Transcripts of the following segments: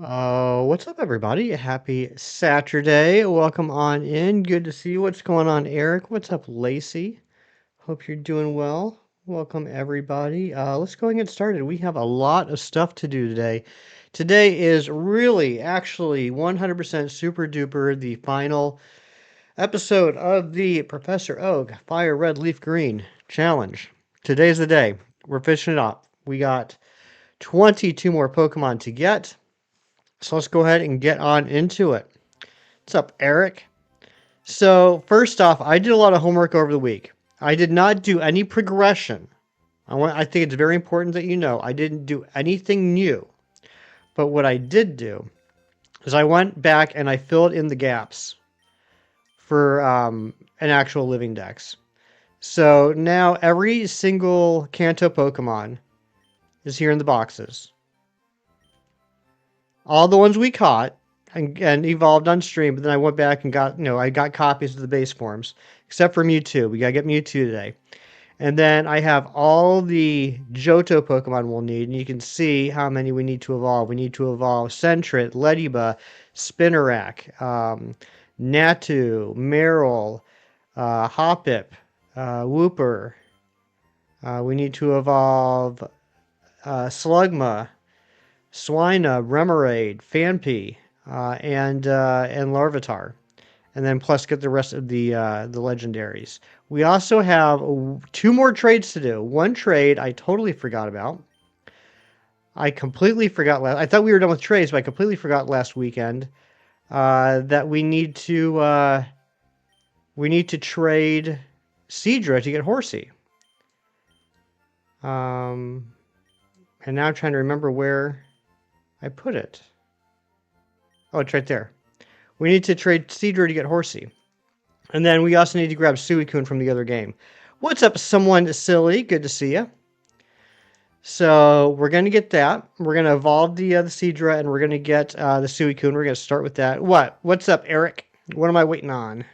What's up, everybody? Happy Saturday. Welcome on in. Good to see you. What's going on, Eric? What's up, Lacey? Hope you're doing well. Welcome, everybody. Let's go and get started. We have a lot of stuff to do today. Today is really, actually, 100% super duper the final episode of the Professor Oak Fire Red Leaf Green Challenge. Today's the day. We're finishing it up. We got 22 more Pokemon to get. So let's go ahead and get on into it. What's up, Eric? So first off, I did a lot of homework over the week. I did not do any progression. I think it's very important that you know I didn't do anything new. But what I did do is I went back and I filled in the gaps for an actual living dex. So now every single Kanto Pokemon is here in the boxes. All the ones we caught and evolved on stream, but then I went back and got, I got copies of the base forms, except for Mewtwo. We gotta get Mewtwo today. And then I have all the Johto Pokemon we'll need, and you can see how many we need to evolve. We need to evolve Sentret, Lediba, Spinarak, Natu, Marill, Hoppip, Wooper. We need to evolve Slugma, Swina, Remoraid, Phanpy, and Larvitar, and then plus get the rest of the legendaries. We also have 2 more trades to do. One trade I totally forgot about. I completely forgot I thought we were done with trades, but I completely forgot last weekend that we need to trade Seadra to get Horsey. And now I'm trying to remember where I put it. Oh, it's right there. We need to trade Seadra to get Horsey. And then we also need to grab Suicune from the other game. What's up, someone silly? Good to see you. So we're going to get that. We're going to evolve the Seadra, and we're going to get the Suicune. We're going to start with that. What's up, Eric? What am I waiting on?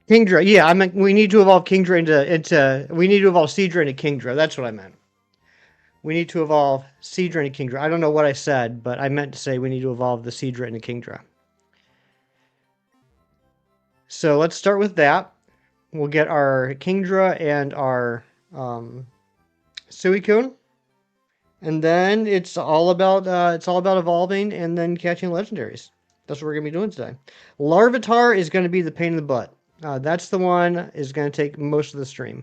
Kingdra. Yeah, I meant we need to evolve Kingdra into we need to evolve Seadra into Kingdra. That's what I meant. We need to evolve Seadra into Kingdra. I don't know what I said, but I meant to say we need to evolve the Seadra into Kingdra. So let's start with that. We'll get our Kingdra and our Suicune. And then it's all about evolving and then catching legendaries. That's what we're gonna be doing today. Larvitar is gonna be the pain in the butt. That's the one is gonna take most of the stream.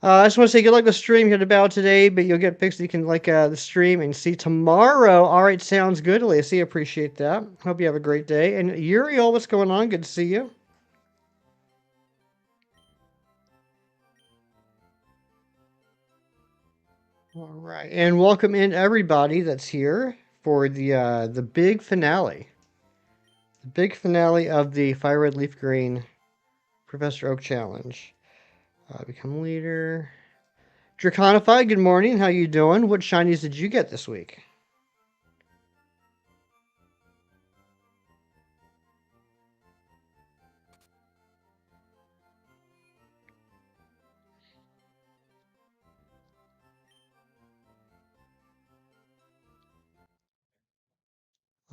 I just want to say good luck with the stream here to bow today, but you'll get pics so you can like the stream and see tomorrow. All right, sounds good, Lacey. Appreciate that. Hope you have a great day. And Uriel, what's going on? Good to see you. All right, and welcome in everybody that's here for the big finale. The big finale of the FireRed Leaf Green Professor Oak Challenge. Become leader. Draconify, good morning. How you doing? What shinies did you get this week?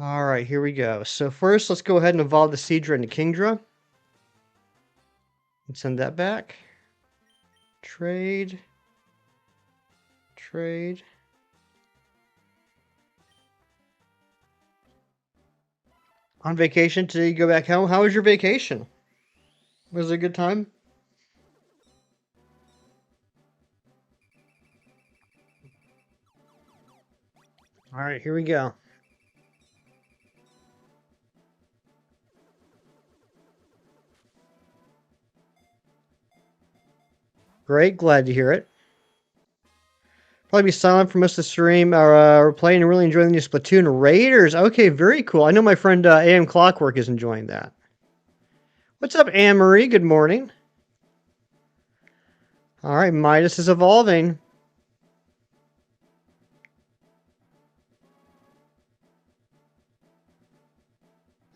All right, here we go. So first, let's go ahead and evolve the Seadra into Kingdra. And send that back. Trade. Trade. On vacation today, you go back home. How was your vacation? Was it a good time? All right, here we go. Great, glad to hear it. Probably be silent for most of the stream. We're playing and really enjoying the new Splatoon Raiders. Okay, very cool. I know my friend AM Clockwork is enjoying that. What's up, Anne Marie? Good morning. All right, Midas is evolving.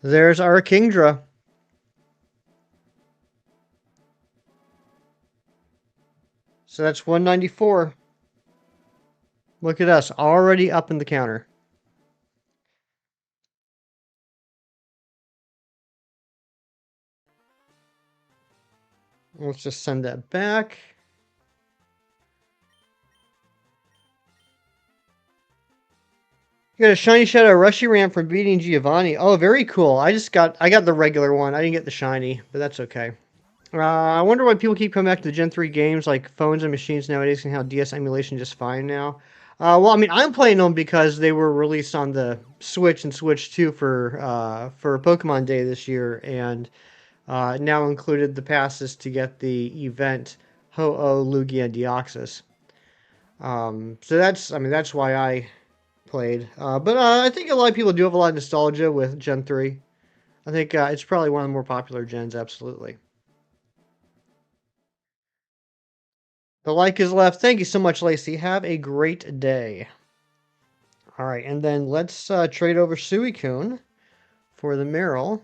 There's our Kingdra. So that's 194. Look at us, already up in the counter. Let's just send that back. You got a shiny shadow Reshiram from beating Giovanni. Oh, very cool. I got the regular one. I didn't get the shiny, but that's okay. I wonder why people keep coming back to the Gen 3 games, like phones and machines nowadays can handle DS emulation just fine now. Well, I mean, I'm playing them because they were released on the Switch and Switch 2 for Pokemon Day this year, and now included the passes to get the event Ho-Oh, Lugia, and Deoxys. So that's why I played. But I think a lot of people do have a lot of nostalgia with Gen 3. I think it's probably one of the more popular gens, absolutely. The like is left. Thank you so much, Lacey. Have a great day. All right, and then let's trade over Suicune for the Meryl.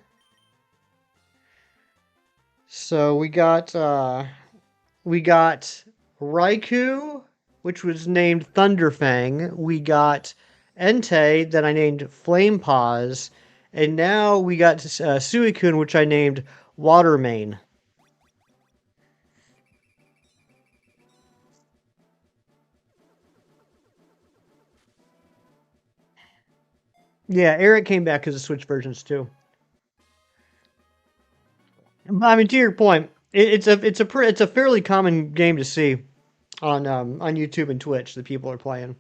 So we got Raikou, which was named Thunderfang. We got Entei, that I named Flamepaws, and now we got Suicune, which I named Watermane. Yeah, Eric came back because of Switch versions too. I mean, to your point, it's a fairly common game to see on YouTube and Twitch that people are playing.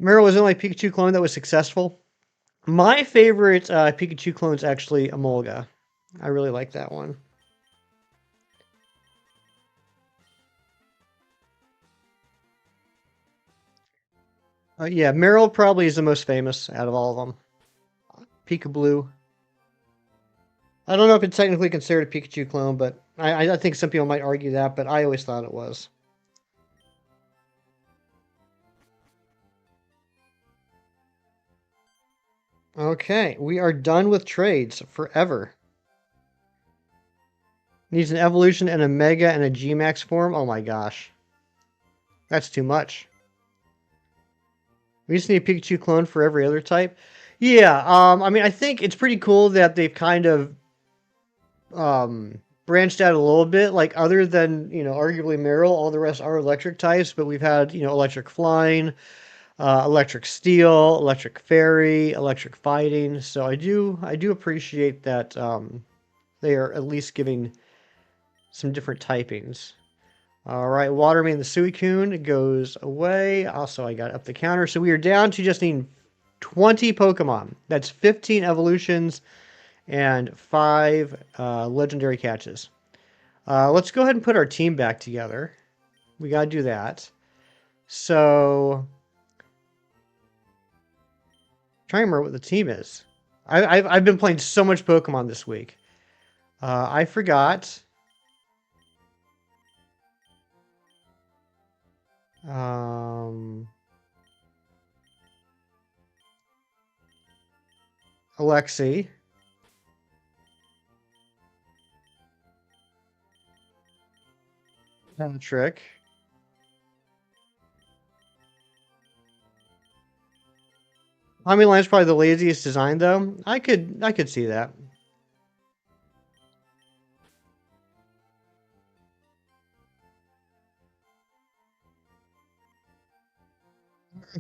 Meryl was the only Pikachu clone that was successful. My favorite Pikachu clone is actually Emolga. I really like that one. Yeah, Meryl probably is the most famous out of all of them. Pikablue. I don't know if it's technically considered a Pikachu clone, but I think some people might argue that, but I always thought it was. Okay, we are done with trades forever. Needs an evolution and a Mega and a G-Max form? Oh my gosh. That's too much. We just need a Pikachu clone for every other type. Yeah, I mean, I think it's pretty cool that they've kind of branched out a little bit. Like, other than, arguably Meryl, all the rest are electric types, but we've had, electric flying, electric steel, electric fairy, electric fighting. So I do appreciate that they are at least giving some different typings. All right, Waterman the Suicune goes away. Also, I got up the counter. So we are down to just needing 20 Pokemon. That's 15 evolutions and 5 legendary catches. Let's go ahead and put our team back together. We got to do that. So, trying to remember what the team is. I've been playing so much Pokemon this week. I forgot. Um, Alexi. Patrick. Tommy Line's probably the laziest design, though. I could see that.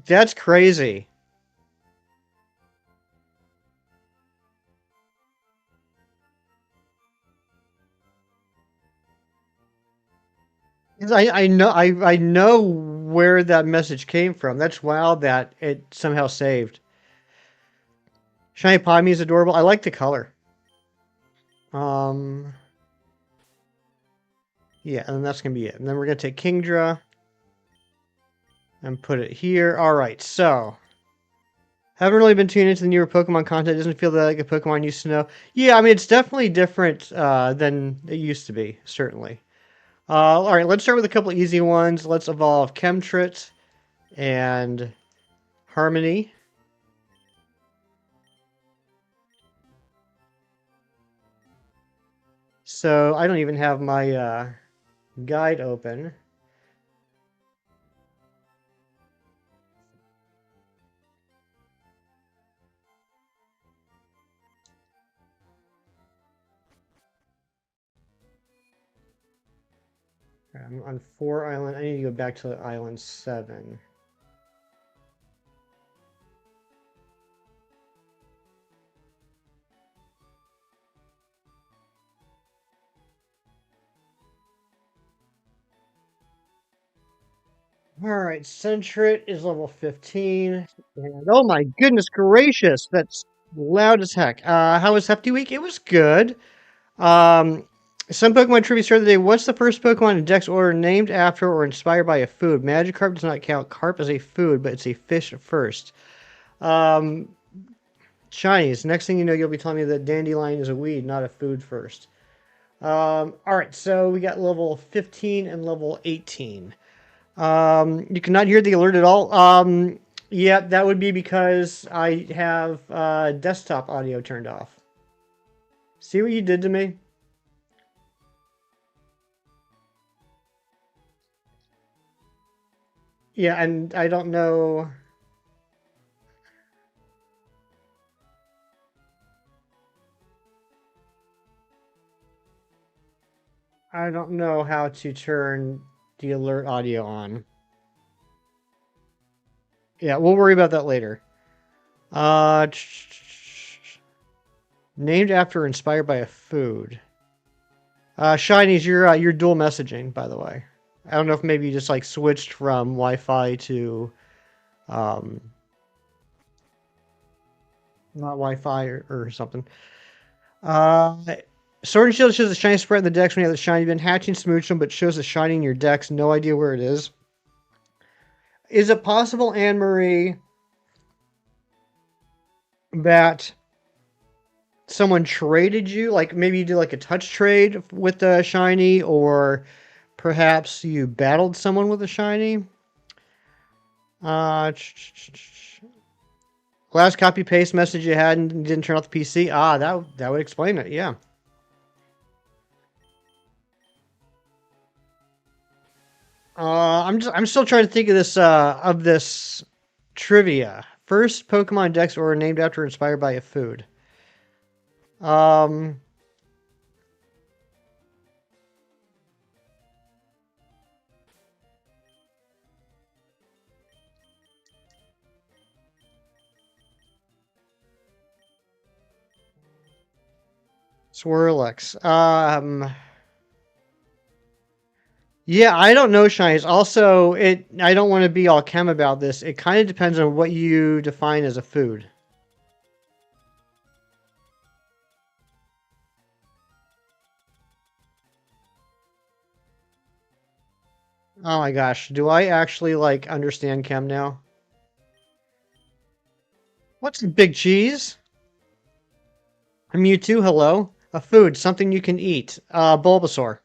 That's crazy. I know where that message came from. That's wild that it somehow saved. Shiny Pymie is adorable. I like the color. Um, yeah, and that's gonna be it. And then we're gonna take Kingdra and put it here. All right, so haven't really been tuned into the newer Pokemon content. It doesn't feel like a Pokemon used to know. Yeah, I mean it's definitely different than it used to be. Certainly. All right, let's start with a couple easy ones. Let's evolve Chemtrit and Harmony. So I don't even have my guide open. I'm on 4 island. I need to go back to island 7. All right, Centrit is level 15. And oh my goodness gracious, that's loud as heck. How was Hefty Week? It was good. Um, some Pokemon trivia started the day. What's the first Pokemon in Dex order named after or inspired by a food? Magikarp does not count. Carp as a food, but it's a fish first. Um, Chinese. Next thing you know, you'll be telling me that dandelion is a weed, not a food first. All right, so we got level 15 and level 18. You cannot hear the alert at all. Yeah, that would be because I have desktop audio turned off. See what you did to me? Yeah, and I don't know. I don't know how to turn the alert audio on. Yeah, we'll worry about that later. Uh, Named after or inspired by a food. Shinies, you're dual messaging, by the way. I don't know if maybe you just like switched from Wi-Fi to um, not Wi-Fi or something. Uh, Sword and Shield shows the shiny spread in the decks when you have the shiny. You've been hatching Smoochum, but shows the shiny in your decks. No idea where it is. Is it possible, Anne Marie, that someone traded you? Like maybe you did like a touch trade with the shiny, or perhaps you battled someone with a shiny? Uh, Last copy paste message you had and didn't turn off the PC. Ah, that would explain it. Yeah. I'm still trying to think of this trivia. First Pokemon Dex or named after or inspired by a food. Um, Swirlix. Yeah, I don't know, Shines. Also, I don't want to be all chem about this. It kind of depends on what you define as a food. Oh my gosh, do I actually like understand chem now? What's a big cheese? A Mewtwo, hello. A food, something you can eat. Bulbasaur.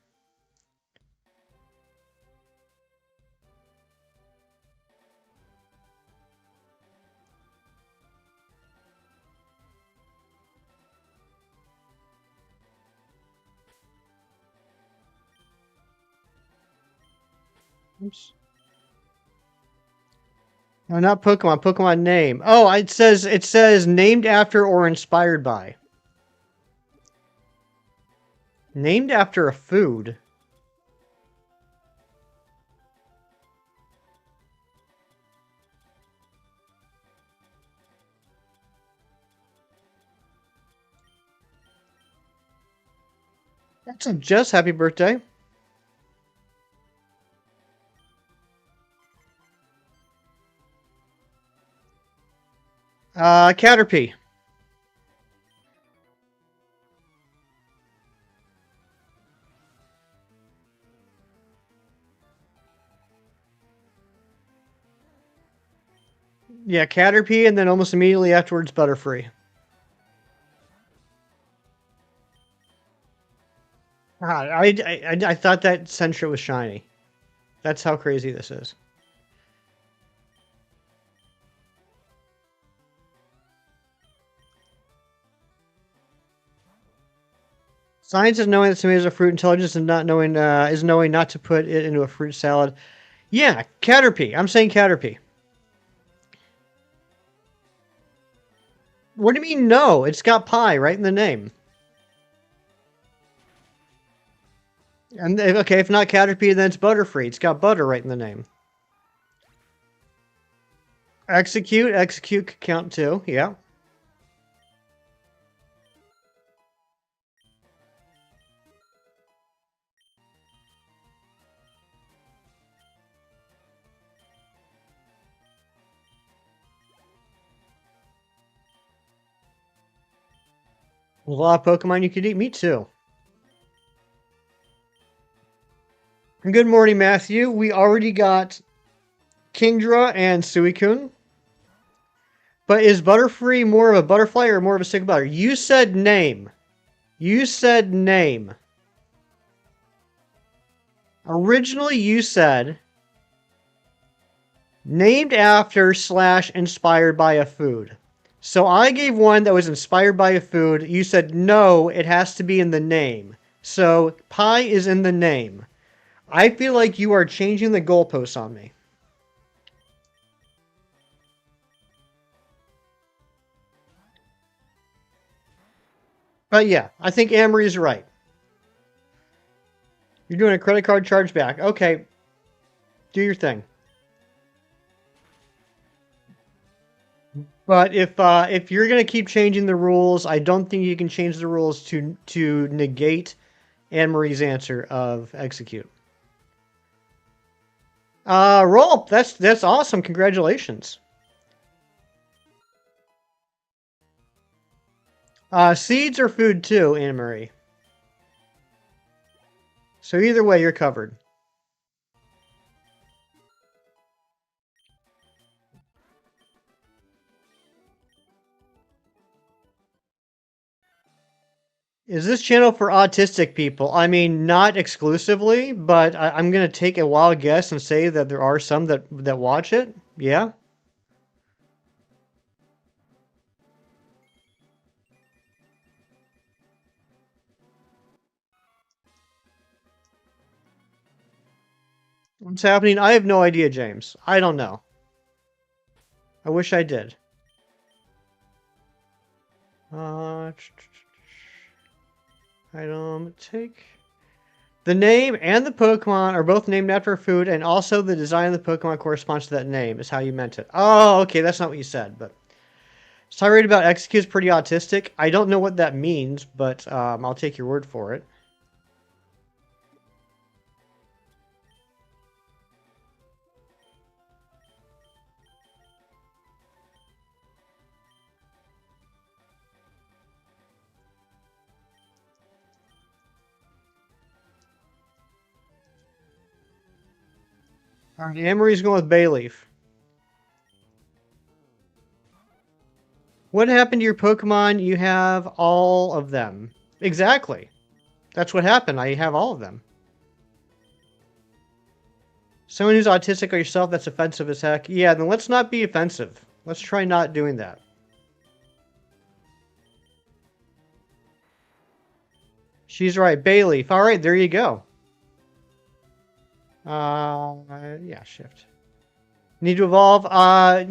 Oops. No, not Pokemon. Pokemon name. Oh, it says named after or inspired by. Named after a food. That's a Jess. Happy birthday. Caterpie. Yeah, Caterpie, and then almost immediately afterwards, Butterfree. I thought that Sentret was shiny. That's how crazy this is. Science is knowing that tomato is a fruit. Intelligence is knowing not to put it into a fruit salad. Yeah, Caterpie. I'm saying Caterpie. What do you mean? No, it's got pie right in the name. And okay, if not Caterpie, then it's Butterfree. It's got butter right in the name. Execute could count too. Yeah. A lot of Pokemon you could eat. Me too. Good morning, Matthew. We already got Kingdra and Suicune. But is Butterfree more of a butterfly or more of a stick of butter? You said name. You said name. Originally, you said named after / inspired by a food. So I gave one that was inspired by a food. You said no, it has to be in the name. So pie is in the name. I feel like you are changing the goalposts on me. But yeah, I think Amory is right. You're doing a credit card chargeback. Okay, do your thing. But if you're gonna keep changing the rules, I don't think you can change the rules to negate Anne Marie's answer of execute. Roll. That's awesome. Congratulations. Seeds are food too, Anne Marie. So either way, you're covered. Is this channel for autistic people? I mean, not exclusively, but I'm gonna take a wild guess and say that there are some that watch it. Yeah. What's happening? I have no idea, James. I don't know. I wish I did. Item take. The name and the Pokemon are both named after a food, and also the design of the Pokemon corresponds to that name, is how you meant it. Oh, okay, that's not what you said, but... Tirade about execute is pretty autistic. I don't know what that means, but I'll take your word for it. Alright, Amory's going with Bayleaf. What happened to your Pokemon? You have all of them. Exactly. That's what happened. I have all of them. Someone who's autistic or yourself, that's offensive as heck. Yeah, then let's not be offensive. Let's try not doing that. She's right. Bayleaf. All right, there you go. Yeah, shift. Need to evolve. I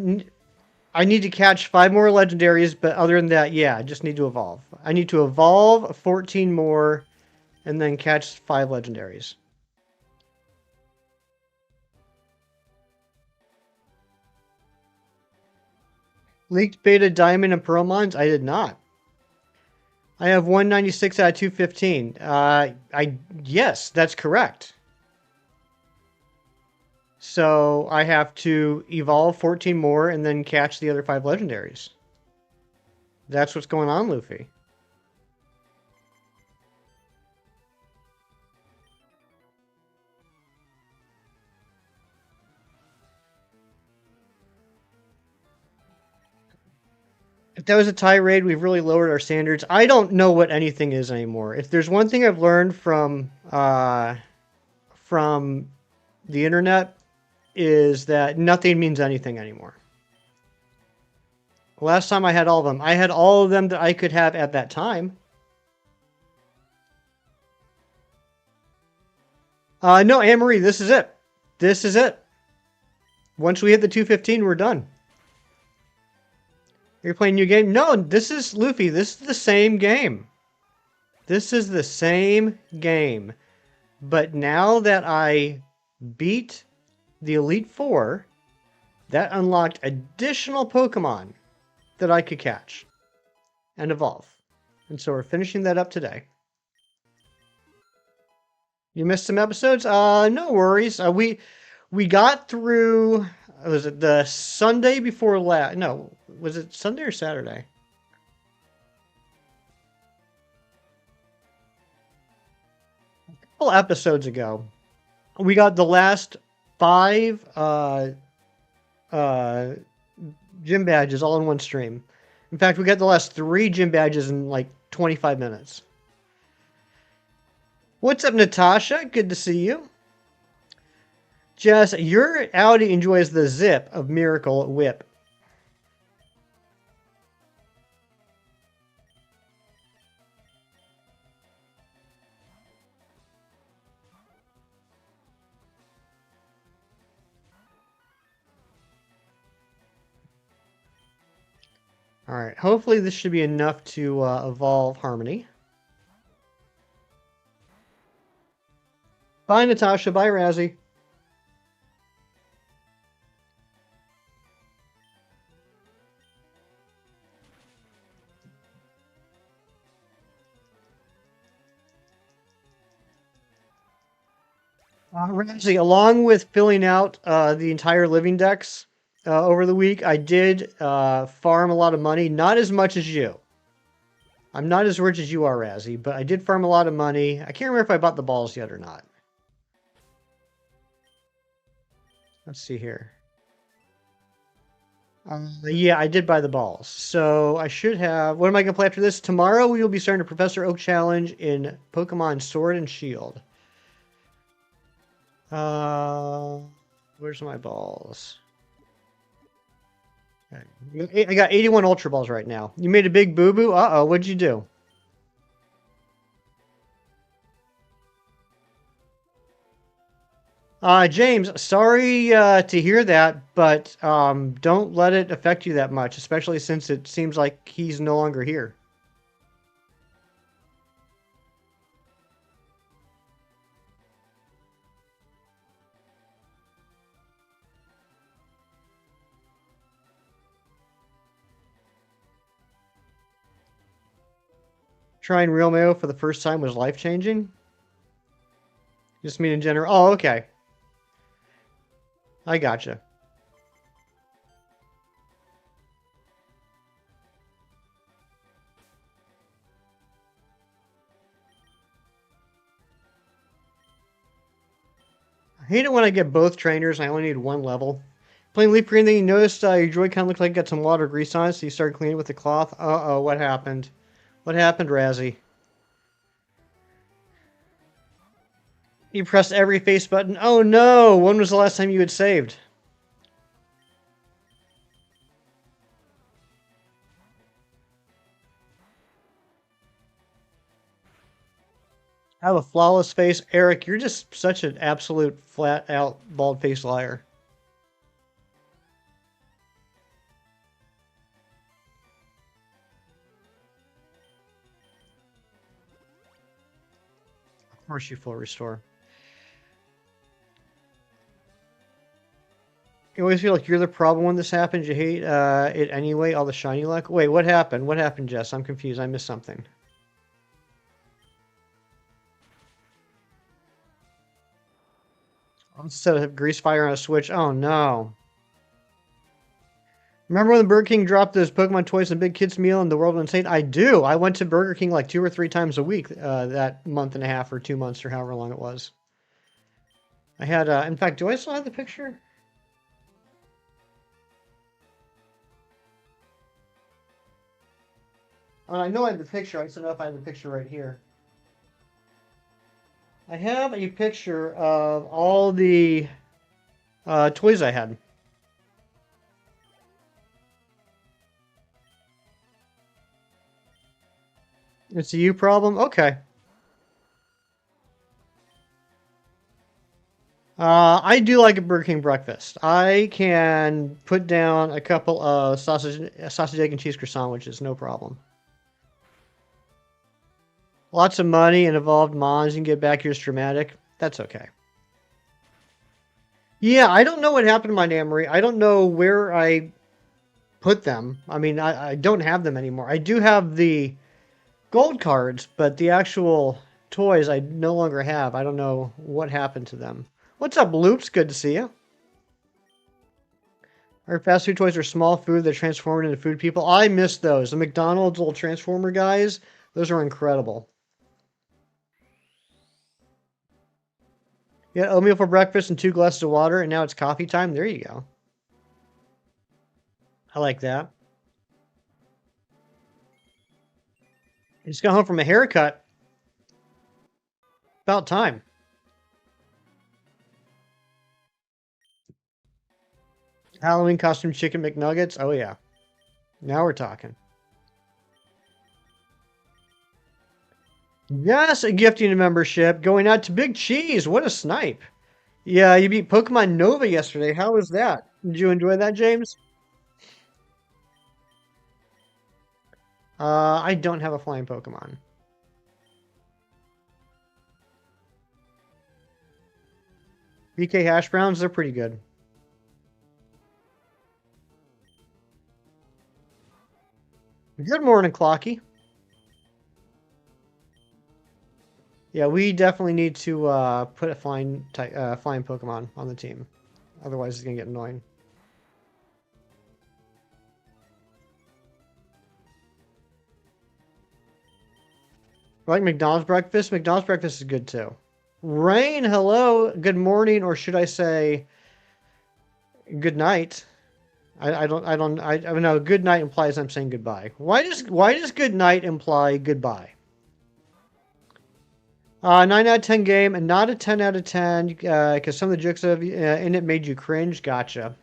need to catch 5 more legendaries, but other than that, yeah, I just need to evolve. I need to evolve 14 more and then catch 5 legendaries. Leaked beta diamond and pearl mines? I did not. I have 196 out of 215. Yes, that's correct. So I have to evolve 14 more and then catch the other 5 legendaries. That's what's going on, Luffy. If that was a tirade, we've really lowered our standards. I don't know what anything is anymore. If there's one thing I've learned from the internet, is that nothing means anything anymore. Last time I had all of them. I had all of them that I could have at that time. No, Anne-Marie, this is it. This is it. Once we hit the 215, we're done. You're playing a new game? No, this is Luffy. This is the same game. This is the same game. But now that I beat the Elite Four, that unlocked additional Pokemon that I could catch and evolve. And so we're finishing that up today. You missed some episodes? No worries. We got through. Was it the Sunday before last? No, was it Sunday or Saturday? A couple episodes ago, we got the last 5 uh, gym badges all in one stream. In fact, we got the last 3 gym badges in like 25 minutes. What's up, Natasha? Good to see you. Jess, your Audi enjoys the zip of Miracle Whip. Alright, hopefully this should be enough to evolve Harmony. Bye, Natasha. Bye, Razzie. Razzie, along with filling out the entire living dex over the week, I did farm a lot of money. Not as much as you. I'm not as rich as you are, Razzie, but I did farm a lot of money. I can't remember if I bought the balls yet or not. Let's see here. Yeah, I did buy the balls. So I should have... What am I going to play after this? Tomorrow we will be starting a Professor Oak Challenge in Pokemon Sword and Shield. Where's my balls? Okay. I got 81 Ultra Balls right now. You made a big boo-boo? Uh-oh, what'd you do? James, sorry to hear that, but don't let it affect you that much, especially since it seems like he's no longer here. Trying Real Mayo for the first time was life-changing? Just mean in general? Oh, okay. I gotcha. I hate it when I get both trainers and I only need one level. Playing LeafGreen, then you noticed your Joy-Con looked like it got some water grease on it, so you started cleaning with the cloth. Uh-oh, what happened? What happened, Razzie? You pressed every face button. Oh no! When was the last time you had saved? I have a flawless face. Eric, you're just such an absolute flat-out bald-faced liar. Of course you full restore. You always feel like you're the problem when this happens. You hate it anyway, all the shiny luck. Wait, what happened? What happened, Jess? I'm confused. I missed something. Instead of grease fire on a switch. Oh no. Remember when Burger King dropped those Pokemon toys and Big Kids meal and the world went insane? I do. I went to Burger King like 2 or 3 times a week that month and a half or 2 months or however long it was. I had, in fact, do I still have the picture? I know I have the picture. I just don't know if I have the picture right here. I have a picture of all the toys I had. It's a you problem? Okay. I do like a Burger King breakfast. I can put down a couple of sausage, egg, and cheese croissant sandwiches, no problem. Lots of money and evolved mons. You can get back. Here's dramatic. That's okay. Yeah, I don't know what happened to my Namori. I don't know where I put them. I mean, I don't have them anymore. I do have the gold cards, but the actual toys I no longer have. I don't know what happened to them. What's up, Loops? Good to see you. Our fast food toys are small food that transform into food people. I miss those. The McDonald's little transformer guys, those are incredible. Yeah, oatmeal for breakfast and 2 glasses of water, and now it's coffee time. There you go. I like that. I just got home from a haircut. About time. Halloween costume chicken McNuggets. Oh, yeah. Now we're talking. Yes, a gifting a membership going out to Big Cheese. What a snipe. Yeah, you beat Pokemon Nova yesterday. How was that? Did you enjoy that, James? I don't have a flying Pokemon. BK Hash Browns, they're pretty good. Good morning, Clocky. Yeah, we definitely need to put a flying Pokemon on the team. Otherwise, it's gonna get annoying. I like McDonald's breakfast. McDonald's breakfast is good too. Rain, hello, good morning, or should I say, good night? I know. Good night implies I'm saying goodbye. Why does good night imply goodbye? 9 out of 10 game, and not a 10 out of 10 because some of the jokes in it made you cringe. Gotcha.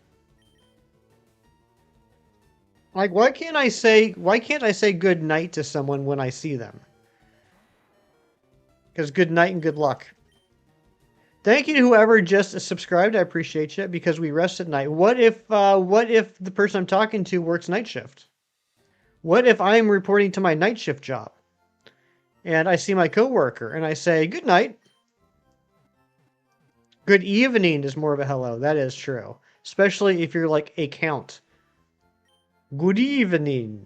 Like, why can't I say good night to someone when I see them? Because good night and good luck. Thank you to whoever just subscribed. I appreciate you because we rest at night. What if the person I'm talking to works night shift? What if I'm reporting to my night shift job and I see my coworker and I say good night? Good evening is more of a hello. That is true, especially if you're like a count. Good evening.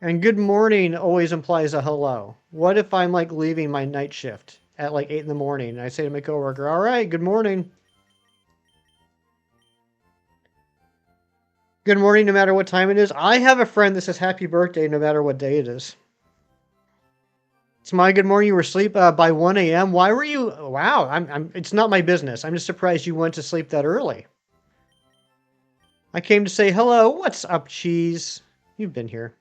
And good morning always implies a hello. What if I'm like leaving my night shift at like 8 in the morning and I say to my coworker, all right, good morning. Good morning no matter what time it is. I have a friend that says happy birthday no matter what day it is. It's my good morning. You were asleep by 1 a.m. Why were you? Wow, it's not my business. I'm just surprised you went to sleep that early. I came to say hello. What's up, cheese? You've been here.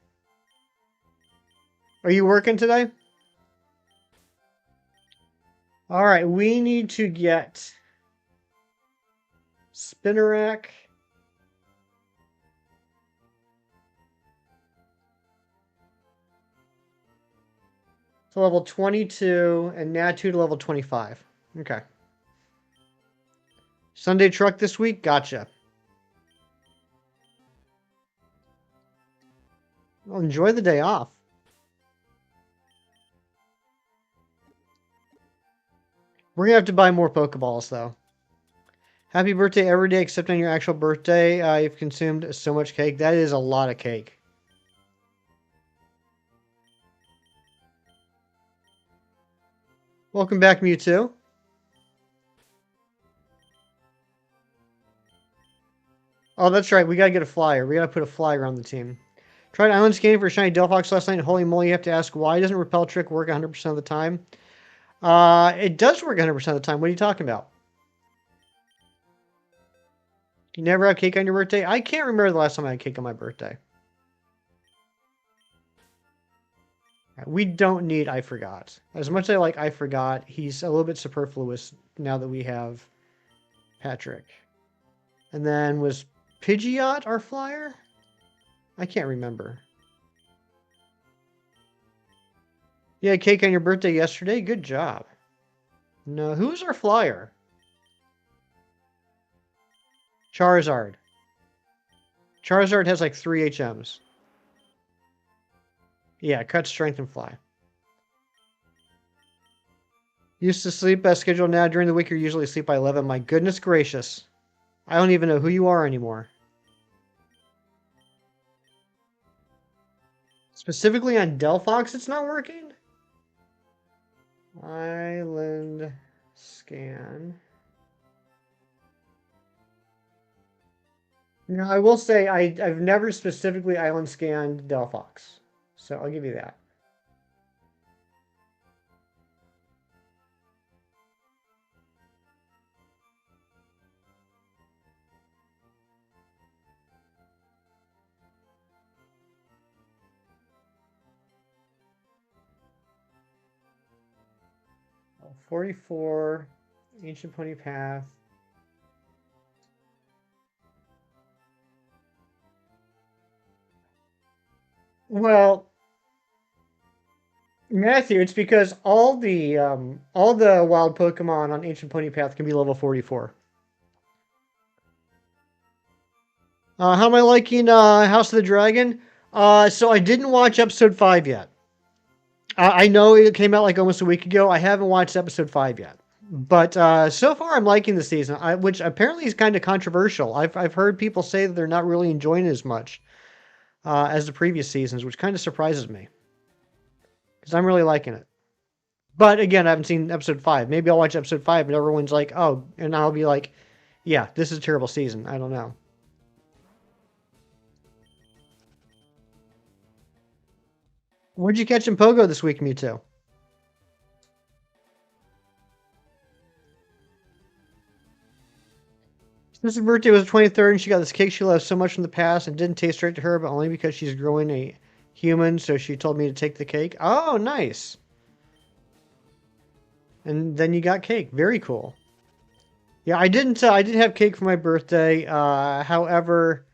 Are you working today? All right, we need to get Spinnerack. To level 22 and Natu to level 25. Okay. Sunday truck this week? Gotcha. Well, enjoy the day off. We're going to have to buy more Pokeballs, though. Happy birthday every day except on your actual birthday. You've consumed so much cake. That is a lot of cake. Welcome back, Mewtwo. Oh, that's right. We gotta get a flyer. We gotta put a flyer on the team. Tried island skating for shiny Delphox last night. Holy moly, you have to ask why doesn't Repel Trick work 100% of the time? It does work 100% of the time. What are you talking about? You never have cake on your birthday? I can't remember the last time I had cake on my birthday. We don't need I Forgot. As much as I like I Forgot, he's a little bit superfluous now that we have Patrick. And then was Pidgeot our flyer? I can't remember. You had cake on your birthday yesterday? Good job. No, who's our flyer? Charizard. Charizard has like 3 HMs. Yeah, cut, strength, and fly. Used to sleep by schedule. Now during the week, you're usually asleep by 11. My goodness gracious. I don't even know who you are anymore. Specifically on Delphox, it's not working? Island scan. No, I will say I've never specifically island scanned Delphox. So I'll give you that. Oh, 44, Ancient Pony Path. Well, Matthew, it's because all the wild Pokemon on Ancient Pony Path can be level 44. How am I liking House of the Dragon? So I didn't watch episode 5 yet. I know it came out like almost a week ago. I haven't watched episode 5 yet. But so far, I'm liking the season, which apparently is kind of controversial. I've heard people say that they're not really enjoying it as much as the previous seasons, which kind of surprises me because I'm really liking it. But again, I haven't seen episode 5. Maybe I'll watch episode 5 and everyone's like, oh, and I'll be like, yeah, this is a terrible season. I don't know. What'd you catch in Pogo this week, Mewtwo? Sister's birthday was the 23rd, and she got this cake she loves so much from the past and didn't taste right to her, but only because she's growing a human, so she told me to take the cake. Oh, nice. And then you got cake. Very cool. Yeah, I didn't have cake for my birthday. However,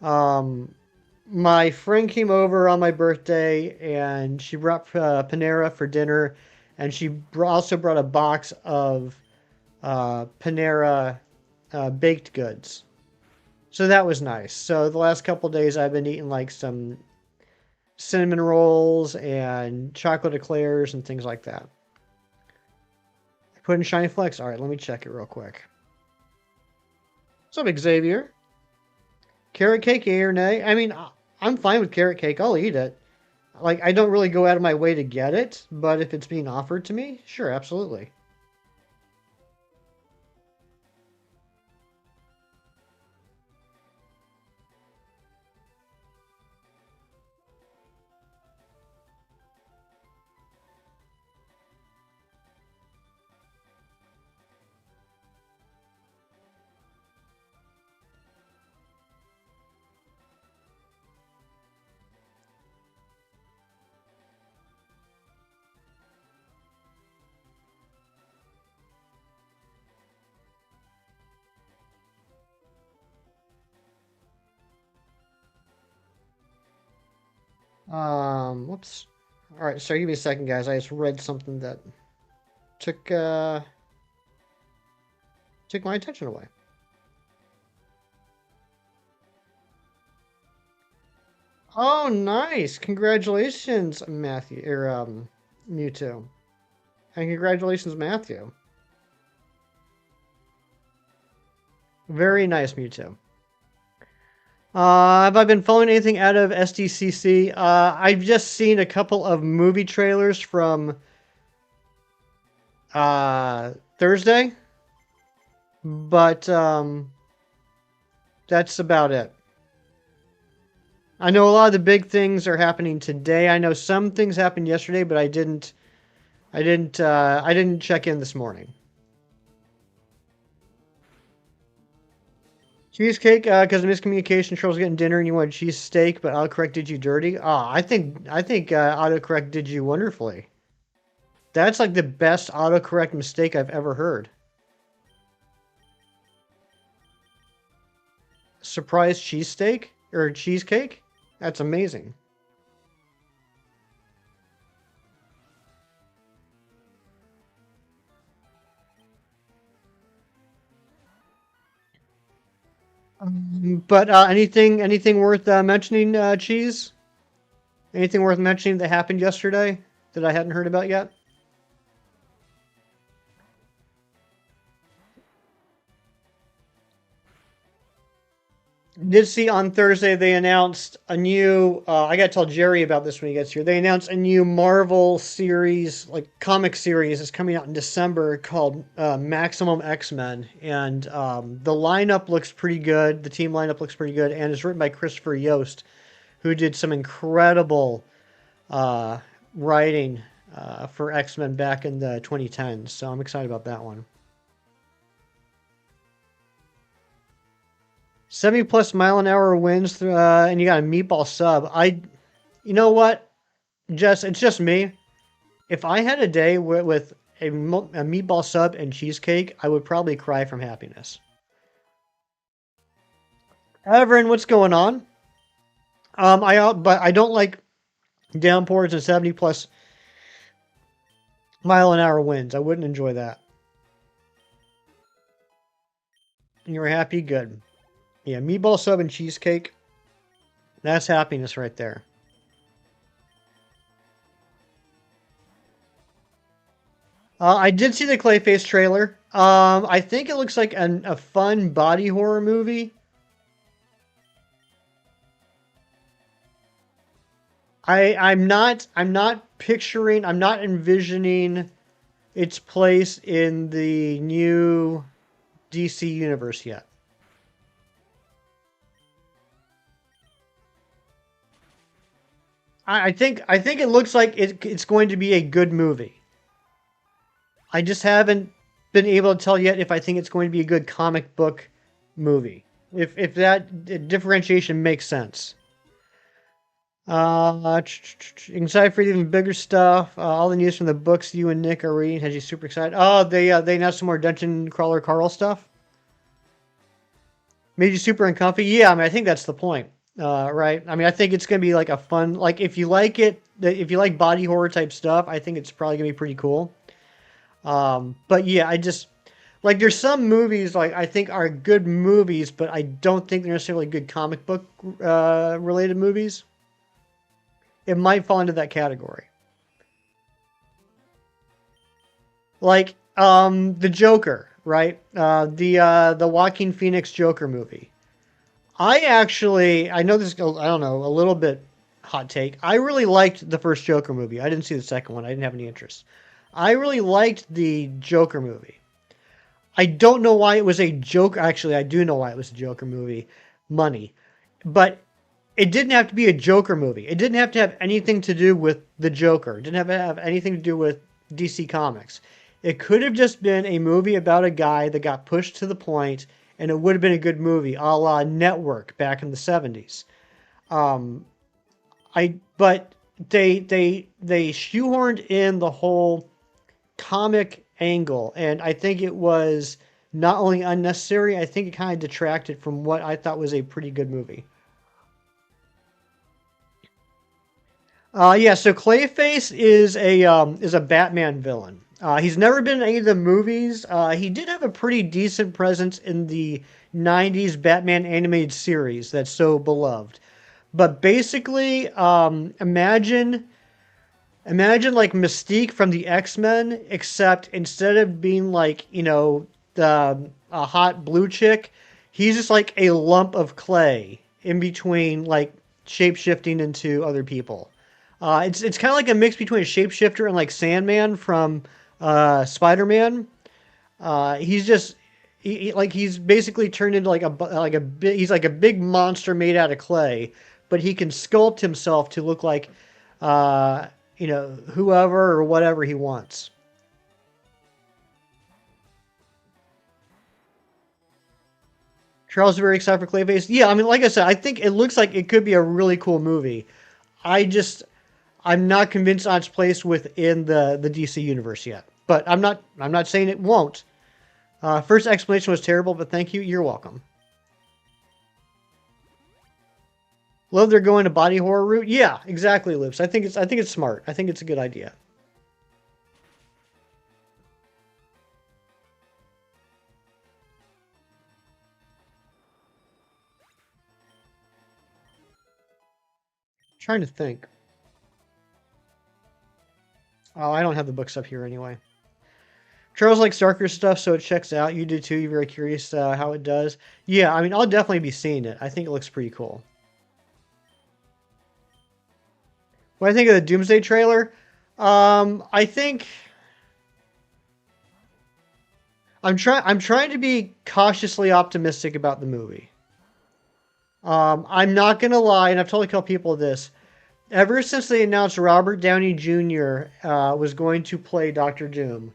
my friend came over on my birthday and she brought Panera for dinner, and she also brought a box of Panera baked goods. So that was nice. So the last couple days I've been eating like some cinnamon rolls and chocolate eclairs and things like that. Put in Shiny Flex. All right, let me check it real quick. What's up, Xavier? Carrot cake, yay or nay? I mean, I'm fine with carrot cake. I'll eat it. Like, I don't really go out of my way to get it, but if it's being offered to me, sure, absolutely. Whoops. All right, sorry, give me a second, guys. I just read something that took took my attention away. Oh, nice! Congratulations, Matthew or Mewtwo, and congratulations, Matthew. Very nice, Mewtwo. Have I been following anything out of SDCC? I've just seen a couple of movie trailers from Thursday, but that's about it. I know a lot of the big things are happening today. I know some things happened yesterday, but I didn't check in this morning. Cheesecake, because of miscommunication, Charles getting dinner and you wanted cheese steak, but autocorrect did you dirty. I think autocorrect did you wonderfully. That's like the best autocorrect mistake I've ever heard. Surprise cheesesteak or cheesecake? That's amazing. But anything worth mentioning, Cheese? Anything worth mentioning that happened yesterday that I hadn't heard about yet? Did see on Thursday they announced a new. I gotta tell Jerry about this when he gets here. They announced a new Marvel series, like comic series, is coming out in December called Maximum X-Men, and the lineup looks pretty good. The team lineup looks pretty good, and it's written by Christopher Yost, who did some incredible uh, writing for X-Men back in the 2010s. So I'm excited about that one. 70 plus mile an hour winds, and you got a meatball sub. You know what? It's just me. If I had a day with a meatball sub and cheesecake, I would probably cry from happiness. Everin, what's going on? But I don't like downpours and 70 plus mile an hour winds. I wouldn't enjoy that. You're happy, good. Yeah, meatball sub and cheesecake. That's happiness right there. I did see the Clayface trailer. I think it looks like a fun body horror movie. I'm not envisioning its place in the new DC universe yet. I think it looks like it's going to be a good movie. I just haven't been able to tell yet if I think it's going to be a good comic book movie. If that differentiation makes sense. Excited for even bigger stuff. All the news from the books you and Nick are reading has you super excited. Oh, they announced some more Dungeon Crawler Carl stuff. Made you super uncomfy. Yeah, I mean I think that's the point. Right. I mean I think it's gonna be like a fun like if you like it if you like body horror type stuff, I think it's probably gonna be pretty cool. But yeah, I just like there's some movies like I think are good movies, but I don't think they're necessarily good comic book related movies. It might fall into that category. Like the Joker, right? The Joaquin Phoenix Joker movie. I know this I don't know, a little bit hot take. I really liked the first Joker movie. I didn't see the second one. I didn't have any interest. I really liked the Joker movie. I don't know why it was a Joker. Actually, I do know why it was a Joker movie. Money. But it didn't have to be a Joker movie. It didn't have to have anything to do with the Joker. It didn't have to have anything to do with DC Comics. It could have just been a movie about a guy that got pushed to the point, and it would have been a good movie, a la Network back in the 70s. Um, but they shoehorned in the whole comic angle, and I think it was not only unnecessary, I think it kind of detracted from what I thought was a pretty good movie. Yeah, so Clayface is a Batman villain. He's never been in any of the movies. He did have a pretty decent presence in the '90s Batman animated series that's so beloved. But basically, imagine like Mystique from the X-Men, except instead of being like the a hot blue chick, he's just like a lump of clay in between like shape shifting into other people. It's kind of like a mix between a shapeshifter and like Sandman from Spider-Man. He's just like he's basically turned into he's like a big monster made out of clay, but he can sculpt himself to look like uh, whoever or whatever he wants. Charles is very excited for Clayface. Yeah, I mean, like I said, I think it looks like it could be a really cool movie. I just I'm not convinced on its place within the DC universe yet. But I'm not saying it won't. First explanation was terrible, but thank you. You're welcome. Love they're going to body horror route. Yeah, exactly, Loops. I think it's smart. I think it's a good idea. trying to think. Oh, I don't have the books up here anyway. Charles likes darker stuff, so it checks out. You do too. You're very curious how it does. Yeah, I mean, I'll definitely be seeing it. I think it looks pretty cool. What I think of the Doomsday trailer, I think I'm trying to be cautiously optimistic about the movie. I'm not gonna lie, and I've totally told people this. Ever since they announced Robert Downey Jr. Was going to play Doctor Doom,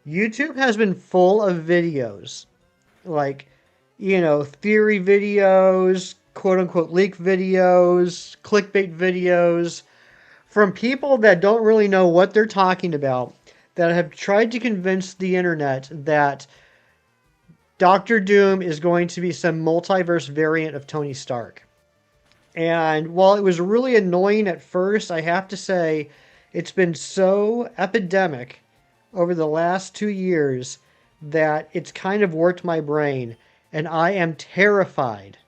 YouTube has been full of videos, like, theory videos, quote unquote leak videos, clickbait videos, from people that don't really know what they're talking about, that have tried to convince the internet that Doctor Doom is going to be some multiverse variant of Tony Stark. And while it was really annoying at first, I have to say it's been so epidemic over the last 2 years that it's kind of worked my brain. And I am terrified,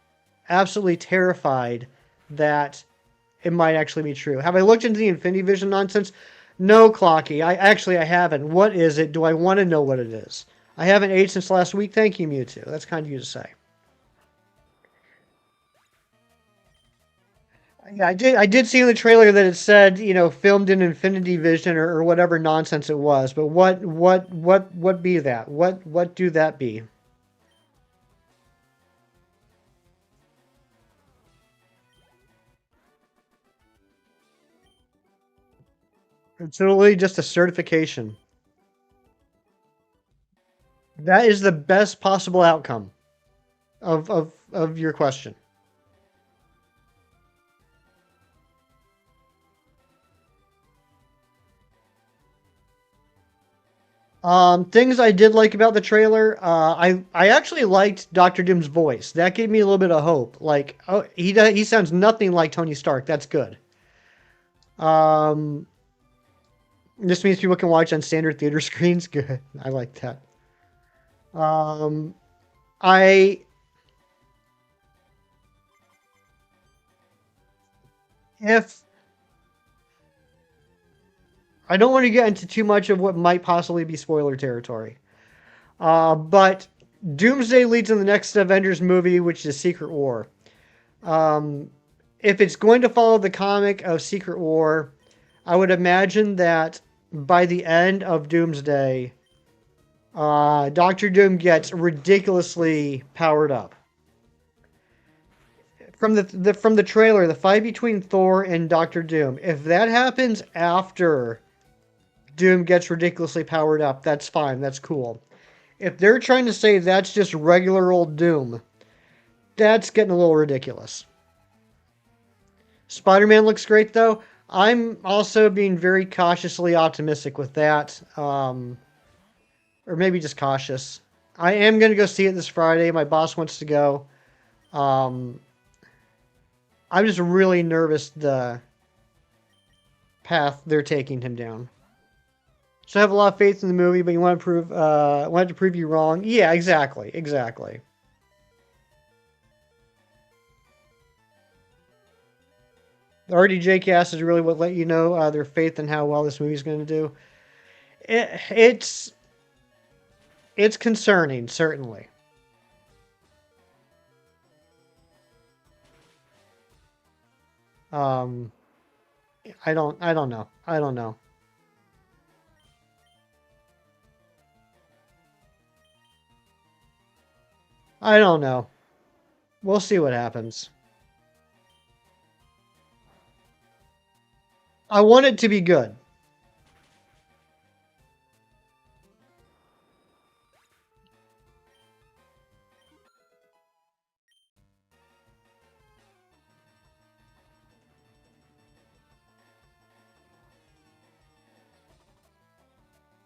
absolutely terrified, that it might actually be true. Have I looked into the Infinity Vision nonsense? No, Clocky. I haven't. What is it? Do I want to know what it is? I haven't ate since last week. Thank you, Mewtwo. That's kind of you to say. Yeah, I did see in the trailer that it said, filmed in Infinity Vision, or whatever nonsense it was. But what be that? What do that be? It's literally just a certification. That is the best possible outcome of your question. Things I did like about the trailer. I actually liked Doctor Doom's voice. That gave me a little bit of hope. Like, oh, he sounds nothing like Tony Stark. That's good. Um, this means people can watch on standard theater screens. Good. I like that. Um, I if I don't want to get into too much of what might possibly be spoiler territory. But Doomsday leads in the next Avengers movie, which is Secret War. Um, if it's going to follow the comic of Secret War, I would imagine that by the end of Doomsday, Doctor Doom gets ridiculously powered up. From the trailer, the fight between Thor and Doctor Doom. If that happens after Doom gets ridiculously powered up, that's fine. That's cool. If they're trying to say that's just regular old Doom, that's getting a little ridiculous. Spider-Man looks great though. I'm also being very cautiously optimistic with that, or maybe just cautious. I am going to go see it this Friday. My boss wants to go. Um, I'm just really nervous the path they're taking him down. So I have a lot of faith in the movie, but you want to prove you wrong. Yeah, exactly, exactly. The RDJ cast is really what let you know their faith in how well this movie's going to do. It, it's it's concerning, certainly. Um, I don't know. I don't know. I don't know. We'll see what happens. I want it to be good.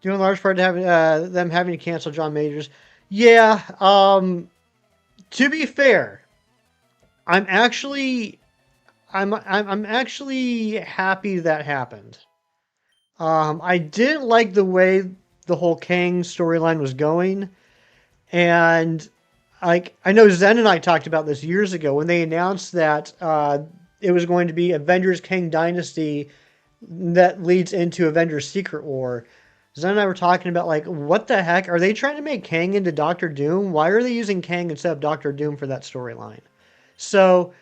Due in large part to having them having to cancel John Majors. Yeah. To be fair, I'm actually I'm actually happy that happened. I didn't like the way the whole Kang storyline was going, and like I know Zen and I talked about this years ago when they announced that it was going to be Avengers Kang Dynasty that leads into Avengers Secret War. Zen and I were talking about, like, what the heck? Are they trying to make Kang into Doctor Doom? Why are they using Kang instead of Doctor Doom for that storyline? So,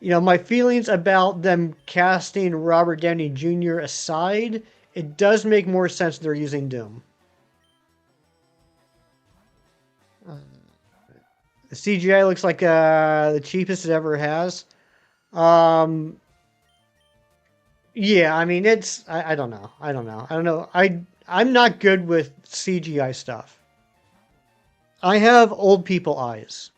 my feelings about them casting Robert Downey Jr. aside, it does make more sense they're using Doom. The CGI looks like the cheapest it ever has. Um, yeah, I mean, I don't know. I don't know. I don't know. I'm not good with CGI stuff. I have old people eyes.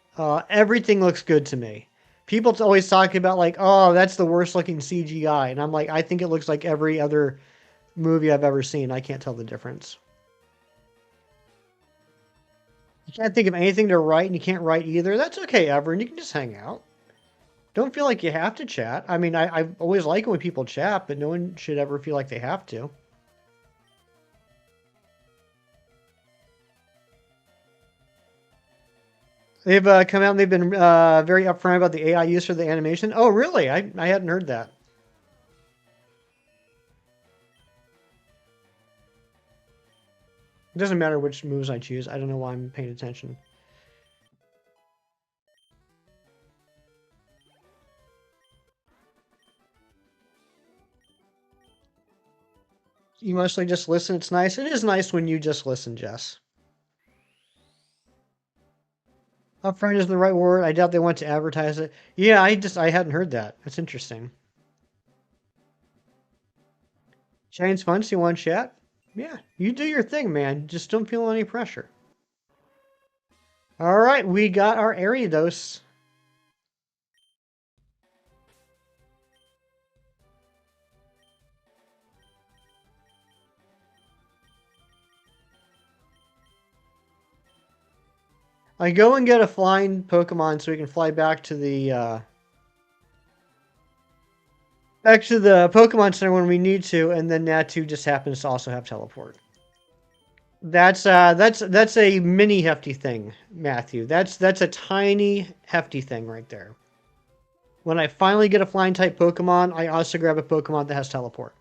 Everything looks good to me. People always talk about, like, oh, that's the worst looking CGI, and I'm like, I think it looks like every other movie I've ever seen. I can't tell the difference. You can't think of anything to write, and you can't write either. That's okay, Everett. You can just hang out. Don't feel like you have to chat. I mean, I always like it when people chat, but no one should ever feel like they have to. They've come out and they've been very upfront about the AI use for the animation. Oh, really? I hadn't heard that. It doesn't matter which moves I choose. I don't know why I'm paying attention. You mostly just listen. It's nice. It is nice when you just listen, Jess. Upfront is the right word. I doubt they want to advertise it. Yeah, I hadn't heard that. That's interesting. Shane's fun. So you want to chat? Yeah, you do your thing, man. Just don't feel any pressure. All right, we got our Ariados. I go and get a flying Pokemon so we can fly back to the Pokemon Center when we need to, and then Natu just happens to also have teleport. That's a mini hefty thing, Matthew. That's a tiny hefty thing right there. When I finally get a flying type Pokemon, I also grab a Pokemon that has teleport.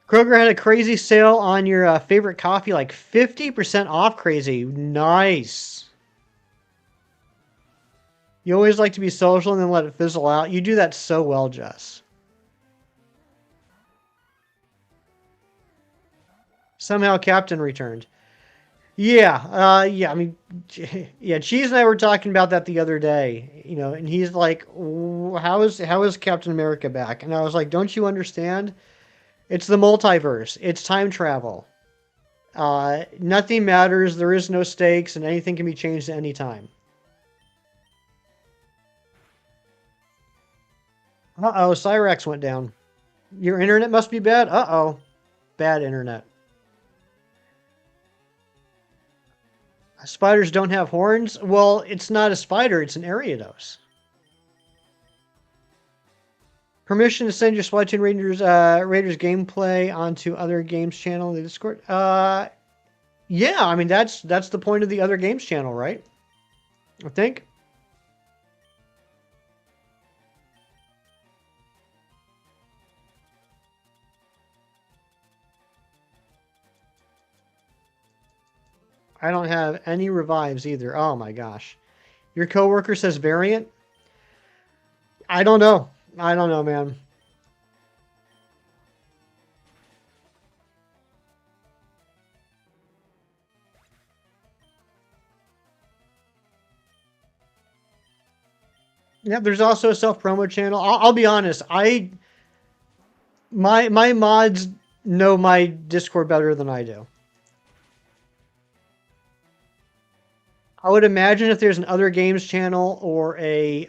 Kroger had a crazy sale on your favorite coffee, like 50% off crazy. Nice. You always like to be social and then let it fizzle out. You do that so well, Jess. Somehow Captain returned. Yeah. I mean, yeah. Cheese and I were talking about that the other day. And he's like, "How is Captain America back?" And I was like, "Don't you understand? It's the multiverse. It's time travel. Nothing matters. There is no stakes, and anything can be changed at any time." Uh-oh, Cyrax went down. Your internet must be bad? Uh-oh. Bad internet. Spiders don't have horns? Well, it's not a spider, it's an Ariados. Permission to send your Splatoon Raiders gameplay onto other games channel in the Discord? Yeah, I mean that's the point of the other games channel, right? I think. I don't have any revives either. Oh my gosh. Your coworker says variant? I don't know. I don't know, man. Yeah, there's also a self promo channel. I'll be honest. My mods know my Discord better than I do. I would imagine if there's an other games channel or a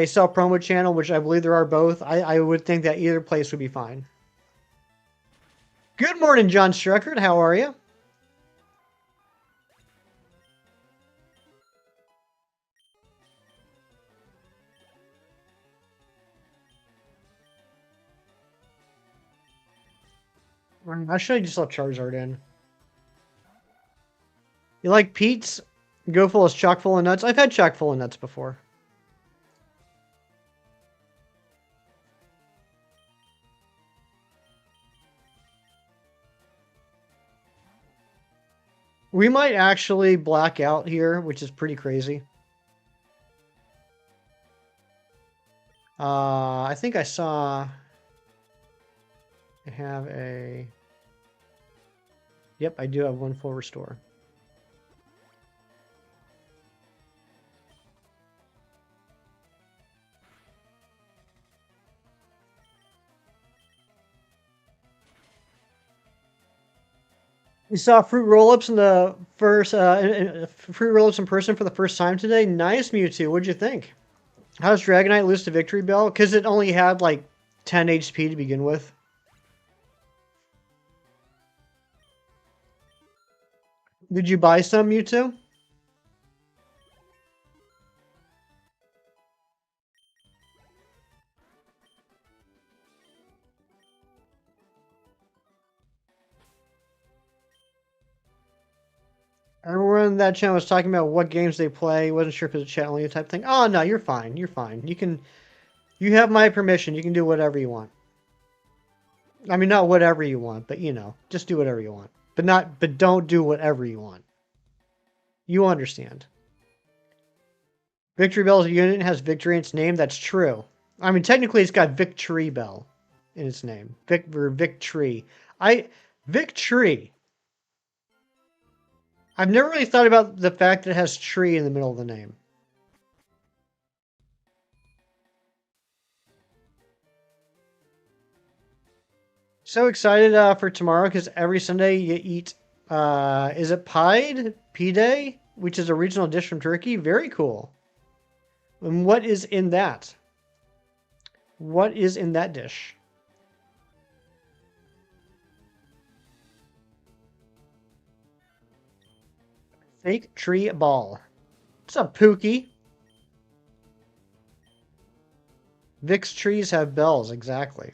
self promo channel, which I believe there are both, I would think that either place would be fine. Good morning, John Struckert. How are you? I should have just left Charizard in. You like Pete's? Go full is chock full of nuts. I've had chock full of nuts before. We might actually black out here, which is pretty crazy. I think I saw... I have a... Yep, I do have one full restore. You saw fruit roll-ups in the first... fruit roll-ups in person for the first time today? Nice, Mewtwo. What'd you think? How does Dragonite lose to Victory Bell? Because it only had like 10 HP to begin with. Did you buy some, Mewtwo? Everyone in that channel was talking about what games they play. Wasn't sure if it was a chat only type thing. Oh no, you're fine. You're fine. You have my permission. You can do whatever you want. I mean, not whatever you want, but you know, just do whatever you want. But don't do whatever you want. You understand. Victory Bell's unit has victory in its name. That's true. I mean, technically, it's got Victory Bell in its name. Victory. Victory. I've never really thought about the fact that it has tree in the middle of the name. So excited for tomorrow because every Sunday you eat, is it pied? P-Day? Which is a regional dish from Turkey. Very cool. And what is in that? What is in that dish? Fake tree ball. What's up, Pookie? Vic's trees have bells, exactly.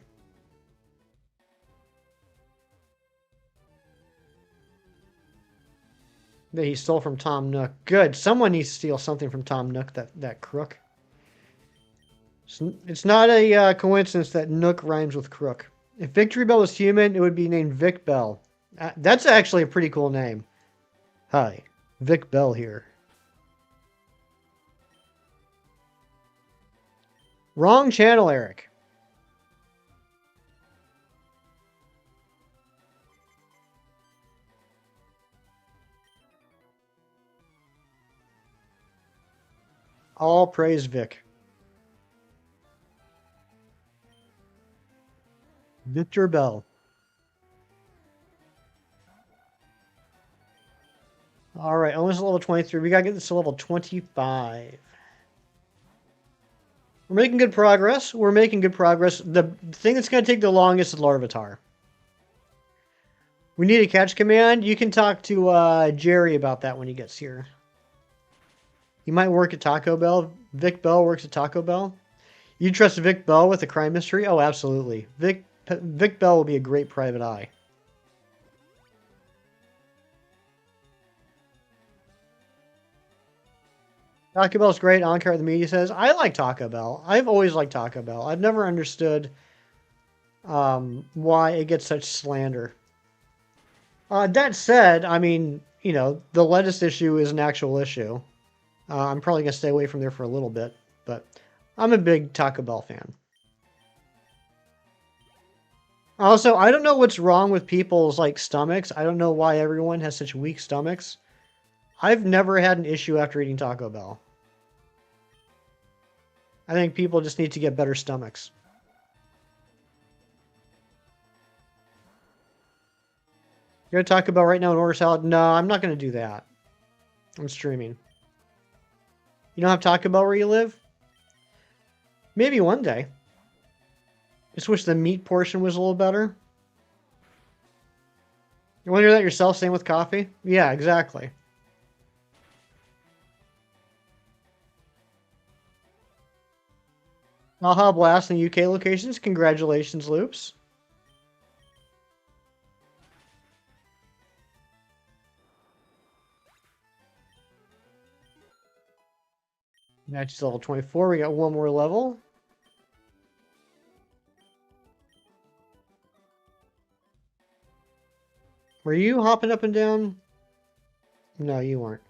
That he stole from Tom Nook. Good. Someone needs to steal something from Tom Nook, that crook. It's not a coincidence that Nook rhymes with crook. If Victory Bell was human, it would be named Vic Bell. That's actually a pretty cool name. Hi, Vic Bell here. Wrong channel, Eric. All praise Vic. Victor Bell. All right, almost level 23. We gotta get this to level 25. We're making good progress. We're making good progress. The thing that's gonna take the longest is Larvitar. We need a catch command. You can talk to Jerry about that when he gets here. He might work at Taco Bell. Vic Bell works at Taco Bell. You trust Vic Bell with a crime mystery? Oh, absolutely. Vic Bell will be a great private eye. Taco Bell's great. Onkar the media says, I like Taco Bell. I've always liked Taco Bell. I've never understood why it gets such slander. That said, I mean, you know, the lettuce issue is an actual issue. I'm probably going to stay away from there for a little bit, but I'm a big Taco Bell fan. Also, I don't know what's wrong with people's, like, stomachs. I don't know why everyone has such weak stomachs. I've never had an issue after eating Taco Bell. I think people just need to get better stomachs. You're going to Taco Bell right now and order salad? No, I'm not going to do that. I'm streaming. You don't have Taco Bell where you live? Maybe one day. Just wish the meat portion was a little better. You want to do that yourself? Same with coffee? Yeah, exactly. Aha Blast in the UK locations. Congratulations, Loops. Match is level 24. We got one more level. Were you hopping up and down? No, you weren't.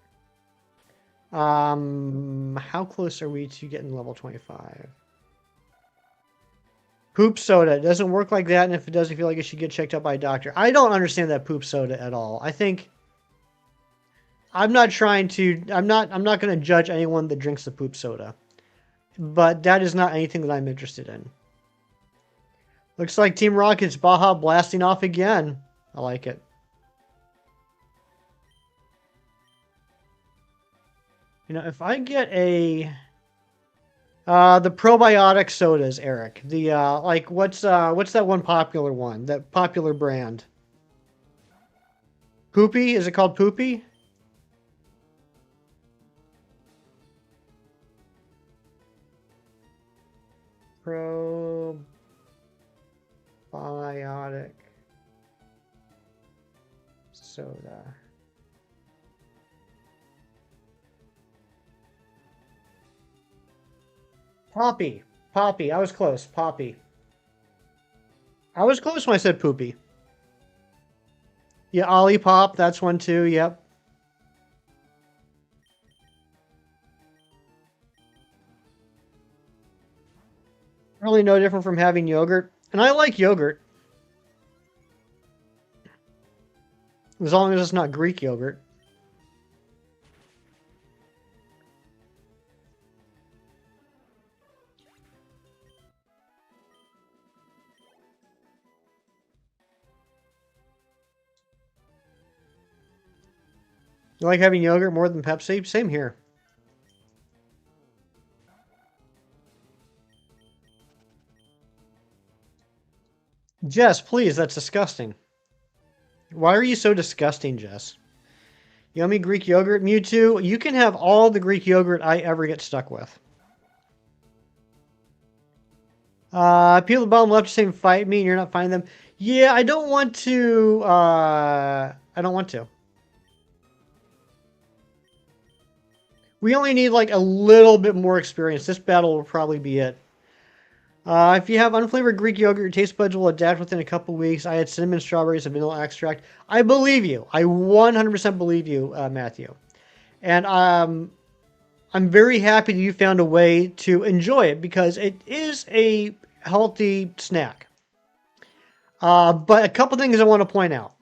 How close are we to getting level 25? Poop soda. It doesn't work like that, and if it doesn't feel like it should get checked out by a doctor. I don't understand that poop soda at all. I think I'm not trying to I'm not gonna judge anyone that drinks the poop soda. But that is not anything that I'm interested in. Looks like Team Rocket's Baja blasting off again. I like it. You know, if I get a the probiotic sodas, Eric. The like what's that one popular one? That popular brand. Poopy? Is it called Poopy? Probiotic soda. Poppy. Poppy. I was close. Poppy. I was close when I said Poopy. Yeah, Olipop. That's one too. Yep. Really no different from having yogurt. And I like yogurt. As long as it's not Greek yogurt. You like having yogurt more than Pepsi? Same here. Jess, please, that's disgusting. Why are you so disgusting, Jess? Yummy Greek yogurt, Mewtwo. You can have all the Greek yogurt I ever get stuck with. People at the bottom left are saying fight me and you're not fighting them. Yeah, I don't want to. I don't want to. We only need like a little bit more experience. This battle will probably be it. If you have unflavored Greek yogurt, your taste buds will adapt within a couple weeks. I had cinnamon, strawberries, and vanilla extract. I believe you. I 100% believe you, Matthew. And I'm very happy that you found a way to enjoy it because it is a healthy snack. But a couple things I want to point out.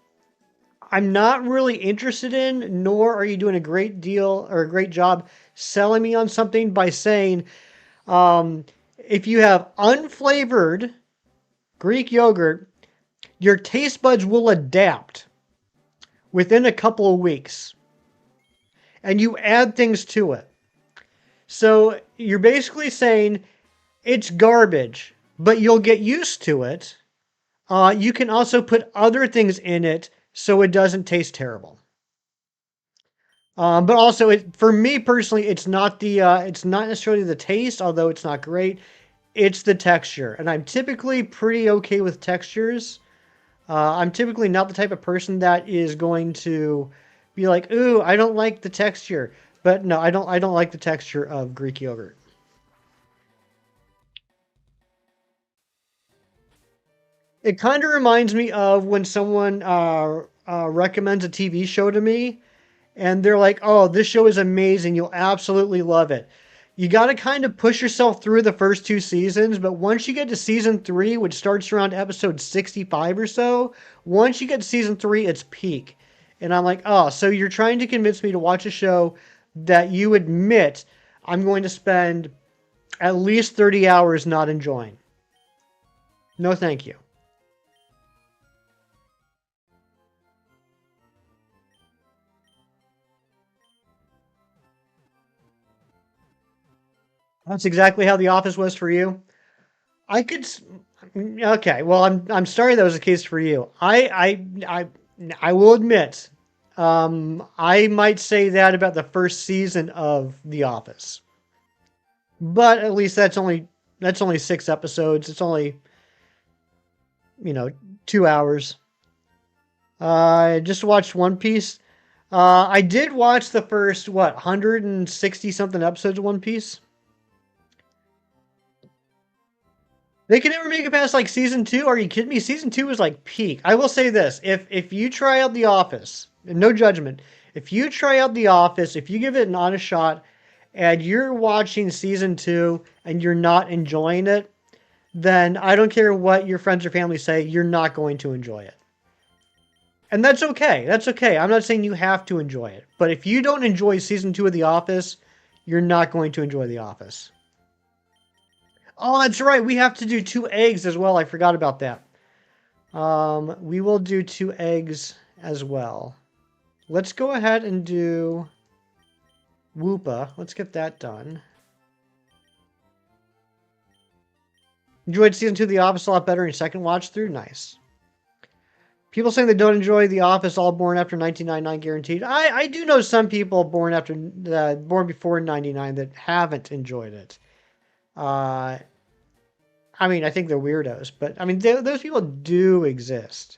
I'm not really interested in, nor are you doing a great deal or a great job selling me on something by saying, if you have unflavored Greek yogurt, your taste buds will adapt within a couple of weeks. And you add things to it. So you're basically saying it's garbage, but you'll get used to it. You can also put other things in it so it doesn't taste terrible. But also, for me personally, it's not necessarily the taste, although it's not great. It's the texture, and I'm typically pretty okay with textures. I'm typically not the type of person that is going to be like, "Ooh, I don't like the texture." But no, I don't. I don't like the texture of Greek yogurt. It kind of reminds me of when someone recommends a TV show to me, and they're like, "Oh, this show is amazing. You'll absolutely love it." You got to kind of push yourself through the first two seasons, but once you get to season three, which starts around episode 65 or so, once you get to season three, it's peak. And I'm like, oh, so you're trying to convince me to watch a show that you admit I'm going to spend at least 30 hours not enjoying. No, thank you. That's exactly how The Office was for you. I could. Okay, well, I'm sorry that was the case for you. I will admit, I might say that about the first season of The Office, but at least that's only 6 episodes. It's only 2 hours. I just watched One Piece. I did watch the first 160 something episodes of One Piece. They can never make it past like season two. Are you kidding me? Season two was like peak. I will say this: if you try out The Office, No judgment. If you try out The Office, if you give it an honest shot, and you're watching season 2 and you're not enjoying it, then I don't care what your friends or family say, you're not going to enjoy it. And that's okay. That's okay. I'm not saying you have to enjoy it. But if you don't enjoy season 2 of The Office, you're not going to enjoy The Office. Oh, that's right. We have to do 2 eggs as well. I forgot about that. We will do 2 eggs as well. Let's go ahead and do Whoopa. Let's get that done. Enjoyed season 2 of The Office a lot better in second watch through. Nice. People saying they don't enjoy The Office, all born after 1999 guaranteed. I do know some people born after born before 99 that haven't enjoyed it. I mean, I think they're weirdos, but I mean, those people do exist.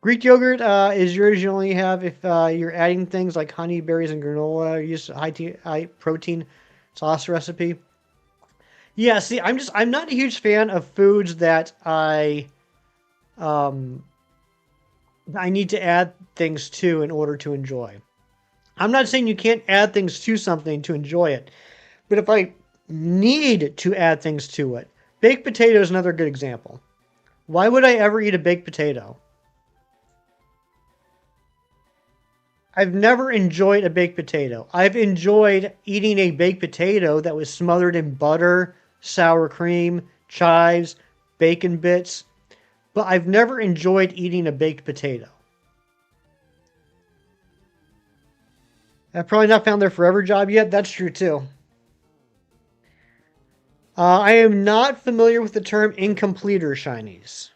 Greek yogurt is yours. You only have if you're adding things like honey, berries, and granola. Use high protein sauce recipe. Yeah, see, I'm not a huge fan of foods that um I need to add things to in order to enjoy. I'm not saying you can't add things to something to enjoy it, but if I need to add things to it, baked potato is another good example. Why would I ever eat a baked potato? I've never enjoyed a baked potato. I've enjoyed eating a baked potato that was smothered in butter, sour cream, chives, bacon bits, but I've never enjoyed eating a baked potato. I've probably not found their forever job yet. That's true too. I am not familiar with the term incompleter shinies.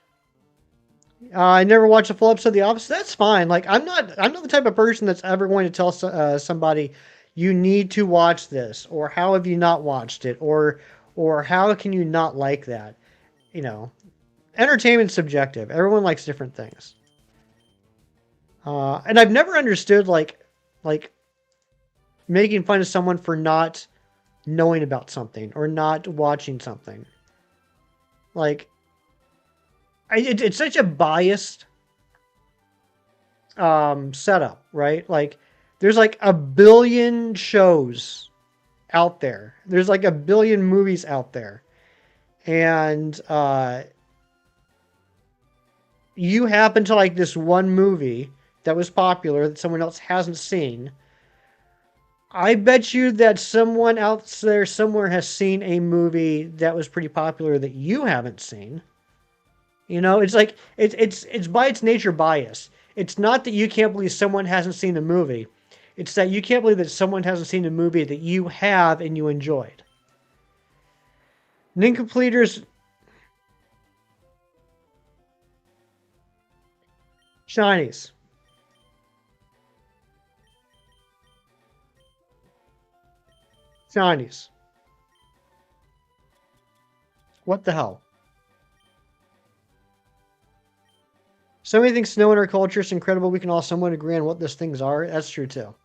I never watched a full episode of The Office. That's fine. Like I'm not the type of person that's ever going to tell somebody you need to watch this, or how have you not watched it, or how can you not like that? You know, entertainment's subjective. Everyone likes different things. And I've never understood like making fun of someone for not knowing about something or not watching something. Like it's such a biased setup, right? Like there's like a billion shows out there. There's like a billion movies out there. And you happen to like this one movie that was popular that someone else hasn't seen. I bet you that someone out there somewhere has seen a movie that was pretty popular that you haven't seen. You know, it's like it's by its nature bias. It's not that you can't believe someone hasn't seen a movie. It's that you can't believe that someone hasn't seen a movie that you have and you enjoyed. Nincompleters, shinies. Shinies. What the hell? So many things snow in our culture. It's incredible. We can all somewhat agree on what those things are. That's true too.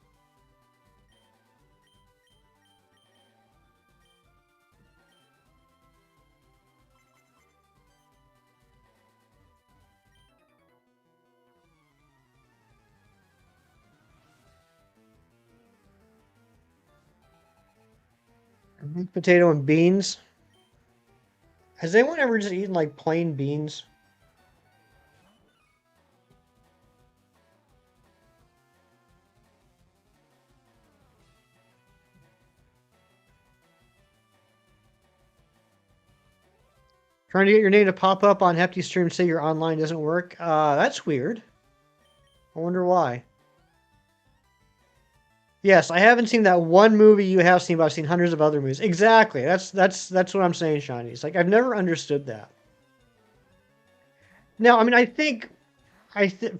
Baked potato and beans. Has anyone ever just eaten like plain beans? Trying to get your name to pop up on Hefty Stream say your online doesn't work. That's weird. I wonder why. Yes, I haven't seen that one movie you have seen, but I've seen hundreds of other movies. Exactly. That's what I'm saying, Shiny. It's like I've never understood that. Now, I mean, I think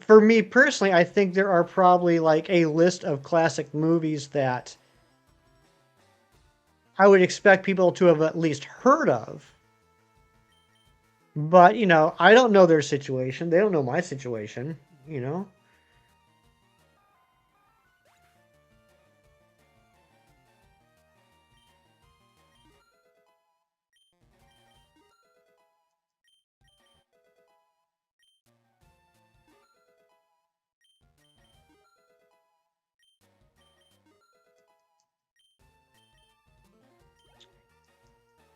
for me personally, I think there are probably like a list of classic movies that I would expect people to have at least heard of. But, you know, I don't know their situation. They don't know my situation, you know?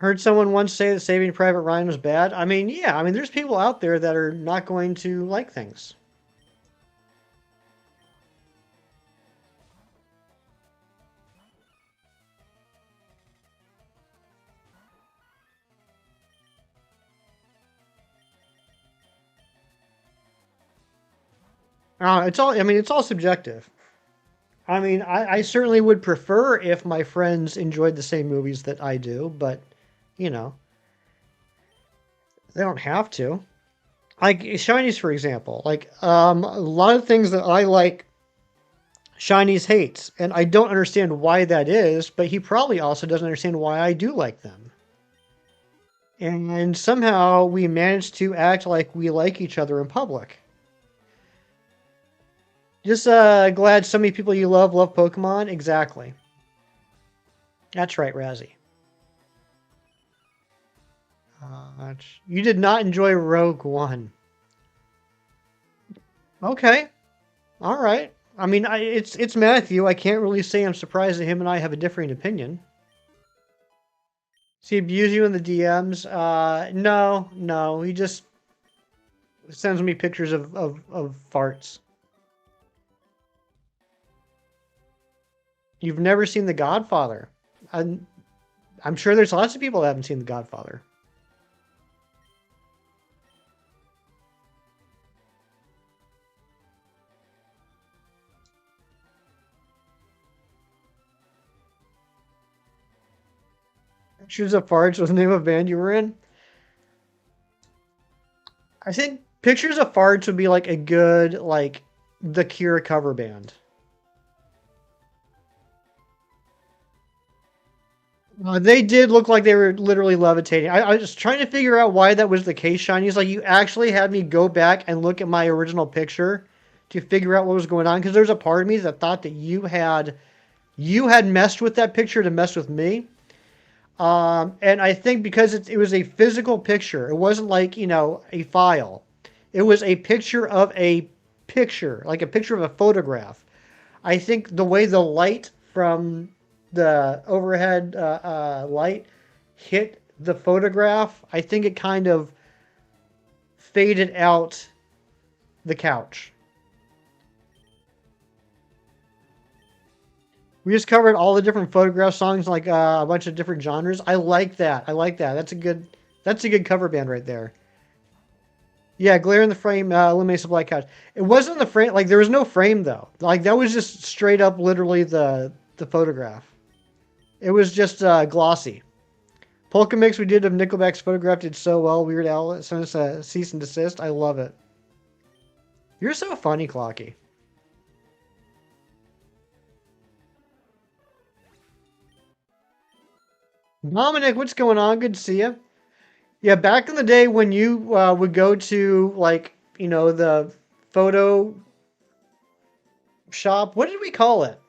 Heard someone once say that Saving Private Ryan was bad. I mean, yeah, I mean, there's people out there that are not going to like things. It's all, I mean, it's all subjective. I mean, I certainly would prefer if my friends enjoyed the same movies that I do, but, you know, they don't have to. Like Shinies, for example. Like, a lot of things that I like, Shinies hates, and I don't understand why that is, but he probably also doesn't understand why I do like them. And somehow we managed to act like we like each other in public. Just glad so many people you love Pokemon. Exactly. That's right, Razzie. You did not enjoy Rogue One. Okay, all right. I mean, it's Matthew. I can't really say I'm surprised that him and I have a differing opinion. Does he abuse you in the DMs? No, no. He just sends me pictures of farts. You've never seen The Godfather. I'm sure there's lots of people that haven't seen The Godfather. Pictures of farts was the name of a band you were in. I think Pictures of Farts would be like a good like The Cure cover band. They did look like they were literally levitating. I was trying to figure out why that was the case, Shiny. Like you actually had me go back and look at my original picture to figure out what was going on because there's a part of me that thought that you had messed with that picture to mess with me. And I think because it was a physical picture, it wasn't like a file. It was a picture of a picture, like a picture of a photograph. I think the way the light from the overhead light hit the photograph, I think it kind of faded out the couch. We just covered all the different photograph songs, like a bunch of different genres. I like that. I like that. That's a good cover band right there. Yeah, glare in the frame eliminates the black couch. It wasn't the frame. Like there was no frame though. Like that was just straight up, literally the photograph. It was just glossy. Polka mix we did of Nickelback's photograph did so well. Weird Al sent us a cease and desist. I love it. You're so funny, Clocky. Dominic, what's going on? Good to see you. Yeah, back in the day when you would go to like the photo shop. What did we call it?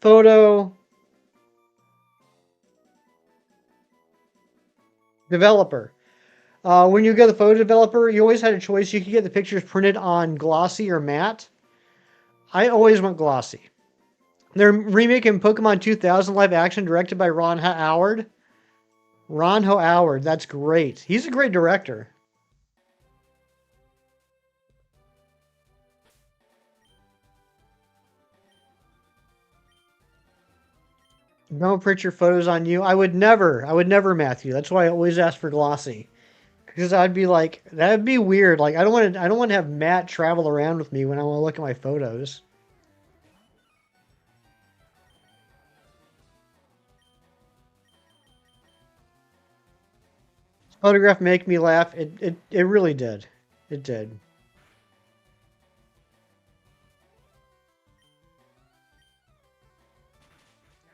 Photo developer. When you go to the photo developer, you always had a choice. You could get the pictures printed on glossy or matte. I always went glossy. They're remaking Pokemon 2000 live action directed by Ron Howard. Ron Howard, that's great. He's a great director. Don't print your photos on you. I would never, Matthew. That's why I always ask for glossy. Because I'd be like, that'd be weird. Like I don't want to have Matt travel around with me when I want to look at my photos. Photograph make me laugh. It really did. It did.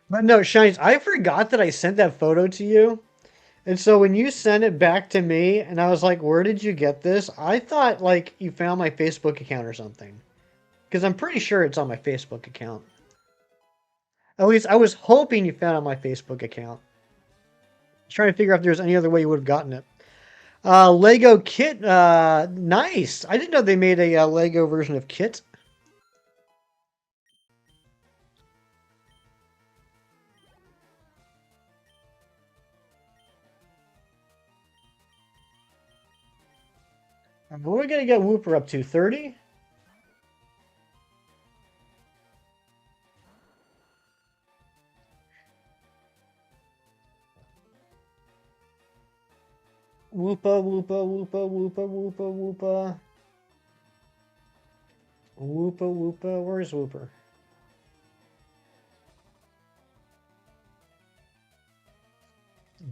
But no, Shines, I forgot that I sent that photo to you. And so when you sent it back to me and I was like, where did you get this? I thought like you found my Facebook account or something. Because I'm pretty sure it's on my Facebook account. At least I was hoping you found it on my Facebook account. I was trying to figure out if there's any other way you would have gotten it. Lego Kit, nice. I didn't know they made a Lego version of Kit. What are we gonna get Wooper up to? 30? Woopa, Woopa, Woopa, Woopa, Woopa, Woopa. Woopa, Woopa. Where's Wooper?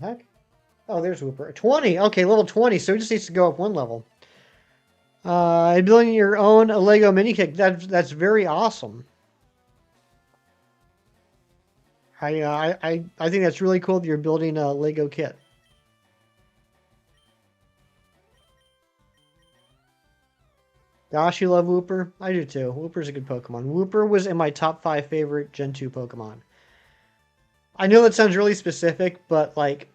The heck? Oh, there's Wooper. 20. Okay, level 20. So it just needs to go up one level. Building your own Lego mini kit. That's very awesome. I think that's really cool that you're building a Lego kit. Gosh, you love Wooper? I do too. Wooper's a good Pokemon. Wooper was in my top 5 favorite Gen 2 Pokemon. I know that sounds really specific, but like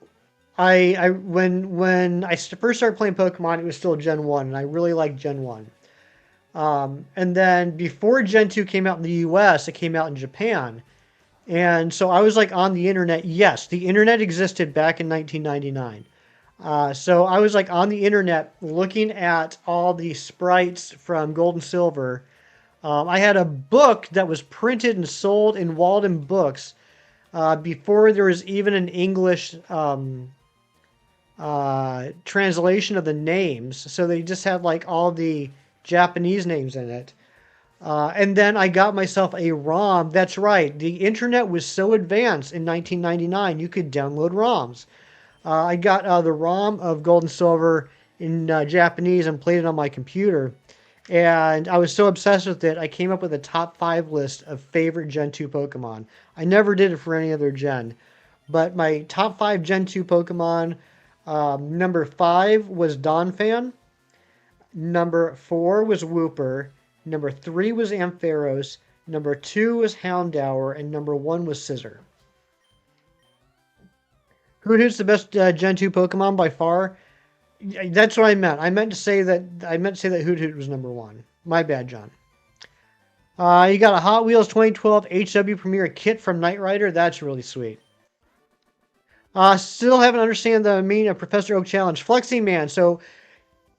when I first started playing Pokemon, it was still Gen 1, and I really liked Gen 1. And then before Gen 2 came out in the US, it came out in Japan. And so I was like on the internet. Yes, the internet existed back in 1999. So I was like on the internet looking at all the sprites from Gold and Silver. I had a book that was printed and sold in Walden Books before there was even an English translation of the names. So they just had like all the Japanese names in it. And then I got myself a ROM. That's right. The internet was so advanced in 1999, you could download ROMs. I got the ROM of Gold and Silver in Japanese and played it on my computer. And I was so obsessed with it, I came up with a top 5 list of favorite Gen 2 Pokemon. I never did it for any other gen. But my top 5 Gen 2 Pokemon, number 5 was Donphan. Number 4 was Wooper. Number 3 was Ampharos. Number 2 was Houndour. And number 1 was Scizor. Hoothoot's the best Gen 2 Pokemon by far. That's what I meant. I meant to say that Hoothoot was number 1. My bad, John. You got a Hot Wheels 2012 HW Premier kit from Knight Rider. That's really sweet. Still haven't understand the meaning of Professor Oak Challenge. Flexing Man. So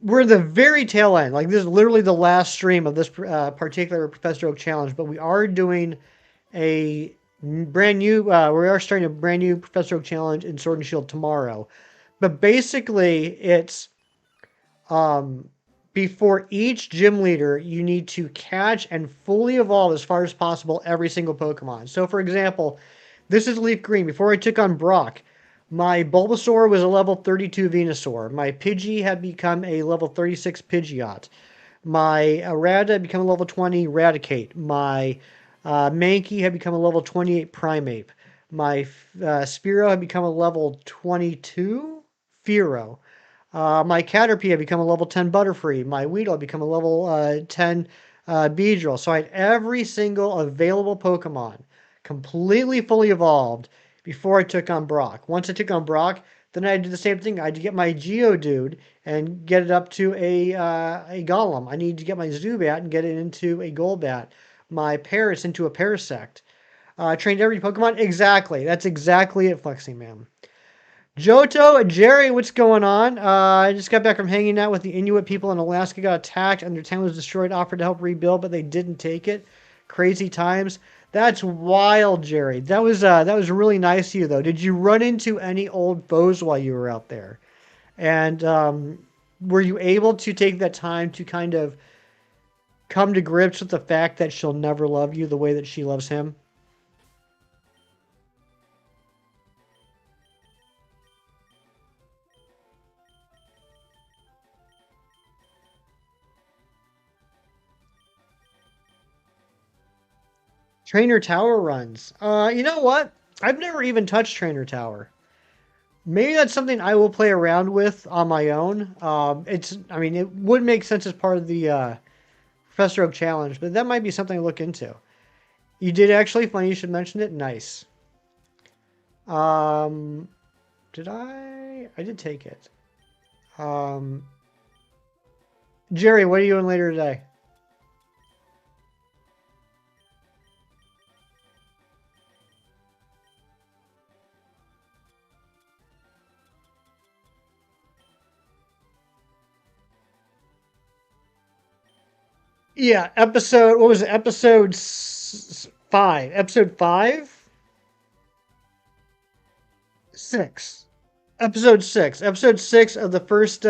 we're the very tail end. Like this is literally the last stream of this particular Professor Oak Challenge. But we are doing a brand new. We are starting a brand new Professor Oak Challenge in Sword and Shield tomorrow. But basically, it's before each gym leader, you need to catch and fully evolve as far as possible every single Pokemon. So, for example, this is LeafGreen. Before I took on Brock, my Bulbasaur was a level 32 Venusaur. My Pidgey had become a level 36 Pidgeot. My Rattata had become a level 20 Raticate. My Mankey had become a level 28 Primeape. My Spearow had become a level 22 Fearow. My Caterpie had become a level 10 Butterfree. My Weedle had become a level 10 Beedrill. So I had every single available Pokemon completely fully evolved before I took on Brock. Once I took on Brock, then I did the same thing. I had to get my Geodude and get it up to a Golem. I needed to get my Zubat and get it into a Golbat. My Paras into a Parasect. Trained every Pokemon? Exactly. That's exactly it, Flexing Man. Johto, Jerry, what's going on? I just got back from hanging out with the Inuit people in Alaska. Got attacked, and their town was destroyed. Offered to help rebuild, but they didn't take it. Crazy times. That's wild, Jerry. That was really nice of you, though. Did you run into any old foes while you were out there? And were you able to take that time to kind of come to grips with the fact that she'll never love you the way that she loves him? Trainer Tower runs. You know what? I've never even touched Trainer Tower. Maybe that's something I will play around with on my own. I mean, it would make sense as part of the Professor Oak Challenge, but that might be something to look into. You did actually, funny you should mention it. Nice. Um, did I? I did take it. Um, Jerry, what are you doing later today? Yeah, episode, what was it? Episode 5. Episode 5? 6. Episode 6. Episode 6 of the first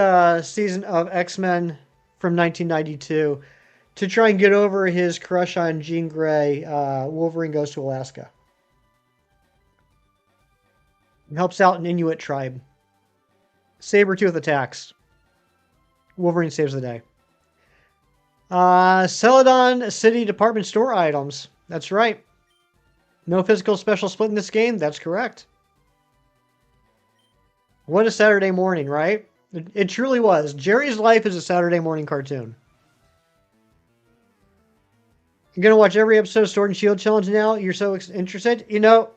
season of X-Men from 1992. To try and get over his crush on Jean Grey, Wolverine goes to Alaska. And helps out an Inuit tribe. Sabretooth attacks. Wolverine saves the day. Celadon City department store items. That's right. No physical special split in this game. That's correct. What a Saturday morning, right? It truly was. Jerry's Life is a Saturday morning cartoon. You're going to watch every episode of Sword and Shield Challenge now? You're so interested? You know,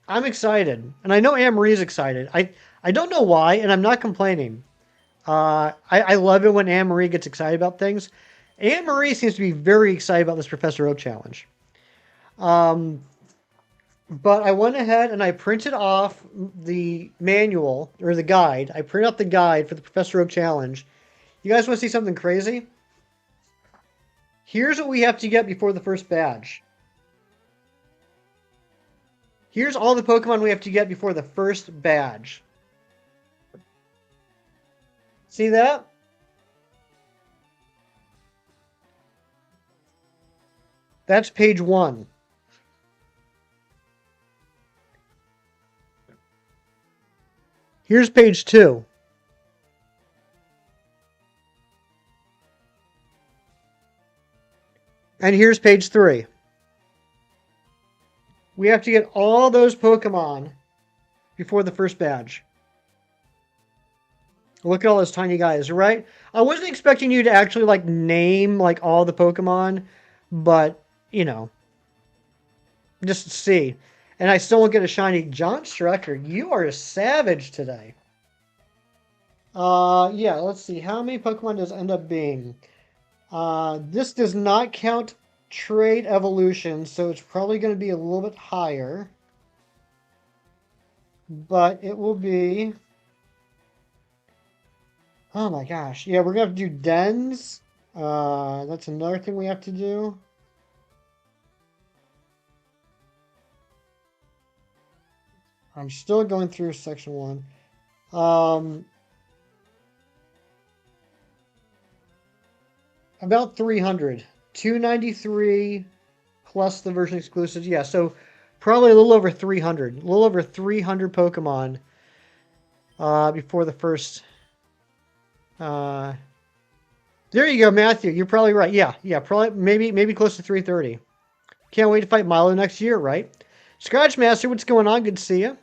I'm excited. And I know Anne-Marie's excited. I don't know why, and I'm not complaining. I love it when Anne-Marie gets excited about things. Anne-Marie seems to be very excited about this Professor Oak challenge. But I went ahead and I printed off the manual, or the guide. I printed out the guide for the Professor Oak challenge. You guys want to see something crazy? Here's what we have to get before the first badge. Here's all the Pokemon we have to get before the first badge. See that? That's page 1. Here's page 2. And here's page 3. We have to get all those Pokemon before the first badge. Look at all those tiny guys, right? I wasn't expecting you to actually like name like all the Pokemon, but you know, just see. And I still won't get a shiny. John Strucker, you are a savage today. Yeah, let's see. How many Pokemon does it end up being? This does not count trade evolution, so it's probably going to be a little bit higher. But it will be... Oh my gosh. Yeah, we're going to have to do dens. That's another thing we have to do. I'm still going through section 1. About 300. 293 plus the version exclusives. Yeah, so probably a little over 300. A little over 300 Pokemon before the first... there you go, Matthew. You're probably right. Yeah, probably maybe close to 330. Can't wait to fight Milo next year, right? Scratch Master, what's going on? Good to see you.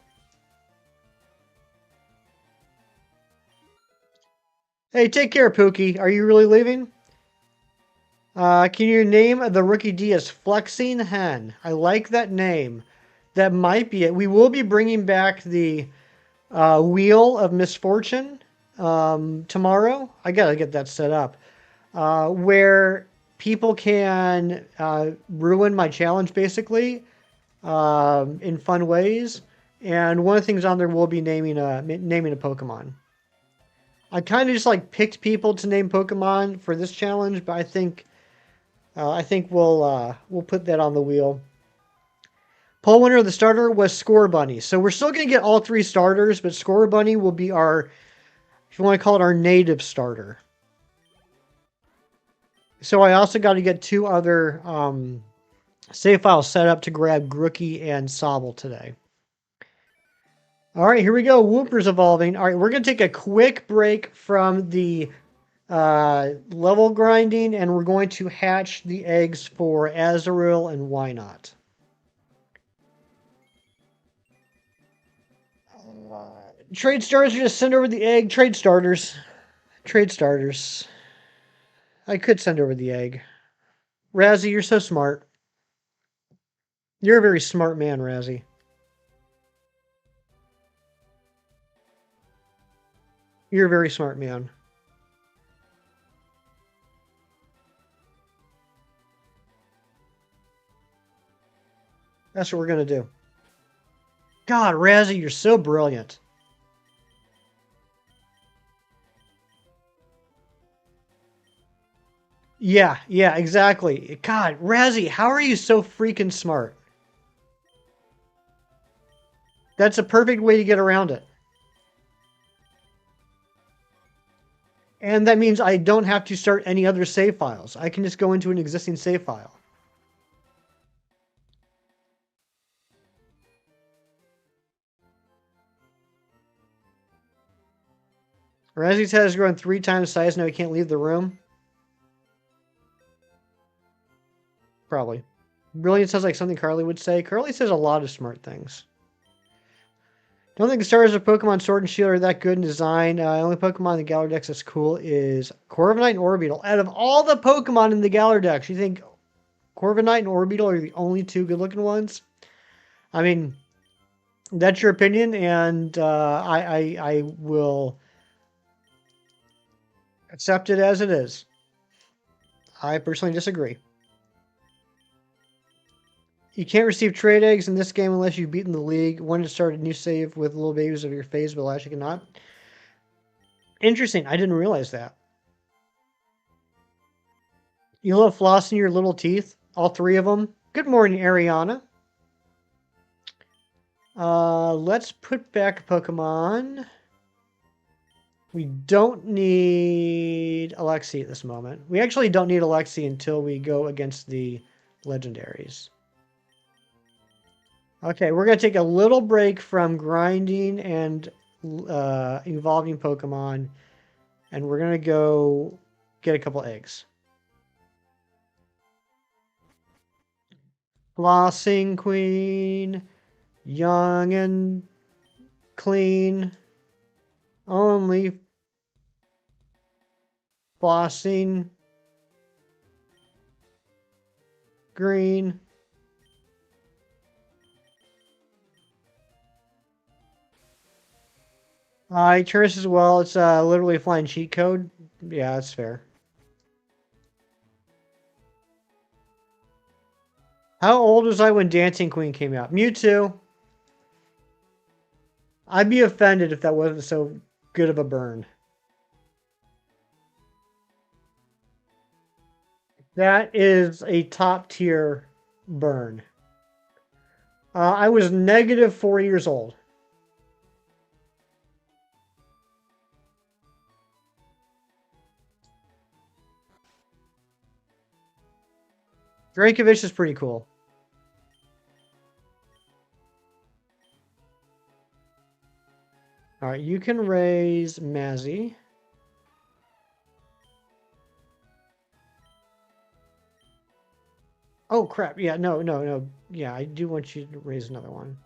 Hey, take care, Pookie. Are you really leaving? Can you name the rookie D as Flexing Hen? I like that name. That might be it. We will be bringing back the Wheel of Misfortune tomorrow. I gotta get that set up. Where people can ruin my challenge, basically, in fun ways. And one of the things on there will be naming a Pokemon. I kind of just like picked people to name Pokemon for this challenge, but I think we'll put that on the wheel. Poll winner of the starter was Score Bunny. So we're still going to get all 3 starters, but Score Bunny will be our, if you want to call it, our native starter. So I also got to get 2 other save files set up to grab Grookey and Sobble today. All right, here we go. Wooper's evolving. All right, we're going to take a quick break from the level grinding, and we're going to hatch the eggs for Azurill and Wynot. Trade starters, just send over the egg. Trade starters. I could send over the egg. Razzie, you're so smart. You're a very smart man, Razzie. You're a very smart man. That's what we're going to do. God, Razzie, you're so brilliant. Yeah, yeah, exactly. God, Razzie, how are you so freaking smart? That's a perfect way to get around it. And that means I don't have to start any other save files. I can just go into an existing save file. Razzie's head has grown 3 times size, now he can't leave the room. Probably. Brilliant sounds like something Carly would say. Carly says a lot of smart things. Don't think the starters of Pokemon Sword and Shield are that good in design. Only Pokemon in the Galar Dex that's cool is Corviknight and Orbeetle. Out of all the Pokemon in the Galar Dex, you think Corviknight and Orbeetle are the only two good-looking ones? I mean, that's your opinion, and I will accept it as it is. I personally disagree. You can't receive trade eggs in this game unless you've beaten the league. When to start a new save with little babies of your phase, but last you cannot. Interesting. I didn't realize that. You love flossing your little teeth, all three of them. Good morning, Ariana. Let's put back Pokemon. We don't need Alexi at this moment. We actually don't need Alexi until we go against the legendaries. Okay, we're going to take a little break from grinding and evolving Pokemon, and we're going to go get a couple eggs. Flossing Queen, young and clean, only flossing green. Turris as well. It's literally a flying cheat code. Yeah, that's fair. How old was I when Dancing Queen came out? Mewtwo. I'd be offended if that wasn't so good of a burn. That is a top tier burn. I was negative 4 years old. Dracovish is pretty cool. All right, you can raise Mazzy. Oh, crap. Yeah, no. Yeah, I do want you to raise another one.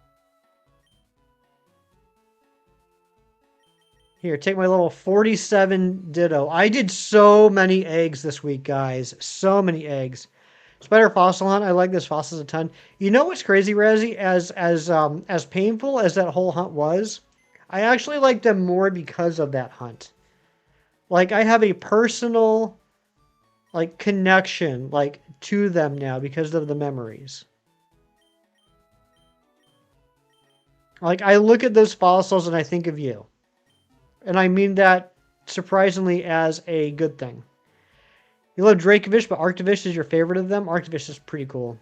Here, take my little 47 Ditto. I did so many eggs this week, guys. So many eggs. Spider Fossil Hunt. I like this fossils a ton. You know what's crazy, Razzie? As painful as that whole hunt was, I actually like them more because of that hunt. Like, I have a personal, like, connection, like, to them now because of the memories. Like, I look at those fossils and I think of you. And I mean that surprisingly as a good thing. You love Dracovish, but Arctovish is your favorite of them? Arctovish is pretty cool.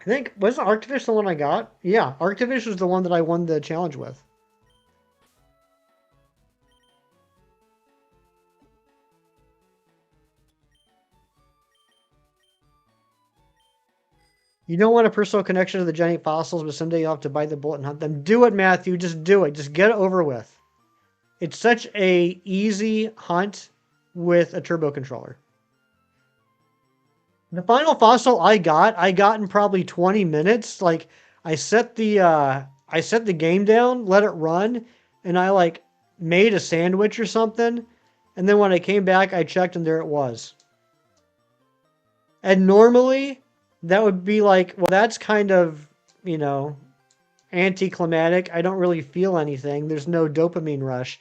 I think, wasn't Arctovish the one I got? Yeah, Arctovish was the one that I won the challenge with. You don't want a personal connection to the giant fossils, but someday you'll have to bite the bullet and hunt them. Do it, Matthew. Just do it. Just get it over with. It's such a easy hunt with a turbo controller. The final fossil I got in probably 20 minutes. Like, I set the game down, let it run, and I like made a sandwich or something. And then when I came back, I checked and there it was. And normally that would be like, well, that's kind of, anticlimactic. I don't really feel anything. There's no dopamine rush.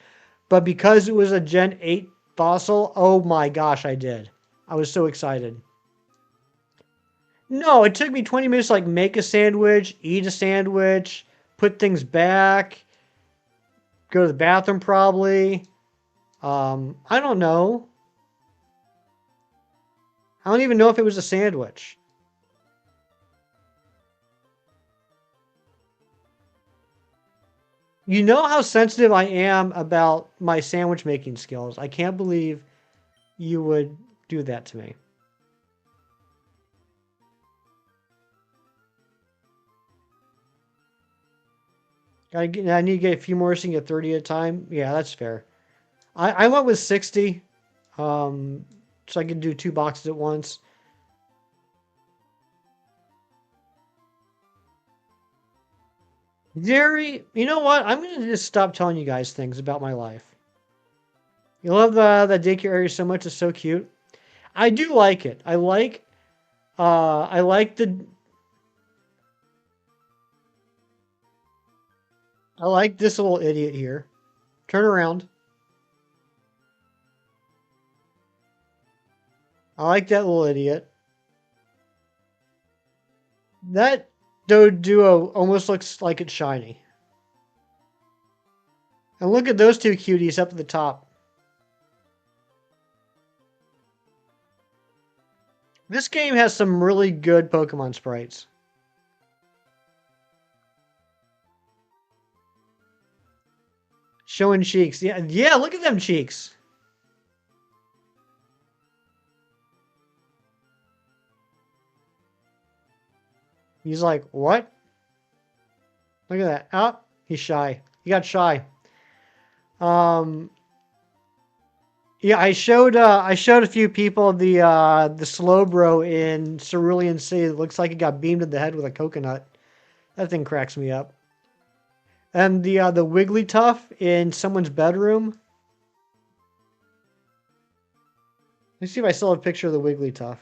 But because it was a Gen 8 fossil, oh my gosh, I did. I was so excited. No, it took me 20 minutes to like make a sandwich, eat a sandwich, put things back, go to the bathroom probably. I don't know. I don't even know if it was a sandwich. You know how sensitive I am about my sandwich making skills. I can't believe you would do that to me. I need to get a few more so you can get 30 at a time. Yeah, that's fair. I went with 60, so I could do 2 boxes at once. Jerry, you know what? I'm going to just stop telling you guys things about my life. You love the daycare area so much. It's so cute. I do like it. I like I like this little idiot here. Turn around. I like that little idiot. That duo almost looks like it's shiny. And look at those two cuties up at the top. This game has some really good Pokemon sprites. Showing cheeks. Yeah, yeah, look at them cheeks. He's like, what? Look at that. Oh, he's shy. He got shy. Um, yeah, I showed a few people the Slowbro in Cerulean City. It looks like it got beamed in the head with a coconut. That thing cracks me up. And the Wigglytuff in someone's bedroom. Let's see if I still have a picture of the Wigglytuff.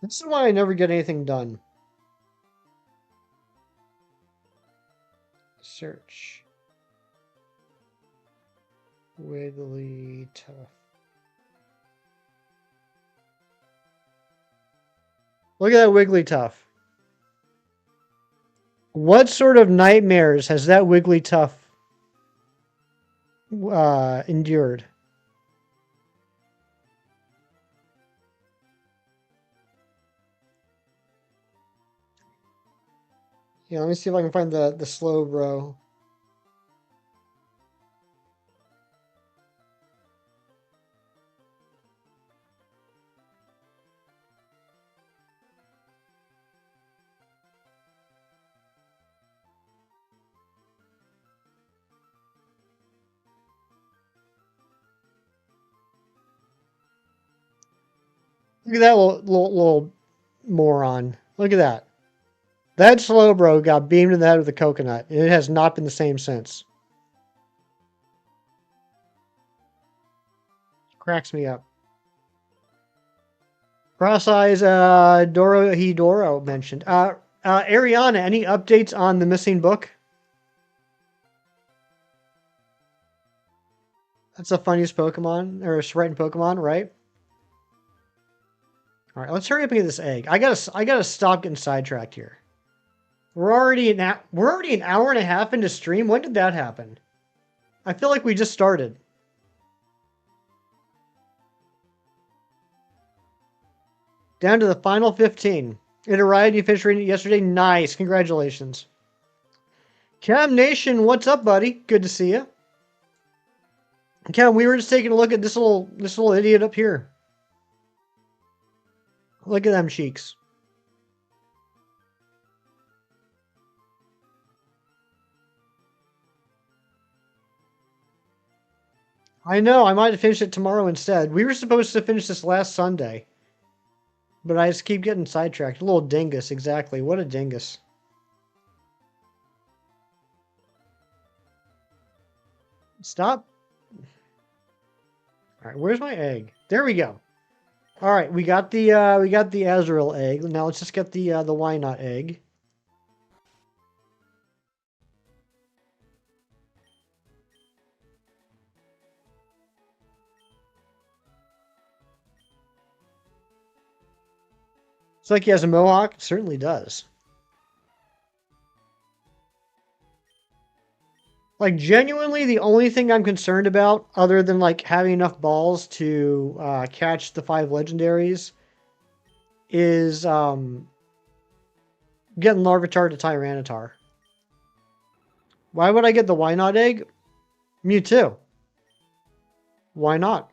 This is why I never get anything done. Search. Wigglytuff. Look at that Wigglytuff. What sort of nightmares has that Wigglytuff endured? Yeah, let me see if I can find the Slowbro. Look at that little moron. Look at that. That Slowbro got beamed in the head with a coconut, and it has not been the same since. Cracks me up. Cross Eyes Doro mentioned. Ariana, any updates on the missing book? That's the funniest Pokemon, or sprite in Pokemon, right? All right, let's hurry up and get this egg. I gotta stop getting sidetracked here. We're already an hour and a half into stream. When did that happen? I feel like we just started. Down to the final 15. It arrived. You finished reading it yesterday. Nice. Congratulations. Cam Nation, what's up, buddy? Good to see you. Cam, we were just taking a look at this little idiot up here. Look at them cheeks. I know. I might have finished it tomorrow instead. We were supposed to finish this last Sunday. But I just keep getting sidetracked. A little dingus, exactly. What a dingus. Stop. Alright, where's my egg? There we go. Alright, we got the Azrael egg. Now let's just get the why not egg. It's like he has a mohawk. It certainly does. Like genuinely, the only thing I'm concerned about, other than like having enough balls to catch the 5 legendaries, is getting Larvitar to Tyranitar. Why would I get the why not egg? Mewtwo. Why not?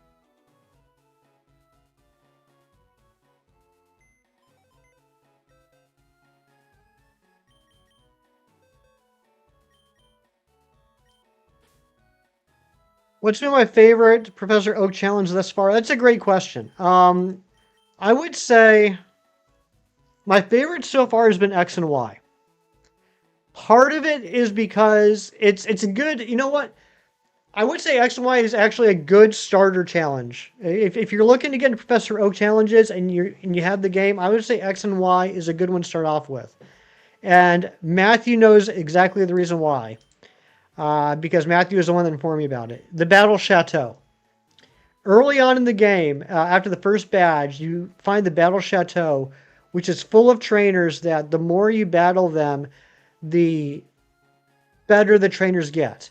What's been my favorite Professor Oak challenge thus far? That's a great question. I would say my favorite so far has been X and Y. Part of it is because it's a good. You know what? I would say X and Y is actually a good starter challenge. If you're looking to get into Professor Oak challenges and you have the game, I would say X and Y is a good one to start off with. And Matthew knows exactly the reason why. Because Matthew is the one that informed me about it. The Battle Chateau. Early on in the game, after the first badge, you find the Battle Chateau, which is full of trainers that the more you battle them, the better the trainers get.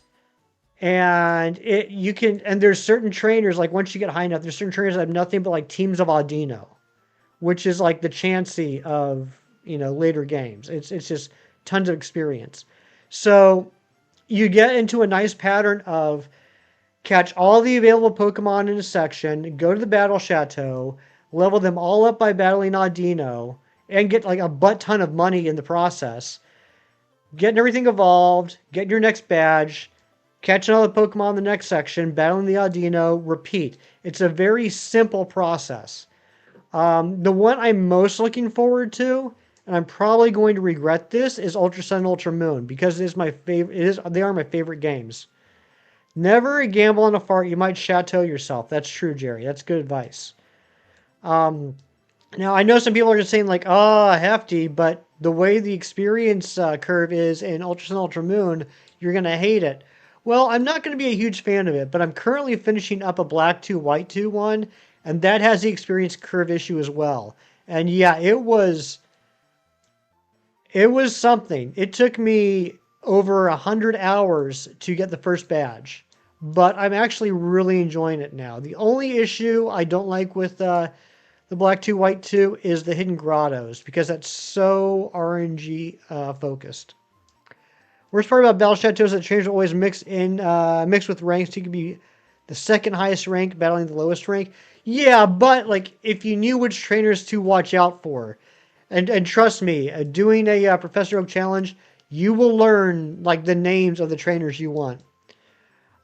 And there's certain trainers, like once you get high enough, there's certain trainers that have nothing but like teams of Audino, which is like the Chansey of, later games. It's just tons of experience. So you get into a nice pattern of catch all the available Pokemon in a section, go to the Battle Chateau, level them all up by battling Audino, and get like a butt ton of money in the process. Getting everything evolved, getting your next badge, catching all the Pokemon in the next section, battling the Audino, repeat. It's a very simple process. The one I'm most looking forward to, and I'm probably going to regret this, is Ultra Sun, Ultra Moon, because it is my favorite. They are my favorite games. Never gamble on a fart. You might chateau yourself. That's true, Jerry. That's good advice. Um, Now, I know some people are just saying, like, oh, hefty, but the way the experience curve is in Ultra Sun, Ultra Moon, you're going to hate it. Well, I'm not going to be a huge fan of it, but I'm currently finishing up a Black 2, White 2 one, and that has the experience curve issue as well. And yeah, it was something. It took me over 100 hours to get the first badge, but I'm actually really enjoying it now. The only issue I don't like with the Black 2, White 2 is the hidden grottos because that's so RNG focused. Worst part about Battle Chateau is that trainers always mix with ranks. So you could be the second highest rank battling the lowest rank. Yeah, but like if you knew which trainers to watch out for, and trust me, doing a Professor Oak challenge, you will learn like the names of the trainers you want.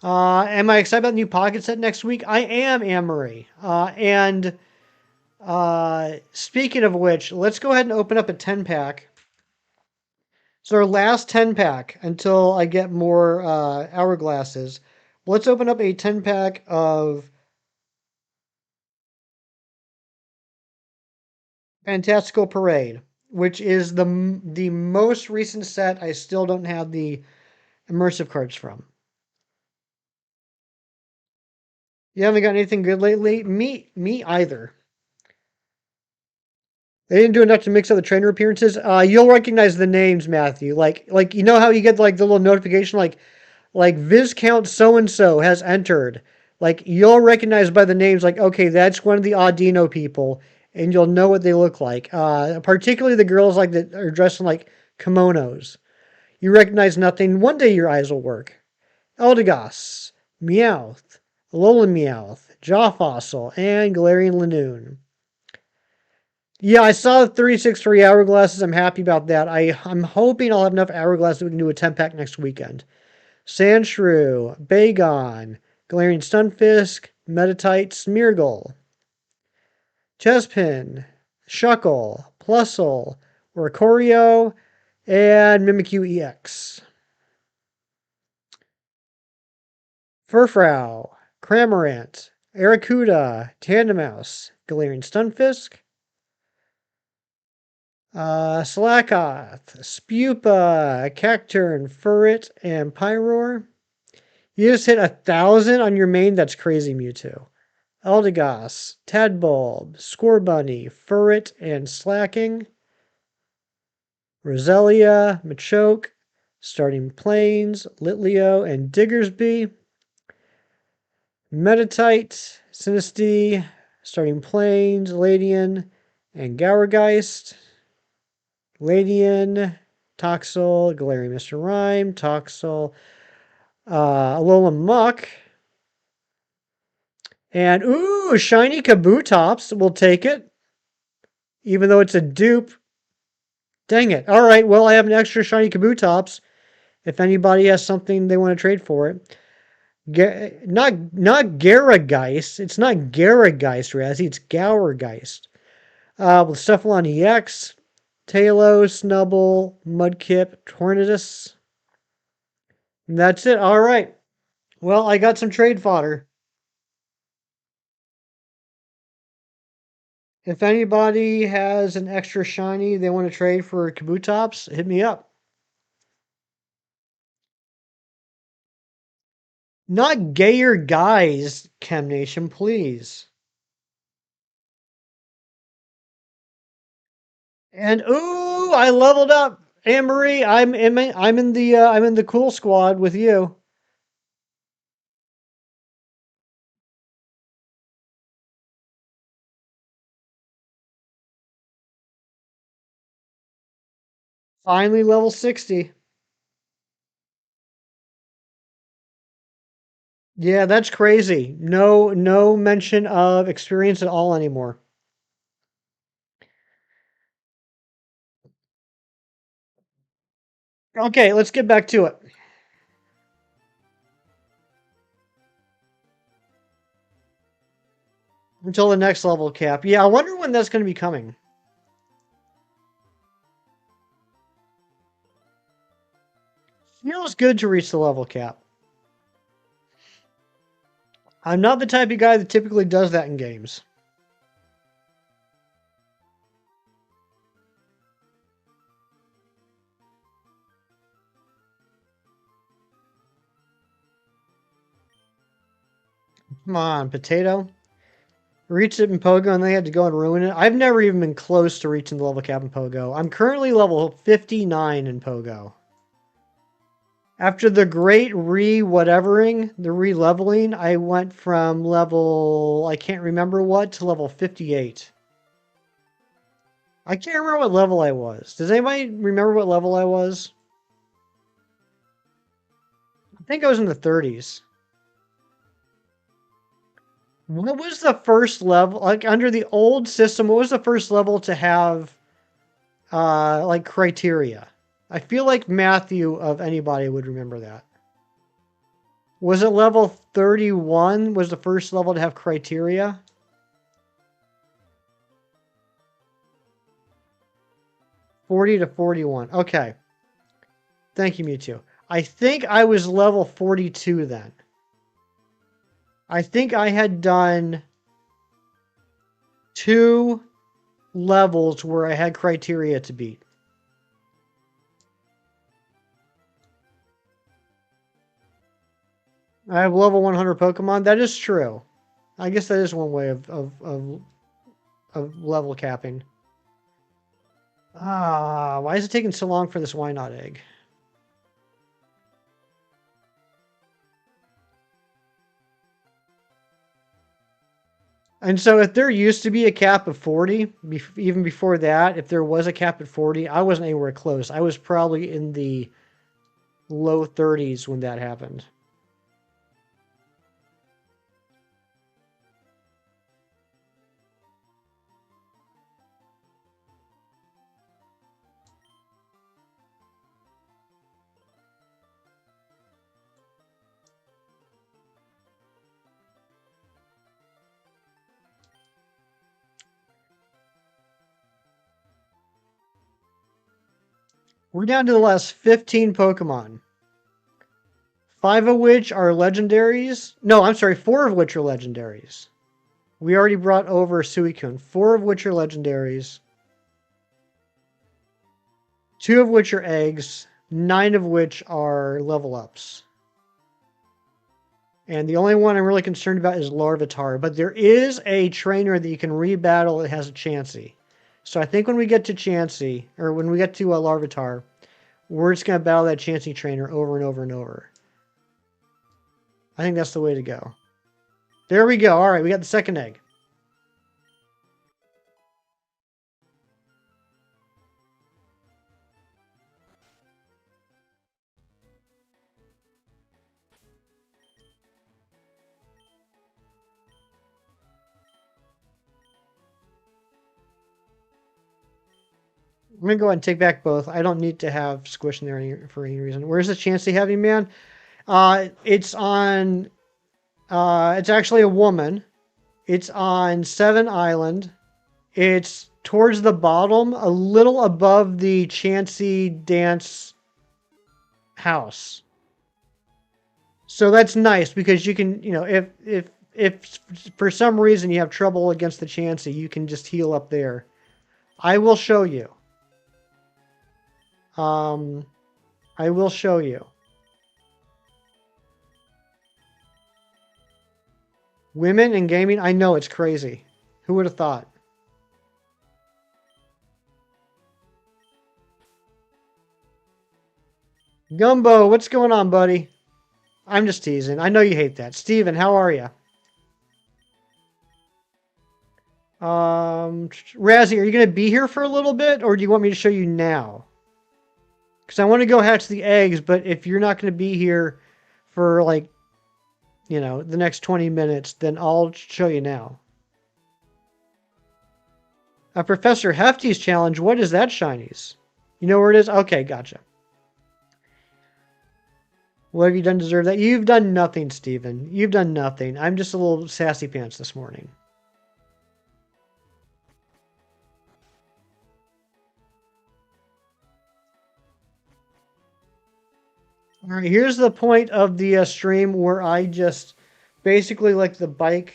Am I excited about the new Pocket Set next week? I am, Anne-Marie. And speaking of which, let's go ahead and open up a 10 pack. So our last 10 pack until I get more hourglasses. Let's open up a 10 pack of Fantastical Parade, which is the most recent set I still don't have the immersive cards from. You haven't got anything good lately? Me either. They didn't do enough to mix up the trainer appearances. You'll recognize the names, Matthew. Like you know how you get like the little notification like Viscount so and so has entered. Like you'll recognize by the names, like okay, that's one of the Audino people, and you'll know what they look like. Particularly the girls like that are dressed in like kimonos. You recognize nothing. One day your eyes will work. Eldegoss, Meowth, Alolan Meowth, Jaw Fossil, and Galarian Linoon. Yeah, I saw the 36 free hourglasses. I'm happy about that. I'm hoping I'll have enough hourglasses that we can do a 10 pack next weekend. Sandshrew, Bagon, Galarian Stunfisk, Metatite, Smeargle, Chespin, Shuckle, Plusle, Oricorio, and Mimikyu EX. Furfrou, Cramorant, Aracuda, Tandemaus, Galarian Stunfisk, Slakoth, Spupa, Cacturn, Furret, and Pyroar. You just hit 1,000 on your main? That's crazy, Mewtwo. Eldegoss, Tadbulb, Scorbunny, Furret, and Slacking. Roselia, Machoke, Starting Plains, Litleo, and Diggersby. Metatite, Sinistea, Starting Plains, Ladian, and Gourgeist. Ladian, Toxel, Galarian Mr. Rhyme, Toxel, Alolan Muck. And, ooh, shiny Kabutops. We'll take it. Even though it's a dupe. Dang it. All right, well, I have an extra shiny Kabutops. If anybody has something they want to trade for it. Not Garageist. It's not Garageist, Razzie. It's Gourgeist. With Stuffalon EX, Talos, Snubble, Mudkip, Tornadus. And that's it. All right. Well, I got some trade fodder. If anybody has an extra shiny they want to trade for Kabutops, hit me up. Not gayer guys, Chem Nation, please. And ooh, I leveled up. Anne Marie, I'm in the cool squad with you. Finally level 60. Yeah, that's crazy. No mention of experience at all anymore. Okay, let's get back to it. Until the next level cap. Yeah, I wonder when that's going to be coming. Feels good to reach the level cap. I'm not the type of guy that typically does that in games. Come on, Potato. Reached it in Pogo and they had to go and ruin it. I've never even been close to reaching the level cap in Pogo. I'm currently level 59 in Pogo. After the great re-whatevering, the re-leveling, I went from level, I can't remember what, to level 58. I can't remember what level I was. Does anybody remember what level I was? I think I was in the 30s. What was the first level, like under the old system, what was the first level to have like criteria? I feel like Matthew of anybody would remember that. Was it level 31 was the first level to have criteria? '40 to 41. Okay. Thank you, Mewtwo. I think I was level 42 then. I think I had done 2 levels where I had criteria to beat. I have level 100 Pokemon. That is true. I guess that is one way of level capping. Ah, why is it taking so long for this Why Not egg? And so if there used to be a cap of 40, even before that, if there was a cap at 40, I wasn't anywhere close. I was probably in the low 30s when that happened. We're down to the last 15 Pokemon. 5 of which are legendaries. No, I'm sorry, 4 of which are legendaries. We already brought over Suicune. 4 of which are legendaries. 2 of which are eggs. 9 of which are level ups. And the only one I'm really concerned about is Larvitar. But there is a trainer that you can rebattle that has a Chansey. So I think when we get to Chansey, or when we get to Larvitar, we're just going to battle that Chansey trainer over and over and over. I think that's the way to go. There we go. All right, we got the second egg. I'm going to go ahead and take back both. I don't need to have Squish in there for any reason. Where's the Chansey Heavy Man? It's on... it's actually a woman. It's on 7 Island. It's towards the bottom, a little above the Chansey Dance house. So that's nice because you can, if for some reason you have trouble against the Chansey, you can just heal up there. I will show you. I will show you. Women in gaming, I know it's crazy. Who would have thought? Gumbo, what's going on, buddy? I'm just teasing. I know you hate that. Steven, how are you? Razzie, are you going to be here for a little bit, or do you want me to show you now? Because I want to go hatch the eggs, but if you're not going to be here for, like, the next 20 minutes, then I'll show you now. Professor Hefty's challenge, what is that, Shinies? You know where it is? Okay, gotcha. What have you done to deserve that? You've done nothing, Steven. You've done nothing. I'm just a little sassy pants this morning. All right, here's the point of the stream where I just basically like the bike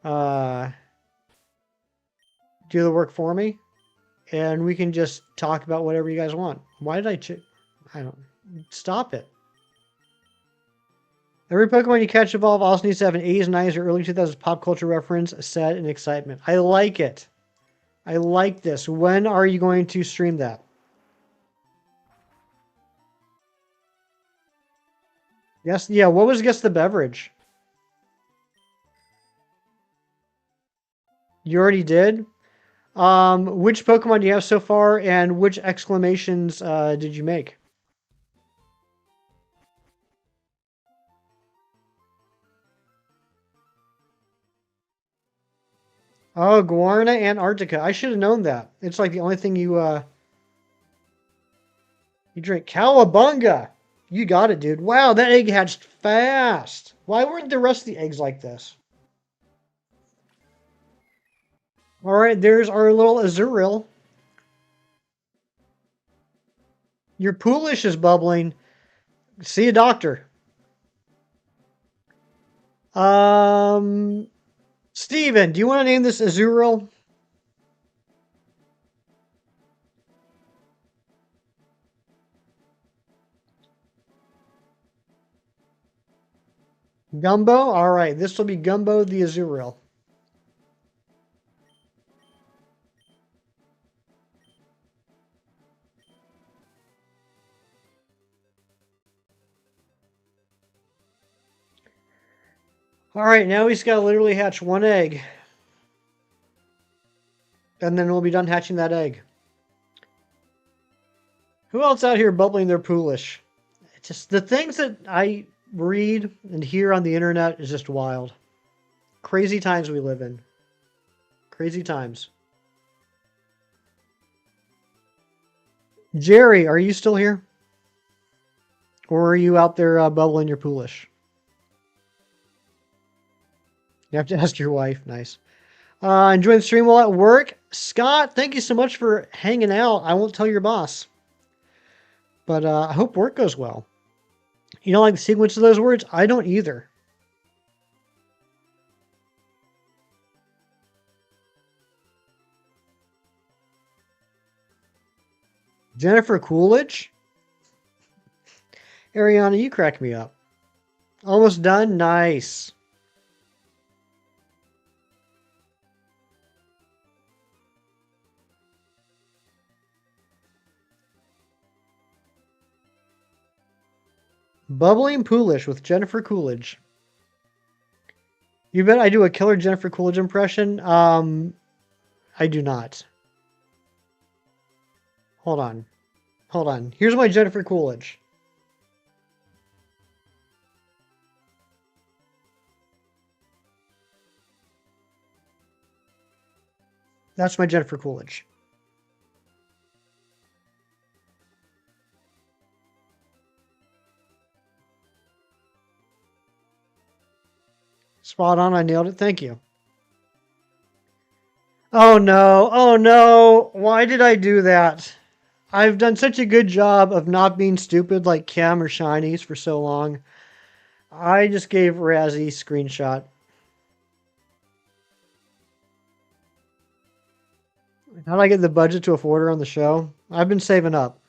do the work for me, and we can just talk about whatever you guys want. Why did I don't... Stop it. Every Pokemon you catch evolve also needs to have an 80s, 90s, or early 2000s pop culture reference, set, and excitement. I like it. I like this. When are you going to stream that? Yes, yeah, what was Guess the Beverage? You already did? Which Pokemon do you have so far, and which exclamations did you make? Oh, Guarna Antarctica. I should have known that. It's like the only thing you drink. Cowabunga! You got it, dude. Wow, that egg hatched fast. Why weren't the rest of the eggs like this? All right, there's our little Azurill. Your Poolish is bubbling. See a doctor. Steven, do you want to name this Azurill? Gumbo? All right, this will be Gumbo the Azurill. All right, now he's got to literally hatch one egg. And then we'll be done hatching that egg. Who else out here bubbling their Poolish? Just the things that I read and hear on the internet is just wild. Crazy times we live in. Crazy times. Jerry, are you still here? Or are you out there bubbling your Poolish? You have to ask your wife. Nice. Enjoying the stream while at work. Scott, thank you so much for hanging out. I won't tell your boss. But I hope work goes well. You don't like the sequence of those words? I don't either. Jennifer Coolidge? Ariana, you crack me up. Almost done? Nice. Bubbling Poolish with Jennifer Coolidge. You bet I do a killer Jennifer Coolidge impression? I do not. Hold on. Hold on. Here's my Jennifer Coolidge. That's my Jennifer Coolidge. Spot on. I nailed it. Thank you. Oh no. Oh no. Why did I do that? I've done such a good job of not being stupid like Chem or Shinies for so long. I just gave Razzie screenshot. How did I get the budget to afford her on the show? I've been saving up.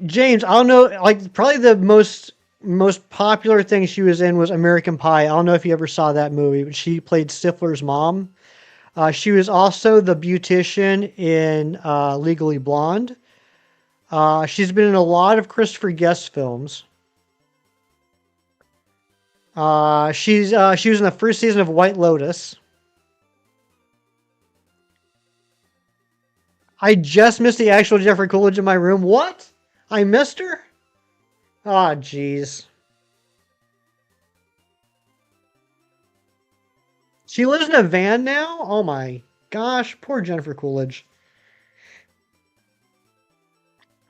James, I don't know. Like probably the most popular thing she was in was American Pie. I don't know if you ever saw that movie, but she played Stifler's mom. She was also the beautician in Legally Blonde. She's been in a lot of Christopher Guest films. She was in the first season of White Lotus. I just missed the actual Jeffrey Coolidge in my room. What? I missed her? Ah, oh, jeez. She lives in a van now? Oh my gosh, poor Jennifer Coolidge.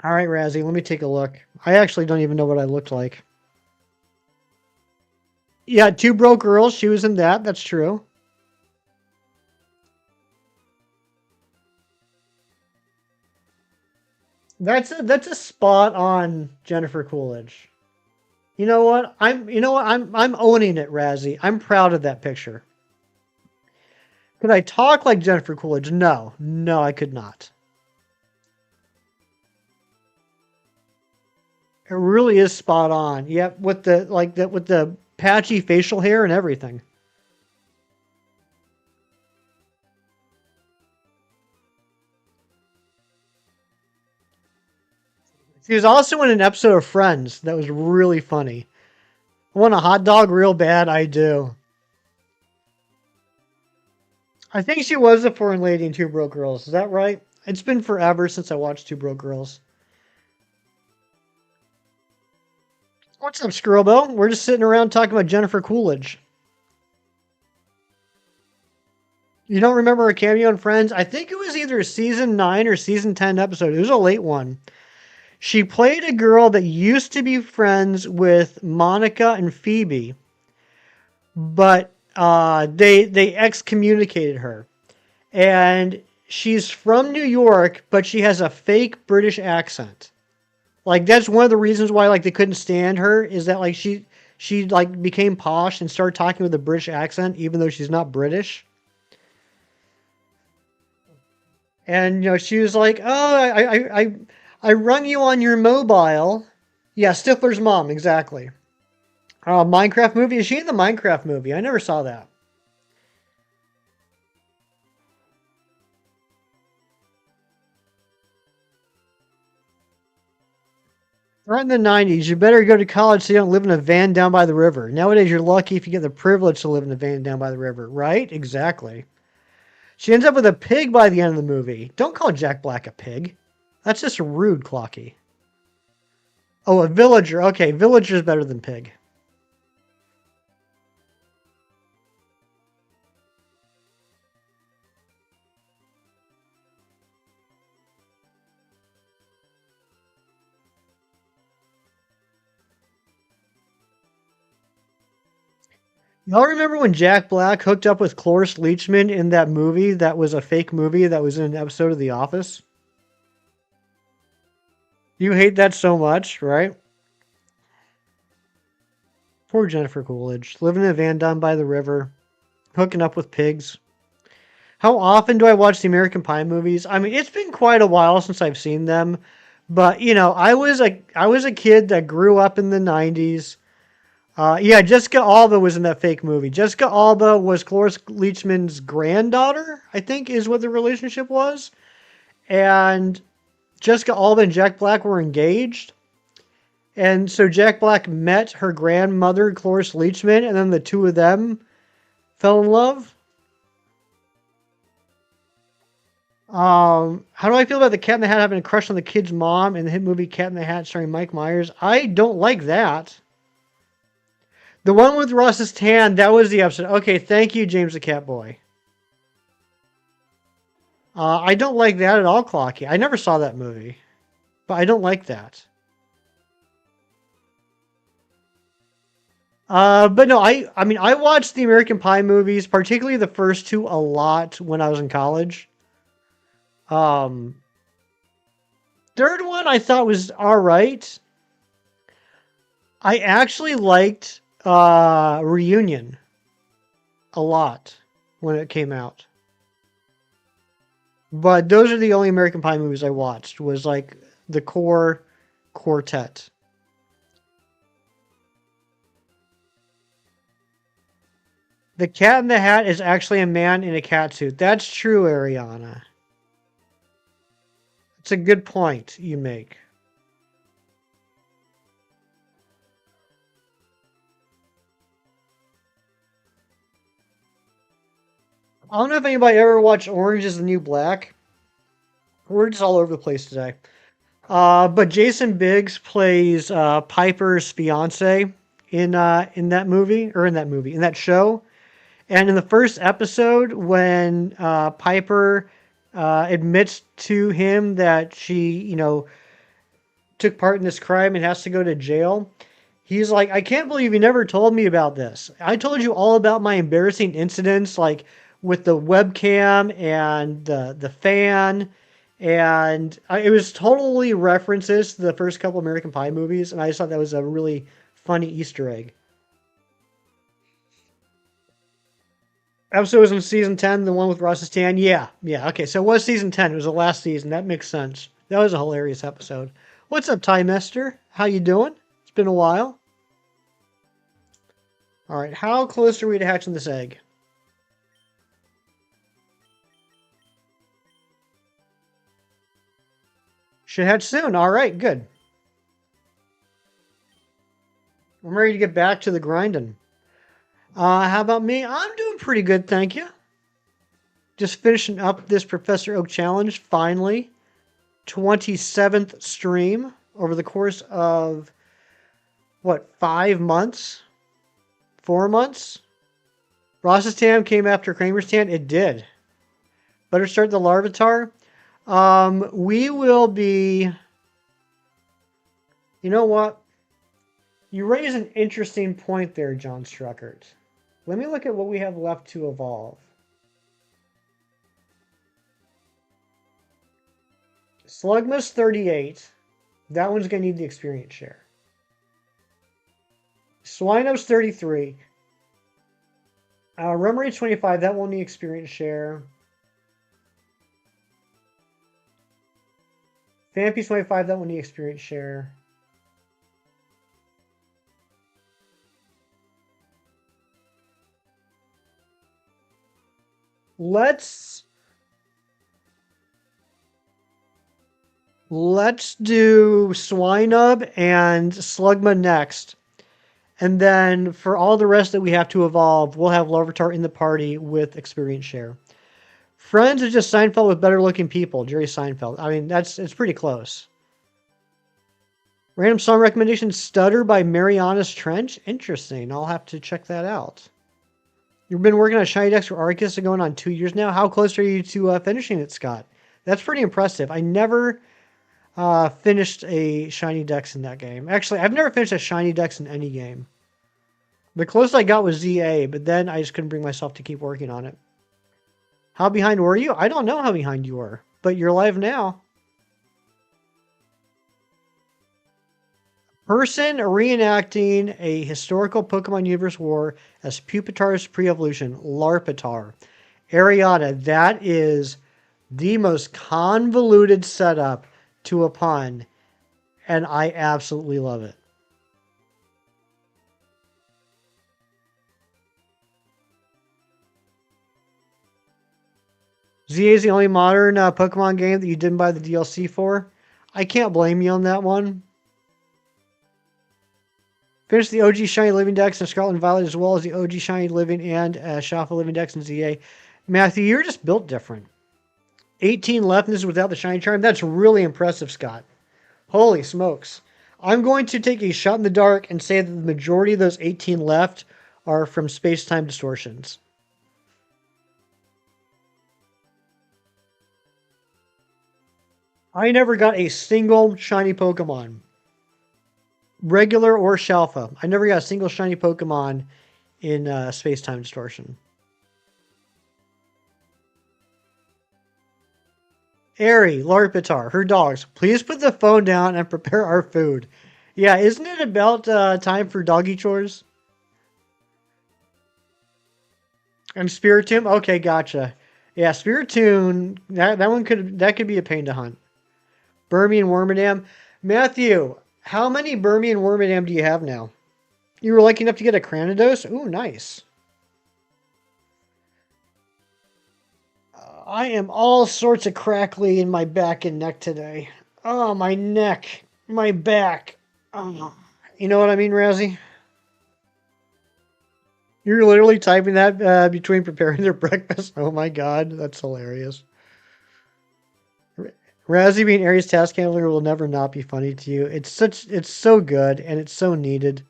All right, Razzie, let me take a look. I actually don't even know what I looked like. Yeah, Two Broke Girls. She was in that. That's true. That's a spot on Jennifer Coolidge. I'm owning it, Razzie. I'm proud of that picture. Could I talk like Jennifer Coolidge? No. No, I could not. It really is spot on. Yep, with the patchy facial hair and everything. She was also in an episode of Friends that was really funny. I want a hot dog real bad, I do. I think she was a foreign lady in Two Broke Girls. Is that right? It's been forever since I watched Two Broke Girls. What's up, Scribble? We're just sitting around talking about Jennifer Coolidge. You don't remember her cameo in Friends? I think it was either a season 9 or season 10 episode. It was a late one. She played a girl that used to be friends with Monica and Phoebe, but they excommunicated her. And she's from New York, but she has a fake British accent. Like that's one of the reasons why like they couldn't stand her is that like she like became posh and started talking with a British accent even though she's not British. And she was like, "Oh, I rung you on your mobile." Yeah, Stifler's mom, exactly. Minecraft movie. Is she in the Minecraft movie? I never saw that. Right in the 90s, you better go to college so you don't live in a van down by the river. Nowadays, you're lucky if you get the privilege to live in a van down by the river, right? Exactly. She ends up with a pig by the end of the movie. Don't call Jack Black a pig. That's just rude, Clocky. Oh, a villager. Okay, villager's better than pig. Y'all remember when Jack Black hooked up with Cloris Leachman in that movie that was a fake movie that was in an episode of The Office? You hate that so much, right? Poor Jennifer Coolidge, living in a van down by the river, hooking up with pigs. How often do I watch the American Pie movies? I mean, it's been quite a while since I've seen them, But I was a kid that grew up in the 90s. Yeah, Jessica Alba was in that fake movie. Jessica Alba was Cloris Leachman's granddaughter, I think, is what the relationship was. And Jessica Alba and Jack Black were engaged. And so Jack Black met her grandmother, Cloris Leachman, and then the two of them fell in love. How do I feel about the Cat in the Hat having a crush on the kid's mom in the hit movie Cat in the Hat starring Mike Myers? I don't like that. The one with Ross's tan, that was the episode. Okay, thank you, James the Cat Boy. I don't like that at all, Clocky. I never saw that movie, but I don't like that. But no, I mean, I watched the American Pie movies, particularly the first two, a lot when I was in college. Um, Third one I thought was all right. I actually liked Reunion a lot when it came out. But those are the only American Pie movies I watched, was like the core quartet. The Cat in the Hat is actually a man in a cat suit. That's true, Ariana. It's a good point you make. I don't know if anybody ever watched Orange is the New Black. We're just all over the place today. But Jason Biggs plays Piper's fiance in that movie, or in that show. And in the first episode, when Piper admits to him that she, took part in this crime and has to go to jail, he's like, I can't believe you never told me about this. I told you all about my embarrassing incidents, like with the webcam and the fan. And it was totally references to the first couple American Pie movies. And I just thought that was a really funny Easter egg. Episode was in season 10, the one with Ross's tan. Yeah, yeah. Okay, so it was season 10. It was the last season. That makes sense. That was a hilarious episode. What's up, Ty Mester? How you doing? It's been a while. All right, how close are we to hatching this egg? Should hatch soon. All right, good. I'm ready to get back to the grinding. How about me? I'm doing pretty good, thank you. Just finishing up this Professor Oak challenge, finally. 27th stream over the course of, 5 months? 4 months? Ross's Tam came after Kramer's Tan? It did. Better start the Larvitar. We will be... You know what? You raise an interesting point there, John Struckert. Let me look at what we have left to evolve. Slugma's 38. That one's going to need the experience share. Swino's 33. Remoraid's 25. That won't need experience share. Vampy's 25. That won't need experience share. Let's do Swinub and Slugma next. And then for all the rest that we have to evolve, we'll have Larvitar in the party with experience share. Friends is just Seinfeld with better looking people. Jerry Seinfeld. I mean, it's pretty close. Random song recommendation, Stutter by Mariana's Trench. Interesting. I'll have to check that out. You've been working on Shiny Dex for Arceus going on 2 years now. How close are you to finishing it, Scott? That's pretty impressive. I never finished a Shiny Dex in that game. Actually, I've never finished a Shiny Dex in any game. The closest I got was ZA, but then I just couldn't bring myself to keep working on it. How behind were you? I don't know how behind you were, but you're live now. Person reenacting a historical Pokemon Universe war as Pupitar's pre-evolution, Larpitar. Ariana, that is the most convoluted setup to a pun and I absolutely love it. ZA is the only modern Pokemon game that you didn't buy the DLC for. I can't blame you on that one. Finish the OG Shiny Living Dex in Scarlet and Violet as well as the OG Shiny Living and Shafa Living Dex in ZA. Matthew, you're just built different. 18 left, and this is without the Shiny Charm. That's really impressive, Scott. Holy smokes. I'm going to take a shot in the dark and say that the majority of those 18 left are from space-time distortions. I never got a single shiny Pokemon. Regular or Shalfa. I never got a single shiny Pokemon in space-time distortion. Aerie, Larpitar, her dogs. Please put the phone down and prepare our food. Yeah, isn't it about time for doggy chores? And Spiritomb? Okay, gotcha. Yeah, Spiritomb, that could be a pain to hunt. Burmy and Wormadam. Matthew, how many Burmy and Wormadam do you have now? You were lucky enough to get a Cranidos? Ooh, nice. I am all sorts of crackly in my back and neck today. Oh, my neck, my back. Oh. You know what I mean, Razzie? You're literally typing that between preparing their breakfast. Oh my god, that's hilarious. Razzie being Aries task handler will never not be funny to you. It's so good and it's so needed.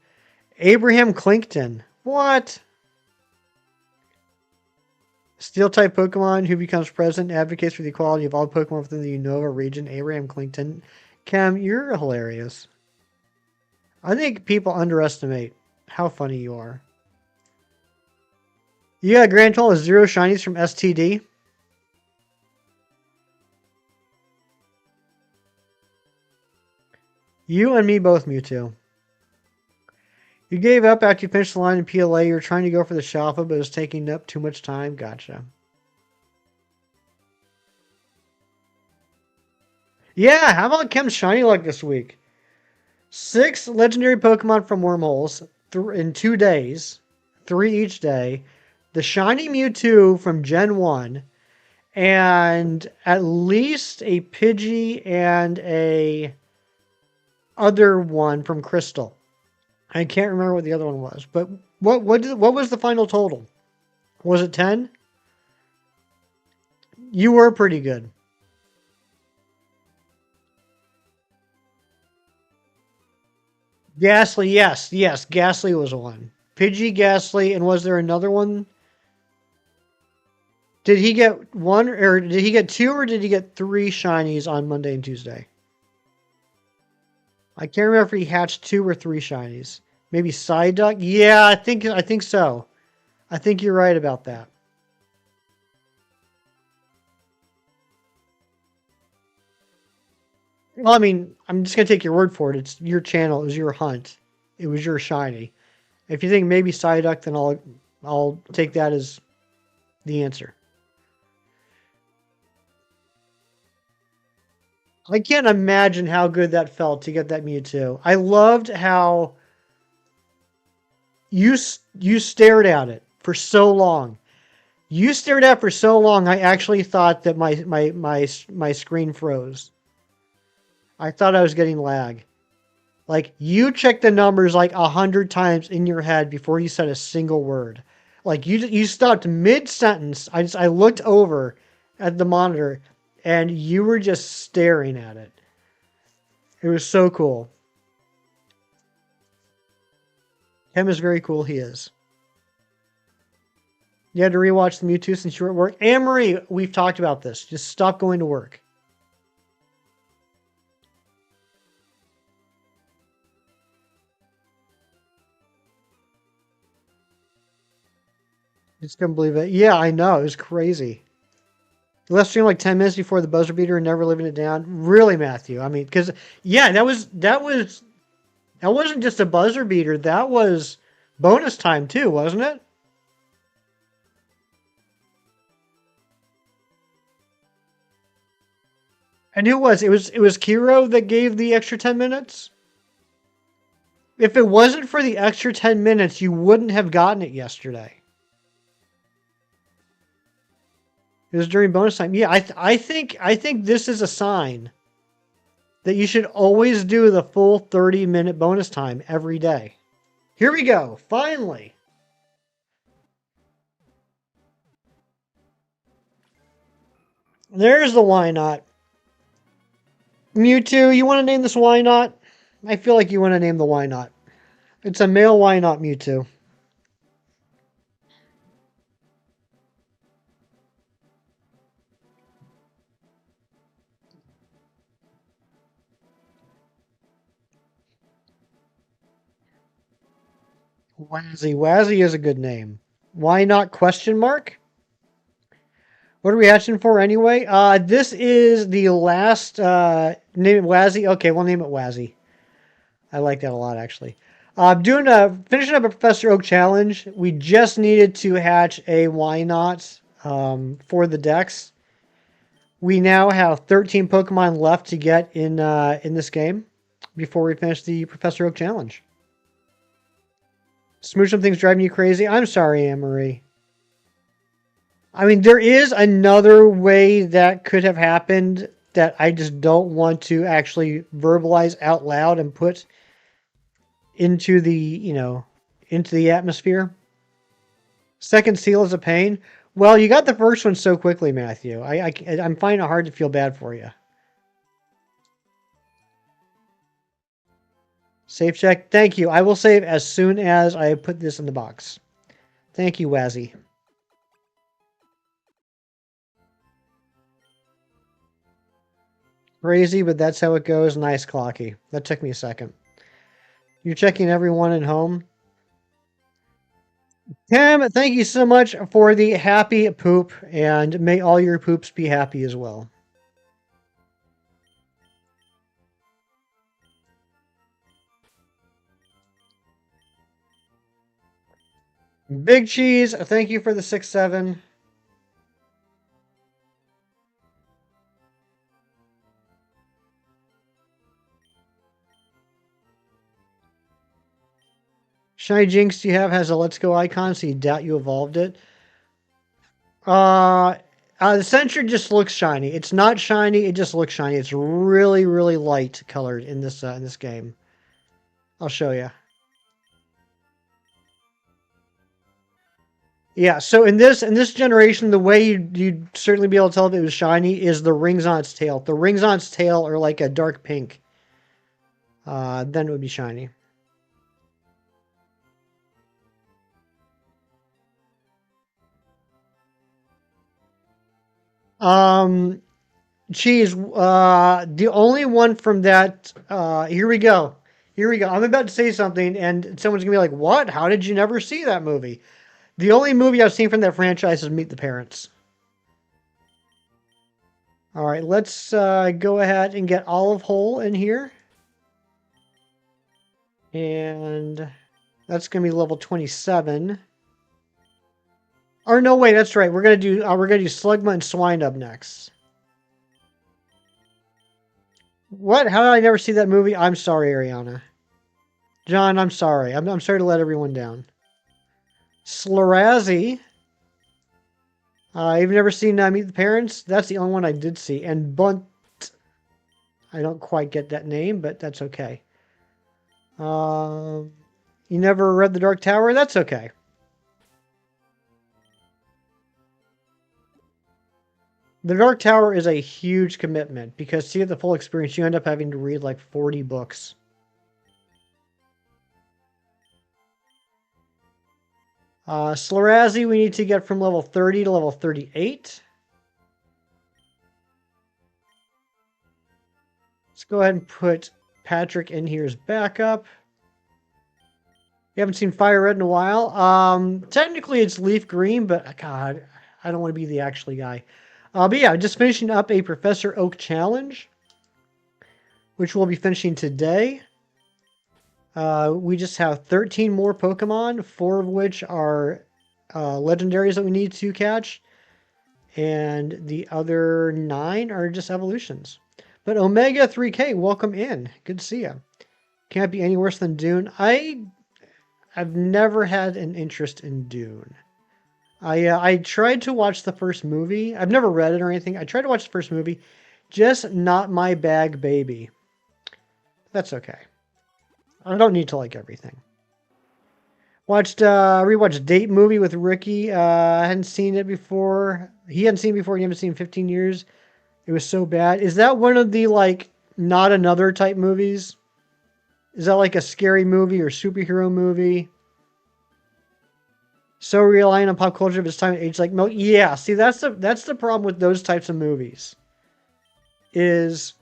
Abraham Clinkton. What? Steel type Pokemon who becomes president advocates for the equality of all Pokemon within the Unova region. Abraham Clinkton. Cam, you're hilarious. I think people underestimate how funny you are. You got a grand total of 0 shinies from STD. You and me both, Mewtwo. You gave up after you finished the line in PLA. You were trying to go for the Shalfa, but it was taking up too much time. Gotcha. Yeah, how about Chem's Shiny Luck this week? 6 legendary Pokemon from wormholes in 2 days. 3 each day. The Shiny Mewtwo from Gen 1. And at least a Pidgey and a other one from Crystal. I can't remember what the other one was, but what was the final total? Was it 10? You were pretty good. Ghastly, yes, Ghastly was one. Pidgey, Ghastly, and was there another one? Did he get one, or did he get 2, or did he get 3 shinies on Monday and Tuesday? I can't remember if he hatched 2 or 3 shinies. Maybe Psyduck? Yeah, I think so. I think you're right about that. Well, I mean, I'm just gonna take your word for it. It's your channel. It was your hunt. It was your shiny. If you think maybe Psyduck, then I'll take that as the answer. I can't imagine how good that felt to get that Mewtwo. I loved how you stared at it for so long. You stared at it for so long. I actually thought that my screen froze. I thought I was getting lag. Like, you checked the numbers like 100 times in your head before you said a single word. Like, you stopped mid-sentence. I looked over at the monitor, and you were just staring at it. It was so cool. Him is very cool. He is. You had to rewatch the Mewtwo since you were at work. Anne-Marie, we've talked about this. Just stop going to work. Just couldn't believe it. Yeah, I know. It was crazy. Left stream like 10 minutes before the buzzer beater and never living it down. Really, Matthew? I mean, because, yeah, that wasn't just a buzzer beater. That was bonus time, too, wasn't it? And who was it? Was Kiro that gave the extra 10 minutes? If it wasn't for the extra 10 minutes, you wouldn't have gotten it yesterday. It was during bonus time. Yeah, I think this is a sign that you should always do the full 30-minute bonus time every day. Here we go. Finally. There's the why not. Mewtwo, you want to name this why not? I feel like you want to name the why not. It's a male why not Mewtwo. Wazzy. Wazzy is a good name. Why not question mark? What are we hatching for anyway? This is the last, name it Wazzy. Okay, we'll name it Wazzy. I like that a lot, actually. Finishing up a Professor Oak challenge. We just needed to hatch a why not, for the Dex. We now have 13 Pokemon left to get in this game before we finish the Professor Oak challenge. Smooch, something's driving you crazy. I'm sorry, Anne-Marie. I mean, there is another way that could have happened that I just don't want to actually verbalize out loud and put into the, into the atmosphere. Second seal is a pain. Well, you got the first one so quickly, Matthew. I'm finding it hard to feel bad for you. Save check. Thank you. I will save as soon as I put this in the box. Thank you, Wazzy. Crazy, but that's how it goes. Nice, Clocky. That took me a second. You're checking everyone at home. Tim, thank you so much for the happy poop, and may all your poops be happy as well. Big Cheese, thank you for the 6-7. Shiny Jinx you have has a Let's Go icon, so you doubt you evolved it. The Sentry just looks shiny. It's not shiny, it just looks shiny. It's really, really light colored in this game. I'll show you. Yeah, so in this generation, the way you'd certainly be able to tell if it was shiny is the rings on its tail. If the rings on its tail are like a dark pink, then it would be shiny. Cheese, the only one from that, here we go. Here we go. I'm about to say something, and someone's gonna be like, what? How did you never see that movie? The only movie I've seen from that franchise is Meet the Parents. All right, let's go ahead and get Olive Hole in here. And that's gonna be level 27. Or no, wait, that's right. We're gonna do Slugma and Swinub next. What? How did I never see that movie? I'm sorry, Ariana. John, I'm sorry. I'm sorry to let everyone down. Slarazzi. You've never seen Meet the Parents? That's the only one I did see. And Bunt. I don't quite get that name, but that's okay. You never read The Dark Tower? That's okay. The Dark Tower is a huge commitment because to get the full experience, you end up having to read like 40 books. Slarazzi, we need to get from level 30 to level 38. Let's go ahead and put Patrick in here as backup. You haven't seen FireRed in a while. Technically it's LeafGreen, but God, I don't want to be the actually guy. But yeah, just finishing up a Professor Oak challenge, which we'll be finishing today. We just have 13 more Pokemon, 4 of which are legendaries that we need to catch, and the other 9 are just evolutions. But Omega 3K, welcome in. Good to see you. Can't be any worse than Dune. I've never had an interest in Dune. I tried to watch the first movie. I've never read it or anything. I tried to watch the first movie. Just not my bag, baby. That's okay. I don't need to like everything. Rewatched Date Movie with Ricky. I hadn't seen it before. He hadn't seen it before. He hadn't seen it in 15 years. It was so bad. Is that one of the like not another type movies? Is that like a scary movie or superhero movie? So relying on pop culture of its time and age, like milk. Yeah, see that's the problem with those types of movies. Is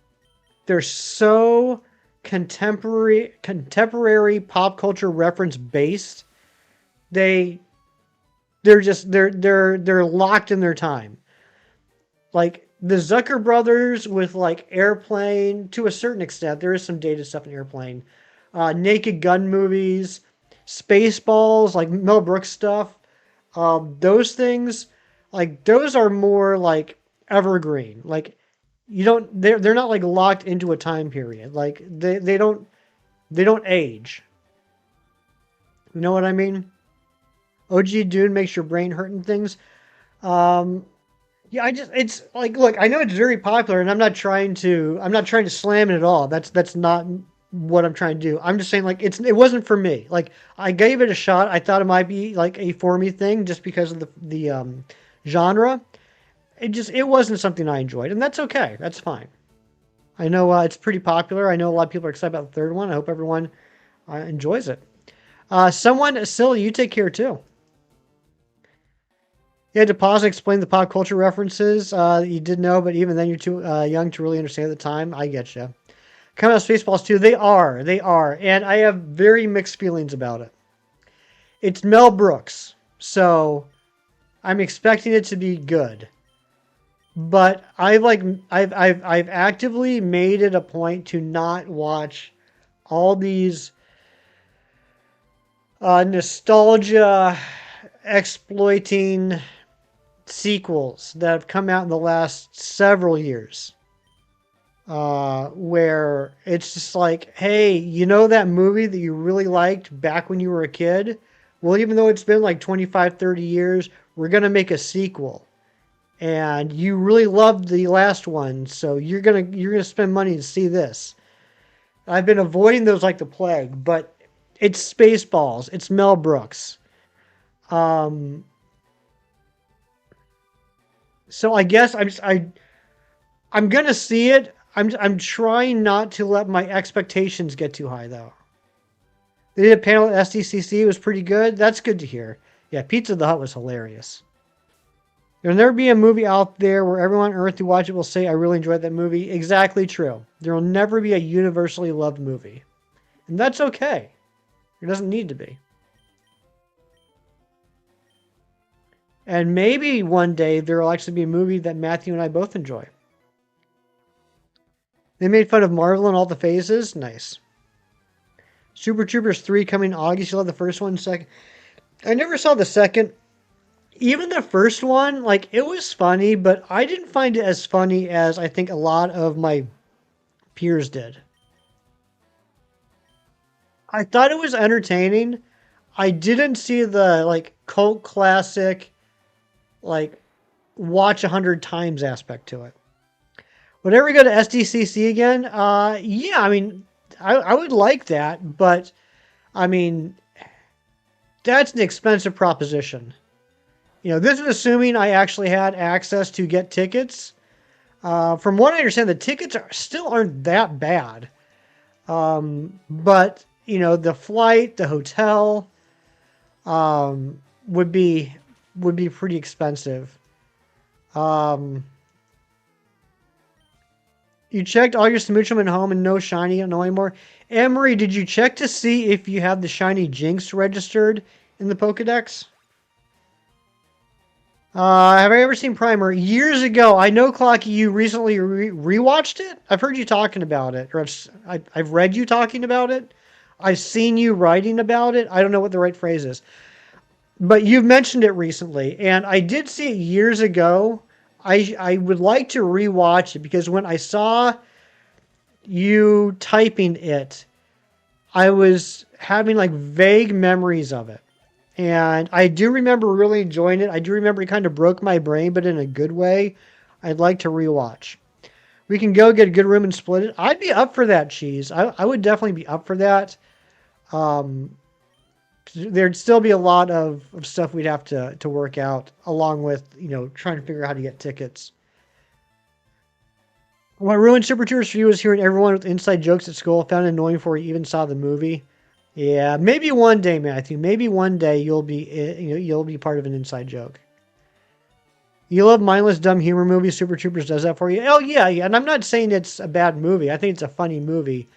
they're so contemporary pop culture reference based. They're locked in their time. Like the Zucker brothers with like Airplane, to a certain extent, there is some dated stuff in Airplane. Naked Gun movies, Spaceballs, like Mel Brooks stuff. Those things, like those are more like evergreen. Like they're not like locked into a time period. Like they don't age. You know what I mean? OG Dune makes your brain hurt and things. Yeah, it's like, look, I know it's very popular, and I'm not trying to slam it at all. That's not what I'm trying to do. I'm just saying, like, it wasn't for me. Like, I gave it a shot. I thought it might be like a for me thing just because of the genre. It wasn't something I enjoyed, and that's okay. That's fine. I know it's pretty popular. I know a lot of people are excited about the third one. I hope everyone enjoys it. Someone silly, you take care too. You had to pause and explain the pop culture references you did know, but even then you're too young to really understand at the time. I get you. Coming out of Spaceballs 2, they are, and I have very mixed feelings about it. It's Mel Brooks, so I'm expecting it to be good. But I've actively made it a point to not watch all these nostalgia exploiting sequels that have come out in the last several years, where it's just like, hey, you know that movie that you really liked back when you were a kid? Well, even though it's been like 25, 30 years, we're going to make a sequel. And you really loved the last one, so you're gonna spend money to see this. I've been avoiding those like the plague, but it's Spaceballs. It's Mel Brooks. So I guess I'm gonna see it. I'm trying not to let my expectations get too high though. They did a panel at SDCC. It was pretty good. That's good to hear. Yeah, Pizza the Hut was hilarious. There'll never be a movie out there where everyone on Earth who watch it will say, I really enjoyed that movie. Exactly true. There will never be a universally loved movie. And that's okay. It doesn't need to be. And maybe one day there will actually be a movie that Matthew and I both enjoy. They made fun of Marvel in all the phases. Nice. Super Troopers 3 coming August. You love the first one, second. I never saw the second. Even the first one, like, it was funny, but I didn't find it as funny as I think a lot of my peers did. I thought it was entertaining. I didn't see the, like, cult classic, like, watch 100 times aspect to it. Would I ever go to SDCC again? Yeah, I mean, I would like that, but, I mean, that's an expensive proposition. You know, this is assuming I actually had access to get tickets. From what I understand, the tickets still aren't that bad. But, you know, the flight, the hotel, would be pretty expensive. You checked all your Smoochum at home and no shiny, no anymore. Emery, did you check to see if you have the shiny Jinx registered in the Pokédex? Have I ever seen Primer? Years ago. I know, Clocky, you recently rewatched it. I've heard you talking about it, or I've read you talking about it. I've seen you writing about it. I don't know what the right phrase is, but you've mentioned it recently, and I did see it years ago. I would like to rewatch it because when I saw you typing it, I was having like vague memories of it. And I do remember really enjoying it. I do remember it kind of broke my brain, but in a good way. I'd like to rewatch. We can go get a good room and split it. I'd be up for that, Cheese. I would definitely be up for that. Um, there'd still be a lot of stuff we'd have to work out, along with, trying to figure out how to get tickets. What ruined Super Tours for you is hearing everyone with inside jokes at school. Found it annoying before you even saw the movie. Yeah, maybe one day, Matthew. Maybe one day you'll be part of an inside joke. You love mindless, dumb humor movies. Super Troopers does that for you. Oh yeah, yeah. And I'm not saying it's a bad movie. I think it's a funny movie.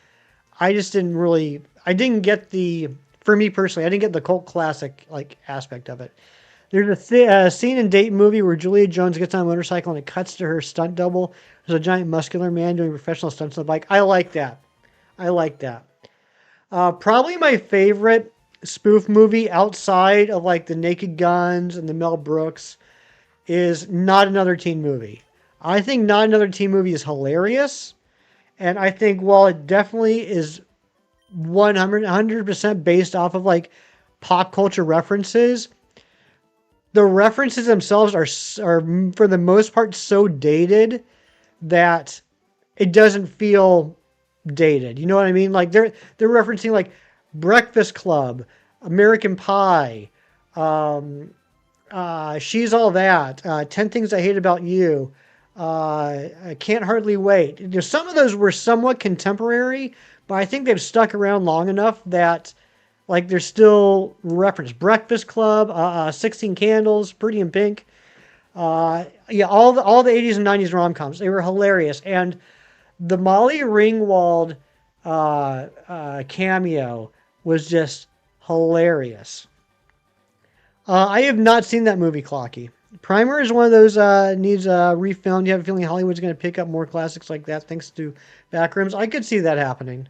I just didn't really. I didn't get the. For me personally, I didn't get the cult classic like aspect of it. There's a scene in Date movie where Julia Jones gets on a motorcycle and it cuts to her stunt double. There's a giant muscular man doing professional stunts on the bike. I like that. I like that. Probably my favorite spoof movie outside of like the Naked Guns and the Mel Brooks is Not Another Teen Movie. I think Not Another Teen Movie is hilarious. And I think while it definitely is 100% based off of like pop culture references, the references themselves are for the most part so dated that it doesn't feel dated. You know what I mean? Like they're referencing like Breakfast Club, American Pie, She's All That, 10 Things I Hate About You, I Can't Hardly Wait. Some of those were somewhat contemporary, but I think they've stuck around long enough that like they're still referenced. Breakfast Club, 16 Candles, Pretty in Pink. Yeah, all the 80s and 90s rom-coms. They were hilarious. And the Molly Ringwald cameo was just hilarious. I have not seen that movie, Clocky. Primer is one of those needs refilmed. You have a feeling Hollywood's going to pick up more classics like that thanks to Backrooms. I could see that happening.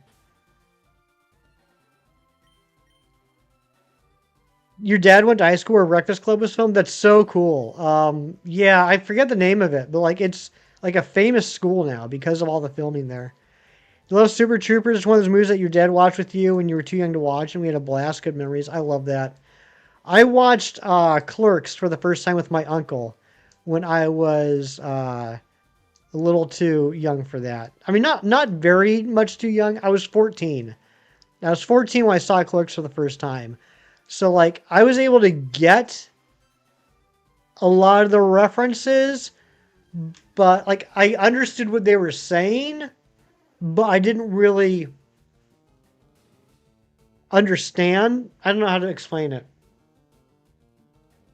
Your dad went to high school where Breakfast Club was filmed? That's so cool. Yeah, I forget the name of it, but like it's like a famous school now because of all the filming there. You love Super Troopers. It's one of those movies that your dad watched with you when you were too young to watch, and we had a blast. Good memories. I love that. I watched Clerks for the first time with my uncle when I was a little too young for that. I mean, not very much too young. I was 14. I was 14 when I saw Clerks for the first time. So like I was able to get a lot of the references, but like I understood what they were saying, but I didn't really understand. I don't know how to explain it.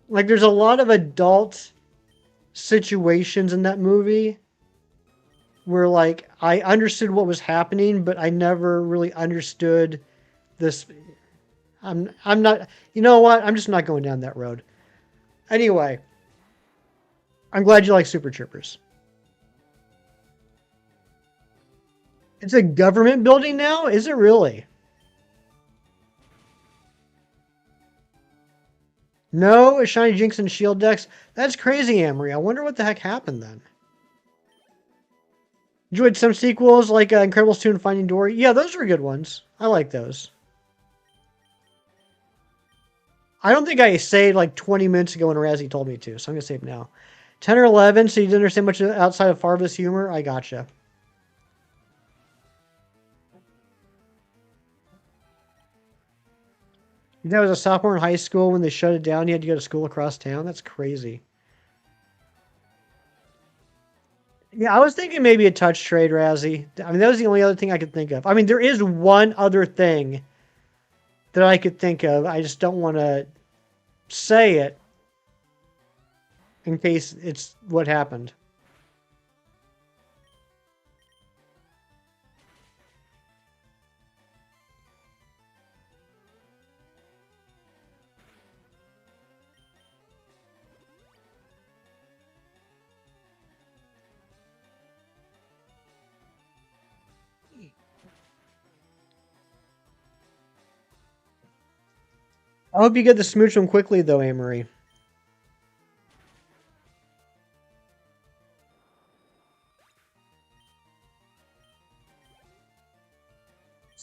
Like there's a lot of adult situations in that movie where like I understood what was happening, but I never really understood this. I'm not. You know what? I'm just not going down that road. Anyway, I'm glad you like Super Troopers. It's a government building now? Is it really? No, a Shiny Jinx and Shield decks. That's crazy, Amory. I wonder what the heck happened then. Enjoyed some sequels like Incredibles 2 and Finding Dory. Yeah, those were good ones. I like those. I don't think I saved like 20 minutes ago when Razzie told me to, so I'm going to save now. 10 or 11, so you didn't understand much outside of Farva's humor? I gotcha. That was a sophomore in high school when they shut it down. You had to go to school across town. That's crazy. Yeah, I was thinking maybe a touch trade, Razzie. I mean, that was the only other thing I could think of. I mean, there is one other thing that I could think of. I just don't want to say it in case it's what happened. I hope you get the smooch one quickly, though, Amory.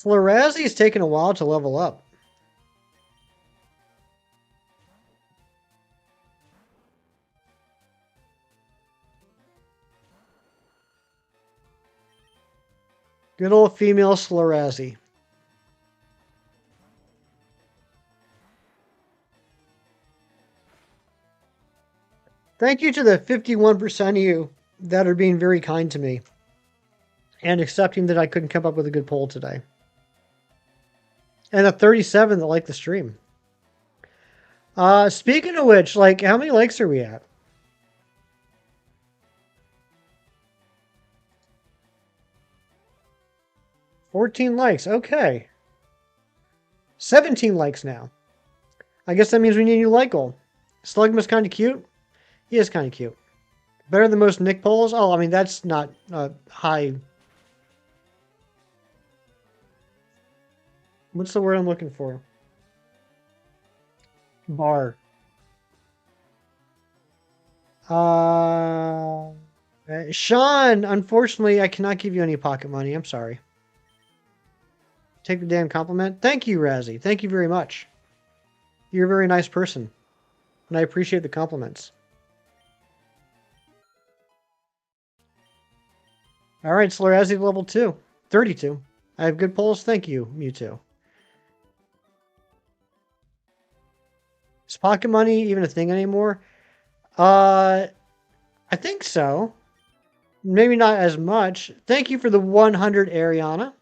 Florasi's taken a while to level up. Good old female Slurrazzi. Thank you to the 51% of you that are being very kind to me and accepting that I couldn't come up with a good poll today. And the 37 that like the stream. Speaking of which, like, how many likes are we at? 14 likes. Okay. 17 likes now. I guess that means we need a new like goal. Slugma's kind of cute. He is kind of cute. Better than most Nick polls? Oh, I mean, that's not high. What's the word I'm looking for? Bar. Sean, unfortunately, I cannot give you any pocket money. I'm sorry. Take the damn compliment. Thank you, Razzie. Thank you very much. You're a very nice person, and I appreciate the compliments. All right, Slurrazzi level 2. 32. I have good polls. Thank you, Mewtwo. Is pocket money even a thing anymore? I think so. Maybe not as much. Thank you for the 100, Ariana.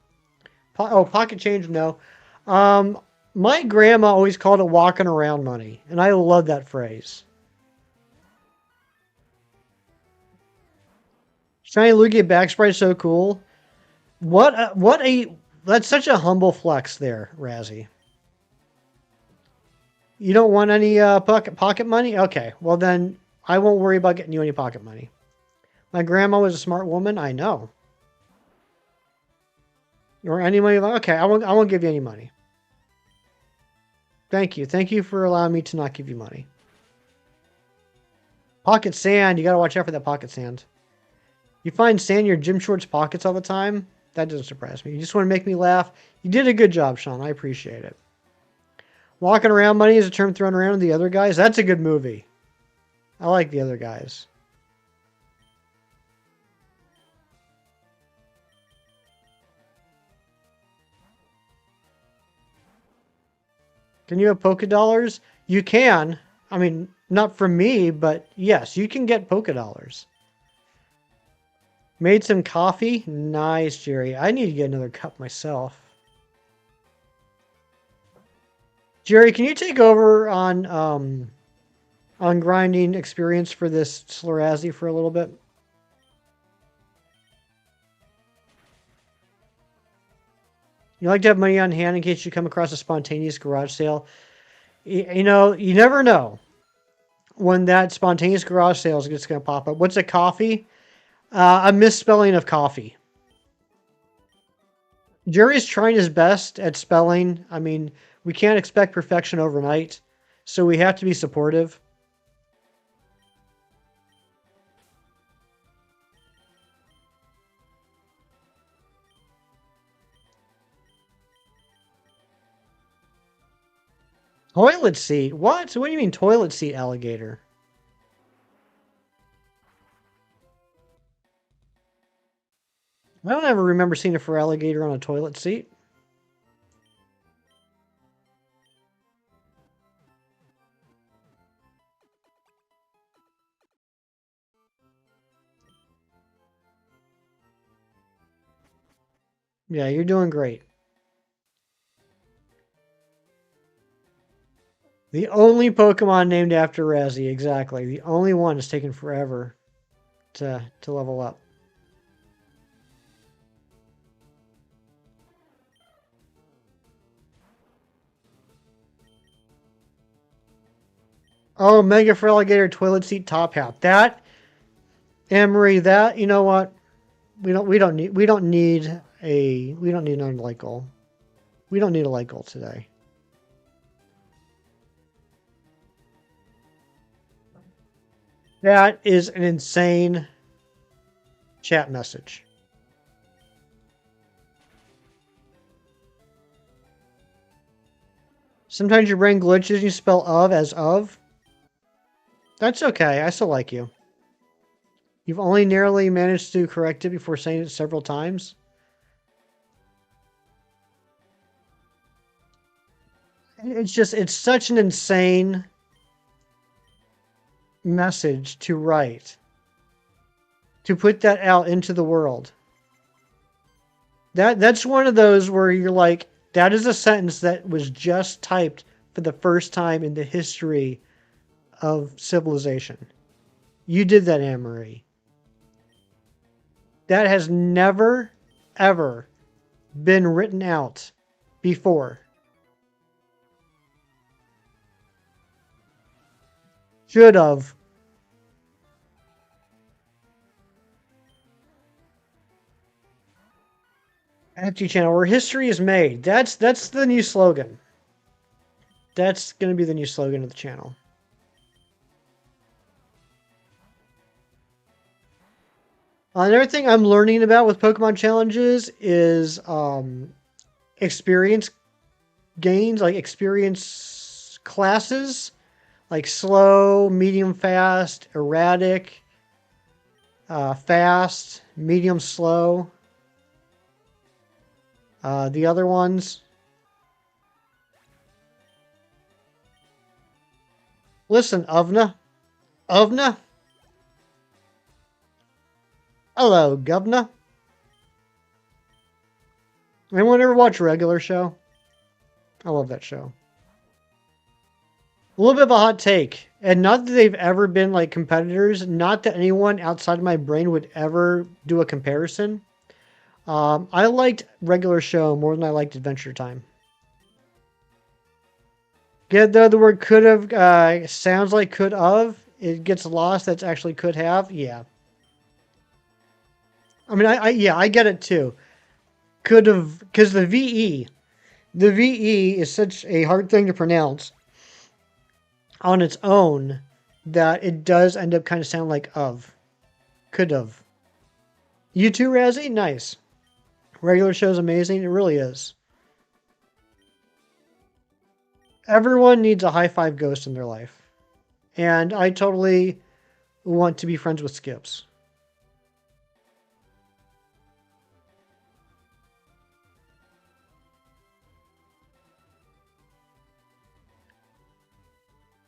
Pocket change, no. My grandma always called it walking around money, and I love that phrase. Shiny Lugia back sprite so cool. That's such a humble flex there, Razzie. You don't want any pocket money? Okay, well then I won't worry about getting you any pocket money. My grandma was a smart woman, I know. Or any money? Okay, I won't give you any money. Thank you. Thank you for allowing me to not give you money. Pocket sand. You gotta watch out for that pocket sand. You find sand in your gym shorts pockets all the time? That doesn't surprise me. You just want to make me laugh. You did a good job, Sean. I appreciate it. Walking around money is a term thrown around with the other guys. That's a good movie. I like the other guys. Can you have Poké Dollars? You can. I mean, not from me, but yes, you can get Poké Dollars. Made some coffee? Nice, Jerry. I need to get another cup myself. Jerry, can you take over on grinding experience for this Slurrazzi for a little bit? You like to have money on hand in case you come across a spontaneous garage sale. You know, you never know when that spontaneous garage sale is just going to pop up. What's a coffee? A misspelling of coffee. Jerry's trying his best at spelling. I mean, we can't expect perfection overnight, so we have to be supportive. Toilet seat? What? What do you mean toilet seat, alligator? I don't ever remember seeing a alligator on a toilet seat. Yeah, you're doing great. The only Pokemon named after Razzie, exactly. The only one is taking forever to level up. Oh, Mega Feraligatr toilet seat top hat. That, Emery, that, you know what? We don't need another light goal. We don't need a light goal today. That is an insane chat message. Sometimes your brain glitches and you spell of as of. That's okay. I still like you. You've only narrowly managed to correct it before saying it several times. It's such an insane message to write, to put that out into the world. That's one of those where you're like, that is a sentence that was just typed for the first time in the history of civilization. You did that, Anne Marie. That has never, ever been written out before. Should have. Empty channel where history is made. That's the new slogan. That's going to be the new slogan of the channel. Another thing I'm learning about with Pokemon challenges is experience gains, like experience classes, like slow, medium, fast, erratic, fast, medium, slow. The other ones. Listen, Uvna. Uvna. Hello, Govna. Anyone ever watch Regular Show? I love that show. A little bit of a hot take. And not that they've ever been like competitors. Not that anyone outside of my brain would ever do a comparison. I liked Regular Show more than I liked Adventure Time. Get the word could have sounds like could have. It gets lost. That's actually could have. Yeah. I mean, I get it too. Could have, because the VE is such a hard thing to pronounce on its own that it does end up kind of sound like of. Could have. You too, Razzie? Nice. Regular Show's amazing. It really is. Everyone needs a high five ghost in their life. And I totally want to be friends with Skips.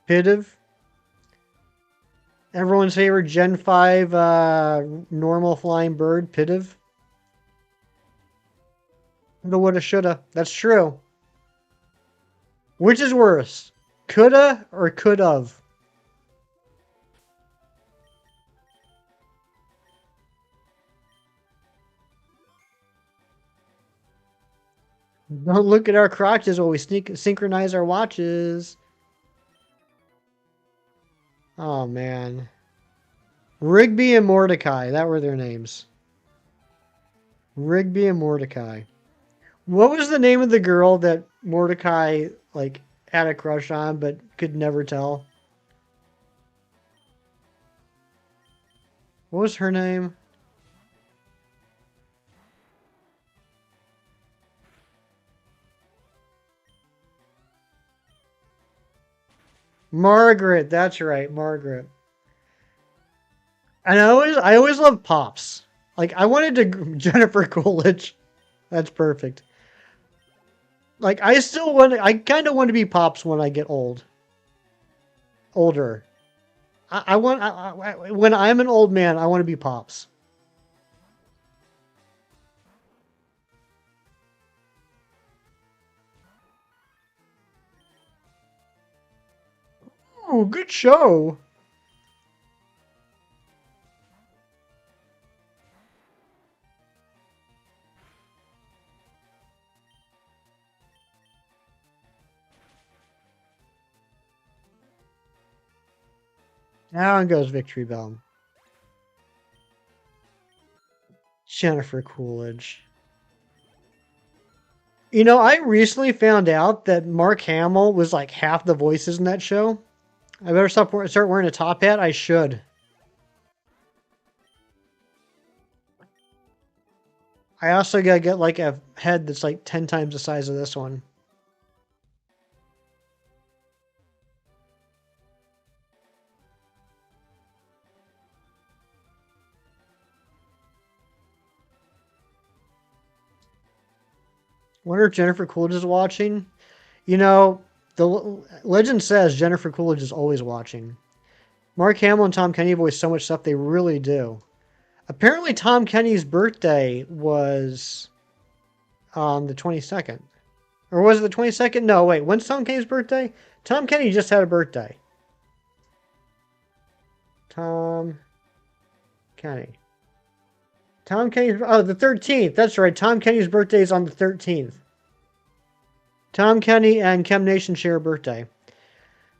Pitiv. Everyone's favorite Gen 5 normal flying bird, Pitiv. The woulda, shoulda. That's true. Which is worse? Coulda or could have? Don't look at our crotches while we synchronize our watches. Oh, man. Rigby and Mordecai. That were their names. Rigby and Mordecai. What was the name of the girl that Mordecai, like, had a crush on but could never tell? What was her name? Margaret. That's right, Margaret. And I always loved Pops. Like, I wanted to Jennifer Coolidge. That's perfect. Like, I kind of want to be Pops when I get older. When I'm an old man, I want to be Pops. Oh, good show. Down goes Victory Bell. Jennifer Coolidge. You know, I recently found out that Mark Hamill was like half the voices in that show. I better start wearing a top hat. I should. I also gotta get like a head that's like 10 times the size of this one. Wonder if Jennifer Coolidge is watching. You know, the legend says Jennifer Coolidge is always watching. Mark Hamill and Tom Kenny voice so much stuff, they really do. Apparently, Tom Kenny's birthday was on the 22nd. Or was it the 22nd? No, wait. When's Tom Kenny's birthday? Tom Kenny just had a birthday. Tom Kenny. Tom Kenny's... Oh, the 13th. That's right. Tom Kenny's birthday is on the 13th. Tom Kenny and Chem Nation share a birthday.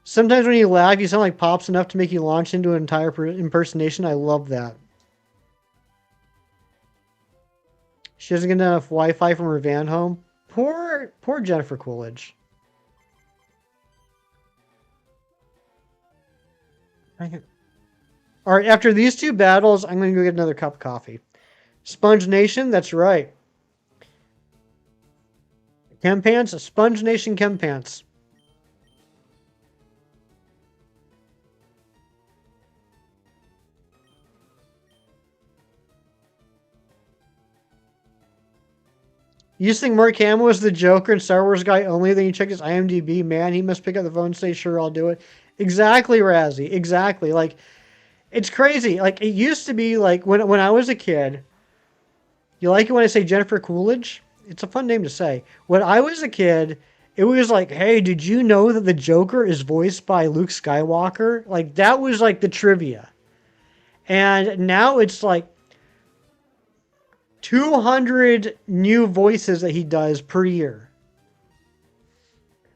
Sometimes when you laugh, you sound like Pops enough to make you launch into an entire impersonation. I love that. She doesn't get enough Wi-Fi from her van home. Poor Jennifer Coolidge. Alright, after these two battles, I'm going to go get another cup of coffee. Sponge Nation, that's right. Chem Pants, Sponge Nation Chem Pants. You just think Mark Hamill was the Joker and Star Wars guy only? Then you check his IMDb. Man, he must pick up the phone and say, sure, I'll do it. Exactly, Razzie. Exactly. Like, it's crazy. Like, it used to be like when I was a kid. You like it when I say Jennifer Coolidge? It's a fun name to say. When I was a kid, it was like, hey, did you know that the Joker is voiced by Luke Skywalker? Like, that was like the trivia. And now it's like 200 new voices that he does per year.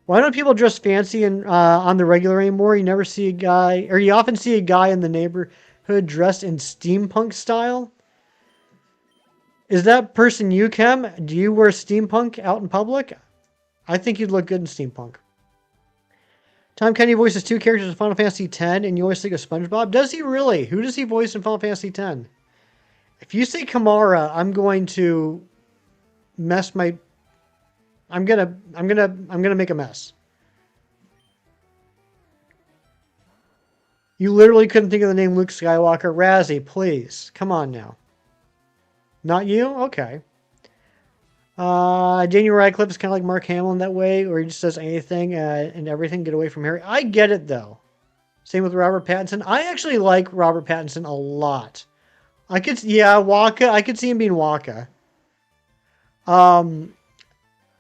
Why don't people dress fancy and on the regular anymore? You never see a guy, or you often see a guy in the neighborhood dressed in steampunk style. Is that person you, Kem? Do you wear steampunk out in public? I think you'd look good in steampunk. Tom Kenny voices two characters in Final Fantasy X, and you always think of SpongeBob. Does he really? Who does he voice in Final Fantasy X? If you say Kamara, I'm going to mess my... I'm gonna make a mess. You literally couldn't think of the name Luke Skywalker. Razzie, please. Come on now. Not you? Okay. Daniel Radcliffe is kind of like Mark Hamill in that way, or he just does anything and everything. Get away from Harry. I get it, though. Same with Robert Pattinson. I actually like Robert Pattinson a lot. Waka. I could see him being Waka.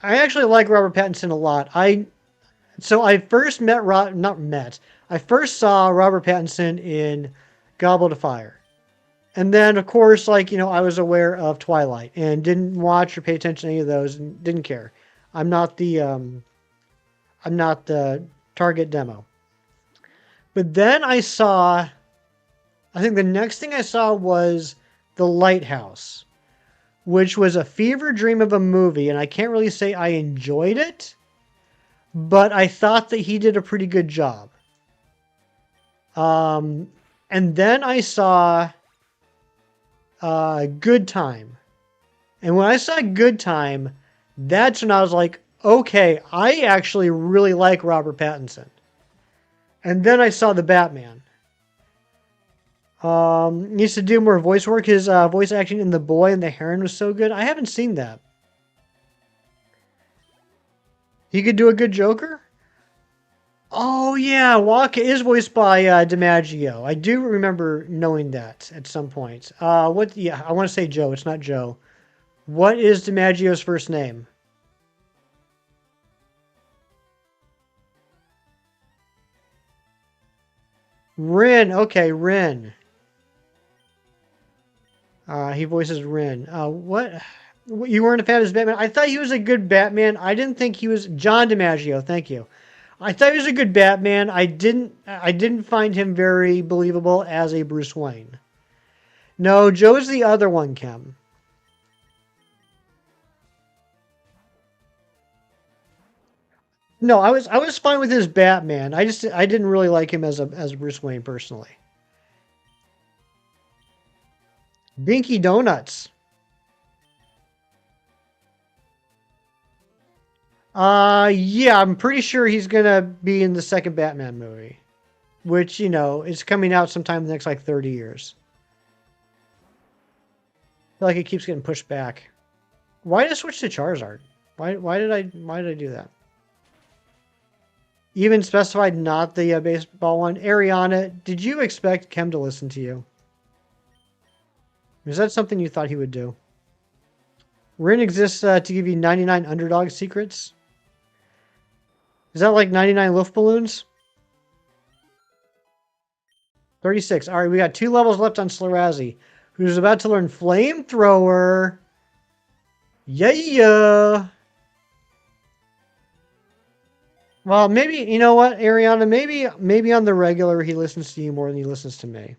I actually like Robert Pattinson a lot. I first I first saw Robert Pattinson in Goblet of Fire. And then, of course, I was aware of Twilight and didn't watch or pay attention to any of those and didn't care. I'm not the target demo. But then I think the next thing I saw was The Lighthouse, which was a fever dream of a movie, and I can't really say I enjoyed it, but I thought that he did a pretty good job. And then I saw Good Time. And when I saw Good Time, that's when I was like, okay, I actually really like Robert Pattinson. And then I saw The Batman. Needs to do more voice work. His voice acting in The Boy and The Heron was so good. I haven't seen that. He could do a good Joker? Oh, yeah. Waka is voiced by DiMaggio. I do remember knowing that at some point. I want to say Joe. It's not Joe. What is DiMaggio's first name? Rin. Okay, Rin. He voices Rin. What? You weren't a fan of his Batman? I thought he was a good Batman. I didn't think he was... John DiMaggio, thank you. I thought he was a good Batman. I didn't find him very believable as a Bruce Wayne. No, Joe's the other one, Kem. No, I was fine with his Batman. I didn't really like him as Bruce Wayne personally. Binky Donuts. Yeah, I'm pretty sure he's gonna be in the second Batman movie, which is coming out sometime in the next 30 years. I feel like it keeps getting pushed back. Why did I switch to Charizard? Why did I do that? Even specified not the baseball one. Ariana, did you expect Kem to listen to you? Is that something you thought he would do? Rin exists to give you 99 underdog secrets. Is that like 99 Luft balloons? 36. All right, we got 2 levels left on Slarazzi, who's about to learn Flamethrower. Yeah. Well, maybe, you know what, Ariana, maybe on the regular he listens to you more than he listens to me.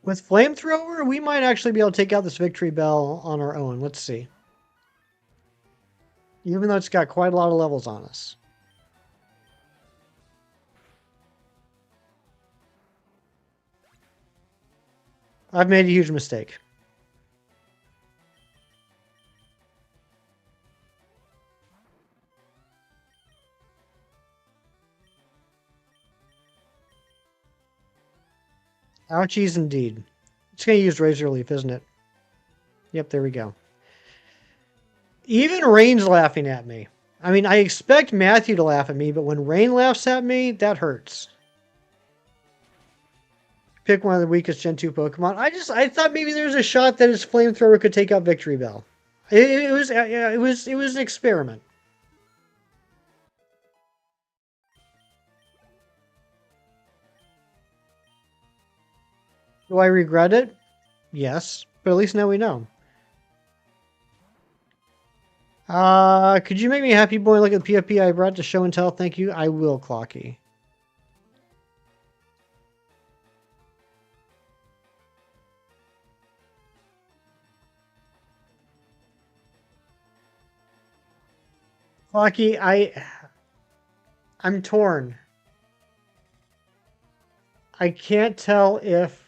With Flamethrower, we might actually be able to take out this Victory Bell on our own. Let's see. Even though it's got quite a lot of levels on us. I've made a huge mistake. Ouchies indeed. It's going to use Razor Leaf, isn't it? Yep, there we go. Even Rain's laughing at me. I mean, I expect Matthew to laugh at me, but when Rain laughs at me, that hurts. Pick one of the weakest Gen 2 Pokemon. I thought maybe there was a shot that his Flamethrower could take out Victory Bell. It was an experiment. Do I regret it? Yes, but at least now we know. Could you make me a happy boy? Look at the PFP I brought to show and tell. Thank you. I will, Clocky. Clocky, I'm torn. I can't tell if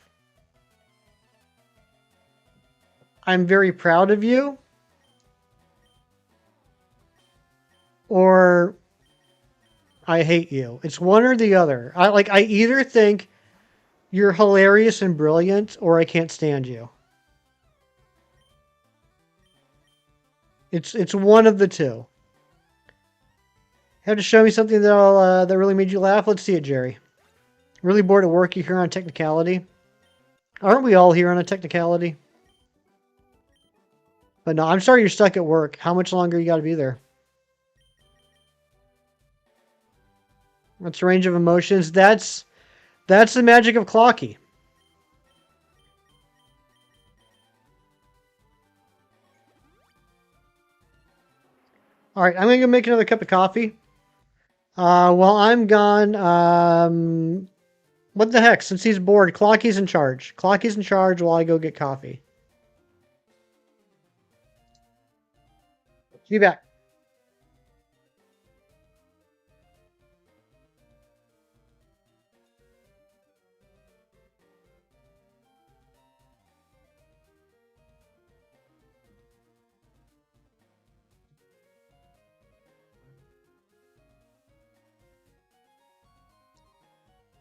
I'm very proud of you or I hate you. It's one or the other. I either think you're hilarious and brilliant or I can't stand you. It's one of the two. Have to show me something that really made you laugh. Let's see it, Jerry. Really bored at work. You here on a technicality? Aren't we all here on a technicality? But no, I'm sorry you're stuck at work. How much longer you got to be there? What's the range of emotions? That's the magic of Clocky. All right, I'm going to go make another cup of coffee. While I'm gone, what the heck? Since he's bored, Clocky's in charge. Clocky's in charge while I go get coffee. Be back.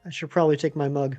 I should probably take my mug.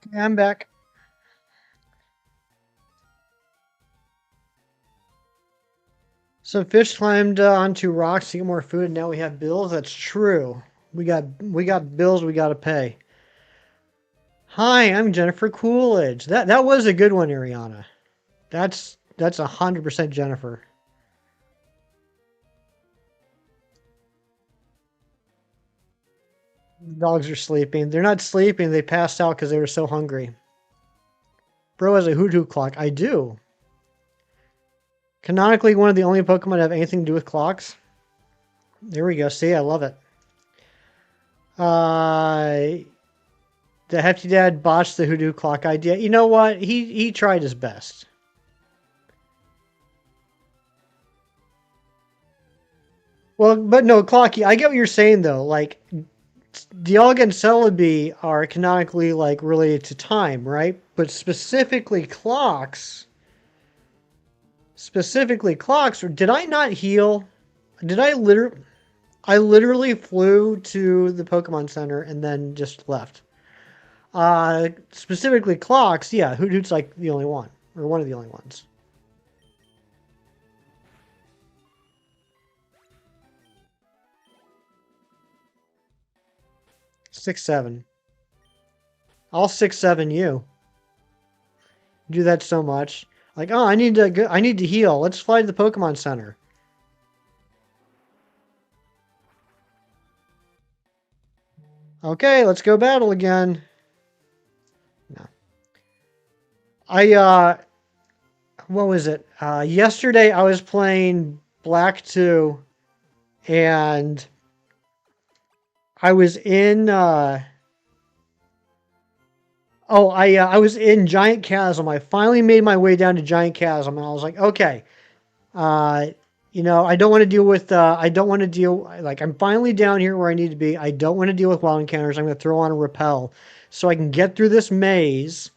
Yeah, I'm back. So fish climbed onto rocks to get more food, and now we have bills. That's true. We got bills we got to pay. Hi, I'm Jennifer Coolidge. That was a good one, Ariana. That's 100% Jennifer. The dogs are sleeping. They're not sleeping. They passed out because they were so hungry. Bro has a hoot clock. I do. Canonically, one of the only Pokemon to have anything to do with clocks. There we go. See, I love it. Uh, the Hefty Dad botched the hoodoo clock idea. You know what? He tried his best. Well, but no, Clocky, I get what you're saying though. Like, Dialga and Celebi are canonically like related to time, right? But specifically clocks. Or did I not heal? Did I literally flew to the Pokemon Center and then just left. Specifically clocks, yeah, Hoot's like the only one, or one of the only ones. 6'7". I'll 6'7" you. Do that so much. Like, oh, I need to heal. Let's fly to the Pokemon Center. Okay, let's go battle again. No. What was it? Yesterday I was playing Black 2 and I was in I was in Giant Chasm. I finally made my way down to Giant Chasm and I was like, okay, uh I don't want to deal with I don't want to deal like I'm finally down here where I need to be. I don't want to deal with wild encounters. I'm going to throw on a repel so I can get through this maze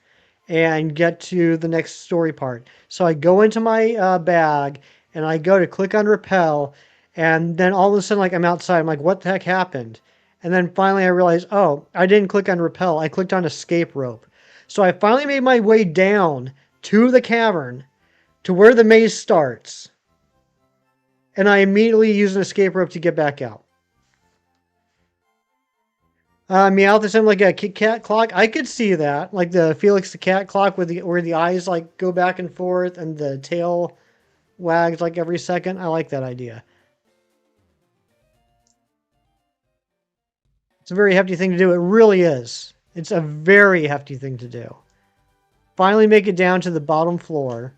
and get to the next story part. So I go into my bag and I go to click on repel, and then all of a sudden, like I'm outside. I'm like, what the heck happened? And then finally I realized, oh, I didn't click on repel. I clicked on escape rope. So I finally made my way down to the cavern to where the maze starts. And I immediately used an escape rope to get back out. Meowth is like a Kit Kat clock. I could see that, like the Felix the Cat clock, where the eyes like go back and forth and the tail wags like every second. I like that idea. It's a very hefty thing to do. It really is. It's a very hefty thing to do. Finally, make it down to the bottom floor,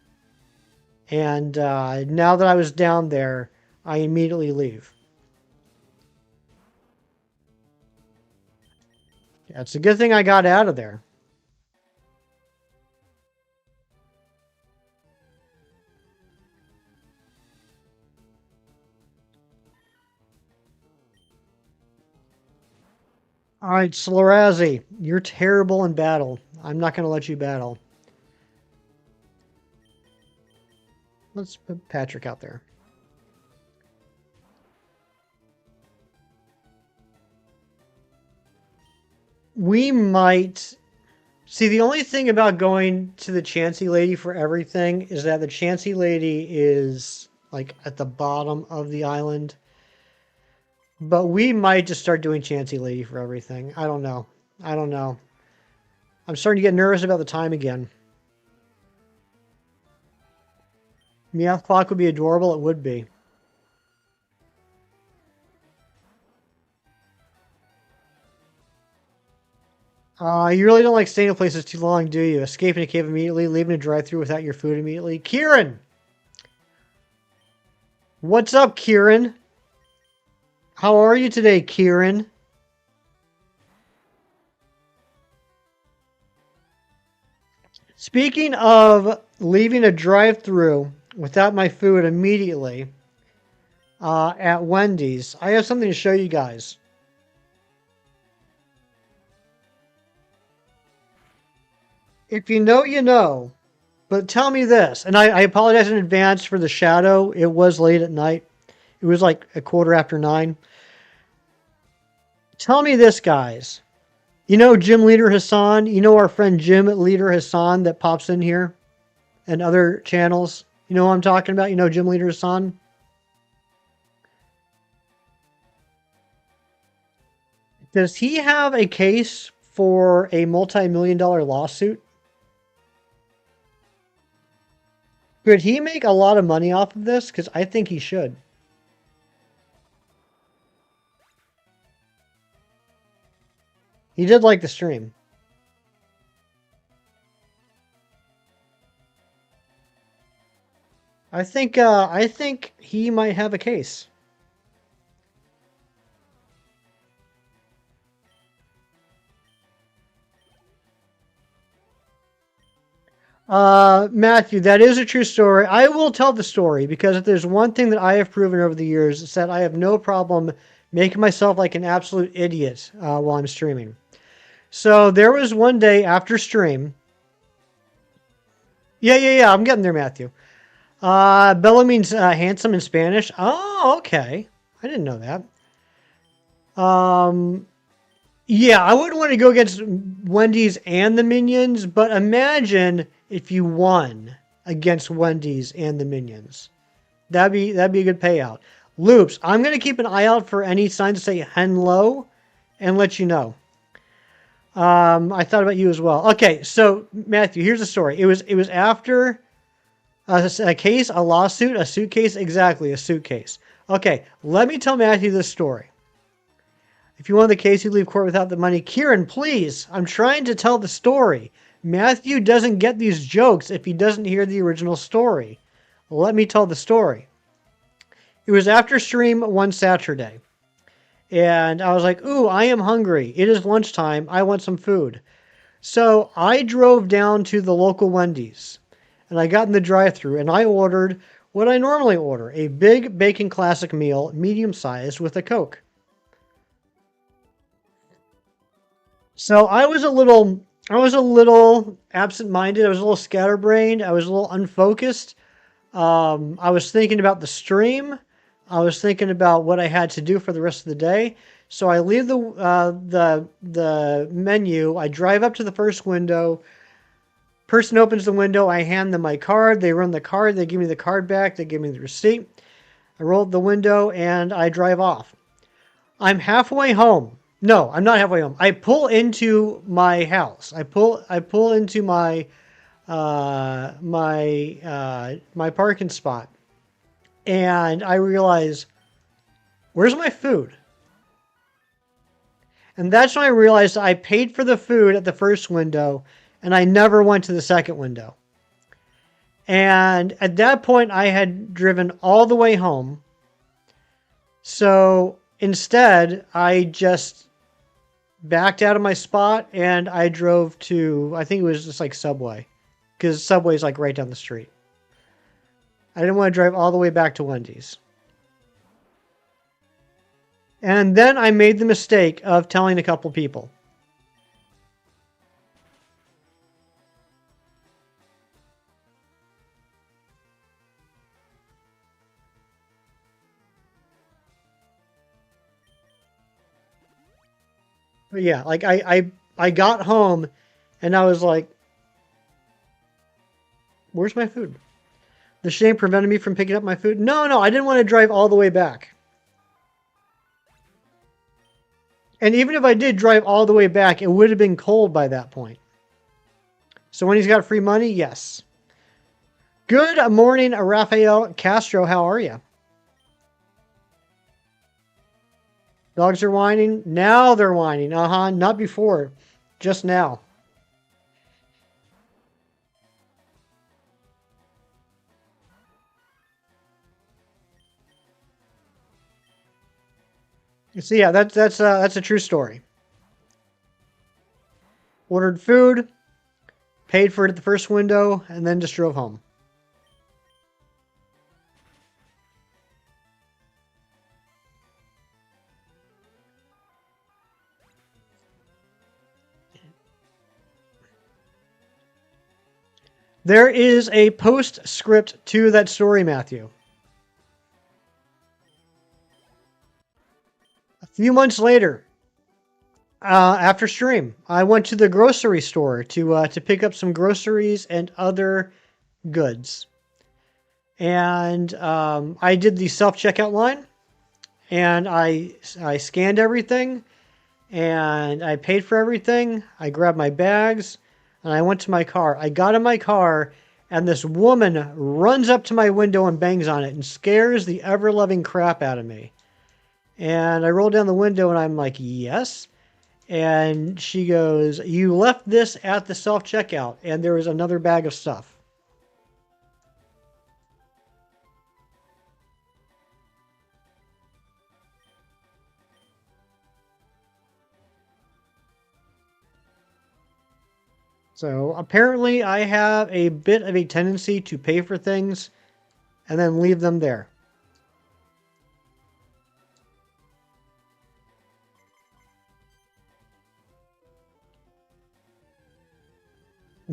and now that I was down there, I immediately leave. Yeah, it's a good thing I got out of there. All right, Slorazi, you're terrible in battle. I'm not going to let you battle. Let's put Patrick out there. We might see, the only thing about going to the Chansey Lady for everything is that the Chansey Lady is like at the bottom of the island. But we might just start doing Chansey Lady for everything. I don't know. I don't know. I'm starting to get nervous about the time again. Meowth Clock would be adorable. It would be. You really don't like staying in places too long, do you? Escaping a cave immediately, leaving a drive-thru without your food immediately. Kieran! What's up, Kieran? How are you today, Kieran? Speaking of leaving a drive-thru without my food immediately at Wendy's, I have something to show you guys. If you know, you know. But tell me this, and I apologize in advance for the shadow. It was late at night. It was like 9:15. Tell me this, guys. You know Gym Leader Hassan? You know our friend Gym Leader Hassan that pops in here and other channels? You know what I'm talking about? You know Gym Leader Hassan? Does he have a case for a multi-million-dollar lawsuit? Could he make a lot of money off of this? Because I think he should. He did like the stream. I think he might have a case. Matthew, that is a true story. I will tell the story because if there's one thing that I have proven over the years, it's that I have no problem making myself like an absolute idiot while I'm streaming. So there was one day after stream. Yeah. I'm getting there, Matthew. Bella means handsome in Spanish. Oh, okay. I didn't know that. Yeah, I wouldn't want to go against Wendy's and the Minions, but imagine if you won against Wendy's and the Minions. That'd be a good payout. Loops, I'm gonna keep an eye out for any signs to say hello and let you know. I thought about you as well. Okay, so Matthew, here's the story. It was after a case, a lawsuit, a suitcase, exactly a suitcase. Okay, let me tell Matthew this story. If you want the case, you leave court without the money. Kieran, please, I'm trying to tell the story. Matthew doesn't get these jokes if he doesn't hear the original story. Let me tell the story. It was after stream one Saturday. And I was like, ooh, I am hungry. It is lunchtime. I want some food. So I drove down to the local Wendy's. And I got in the drive-thru and I ordered what I normally order. A big bacon classic meal, medium-sized, with a Coke. So I was a little absent-minded. I was a little scatterbrained. I was a little unfocused. I was thinking about the stream. I was thinking about what I had to do for the rest of the day. So I leave the menu. I drive up to the first window. Person opens the window. I hand them my card. They run the card. They give me the card back. They give me the receipt. I roll up the window and I drive off. I'm halfway home. No, I'm not halfway home. I pull into my house. I pull into my my parking spot, and I realize, where's my food? And that's when I realized I paid for the food at the first window, and I never went to the second window. And at that point, I had driven all the way home. So instead, I just backed out of my spot and I drove to, I think it was just like Subway, because Subway's like right down the street. I didn't want to drive all the way back to Wendy's. And then I made the mistake of telling a couple people. But yeah, like I got home and I was like, where's my food? The shame prevented me from picking up my food. No, I didn't want to drive all the way back. And even if I did drive all the way back, it would have been cold by that point. So when he's got free money, yes. Good morning, Rafael Castro. How are you? Dogs are whining. Now they're whining. Not before. Just now. So yeah, that's a true story. Ordered food, paid for it at the first window, and then just drove home. There is a postscript to that story, Matthew. A few months later, After stream, I went to the grocery store to pick up some groceries and other goods, and I did the self checkout line, and I scanned everything, and I paid for everything. I grabbed my bags, and I went to my car. I got in my car, and this woman runs up to my window and bangs on it and scares the ever loving crap out of me. And I roll down the window, and I'm like, yes. And she goes, you left this at the self checkout, and there was another bag of stuff. So apparently, I have a bit of a tendency to pay for things and then leave them there.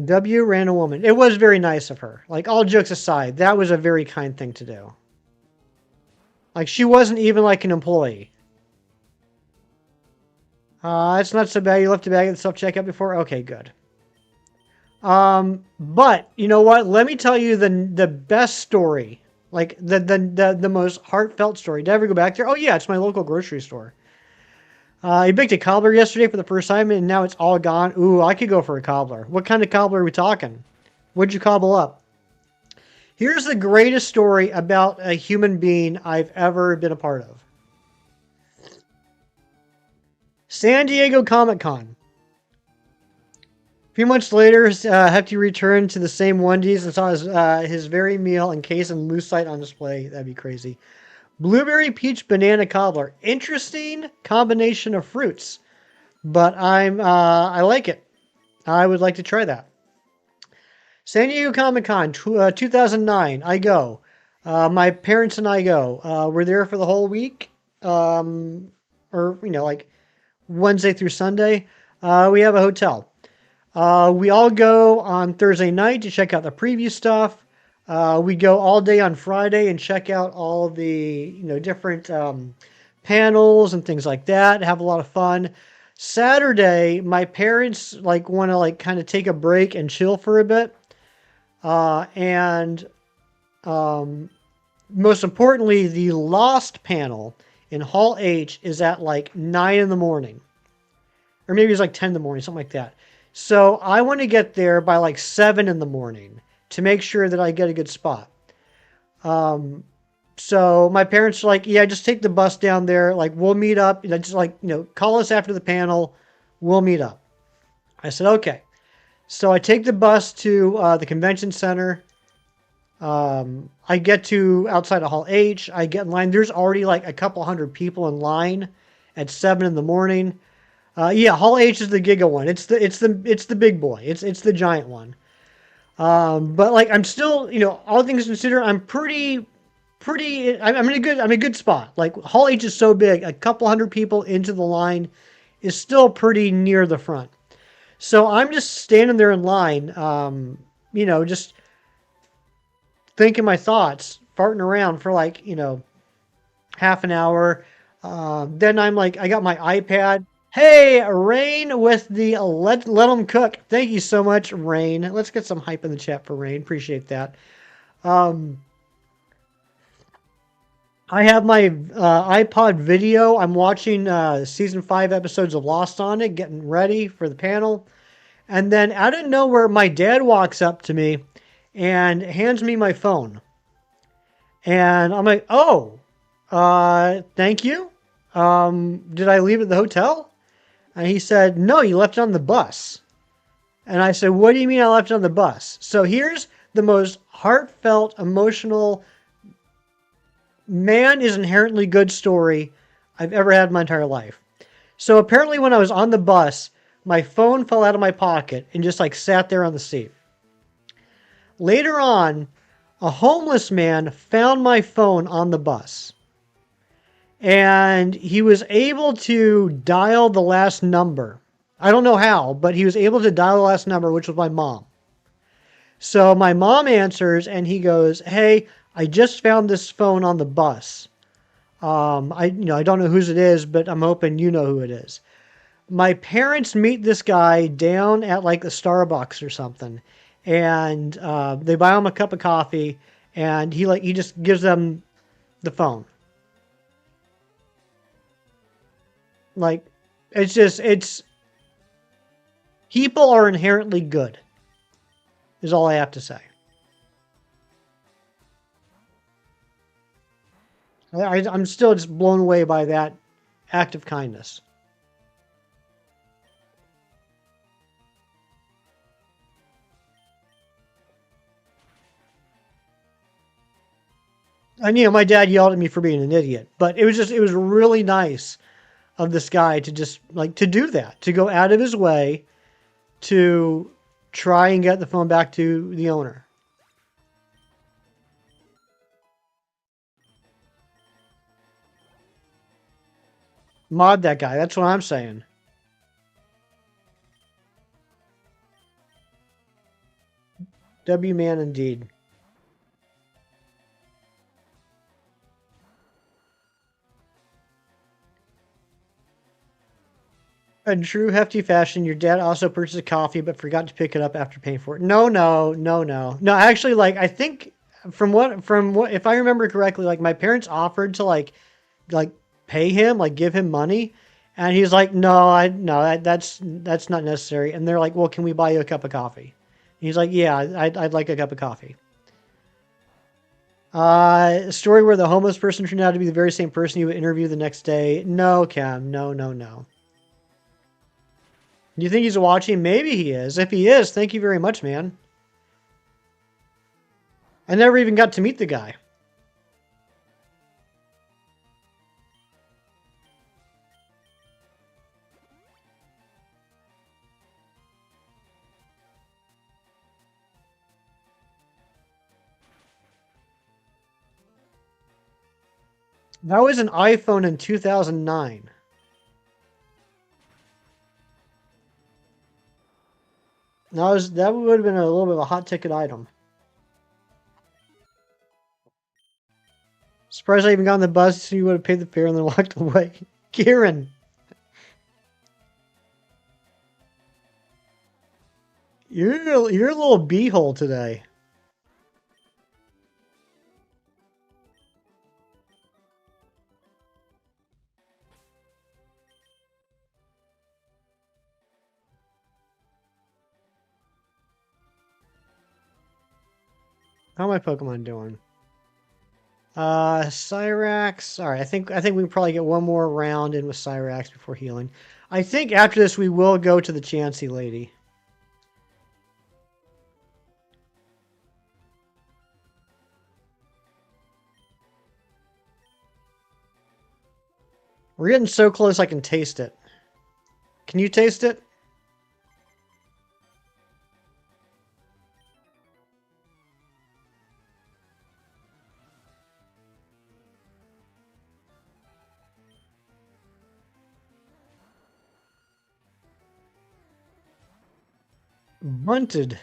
W ran a woman. It was very nice of her. Like, all jokes aside, that was a very kind thing to do. Like, she wasn't even like an employee. It's not so bad. You left a bag at the self-checkout before? Okay, good. But you know what? Let me tell you the best story. Like, the most heartfelt story. Did I ever go back there? Oh, yeah, it's my local grocery store. I baked a cobbler yesterday for the first time, and now it's all gone. Ooh, I could go for a cobbler. What kind of cobbler are we talking? What'd you cobble up? Here's the greatest story about a human being I've ever been a part of. San Diego Comic-Con. A few months later, Hefty returned to the same Wendy's and saw his very meal encased in lucite on display. That'd be crazy. Blueberry peach banana cobbler. Interesting combination of fruits, but I like it. I would like to try that. San Diego Comic-Con 2009. I go. My parents and I go. We're there for the whole week, or like Wednesday through Sunday. We have a hotel. We all go on Thursday night to check out the preview stuff. We go all day on Friday and check out all the different panels and things like that. Have a lot of fun. Saturday, my parents want to kind of take a break and chill for a bit. And most importantly, the Lost panel in Hall H is at 9 in the morning, or maybe it's 10 in the morning, something like that. So I want to get there by 7 in the morning to make sure that I get a good spot. So my parents are like, yeah, just take the bus down there. We'll meet up. Just call us after the panel. We'll meet up. I said, okay. So I take the bus to the convention center. I get to outside of Hall H. I get in line. There's already a couple hundred people in line at 7 in the morning. Yeah, Hall H is the Giga one. It's the big boy. It's the giant one. But I'm still, all things considered, I'm I'm in a good spot. Hall H is so big, a couple hundred people into the line is still pretty near the front. So I'm just standing there in line, just thinking my thoughts, farting around for half an hour. Then I'm I got my iPad. Hey, Rain with the let 'em cook. Thank you so much, Rain. Let's get some hype in the chat for Rain. Appreciate that. I have my iPod video. I'm watching season 5 episodes of Lost on it, getting ready for the panel. And then out of nowhere, my dad walks up to me and hands me my phone. And I'm like, oh, thank you. Did I leave it at the hotel? And he said, no, you left it on the bus. And I said, what do you mean I left it on the bus? So here's the most heartfelt, emotional, man is inherently good story I've ever had in my entire life. So apparently when I was on the bus, my phone fell out of my pocket and just sat there on the seat. Later on, a homeless man found my phone on the bus. And he was able to dial the last number. I don't know how, but he was able to dial the last number, which was my mom. So my mom answers and he goes, hey, I just found this phone on the bus. I don't know whose it is, but I'm hoping you know who it is. My parents meet this guy down at like the Starbucks or something, and they buy him a cup of coffee, and he just gives them the phone. Like, it's people are inherently good, is all I have to say. I'm still just blown away by that act of kindness. And my dad yelled at me for being an idiot, but it was really nice of this guy to just like to do that, to go out of his way to try and get the phone back to the owner. Mod that guy. That's what I'm saying. W man indeed. In true hefty fashion, your dad also purchased a coffee but forgot to pick it up after paying for it. No, no, no, no. No, actually, like I think from what if I remember correctly, like my parents offered to like pay him, like give him money, and he's like, no, that's not necessary. And they're like, well, can we buy you a cup of coffee? And he's like, yeah, I'd like a cup of coffee. A story where the homeless person turned out to be the very same person you would interview the next day. No, Cam, no, no, no. Do you think he's watching? Maybe he is. If he is, thank you very much, man. I never even got to meet the guy. That was an iPhone in 2009. That would have been a little bit of a hot ticket item. Surprised I even got on the bus so you would have paid the fare and then walked away. Kieran, you're a little beehole today. How my Pokemon doing? Cyrax. All right, I think we can probably get one more round in with Cyrax before healing. I think after this we will go to the Chansey lady. We're getting so close I can taste it. Can you taste it? Bunted.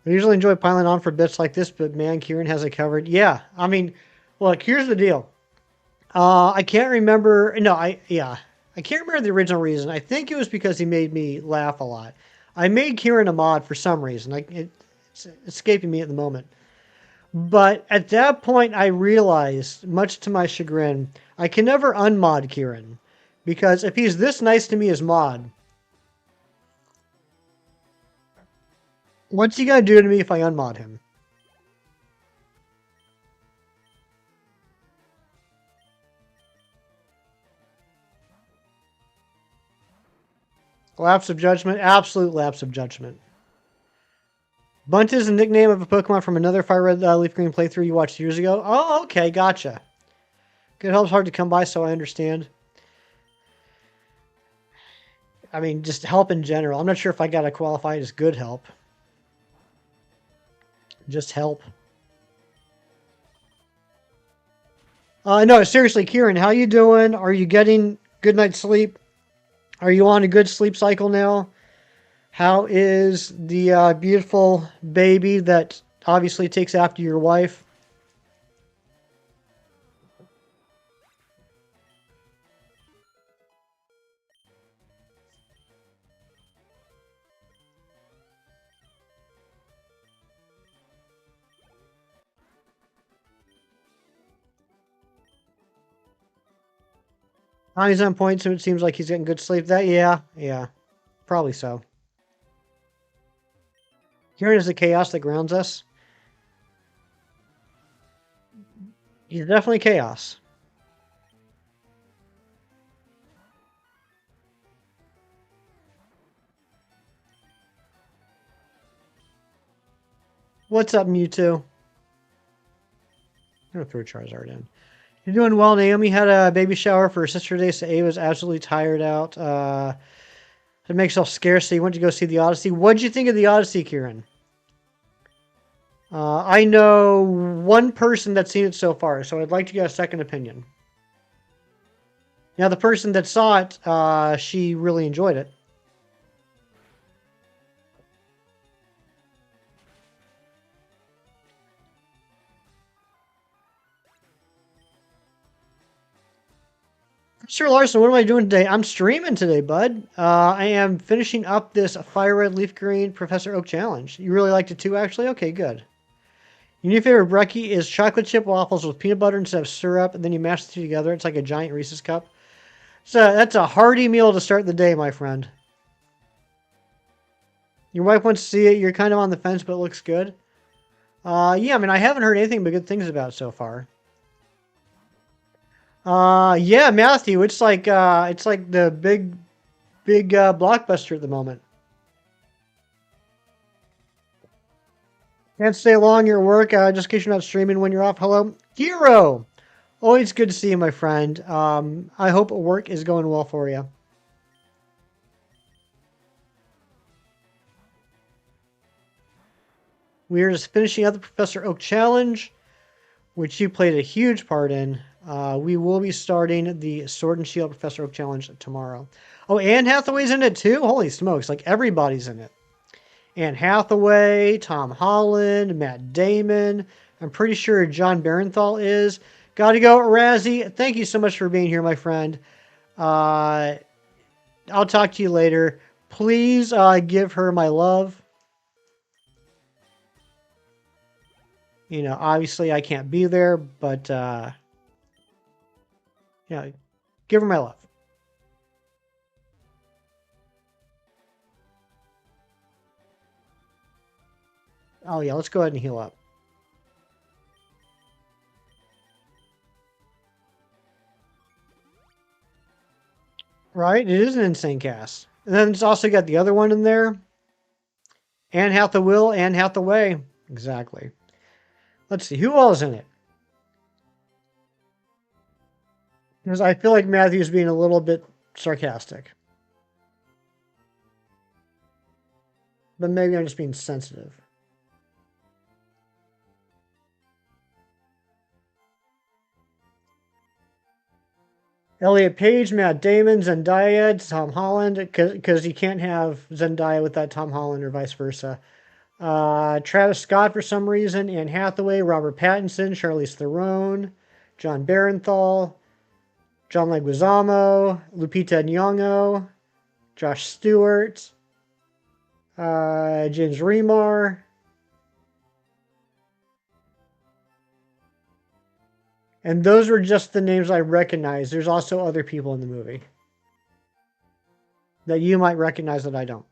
I usually enjoy piling on for bits like this, but man, Kieran has it covered. Yeah, I mean, look, here's the deal. I can't remember. No, I can't remember the original reason. I think it was because he made me laugh a lot. I made Kieran a mod for some reason. It's escaping me at the moment. But at that point, I realized, much to my chagrin, I can never unmod Kieran. Because if he's this nice to me as mod, what's he gonna do to me if I unmod him? Lapse of judgment? Absolute lapse of judgment. Bunt is a nickname of a Pokemon from another FireRed LeafGreen playthrough you watched years ago. Oh, okay, gotcha. Good help's hard to come by, so I understand. I mean, just help in general. I'm not sure if I gotta qualify as good help. Just help. No, seriously, Kieran, how you doing? Are you getting good night's sleep? Are you on a good sleep cycle now? How is the beautiful baby that obviously takes after your wife. He's on point, so it seems like he's getting good sleep. Yeah, probably so. Here is the chaos that grounds us. He's definitely chaos. What's up, Mewtwo? I'm gonna throw Charizard in. You're doing well. Naomi had a baby shower for her sister today, so Ava's absolutely tired out. It makes herself scarce, so you went to go see the Odyssey. What'd you think of the Odyssey, Kieran? I know one person that's seen it so far, so I'd like to get a second opinion. Now, the person that saw it, she really enjoyed it. Sir Larson, what am I doing today? I'm streaming today, bud. I am finishing up this FireRed LeafGreen Professor Oak challenge. You really liked it too, actually? Okay, good. Your new favorite brekkie is chocolate chip waffles with peanut butter instead of syrup, and then you mash the two together. It's like a giant Reese's cup. So that's a hearty meal to start the day, my friend. Your wife wants to see it. You're kind of on the fence, but it looks good. Yeah, I mean, I haven't heard anything but good things about it so far. Yeah, Matthew, it's like the big blockbuster at the moment. Can't stay long. Your work, just in case you're not streaming when you're off. Hello, Hero. Always good to see you, my friend. I hope work is going well for you. We are just finishing up the Professor Oak Challenge, which you played a huge part in. We will be starting the Sword and Shield Professor Oak Challenge tomorrow. Oh, Anne Hathaway's in it too? Holy smokes, like everybody's in it. Anne Hathaway, Tom Holland, Matt Damon. I'm pretty sure John Barenthal is. Gotta go, Razzie. Thank you so much for being here, my friend. I'll talk to you later. Please give her my love. You know, obviously I can't be there, but give her my love. Oh yeah, let's go ahead and heal up. Right? It is an insane cast. And then it's also got the other one in there. Anne Hathaway, Anne Hathaway. Exactly. Let's see, who else is in it? Because I feel like Matthew's being a little bit sarcastic. But maybe I'm just being sensitive. Elliot Page, Matt Damon, Zendaya, Tom Holland, because you can't have Zendaya without Tom Holland or vice versa. Travis Scott for some reason, Anne Hathaway, Robert Pattinson, Charlize Theron, John Barenthal, John Leguizamo, Lupita Nyong'o, Josh Stewart, James Remar. And those were just the names I recognize. There's also other people in the movie that you might recognize that I don't.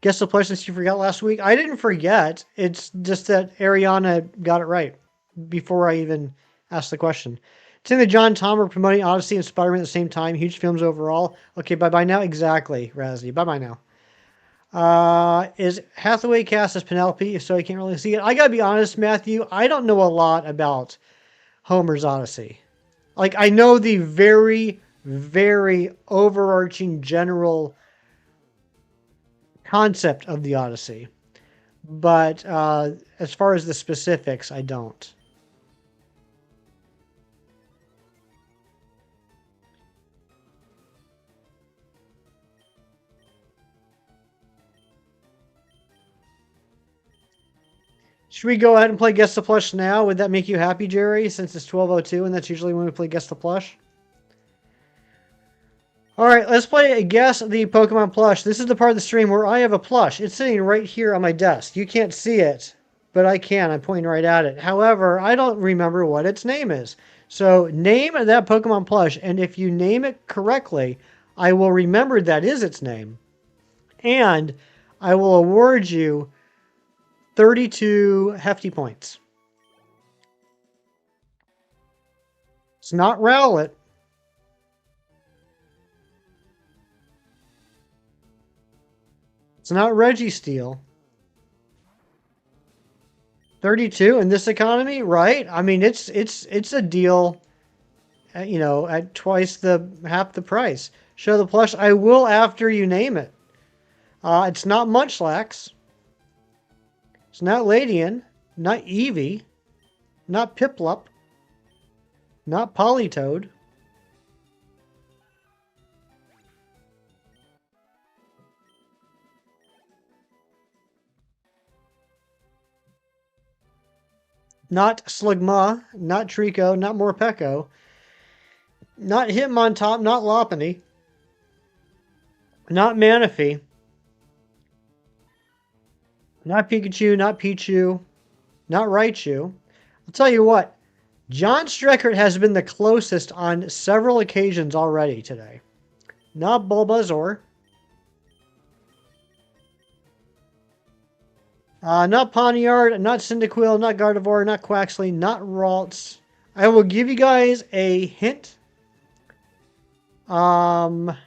Guess the places you forgot last week? I didn't forget. It's just that Ariana got it right before I even asked the question. Saying that John and Tom are promoting Odyssey and Spider-Man at the same time. Huge films overall. Okay, bye-bye now. Exactly, Razzie. Bye-bye now. Is Hathaway cast as Penelope? If so, I can't really see it. I gotta be honest, Matthew. I don't know a lot about Homer's Odyssey. Like, I know the very, very overarching general concept of the Odyssey. But as far as the specifics, I don't. Should we go ahead and play Guess the Plush now? Would that make you happy, Jerry, since it's 12:02 and that's usually when we play Guess the Plush? Alright, let's play Guess the Pokemon Plush. This is the part of the stream where I have a plush. It's sitting right here on my desk. You can't see it, but I can. I'm pointing right at it. However, I don't remember what its name is. So name that Pokemon plush, and if you name it correctly, I will remember that is its name. And I will award you 32 hefty points. It's not Rowlet. It's not Registeel. 32 in this economy, right? I mean, it's a deal, you know, at half the price. Show the plush. I will after you name it. It's not Munchlax. It's not Ladian. Not Eevee. Not Piplup. Not Politoed. Not Slugma. Not Trico. Not Morpeko. Not Hitmontop. Not Lopunny. Not Manaphy. Not Pikachu. Not Pichu. Not Raichu. I'll tell you what. John Streckert has been the closest on several occasions already today. Not Bulbasaur. Not Pawniard, not Cyndaquil, not Gardevoir, not Quaxley, not Ralts. I will give you guys a hint. Not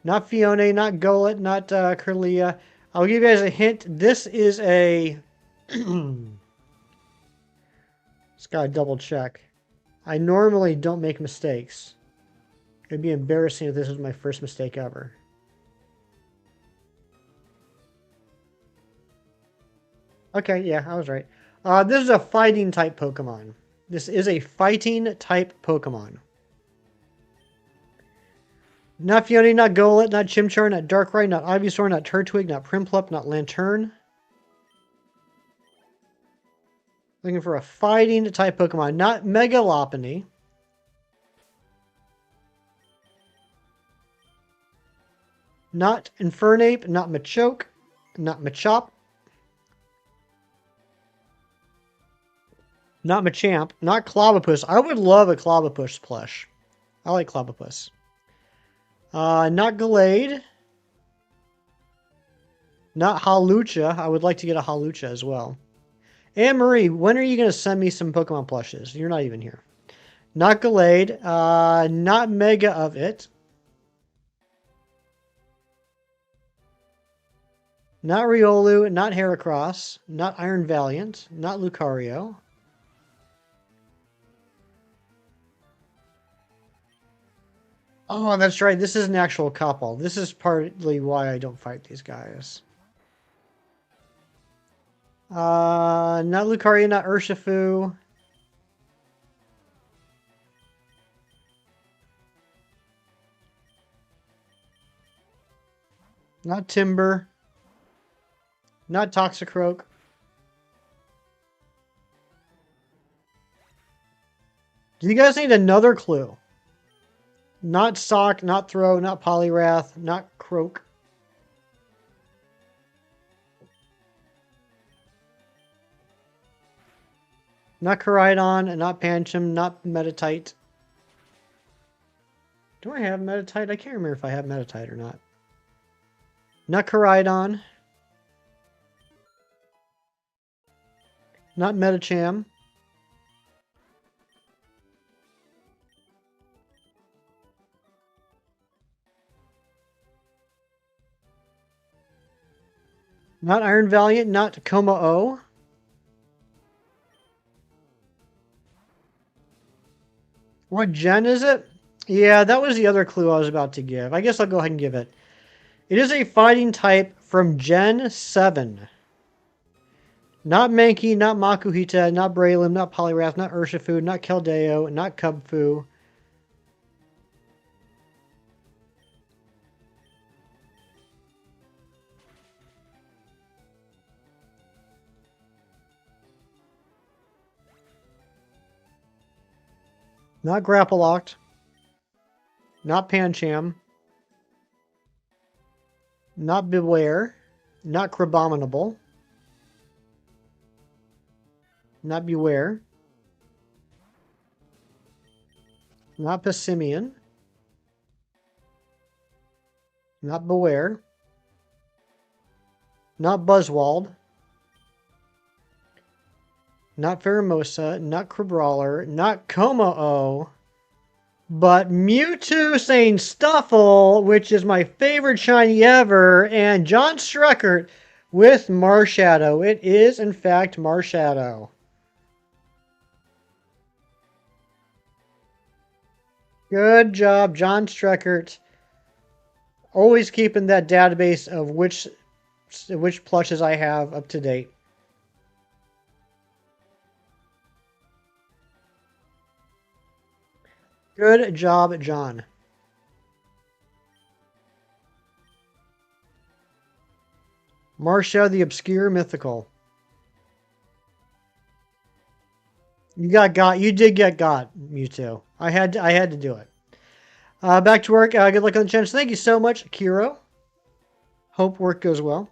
Fione, not Golett, not Kirlia. I'll give you guys a hint. This is a... Just gotta double check. I normally don't make mistakes. It'd be embarrassing if this was my first mistake ever. Okay, yeah, I was right. This is a fighting type Pokemon. This is a fighting type Pokemon. Not Fione, not Golett, not Chimchar, not Darkrai, not Ivysaur, not Turtwig, not Primplup, not Lantern. Looking for a fighting type Pokemon. Not Mega Lopunny. Not Infernape, not Machoke, not Machop. Not Machamp, not Clobbopus. I would love a Clobbopus plush. I like Clobbopus. Not Gallade. Not Hawlucha. I would like to get a Hawlucha as well. Anne Marie, when are you going to send me some Pokemon plushes? You're not even here. Not Gallade. Not Mega of it. Not Riolu. Not Heracross. Not Iron Valiant. Not Lucario. Oh, that's right. This is an actual couple. This is partly why I don't fight these guys. Not Lucario, not Urshifu. Not Timber. Not Toxicroak. Do you guys need another clue? Not Sock, not Throw, not Poliwrath, not Croak. Not Koraidon, not Pancham, not Metatite. Do I have Metatite? I can't remember if I have Metatite or not. Not Koraidon. Not Metacham. Not Iron Valiant, not Como-O. What gen is it? Yeah, that was the other clue I was about to give. I guess I'll go ahead and give it. It is a fighting type from Gen 7. Not Mankey, not Makuhita, not Breloom, not Poliwrath, not Urshifu, not Keldeo, not Cubfu. Not grapple locked. Not Pancham. Not Beware. Not Crabominable. Not Beware. Not Passimian. Not Beware. Not Buzzwald. Not Pheromosa. Not Crabrawler. Not Como-O. But Mewtwo saying Stuffle, which is my favorite shiny ever, and John Struckert with Marshadow. It is, in fact, Marshadow. Good job, John Struckert. Always keeping that database of which plushes I have up to date. Good job, John. Marcia the Obscure Mythical. You did get got, Mewtwo. I had to do it. Back to work. Good luck on the chance. Thank you so much, Kiro. Hope work goes well.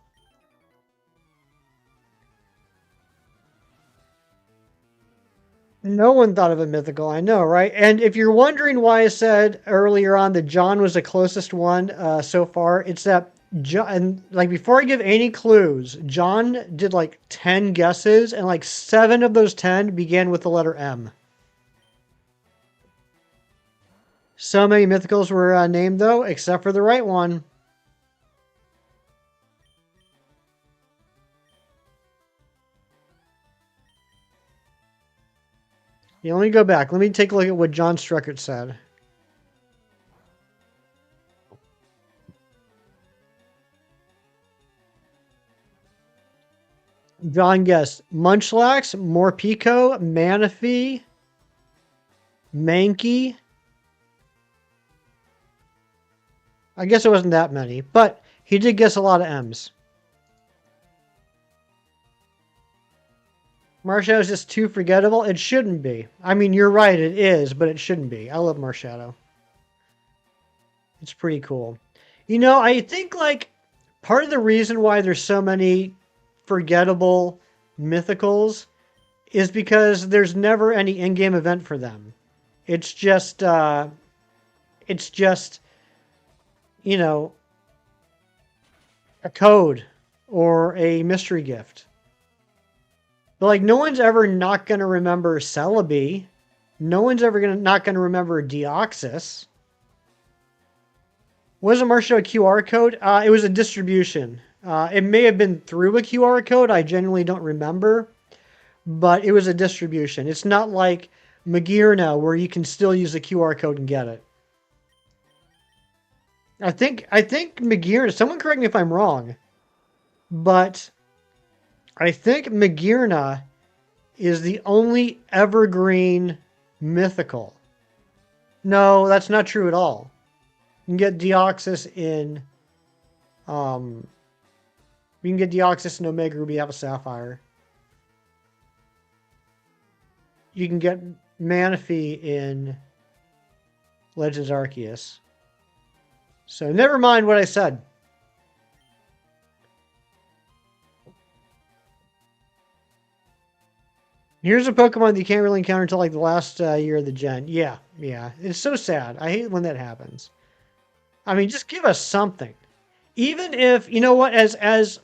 No one thought of a mythical, I know, right? And if you're wondering why I said earlier on that John was the closest one so far, it's that John, and like before I give any clues, John did like 10 guesses, and like 7 of those 10 began with the letter M. So many mythicals were named though, except for the right one. Yeah, let me go back. Let me take a look at what John Struckert said. John guessed Munchlax, Morpeko, Manaphy, Mankey. I guess it wasn't that many, but he did guess a lot of M's. Marshadow is just too forgettable. It shouldn't be. I mean, you're right, it is, but it shouldn't be. I love Marshadow. It's pretty cool. You know, I think like part of the reason why there's so many forgettable mythicals is because there's never any in-game event for them. It's just you know, a code or a mystery gift. But like, no one's ever not going to remember Celebi. No one's ever not going to remember Deoxys. Was a Marshadow a QR code? It was a distribution. It may have been through a QR code. I genuinely don't remember. But it was a distribution. It's not like Magearna where you can still use the QR code and get it. I think Magearna, someone correct me if I'm wrong, but I think Magearna is the only evergreen mythical. No, that's not true at all. You can get Deoxys in Omega Ruby Alpha Sapphire. You can get Manaphy in Legends Arceus. So never mind what I said. Here's a Pokemon that you can't really encounter until like the last year of the gen. Yeah. It's so sad. I hate when that happens. I mean, just give us something. Even if, you know what, as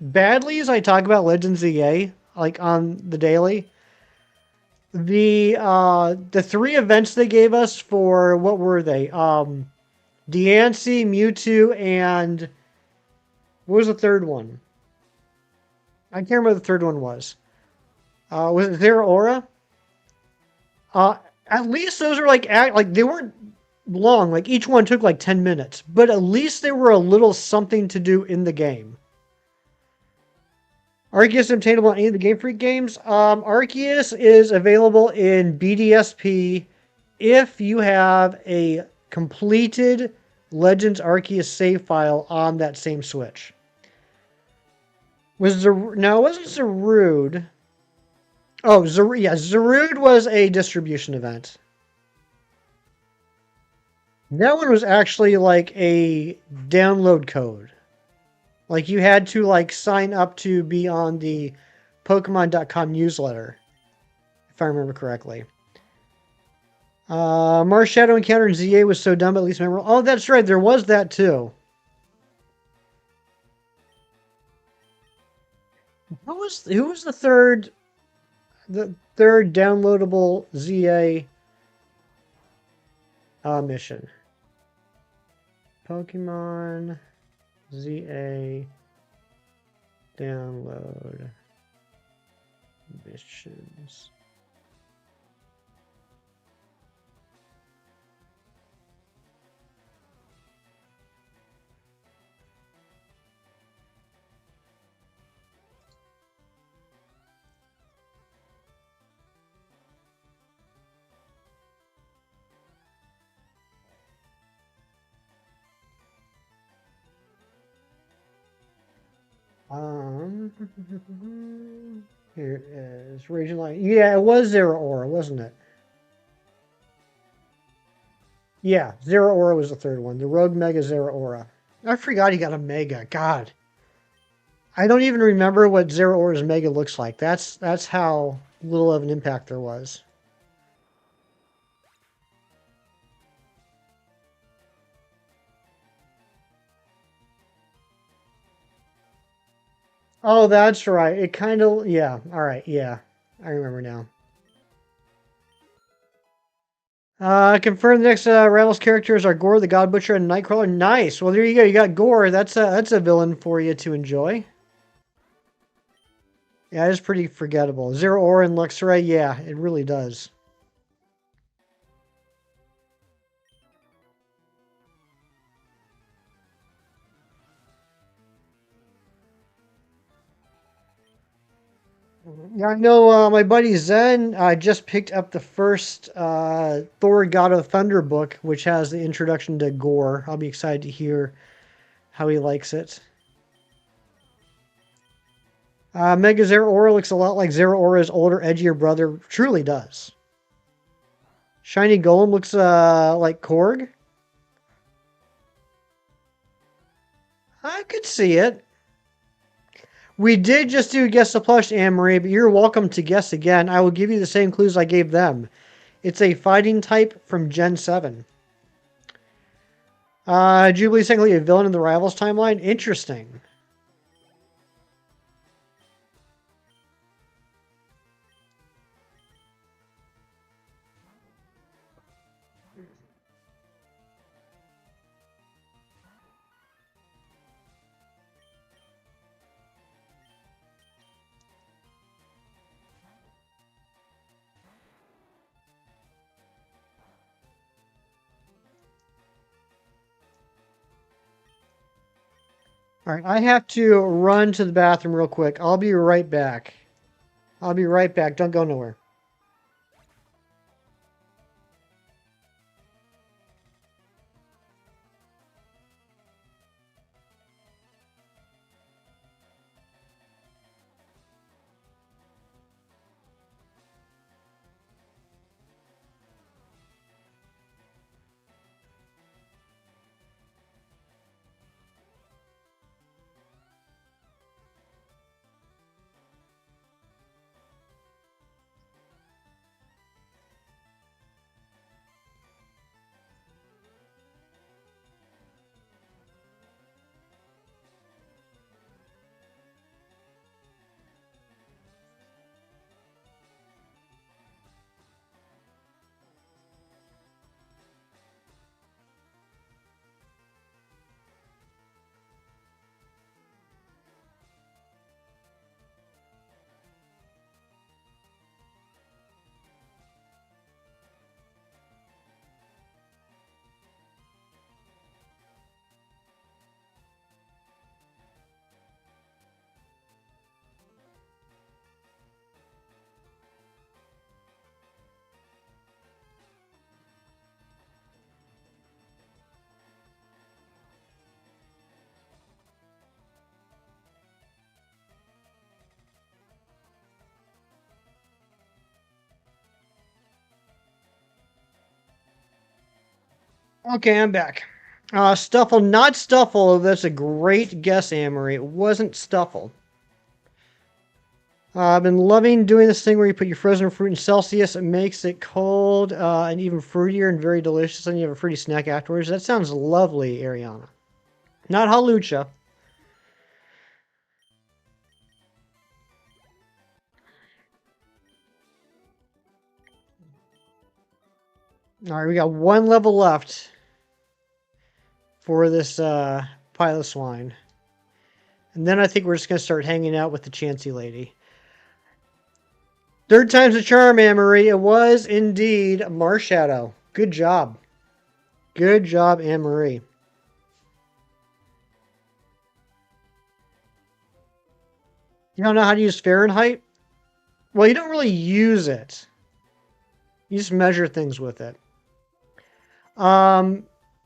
badly as I talk about Legends EA, like on the daily, the 3 events they gave us for, what were they? Deancey, Mewtwo, and what was the third one? I can't remember what the third one was. Was it Zeraora? At least those are like they weren't long. Like each one took like 10 minutes, but at least they were a little something to do in the game. Arceus is obtainable in any of the Game Freak games. Arceus is available in BDSP if you have a completed Legends Arceus save file on that same Switch. No, it wasn't Zarude. Oh, yeah, Zarude was a distribution event. That one was actually like a download code. Like you had to like sign up to be on the Pokemon.com newsletter, if I remember correctly. Marshadow encounter in ZA was so dumb, at least memorable. Oh, that's right, there was that too. Who was the third downloadable ZA mission? Pokemon ZA download missions. Um, Here it is. Regional. Yeah, it was Zero Aura, wasn't it? Yeah, Zero Aura was the third one. The Rogue Mega Zero Aura. I forgot he got a Mega. God. I don't even remember what Zero Aura's Mega looks like. That's how little of an impact there was. Oh, that's right. It kind of, yeah. All right, yeah. I remember now. Confirm the next Rivals characters are Gore, the God Butcher, and Nightcrawler. Nice. Well, there you go. You got Gore. That's a villain for you to enjoy. Yeah, it's pretty forgettable. Zero Aura and Luxray. Yeah, it really does. Yeah, I know my buddy Zen just picked up the first Thor God of Thunder book, which has the introduction to Gore. I'll be excited to hear how he likes it. Mega Zero Aura looks a lot like Zero Aura's older, edgier brother. Truly does. Shiny Golem looks like Korg. I could see it. We did just do guess the plush, Anne Marie, but you're welcome to guess again. I will give you the same clues I gave them. It's a fighting type from Gen 7. Jubilee's technically a villain in the Rivals timeline. Interesting. All right, I have to run to the bathroom real quick. I'll be right back. I'll be right back. Don't go nowhere. Okay, I'm back. Stuffle, not Stuffle. That's a great guess, Amory. It wasn't Stuffle. I've been loving doing this thing where you put your frozen fruit in Celsius. It makes it cold and even fruitier and very delicious, and you have a fruity snack afterwards. That sounds lovely, Ariana. Not halucha. All right, we got one level left for this pile swine. And then I think we're just going to start hanging out with the Chancy lady. Third time's a charm, Anne-Marie. It was indeed Marshadow. Good job. Good job, Anne-Marie. You don't know how to use Fahrenheit? Well, you don't really use it. You just measure things with it.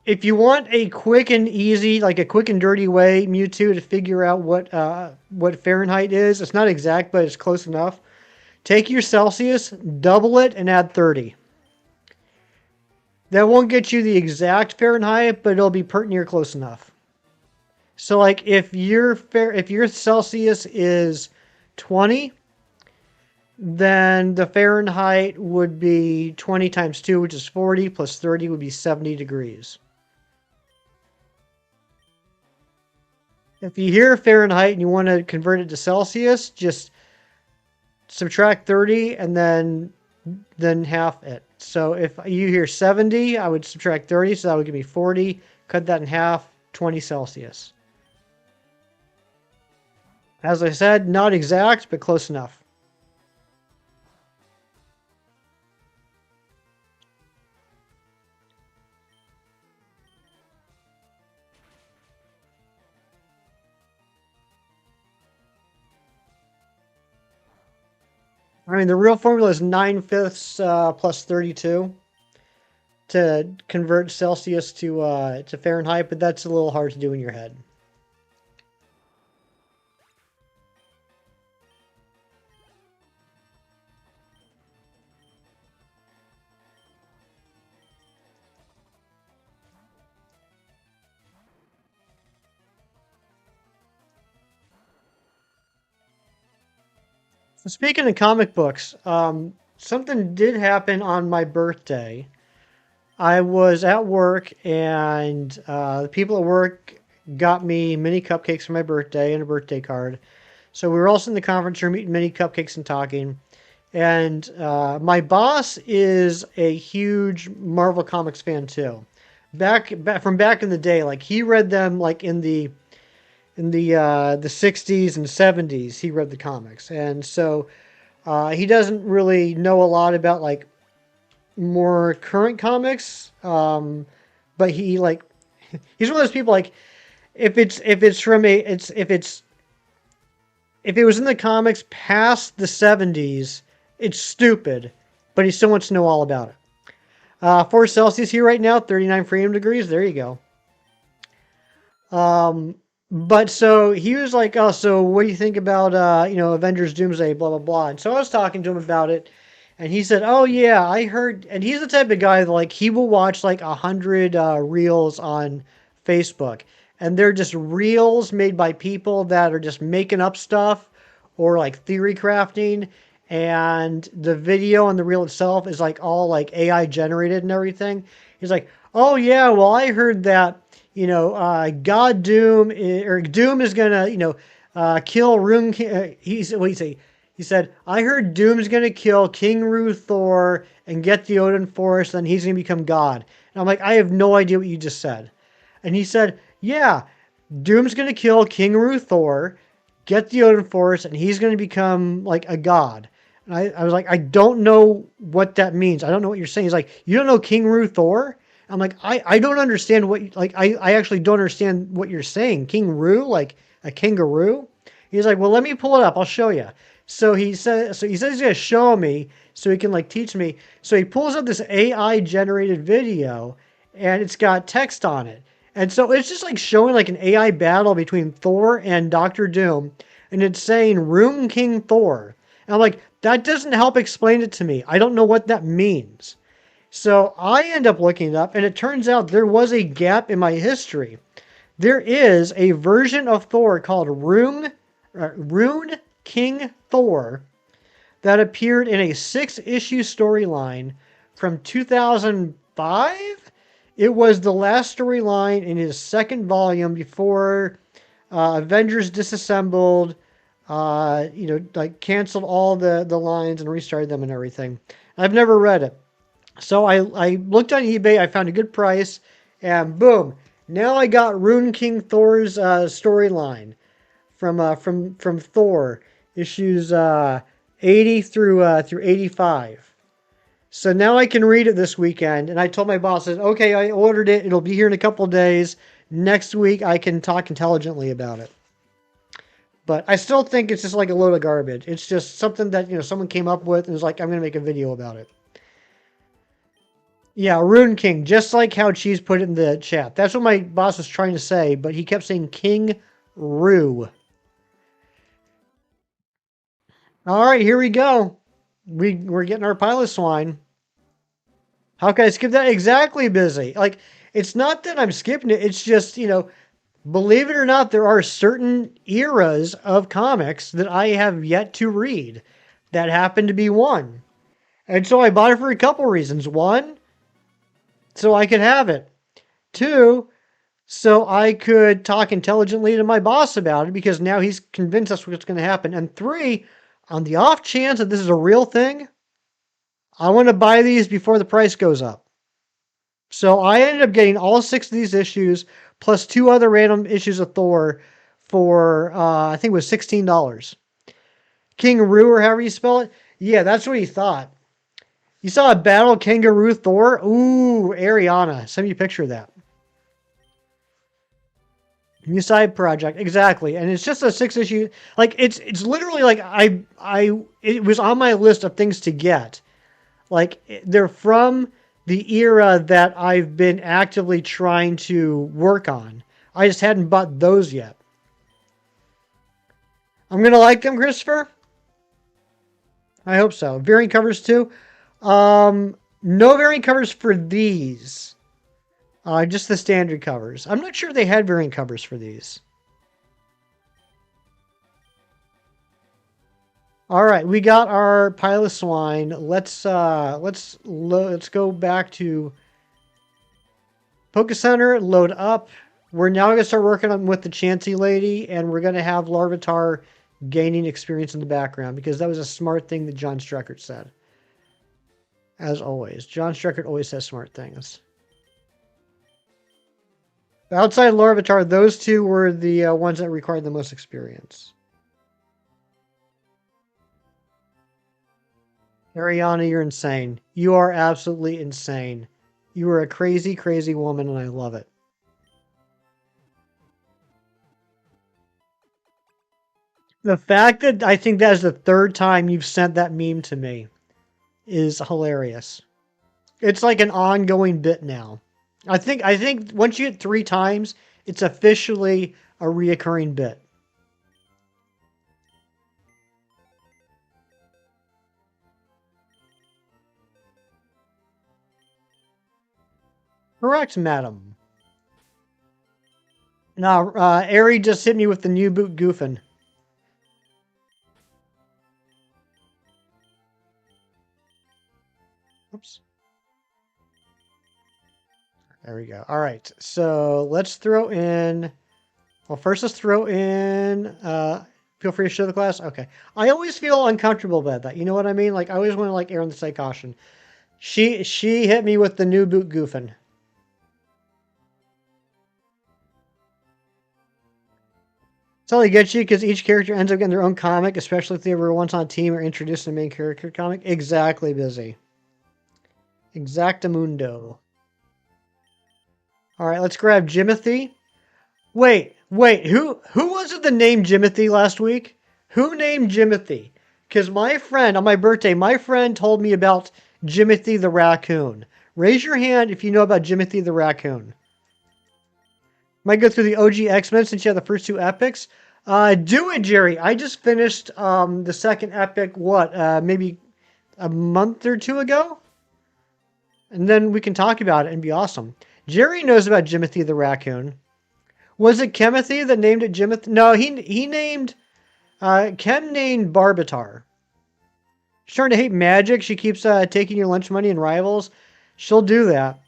If you want a quick and easy, like a quick and dirty way, Mewtwo, to figure out what Fahrenheit is, it's not exact, but it's close enough. Take your Celsius, double it, and add 30. That won't get you the exact Fahrenheit, but it'll be pretty near close enough. So, like, if your Celsius is 20, then the Fahrenheit would be 20 times 2, which is 40, plus 30 would be 70 degrees. If you hear Fahrenheit and you want to convert it to Celsius, just subtract 30 and then half it. So if you hear 70, I would subtract 30, so that would give me 40. Cut that in half, 20 Celsius. As I said, not exact, but close enough. I mean, the real formula is 9/5 plus 32 to convert Celsius to Fahrenheit, but that's a little hard to do in your head. So speaking of comic books, something did happen on my birthday. I was at work, and the people at work got me mini cupcakes for my birthday and a birthday card. So we were also in the conference room eating mini cupcakes and talking. And my boss is a huge Marvel Comics fan too. Back in the day, like he read them like in the 60s and 70s. He read the comics, and so he doesn't really know a lot about like more current comics. But he like he's one of those people like if it's from a it's if it was in the comics past the 70s, it's stupid, but he still wants to know all about it. 4 Celsius here right now, 39 freedom degrees. There you go. But so he was like, "Oh, so what do you think about Avengers Doomsday, blah blah blah." And so I was talking to him about it, and he said, "Oh yeah, I heard." And he's the type of guy that like he will watch like 100 reels on Facebook, and they're just reels made by people that are just making up stuff or like theory crafting, and the video and the reel itself is like all like AI generated and everything. He's like, "Oh yeah, well I heard that." God Doom is gonna, kill Rune. What he say? He said, "I heard Doom's gonna kill King Ru Thor and get the Odin Force, then he's gonna become God." And I'm like, I have no idea what you just said. And he said, "Yeah, Doom's gonna kill King Ru Thor, get the Odin Force, and he's gonna become like a god." And I was like, I don't know what that means. I don't know what you're saying. He's like, "You don't know King Ru Thor?" I'm like, I don't understand I actually don't understand what you're saying. King Roo, like a kangaroo? He's like, "Well, let me pull it up. I'll show you." So he says he's gonna show me so he can like teach me. So he pulls up this AI generated video and it's got text on it. And so it's just like showing like an AI battle between Thor and Doctor Doom, and it's saying Room King Thor. And I'm like, that doesn't help explain it to me. I don't know what that means. So I end up looking it up, and it turns out there was a gap in my history. There is a version of Thor called Rune King Thor that appeared in a 6-issue storyline from 2005. It was the last storyline in his second volume before Avengers disassembled, like canceled all the lines and restarted them and everything. I've never read it. So I looked on eBay, I found a good price, and boom, now I got Rune King Thor's storyline from Thor issues 80 through 85. So now I can read it this weekend, and I told my boss, okay, I ordered it. It'll be here in a couple of days. Next week I can talk intelligently about it. But I still think it's just like a load of garbage. It's just something that someone came up with and was like, I'm gonna make a video about it. Yeah, Rune King, just like how Cheese put it in the chat. That's what my boss was trying to say, but he kept saying King Rue. All right, here we go. We're getting our pilot swine. How can I skip that? Exactly, busy. Like, it's not that I'm skipping it. It's just, believe it or not, there are certain eras of comics that I have yet to read. That happened to be one. And so I bought it for a couple reasons. One, so I could have it. Two, so I could talk intelligently to my boss about it because now he's convinced us what's going to happen. And three, on the off chance that this is a real thing, I want to buy these before the price goes up. So I ended up getting all 6 of these issues plus 2 other random issues of Thor for, I think it was $16. King Roo, or however you spell it. Yeah, that's what he thought. You saw a battle kangaroo Thor? Ooh, Ariana. Send me a picture of that. New side project, exactly, and it's just a 6-issue. Like it's literally like it was on my list of things to get. Like they're from the era that I've been actively trying to work on. I just hadn't bought those yet. I'm gonna like them, Christopher. I hope so. Variant covers too. No variant covers for these. Just the standard covers. I'm not sure they had variant covers for these. All right, we got our pile of swine. Let's go back to Poke Center. Load up. We're now gonna start working on with the Chansey lady, and we're gonna have Larvitar gaining experience in the background because that was a smart thing that John Streckert said. As always, John Streckert always says smart things. Outside Larvitar, those two were the ones that required the most experience. Ariana, you're insane. You are absolutely insane. You are a crazy, crazy woman, and I love it. The fact that I think that is the 3rd time you've sent that meme to me is hilarious. It's like an ongoing bit now. I think once you hit 3 times, it's officially a reoccurring bit. Correct, madam. No, Ari just hit me with the new boot goofing. Oops. There we go. All right, so let's throw in. Well, first let's throw in. Feel free to show the class. Okay. I always feel uncomfortable about that. You know what I mean? Like I always want to like err on the side of caution. She hit me with the new boot goofing. Totally get you because each character ends up getting their own comic, especially if they were once on a team or introduced in the main character comic. Exactly, busy. Exactamundo. All right, let's grab Jimothy. Wait, who was it that named Jimothy last week? Who named Jimothy? Because my friend, on my birthday, my friend told me about Jimothy the raccoon. Raise your hand if you know about Jimothy the raccoon. Might go through the OG X-Men since you have the first 2 epics. Do it, Jerry. I just finished the second epic, maybe a month or 2 ago? And then we can talk about it and be awesome. Jerry knows about Jimothy the raccoon. Was it Kemothy that named it Jimothy? No, he named Kem named Barbitar. She's starting to hate magic. She keeps taking your lunch money and rivals. She'll do that.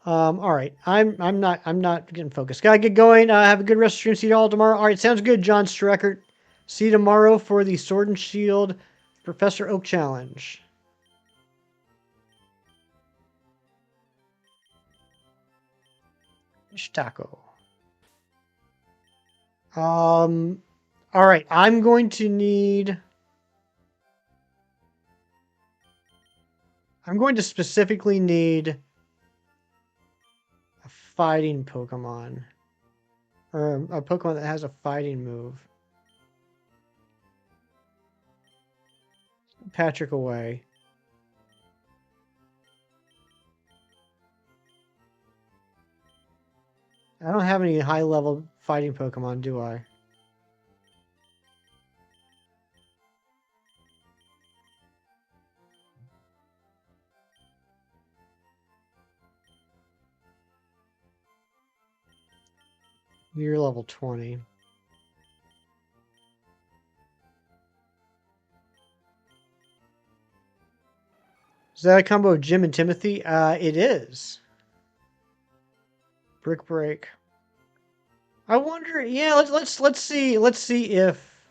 All right. I'm not getting focused. Gotta get going. Have a good rest of the stream. See you all tomorrow. All right, sounds good, John Streckert. See you tomorrow for the Sword and Shield Professor Oak Challenge. Fish taco. All right. I'm going to specifically need a fighting Pokemon. Or a Pokemon that has a fighting move. Patrick away. I don't have any high-level fighting Pokemon, do I? You're level 20. Is that a combo of Jim and Timothy? It is. Brick break. I wonder. Yeah, let's see if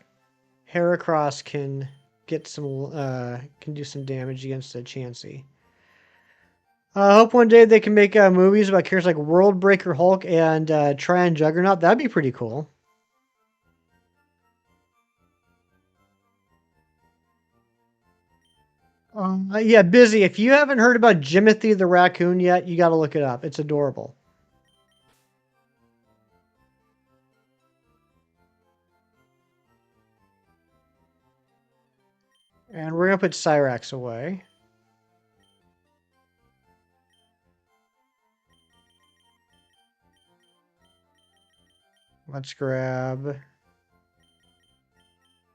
Heracross can get some can do some damage against a Chansey. I hope one day they can make movies about characters like World Breaker Hulk and Trion Juggernaut. That'd be pretty cool. Yeah, Busy. If you haven't heard about Jimothy the raccoon yet, you got to look it up. It's adorable. And we're gonna put Cyrax away. Let's grab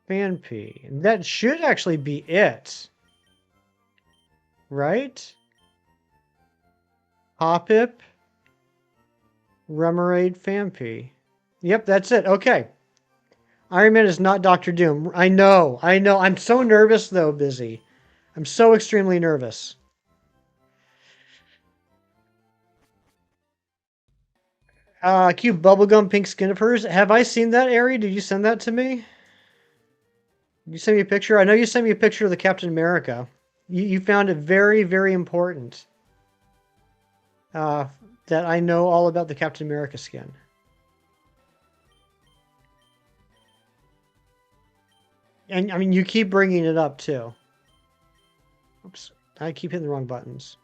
Phanpy. That should actually be it. Right? Hoppip, Remoraid, Phanpy. Yep, that's it. Okay. Iron Man is not Doctor Doom. I know. I'm so nervous, though, Busy. I'm so extremely nervous. Cute bubblegum pink skin of hers. Have I seen that, Ari? Did you send that to me? Did you send me a picture? I know you sent me a picture of the Captain America. You found it very, very important that I know all about the Captain America skin. And, I mean, you keep bringing it up, too. Oops. I keep hitting the wrong buttons.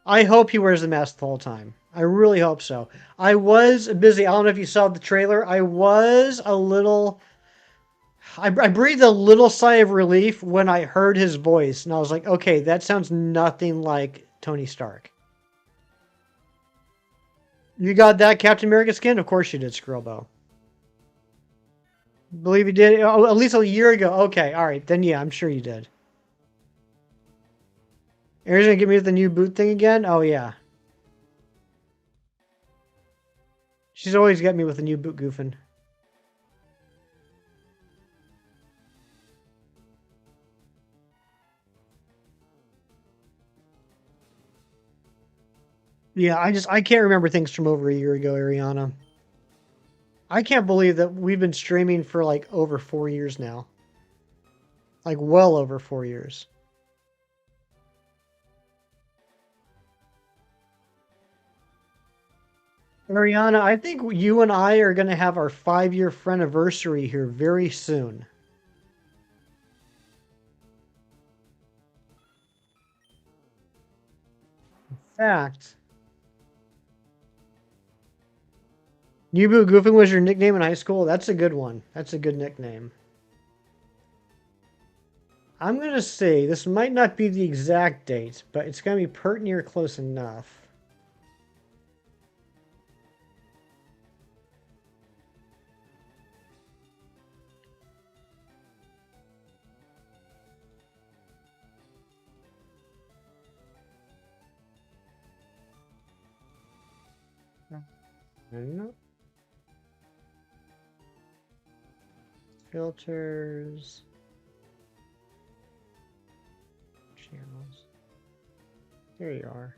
I hope he wears the mask the whole time. I really hope so. I was busy. I don't know if you saw the trailer. I was a little... I breathed a little sigh of relief when I heard his voice. And I was like, okay, that sounds nothing like Tony Stark. You got that Captain America skin? Of course you did, Skrillbo. Believe you did? Oh, at least a year ago. Okay, all right. Then yeah, I'm sure you did. Aaron's gonna get me with the new boot thing again? Oh yeah. She's always got me with the new boot goofing. Yeah, I can't remember things from over a year ago, Ariana. I can't believe that we've been streaming for like over 4 years now. Like well over 4 years. Ariana, I think you and I are going to have our 5-year friendiversary here very soon. In fact, New Boot Goofing was your nickname in high school? That's a good one. That's a good nickname. I'm going to say, this might not be the exact date, but it's going to be pert near close enough. Filters. Channels. There you are.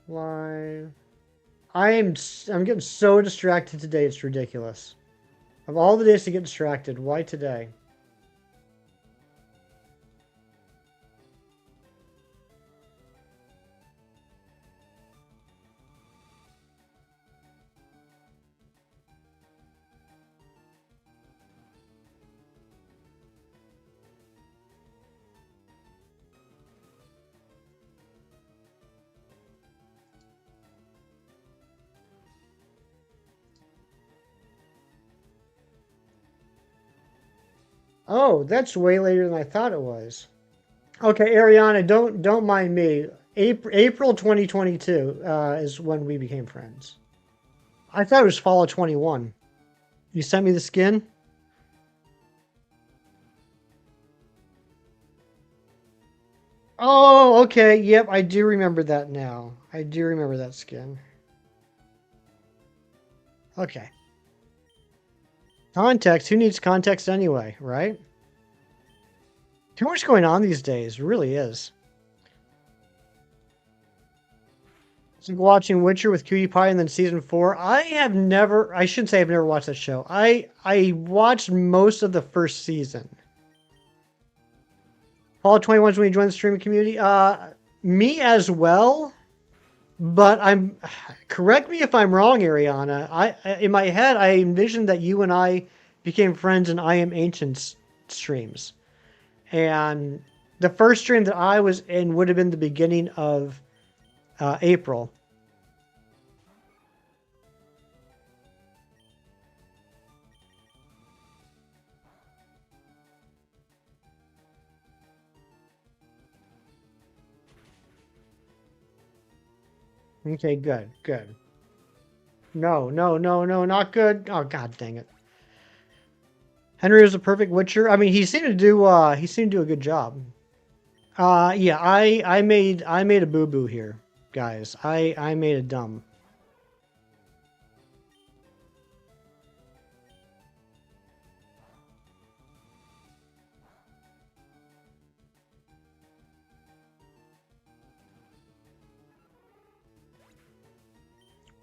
Live. I'm getting so distracted today, it's ridiculous. Of all the days to get distracted, why today? Oh, that's way later than I thought it was. Okay, Ariana, don't mind me. April 2022 is when we became friends. I thought it was fall of 21. You sent me the skin? Oh, okay. Yep, I do remember that now. I do remember that skin. Okay. Context. Who needs context anyway, right? Too much going on these days. It really is. It's like watching Witcher with Cutie Pie and then season 4. I shouldn't say I've never watched that show. I watched most of the first season. Fall 21 is when you joined the streaming community. Me as well. But correct me if I'm wrong, Ariana. In my head, I envisioned that you and I became friends in I Am Ancient streams. And the first stream that I was in would have been the beginning of April. Okay, good, good. No, no, no, no, not good. Oh, god dang it. Henry was a perfect Witcher. I mean, he seemed to do a good job. Yeah, I made a boo boo here, guys. I made a dumb.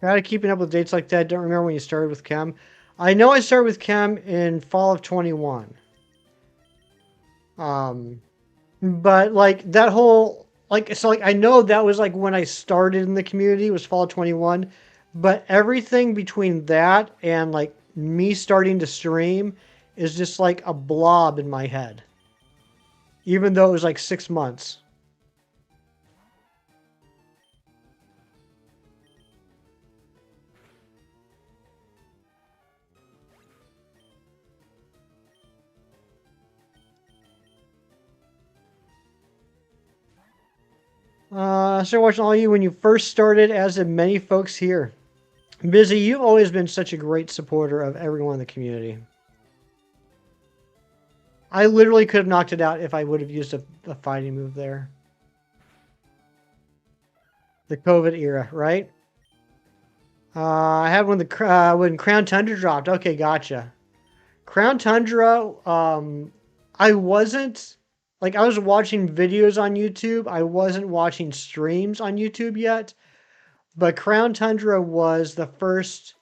Gotta keeping up with dates like that. Don't remember when you started with Chem. I know I started with Chem in fall of 21. But like that whole I know that was like when I started in the community was fall of 21, but everything between that and like me starting to stream is just like a blob in my head. Even though it was like 6 months. I started watching all you when you first started, as did many folks here. Busy, you've always been such a great supporter of everyone in the community. I literally could have knocked it out if I would have used a fighting move there. The COVID era, right? I had when Crown Tundra dropped. Okay, gotcha. Crown Tundra, I wasn't I was watching videos on YouTube. I wasn't watching streams on YouTube yet. But Crown Tundra was the first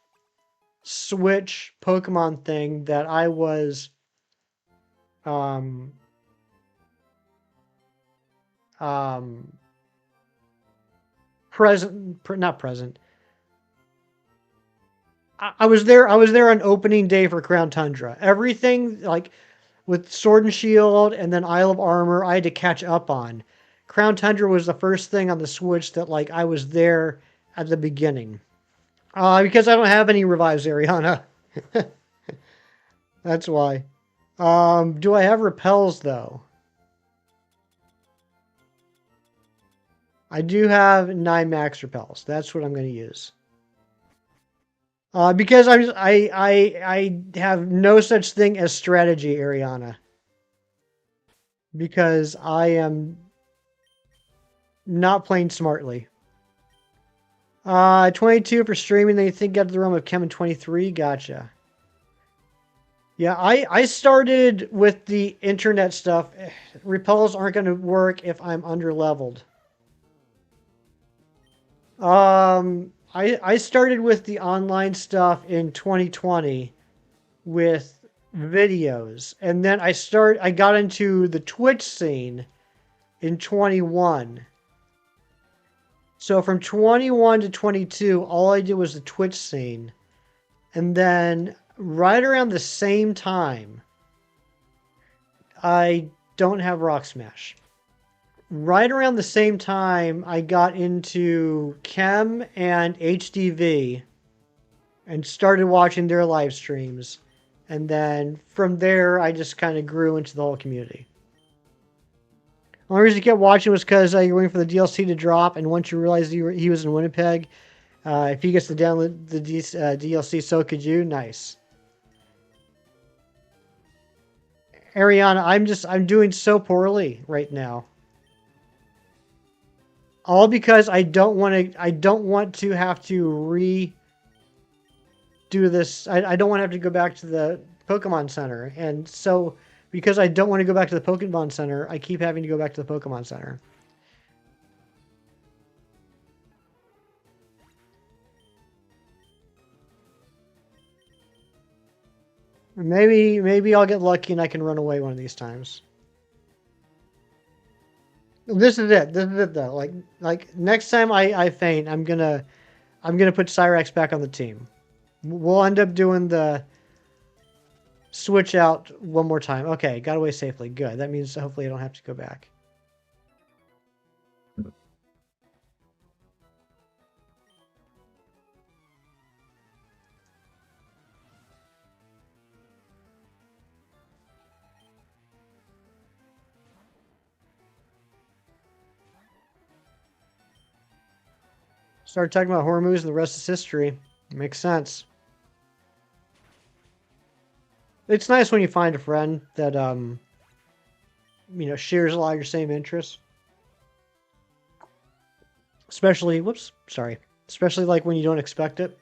Switch Pokemon thing that I was um um not present. I was there. I was there on opening day for Crown Tundra. Everything like with Sword and Shield and then Isle of Armor, I had to catch up on. Crown Tundra was the first thing on the Switch that like I was there at the beginning. Because I don't have any revives, Ariana. That's why. Do I have repels though? I do have 9 max repels. That's what I'm going to use. Because I have no such thing as strategy, Ariana. Because I am not playing smartly. 22 for streaming, then you think get to the realm of Chem in 23. Gotcha. Yeah, I started with the internet stuff. Repels aren't going to work if I'm under-leveled. I started with the online stuff in 2020 with videos, and then I got into the Twitch scene in 21. So from 21 to 22, all I did was the Twitch scene. And then right around the same time, I don't have Rock Smash. Right around the same time, I got into Chem and HDV and started watching their live streams. And then from there, I just kind of grew into the whole community. The only reason I kept watching was because you're waiting for the DLC to drop, and once you realized he was in Winnipeg, if he gets to download the DLC, so could you. Nice. Ariana, I'm doing so poorly right now. All because I don't want to have to redo this. I don't want to have to go back to the Pokemon Center. And so because I don't want to go back to the Pokemon Center, I keep having to go back to the Pokemon Center. Maybe I'll get lucky and I can run away one of these times. This is it. This is it though. Like next time I faint, I'm gonna put Cyrex back on the team. We'll end up doing the switch out one more time. Okay, got away safely. Good. That means hopefully I don't have to go back. Start talking about horror movies and the rest is history. Makes sense. It's nice when you find a friend that shares a lot of your same interests. Especially, especially like when you don't expect it.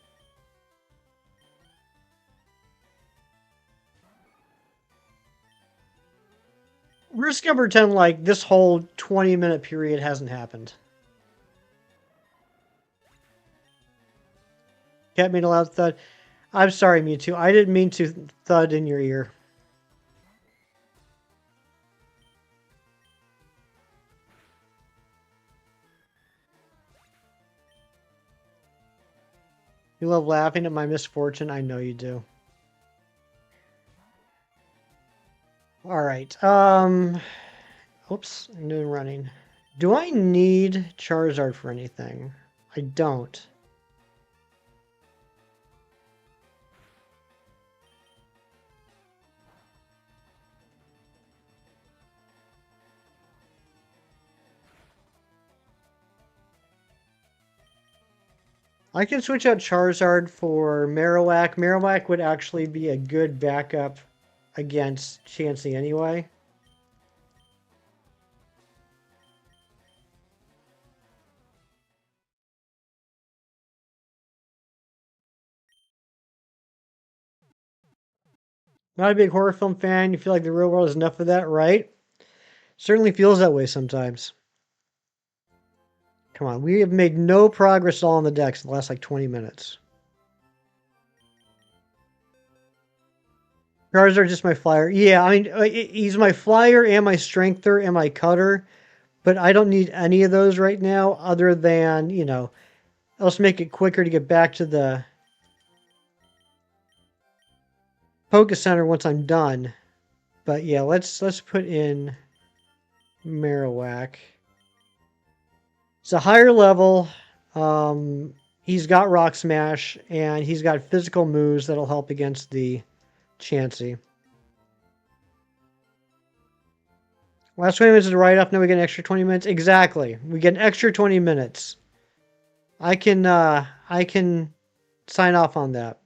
We're just gonna pretend like this whole 20-minute period hasn't happened. Cat made a loud thud. I'm sorry, Mewtwo. I didn't mean to thud in your ear. You love laughing at my misfortune. I know you do. All right. Oops. I'm doing running. Do I need Charizard for anything? I don't. I can switch out Charizard for Marowak. Marowak would actually be a good backup against Chansey anyway. Not a big horror film fan. You feel like the real world is enough of that, right? Certainly feels that way sometimes. Come on, we have made no progress at all on the decks in the last like 20 minutes. Charizard just my flyer. Yeah, I mean, he's my flyer and my strengther and my cutter, but I don't need any of those right now other than, let's make it quicker to get back to the Poké Center once I'm done. But yeah, let's put in Marowak. It's a higher level. He's got Rock Smash, and he's got physical moves that'll help against the Chansey. Last 20 minutes is a write-off. Now we get an extra 20 minutes. Exactly. We get an extra 20 minutes. I can sign off on that.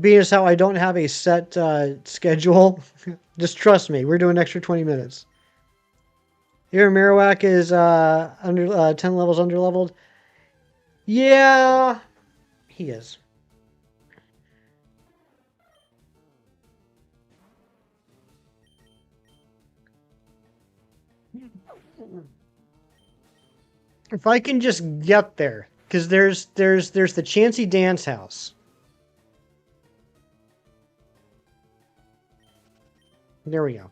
Being as how I don't have a set schedule, just trust me. We're doing an extra 20 minutes. Your Marowak is under 10 levels underleveled. Yeah, he is. If I can just get there, because there's the Chansey Dance House. There we go.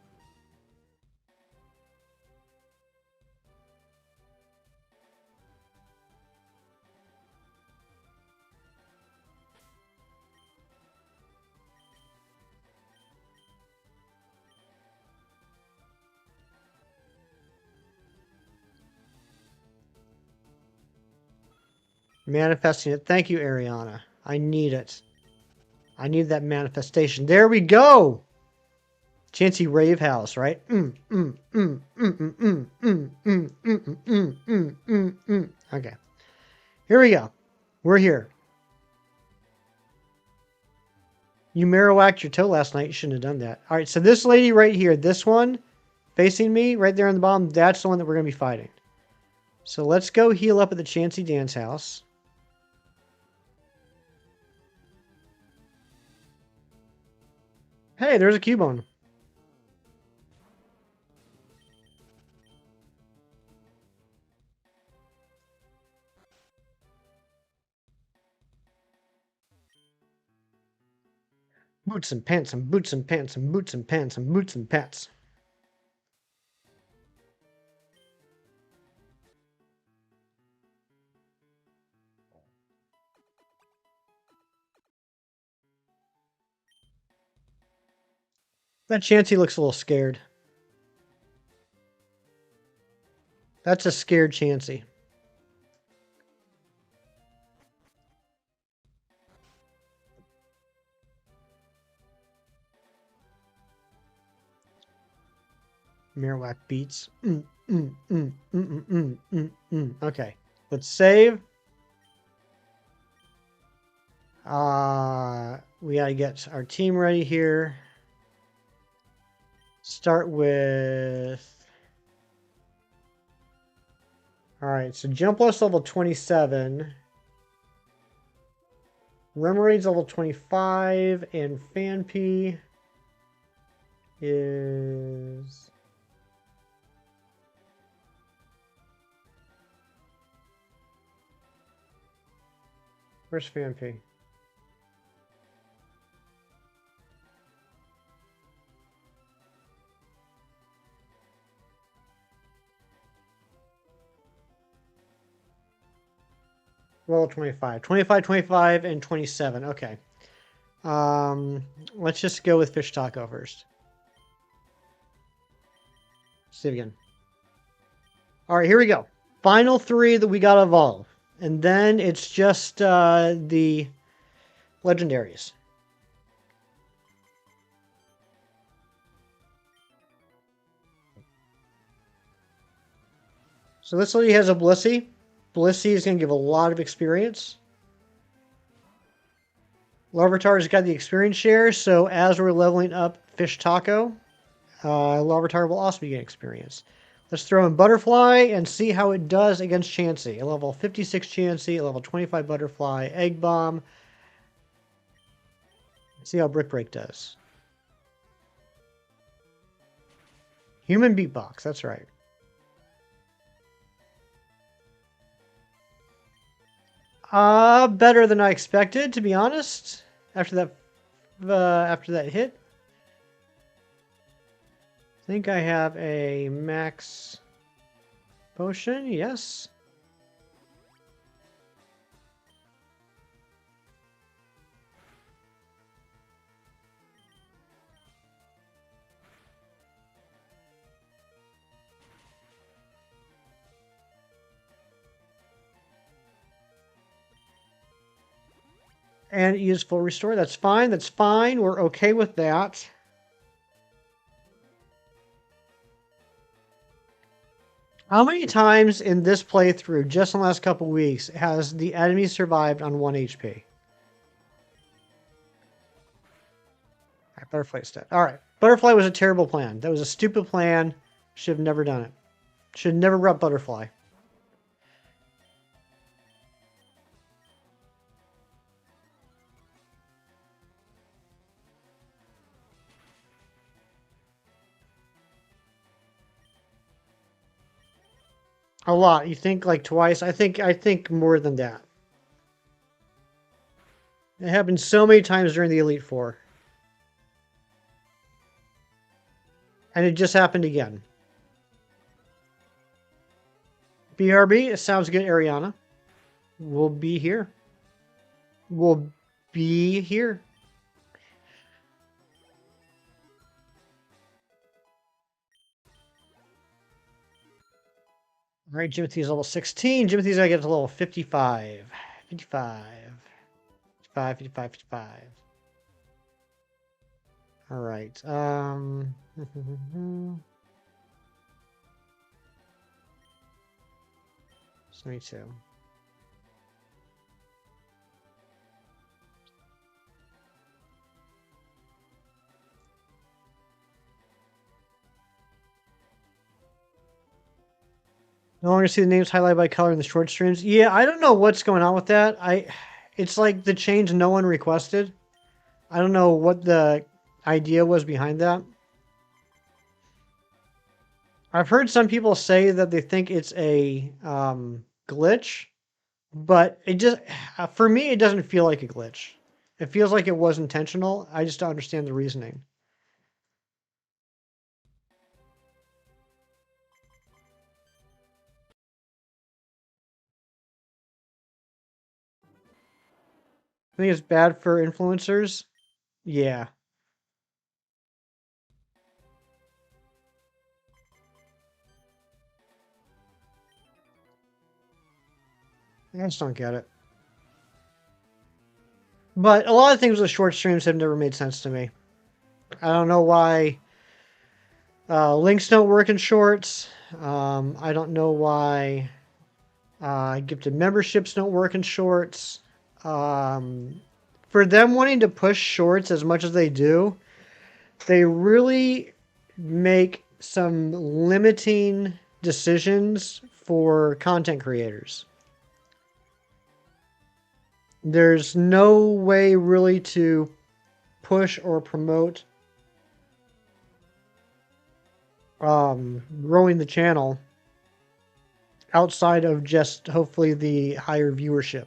Manifesting it. Thank you, Ariana. I need it. I need that manifestation. There we go. Chansey Rave House, right? Okay. Here we go. We're here. You Marowaked your toe last night. You shouldn't have done that. All right, so this lady right here, this one facing me right there on the bottom, that's the one that we're going to be fighting. So let's go heal up at the Chansey Dance House. Hey, there's a Cubone. Boots and pants and boots and pants and boots and pants and boots and pants. That Chansey looks a little scared. That's a scared Chansey. Marowak beats. Okay, let's save. We gotta get our team ready here. Start with... Alright, so Jumpluff's level 27. Remoraid's level 25, and Fanpy is... Where's Fanpy? Level 25. 25, 25, and 27. Okay. Let's just go with Fish Taco first. Save again. Alright, here we go. Final three that we gotta evolve. And then it's just the legendaries. So this lady has a Blissey. Blissey is going to give a lot of experience. Larvitar's got the experience share, so as we're leveling up Fish Taco, Larvitar will also be getting experience. Let's throw in Butterfly and see how it does against Chansey. A level 56 Chansey, a level 25 Butterfly, Egg Bomb. Let's see how Brick Break does. Human Beatbox, that's right. Better than I expected, to be honest. After that hit. I think I have a max potion, yes. And use full restore. That's fine. That's fine. We're okay with that. How many times in this playthrough, just in the last couple weeks, has the enemy survived on 1 HP? Alright, Butterfly's dead. Alright. Butterfly was a terrible plan. That was a stupid plan. Should have never done it. Should never rep Butterfly. A lot. You think like twice? I think more than that. It happened so many times during the Elite Four. And it just happened again. BRB, it sounds good, Ariana. We'll be here. We'll be here. All right, Jimothy's level 16. Jimothy's gotta get to level 55. 55. 55, 55, 55. All right. 72. No longer see the names highlighted by color in the short streams. Yeah, I don't know what's going on with that. It's like the change no one requested. I don't know what the idea was behind that. I've heard some people say that they think it's a glitch, but it just, for me, it doesn't feel like a glitch. It feels like it was intentional. I just don't understand the reasoning. I think it's bad for influencers. Yeah. I just don't get it. But a lot of things with short streams have never made sense to me. I don't know why links don't work in shorts. I don't know why gifted memberships don't work in shorts. For them wanting to push shorts as much as they do, they really make some limiting decisions for content creators. There's no way really to push or promote growing the channel outside of just hopefully the higher viewership.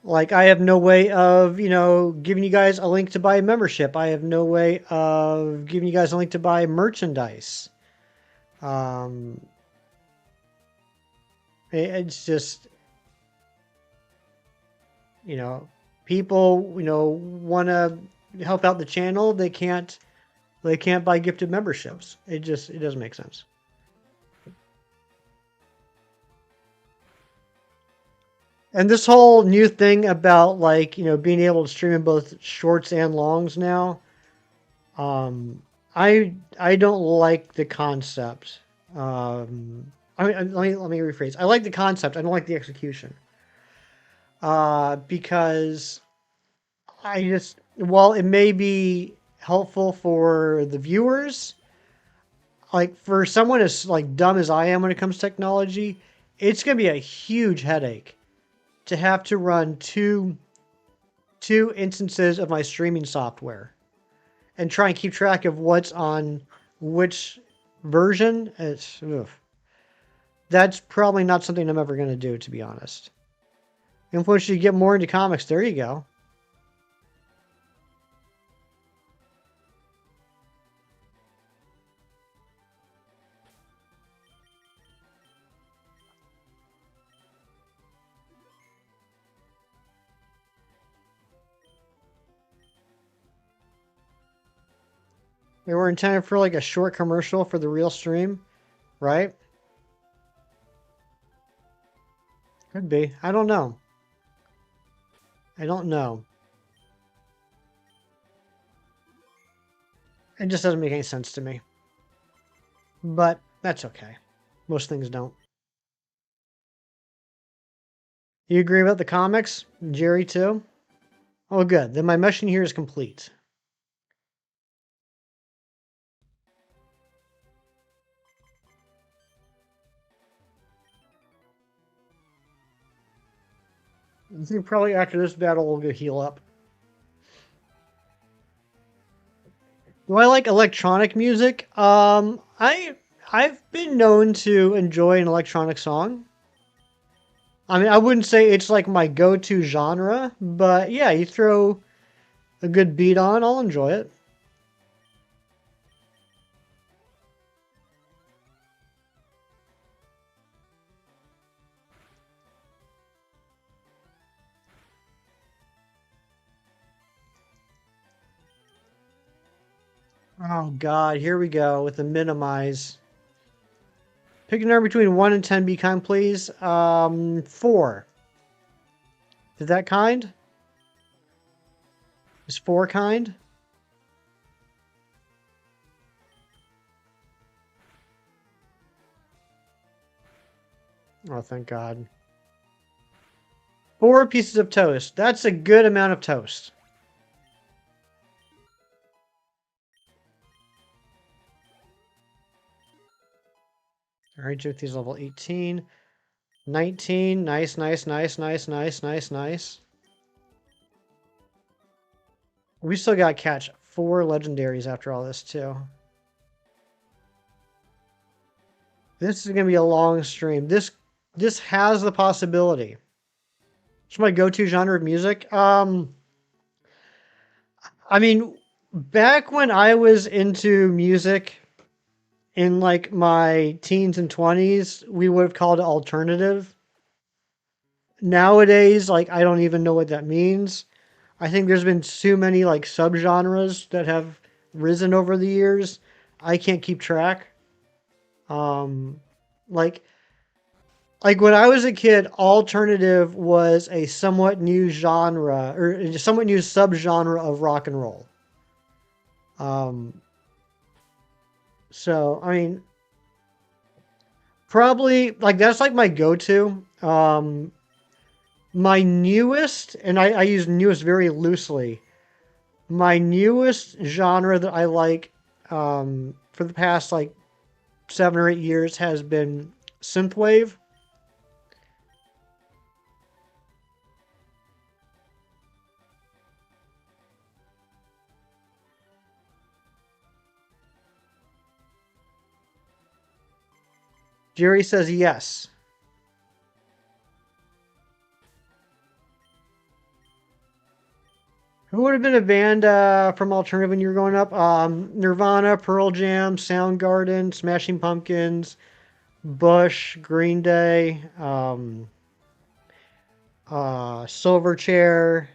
Like, I have no way of, giving you guys a link to buy a membership. I have no way of giving you guys a link to buy merchandise. It's just, people, want to help out the channel. They can't buy gifted memberships. It doesn't make sense. And this whole new thing about being able to stream in both shorts and longs now, I don't like the concept. Let me rephrase. I like the concept. I don't like the execution. Because while it may be helpful for the viewers, like for someone as dumb as I am when it comes to technology, it's gonna be a huge headache to have to run two instances of my streaming software and try and keep track of what's on which version. That's probably not something I'm ever going to do, to be honest. And once you get more into comics, there you go. They were intended for a short commercial for the real stream, right? Could be. I don't know. I don't know. It just doesn't make any sense to me. But that's okay. Most things don't. You agree about the comics? Jerry, too? Oh, good. Then my mission here is complete. I think probably after this battle we'll go heal up. Do I like electronic music? I've been known to enjoy an electronic song. I mean, I wouldn't say it's like my go-to genre, but yeah, you throw a good beat on, I'll enjoy it. Oh God, here we go with the minimize. Pick a number between 1 and 10, be kind, please. 4. Is that kind? Is 4 kind? Oh, thank God. 4 pieces of toast. That's a good amount of toast. All right, Jyothi's level 18. 19. Nice, nice, nice, nice, nice, nice, nice. We still got to catch 4 legendaries after all this, too. This is going to be a long stream. This has the possibility. It's my go-to genre of music. I mean, back when I was into music in like my teens and 20s, we would have called it alternative. Nowadays, like I don't even know what that means. I think there's been too many like subgenres that have risen over the years. I can't keep track. Um, like like when I was a kid, alternative was a somewhat new genre or a somewhat new subgenre of rock and roll. Um, so I mean, probably like that's like my go-to. My newest, and I use newest very loosely. My newest genre that I like for the past like 7 or 8 years has been synthwave. Jerry says yes. Who would have been a band from alternative when you were growing up? Nirvana, Pearl Jam, Soundgarden, Smashing Pumpkins, Bush, Green Day, Silverchair,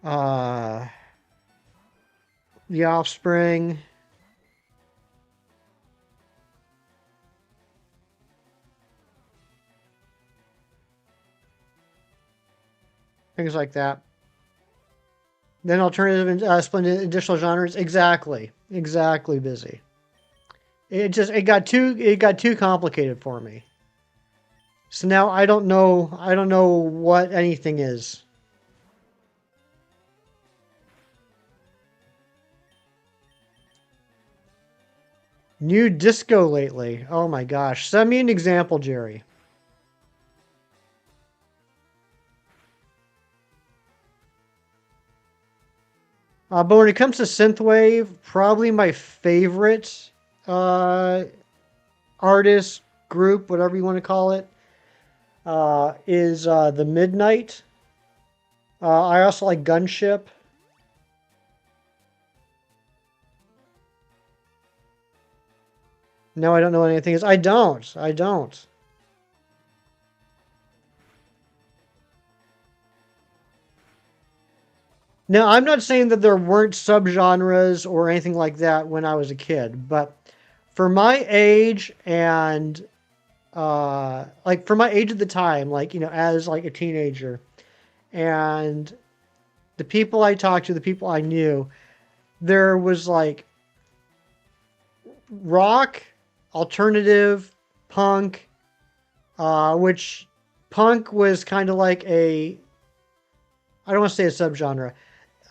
uh, The Offspring, things like that. Then alternative and split into additional genres. Exactly, exactly. Busy. It got too complicated for me. So now I don't know what anything is. New disco lately. Oh my gosh. Send me an example, Jerry. But when it comes to synthwave, probably my favorite uh, artist, group, whatever you want to call it, is the Midnight. I also like Gunship. No, I don't know what anything is. I don't. I don't. Now, I'm not saying that there weren't subgenres or anything like that when I was a kid, but for my age and like for my age at the time, like as like a teenager, and the people I talked to, the people I knew, there was like rock, alternative, punk, which punk was kind of like I don't want to say a subgenre.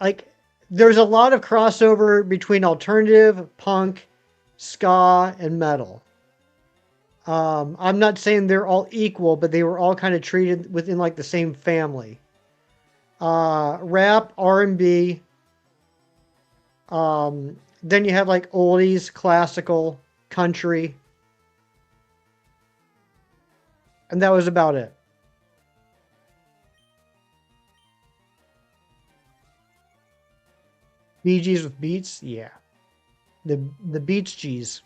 Like there's a lot of crossover between alternative, punk, ska, and metal. I'm not saying they're all equal, but they were all kind of treated within like the same family. Rap, R&B. Then you have like oldies, classical, country, and that was about it. Bee Gees with beats, yeah. The Beats G's.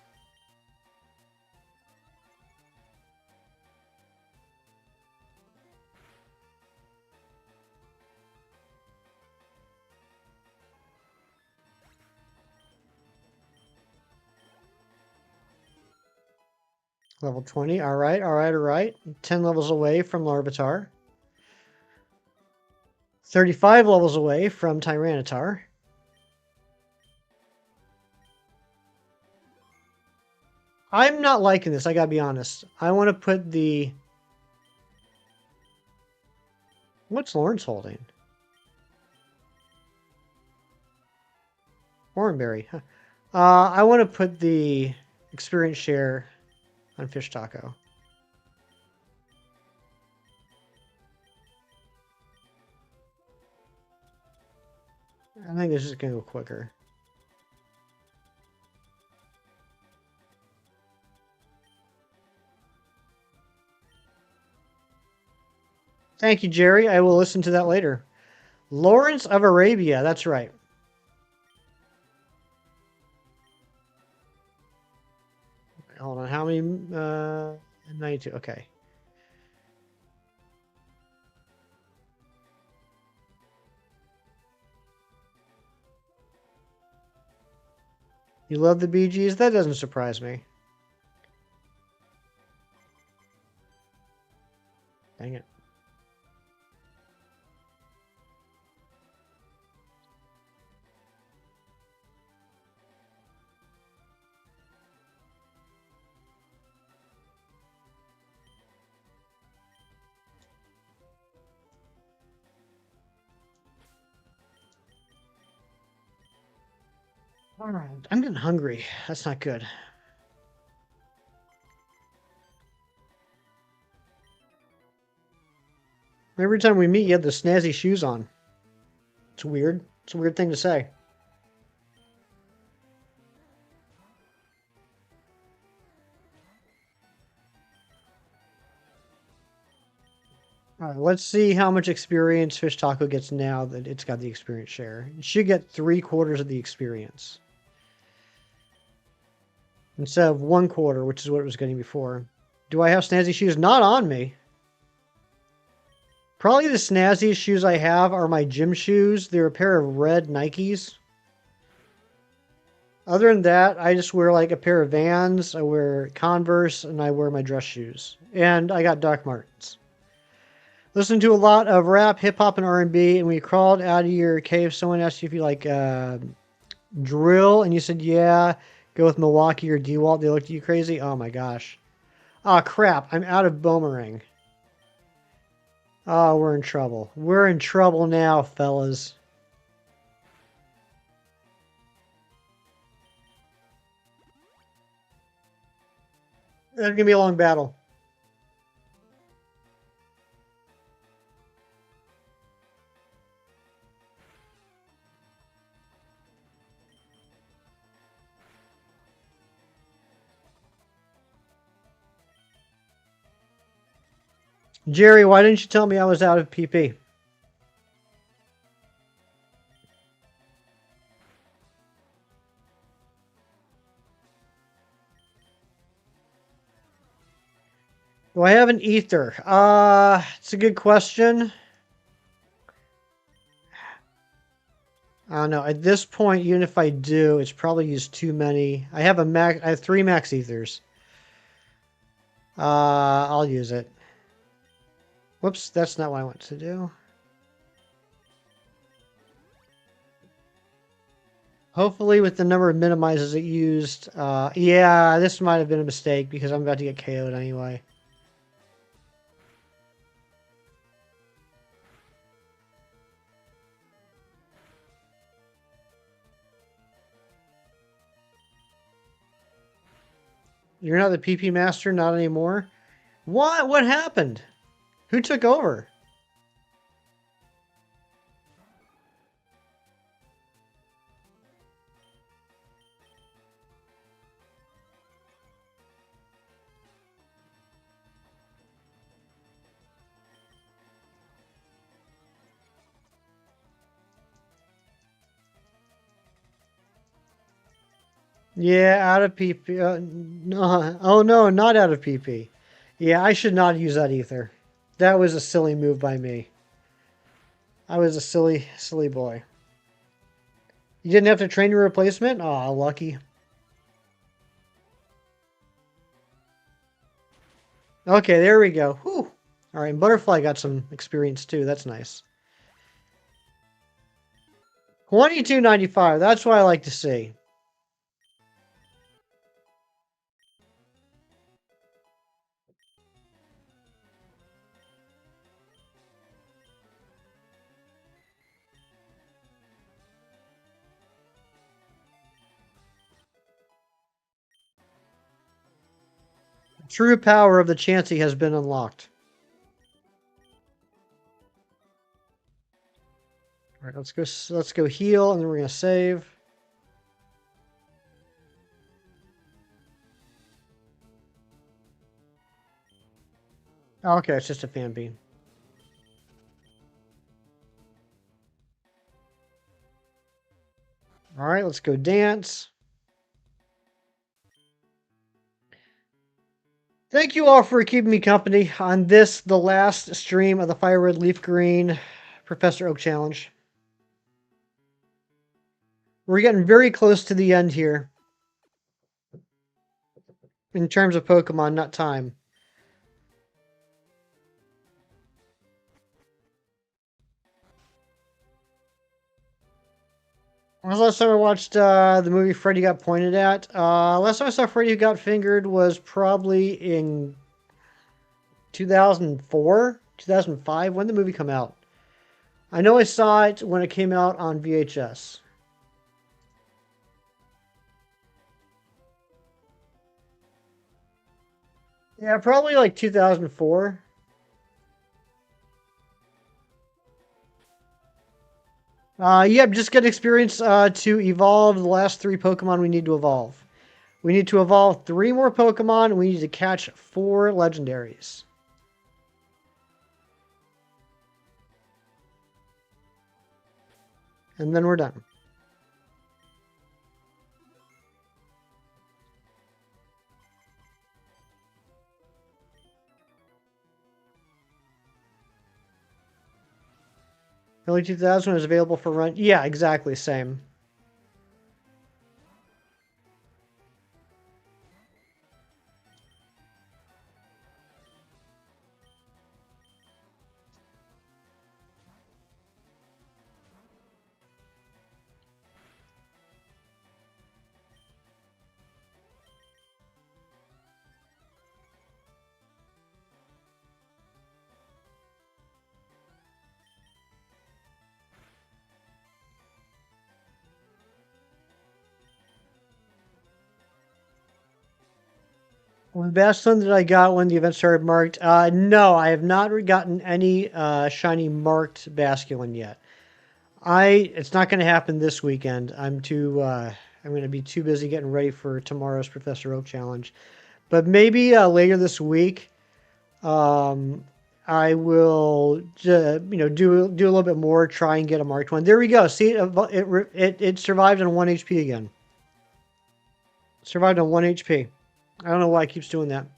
Level 20. All right, all right, all right. 10 levels away from Larvitar. 35 levels away from Tyranitar. I'm not liking this, I gotta be honest. I want to put the... What's Lawrence holding? Oranberry. Huh. I want to put the experience share on Fish Taco. I think this is going to go quicker. Thank you, Jerry. I will listen to that later. Lawrence of Arabia. That's right. Hold on. How many? 92. Okay. You love the Bee Gees? That doesn't surprise me. Dang it. All right. I'm getting hungry. That's not good. Every time we meet, you have the snazzy shoes on. It's weird. It's a weird thing to say. All right, let's see how much experience Fish Taco gets now that it's got the experience share. It should get 3/4 of the experience. Instead of 1/4, which is what it was getting before. Do I have snazzy shoes? Not on me. Probably the snazziest shoes I have are my gym shoes. They're a pair of red Nikes. Other than that, I just wear like a pair of Vans, I wear Converse, and I wear my dress shoes. And I got Doc Martens. Listened to a lot of rap, hip hop, and R&B. And when you crawled out of your cave, someone asked you if you like drill, and you said yeah. Go with Milwaukee or DeWalt. They looked at you crazy. Oh my gosh. Oh crap! I'm out of boomerang. Oh, we're in trouble. We're in trouble now, fellas. It's gonna be a long battle. Jerry, why didn't you tell me I was out of PP? Do I have an ether? It's a good question. I don't know. At this point, even if I do, it's probably used too many. I have I have 3 max ethers. I'll use it. Whoops, that's not what I want to do. Hopefully with the number of minimizes it used. Yeah, this might have been a mistake because I'm about to get KO'd anyway. You're not the PP master, not anymore. What? What happened? Who took over? Yeah, out of PP. No, oh no, not out of PP. Yeah, I should not use that ether. That was a silly move by me. I was a silly, silly boy. You didn't have to train your replacement? Aw, lucky. Okay, there we go. Whew. All right, and Butterfly got some experience too. That's nice. 22.95. That's what I like to see. True power of the Chansey has been unlocked. All right, let's go heal, and then we're gonna save. Okay, it's just a fan beam. All right, let's go dance. Thank you all for keeping me company on this, the last stream of the FireRed LeafGreen Professor Oak Challenge. We're getting very close to the end here. In terms of Pokemon, not time. When was the last time I watched the movie Freddy Got Pointed At? Last time I saw Freddy Got Fingered was probably in 2004, 2005. When did the movie come out? I know I saw it when it came out on VHS. Yeah, probably like 2004. Yep, just get experience to evolve the last 3 Pokemon we need to evolve. We need to evolve 3 more Pokemon, and we need to catch 4 legendaries. And then we're done. Early 2000 was available for run. Yeah, exactly, same. The best one that I got when the event started marked. No, I have not gotten any shiny marked Basculin yet. It's not going to happen this weekend. I'm going to be too busy getting ready for tomorrow's Professor Oak challenge. But maybe later this week, I will do a little bit more, try and get a marked one. There we go. See, it survived on 1 HP again. Survived on 1 HP. I don't know why it keeps doing that.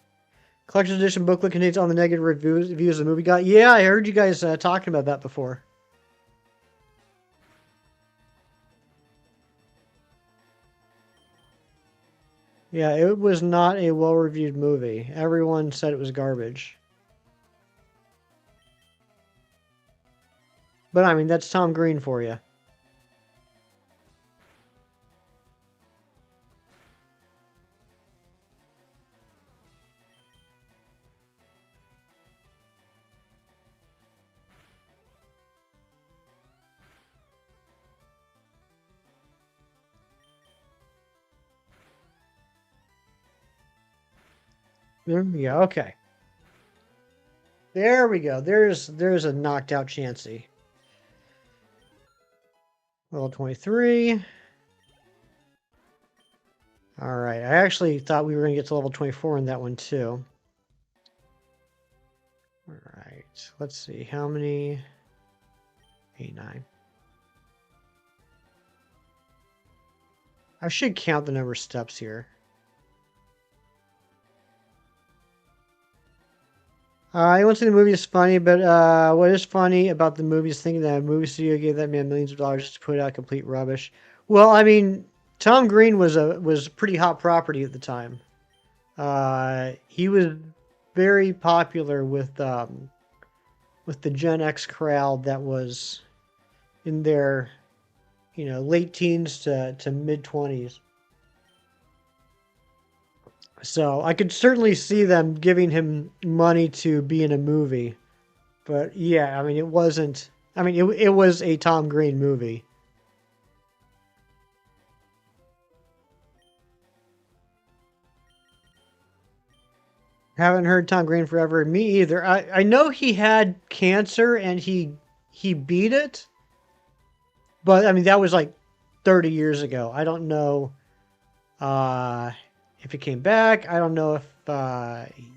Collector's edition booklet contains all the negative reviews the movie got. Yeah, I heard you guys talking about that before. Yeah, it was not a well-reviewed movie. Everyone said it was garbage. But I mean, that's Tom Green for you. There we go. Okay. There we go. There's a knocked out Chansey. Level 23. All right. I actually thought we were going to get to level 24 in that one too. All right. Let's see. How many? 8, 9. I should count the number of steps here. I went to the movie is funny, but what is funny about the movie is thinking that a movie studio gave that man millions of dollars just to put out complete rubbish. Well, I mean, Tom Green was pretty hot property at the time. He was very popular with the Gen X crowd that was in their late teens to mid 20s. So I could certainly see them giving him money to be in a movie. But yeah, I mean, it wasn't. I mean, it was a Tom Green movie. Haven't heard Tom Green forever. Me either. I know he had cancer and he beat it, but I mean that was like 30 years ago. I don't know uh, if he came back. I don't know if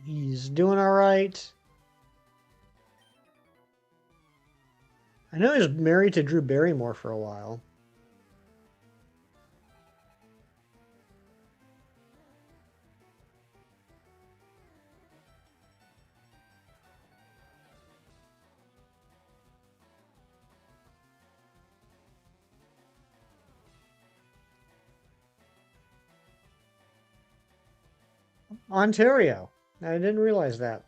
he's doing all right. I know he was married to Drew Barrymore for a while. Ontario. I didn't realize that.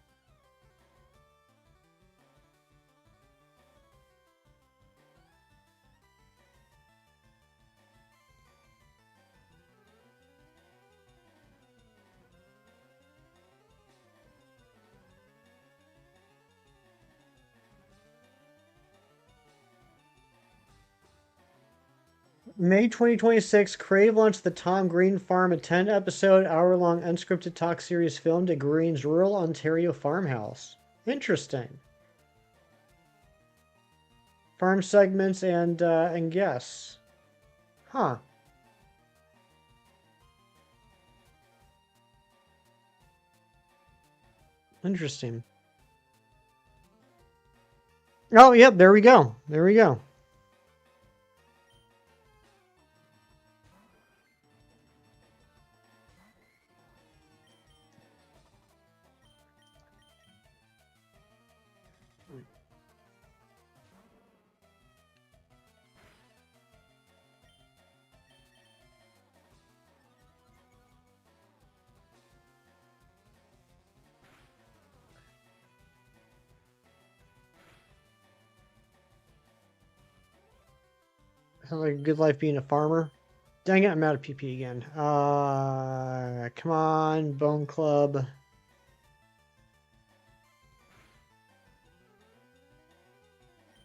May 2026, Crave launched the Tom Green Farm, a 10-episode, hour-long unscripted talk series filmed at Green's rural Ontario farmhouse. Interesting. Farm segments and guests. Huh. Interesting. Oh, yep, there we go. There we go. Sounds like a good life being a farmer. Dang it, I'm out of PP again. Come on, Bone Club.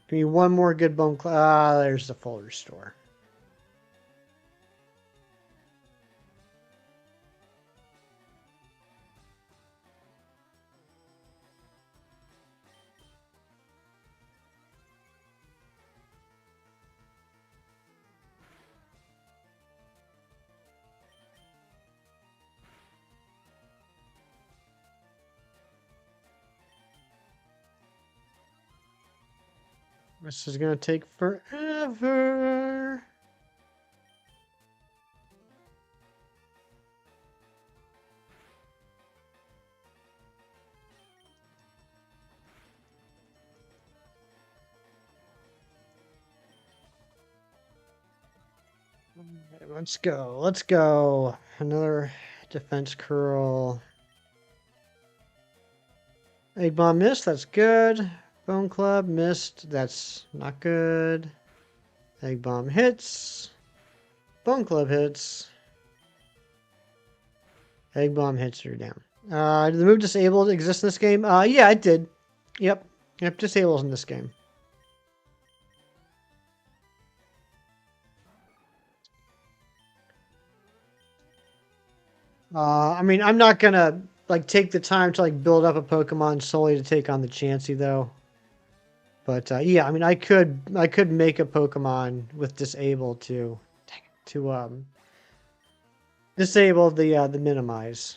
Give me one more good Bone Club. There's the full restore. This is gonna take forever. Let's go. Let's go. Another defense curl. Egg bomb missed. That's good. Bone club missed. That's not good. Egg bomb hits. Bone club hits. Egg bomb hits are down. Did the move disabled exist in this game? Yeah, it did. Yep. Yep, disables in this game. I mean, I'm not gonna like take the time to like build up a Pokemon solely to take on the Chansey though. But yeah, I mean, I could make a Pokemon with disable to disable the minimize.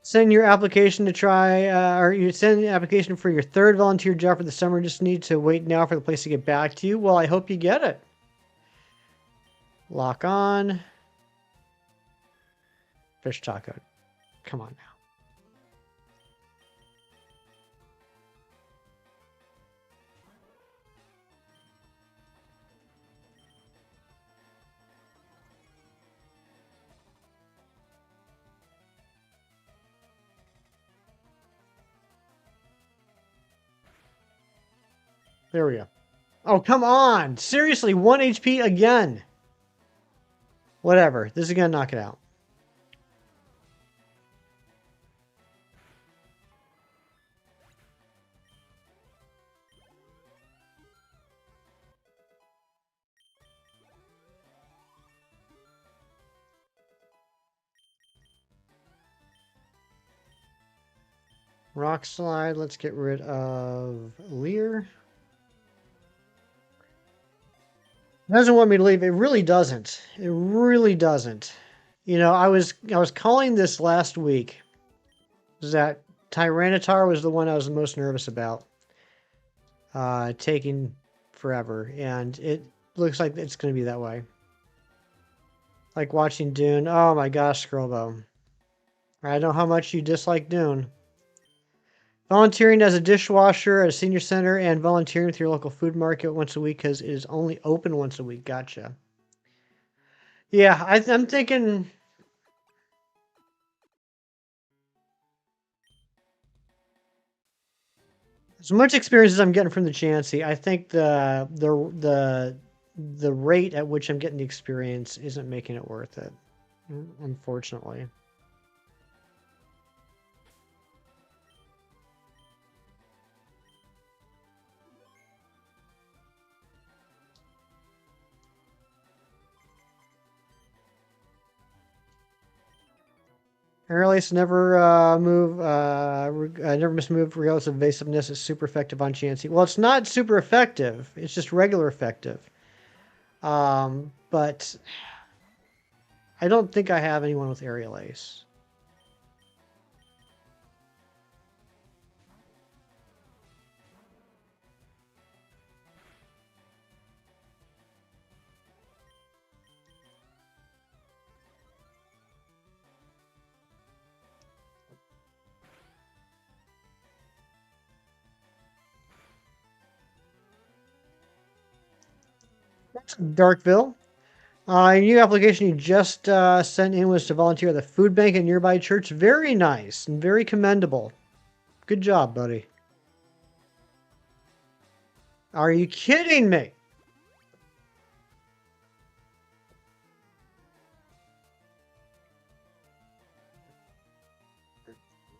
Send your application to try, or you send an application for your third volunteer job for the summer. Just need to wait now for the place to get back to you. Well, I hope you get it. Lock on. Fish taco. Come on now. There we go. Oh, come on. Seriously, 1 HP again. Whatever. This is going to knock it out. Rock Slide. Let's get rid of Leer. It doesn't want me to leave. It really doesn't. It really doesn't. You know, I was calling this last week. That Tyranitar was the one I was the most nervous about. Taking forever, and it looks like it's going to be that way. Like watching Dune. Oh my gosh, Scrollbo. I know how much you dislike Dune. Volunteering as a dishwasher at a senior center and volunteering with your local food market once a week because it is only open once a week. Gotcha. Yeah, I'm thinking... As much experience as I'm getting from the Chansey, I think the rate at which I'm getting the experience isn't making it worth it, unfortunately. Aerial Ace never never miss move regardless of evasiveness. It's super effective on Chansey. Well, it's not super effective. It's just regular effective. But I don't think I have anyone with Aerial Ace. Darkville. A new application you just sent in was to volunteer at the food bank at nearby church. Very nice and very commendable. Good job, buddy. Are you kidding me?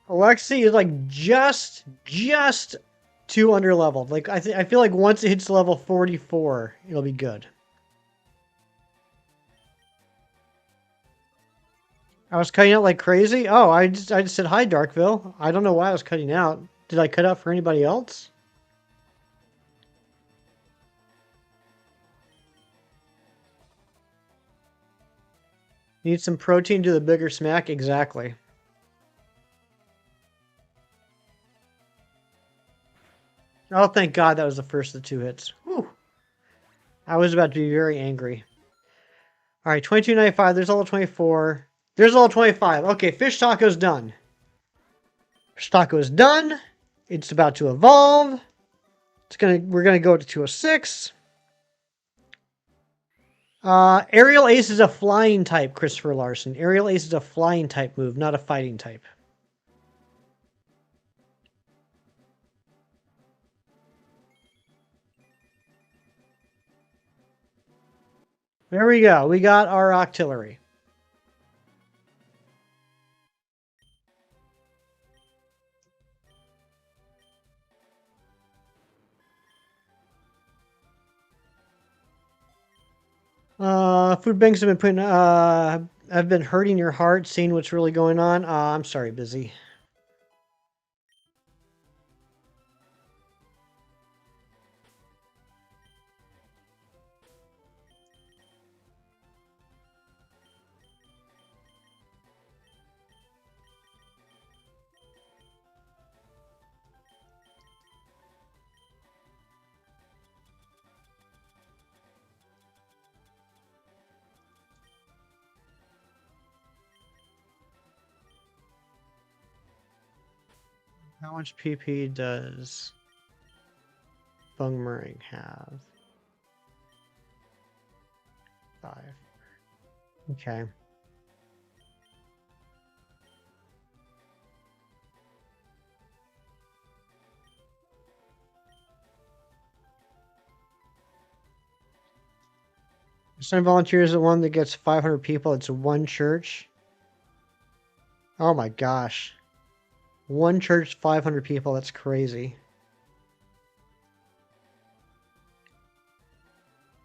Alexi is like just too underleveled. Like I feel like once it hits level 44, it'll be good. I was cutting out like crazy. Oh, I just said hi, Darkville. I don't know why I was cutting out. Did I cut out for anybody else? Need some protein to the bigger smack? Exactly. Oh, thank God that was the first of the 2 hits. Whew. I was about to be very angry. All right, 22.95. There's level 24. There's level 25. Okay, Fish Taco's done. Fish Taco is done. It's about to evolve. We're gonna go to 206. Aerial Ace is a flying type, Christopher Larson. Aerial Ace is a flying type move, not a fighting type. There we go. We got our Octillery. Food banks have been putting I've been hurting your heart, seeing what's really going on. I'm sorry, busy. How much PP does Bungmering have? 5. Okay. Some volunteers is the one that gets 500 people. It's one church. Oh my gosh. One church, 500 people. That's crazy.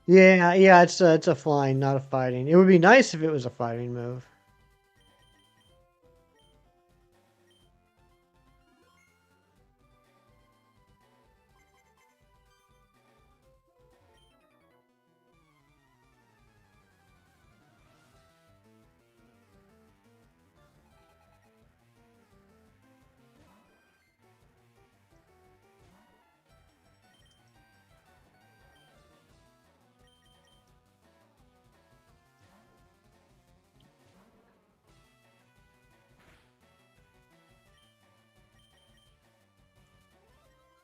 Yeah, it's a flying, not a fighting. It would be nice if it was a fighting move.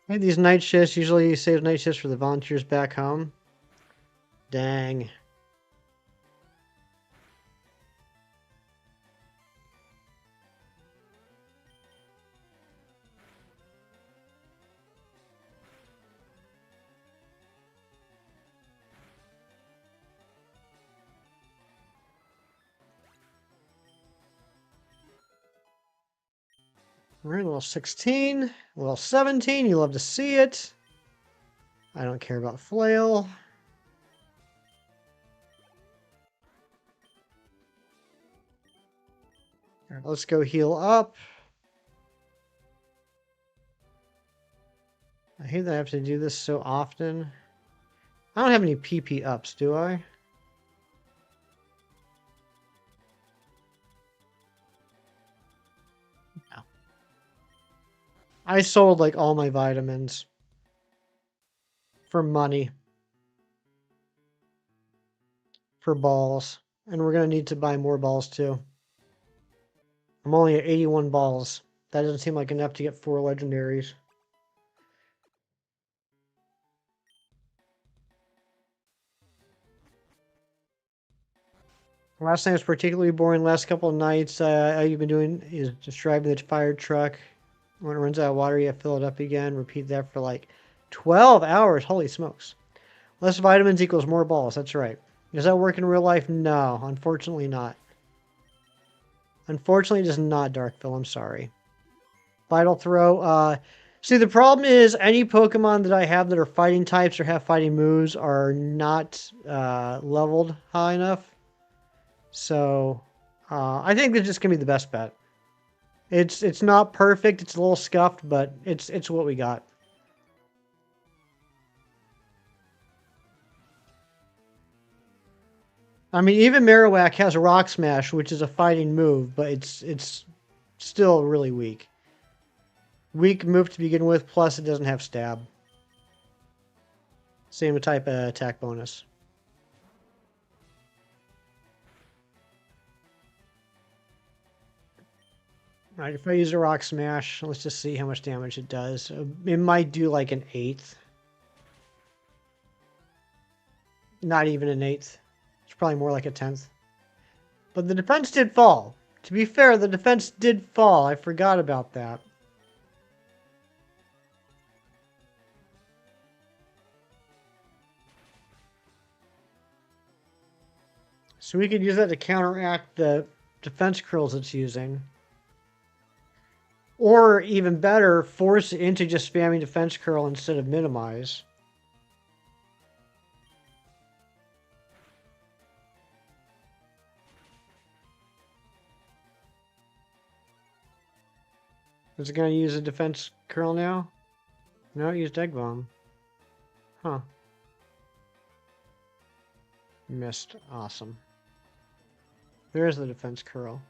Hey, these night shifts usually save night shifts for the volunteers back home. Dang. We're in level 16, level 17. You love to see it. I don't care about flail. All right, let's go heal up. I hate that I have to do this so often. I don't have any PP ups, do I? No. I sold like all my vitamins for money, for balls. And we're going to need to buy more balls too. I'm only at 81 balls. That doesn't seem like enough to get 4 legendaries. Last night was particularly boring. Last couple of nights, all you've been doing is just driving the fire truck. When it runs out of water, you have to fill it up again. Repeat that for like 12 hours. Holy smokes. Less vitamins equals more balls. That's right. Does that work in real life? No, unfortunately not. Unfortunately, it does not, Darkville. I'm sorry. Vital Throw. See, the problem is any Pokemon that I have that are fighting types or have fighting moves are not leveled high enough. So I think that's just gonna be the best bet. It's not perfect. It's a little scuffed, but it's what we got. I mean, even Marowak has a Rock Smash, which is a fighting move, but it's still really weak. Weak move to begin with, plus it doesn't have stab. Same type of attack bonus. Alright, if I use a Rock Smash, let's just see how much damage it does. It might do like an 1/8. Not even an 1/8. It's probably more like a 1/10. But the defense did fall. To be fair, the defense did fall. I forgot about that. So we could use that to counteract the defense curls it's using. Or even better, force it into just spamming defense curl instead of minimize. Is it going to use a defense curl now? No, it used egg bomb. Huh. Missed. Awesome. There's the defense curl.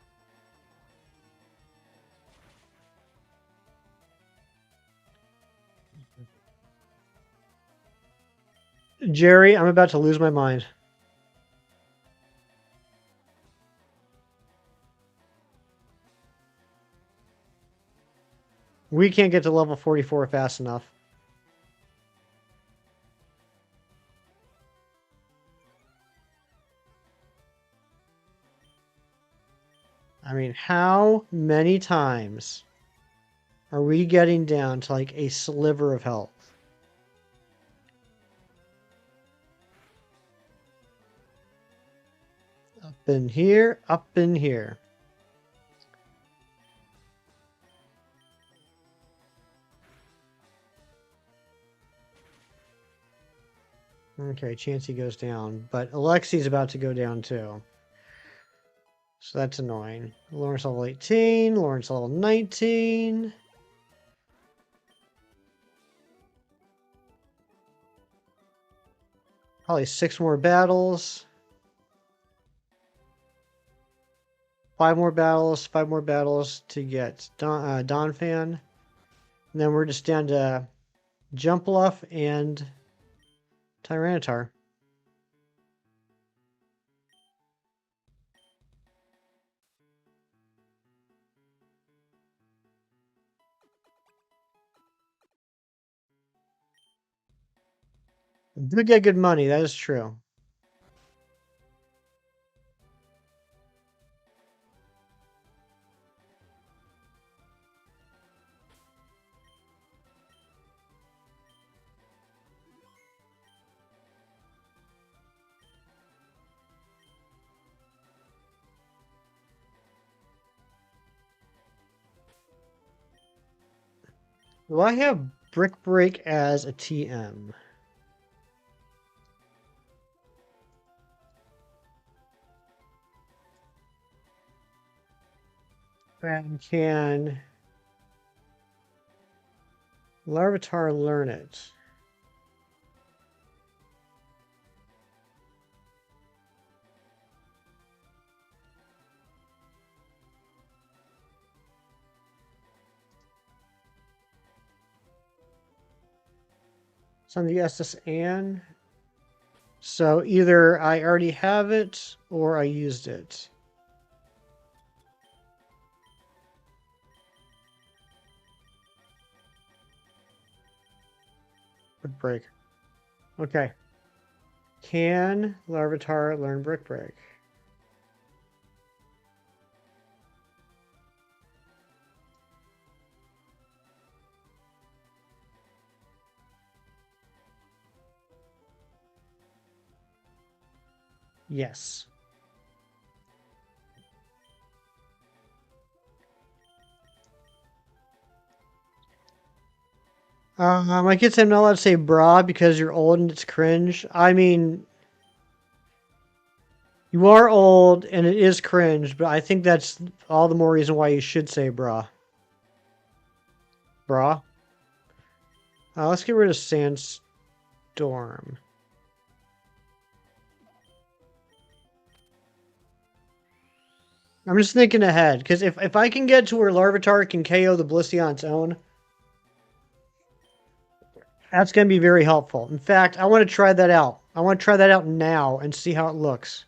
Jerry, I'm about to lose my mind. We can't get to level 44 fast enough. I mean, how many times are we getting down to like a sliver of health? Up in here, up in here. Okay, Chansey goes down, but Alexi's about to go down too. So that's annoying. Lawrence level 18, Lawrence level 19. Probably 6 more battles. 5 more battles, 5 more battles to get Donphan. And then we're just down to Jumpluff and Tyranitar. Do get good money, that is true. Well, I have Brick Break as a TM. And can Larvitar learn it? It's on the SS Anne. So either I already have it or I used it. Brick Break. Okay. Can Larvitar learn Brick Break? Yes. My kids say I'm not allowed to say bra because you're old and it's cringe. I mean, you are old and it is cringe, but I think that's all the more reason why you should say bra. Bra. Let's get rid of Sandstorm. I'm just thinking ahead, because if I can get to where Larvitar can KO the Blissey on its own, that's going to be very helpful. In fact, I want to try that out. I want to try that out now and see how it looks.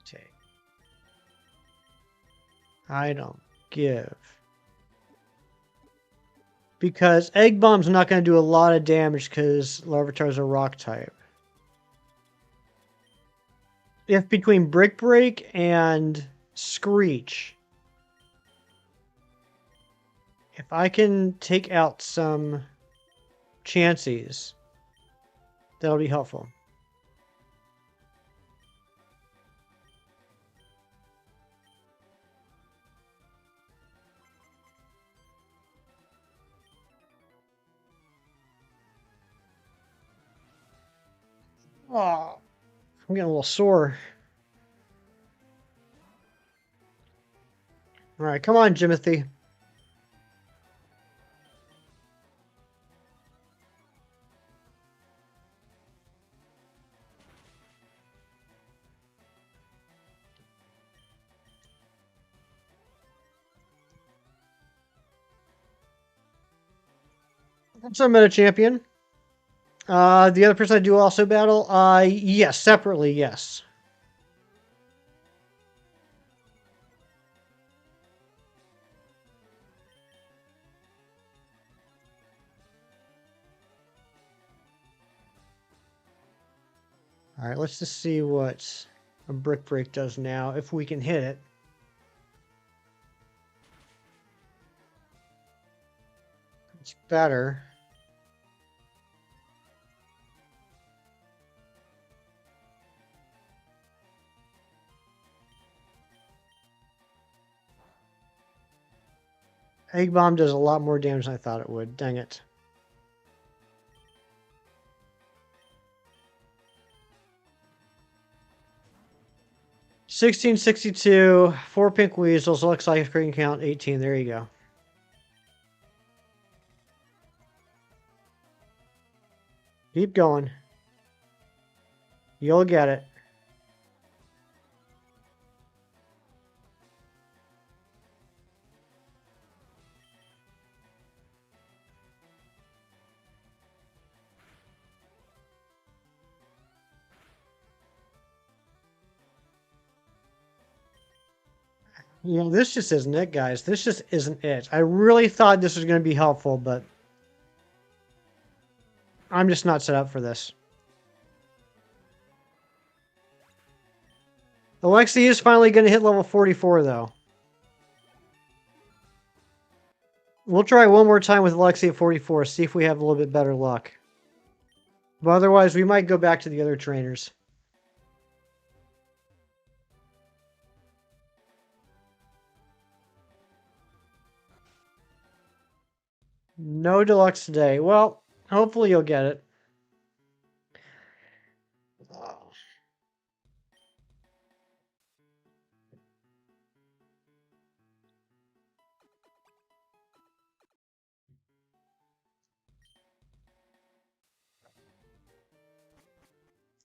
Okay. I don't give. Because Egg Bomb's not going to do a lot of damage because Larvitar's a rock type. If between Brick Break and Screech, if I can take out some Chanseys, that'll be helpful. Oh, I'm getting a little sore. All right, come on, Jimothy. So meta champion. The other person I do also battle. Yes, separately, yes. All right, let's just see what a brick break does now, if we can hit it. It's better. Egg bomb does a lot more damage than I thought it would. Dang it. $16.62, 4 pink weasels, looks like a screen count 18. There you go. Keep going. You'll get it. You know, this just isn't it, guys. This just isn't it. I really thought this was going to be helpful, but I'm just not set up for this. Alexi is finally going to hit level 44, though. We'll try one more time with Alexi at 44, see if we have a little bit better luck. But otherwise, we might go back to the other trainers. No deluxe today. Well, hopefully you'll get it.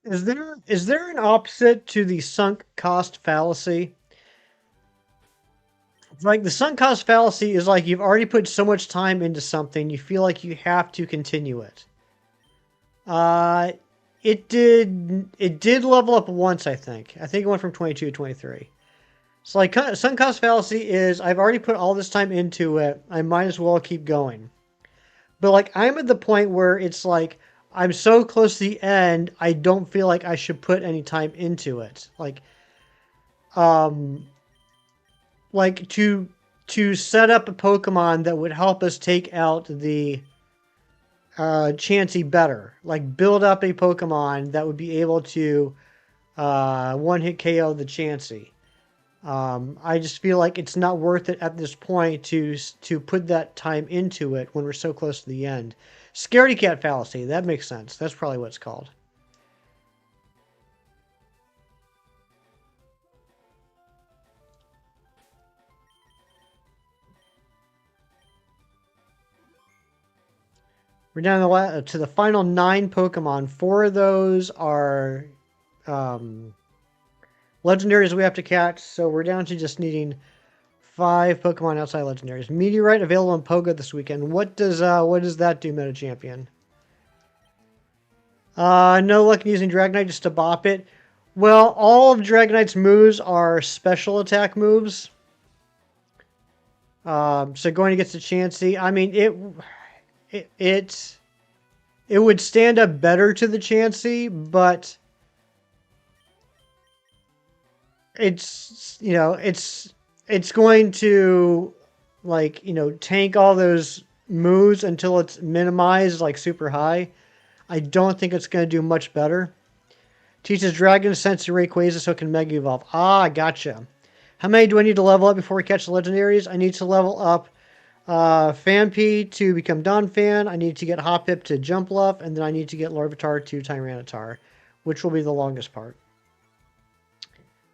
Is there an opposite to the sunk cost fallacy? Like the sunk cost fallacy is like you've already put so much time into something, you feel like you have to continue it. It did level up once, I think. I think it went from 22 to 23. So like sunk cost fallacy is I've already put all this time into it, I might as well keep going. But like I'm at the point where it's like I'm so close to the end, I don't feel like I should put any time into it. Um like to set up a Pokemon that would help us take out the Chansey better. Like build up a Pokemon that would be able to one-hit KO the Chansey. I just feel like it's not worth it at this point to put that time into it when we're so close to the end. Scaredy cat fallacy, that makes sense. That's probably what it's called. We're down to the final 9 Pokemon. 4 of those are legendaries we have to catch, so we're down to just needing 5 Pokemon outside legendaries. Meteorite available in Poga this weekend. What does that do, Meta Champion? No luck in using Dragonite just to bop it. Well, all of Dragonite's moves are special attack moves. So going against the Chansey, I mean it would stand up better to the Chansey, but it's it's going to tank all those moves until it's minimized like super high. I don't think it's going to do much better. Teaches Dragon to sense Rayquaza so it can Mega Evolve. Ah, gotcha. How many do I need to level up before we catch the legendaries? I need to level up Phanpy to become Donphan. I need to get Hoppip to Jumpluff, and then I need to get Larvitar to Tyranitar, which will be the longest part.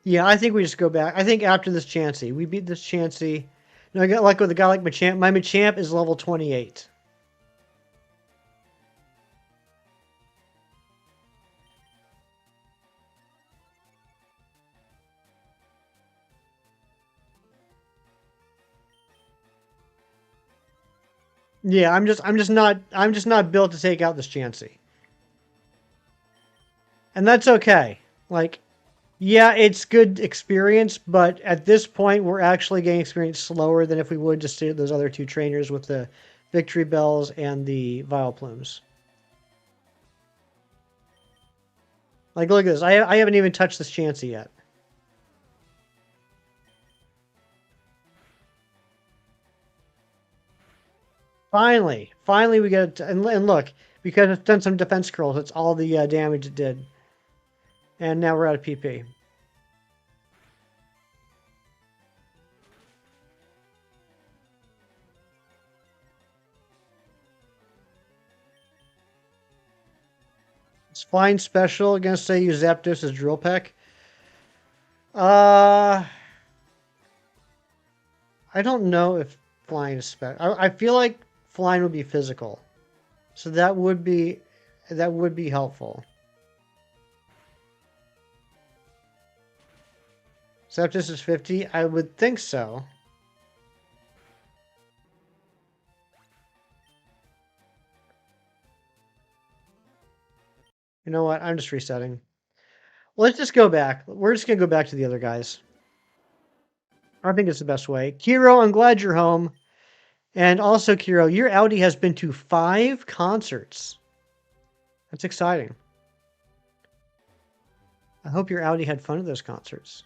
Yeah, I think we just go back. I think after this Chansey, we beat this Chansey. No, I got luck with a guy like Machamp. My Machamp is level 28. Yeah, I'm just not built to take out this Chansey. And that's okay. Like, yeah, it's good experience, but at this point, we're actually getting experience slower than if we would just do those other two trainers with the Victory Bells and the Vileplumes. Like, look at this. I haven't even touched this Chansey yet. Finally we get it. And look, because it's done some defense curls, it's all the damage it did. And now we're out of PP. It's flying special against, say, you Zapdos as Drill Peck. I don't know if flying is special. I feel like flying would be physical. So that would be helpful. Zapdos is 50? I would think so. You know what? I'm just resetting. Let's just go back. We're just going to go back to the other guys. I think it's the best way. Kiro, I'm glad you're home. And also, Kiro, your Audi has been to 5 concerts. That's exciting. I hope your Audi had fun at those concerts.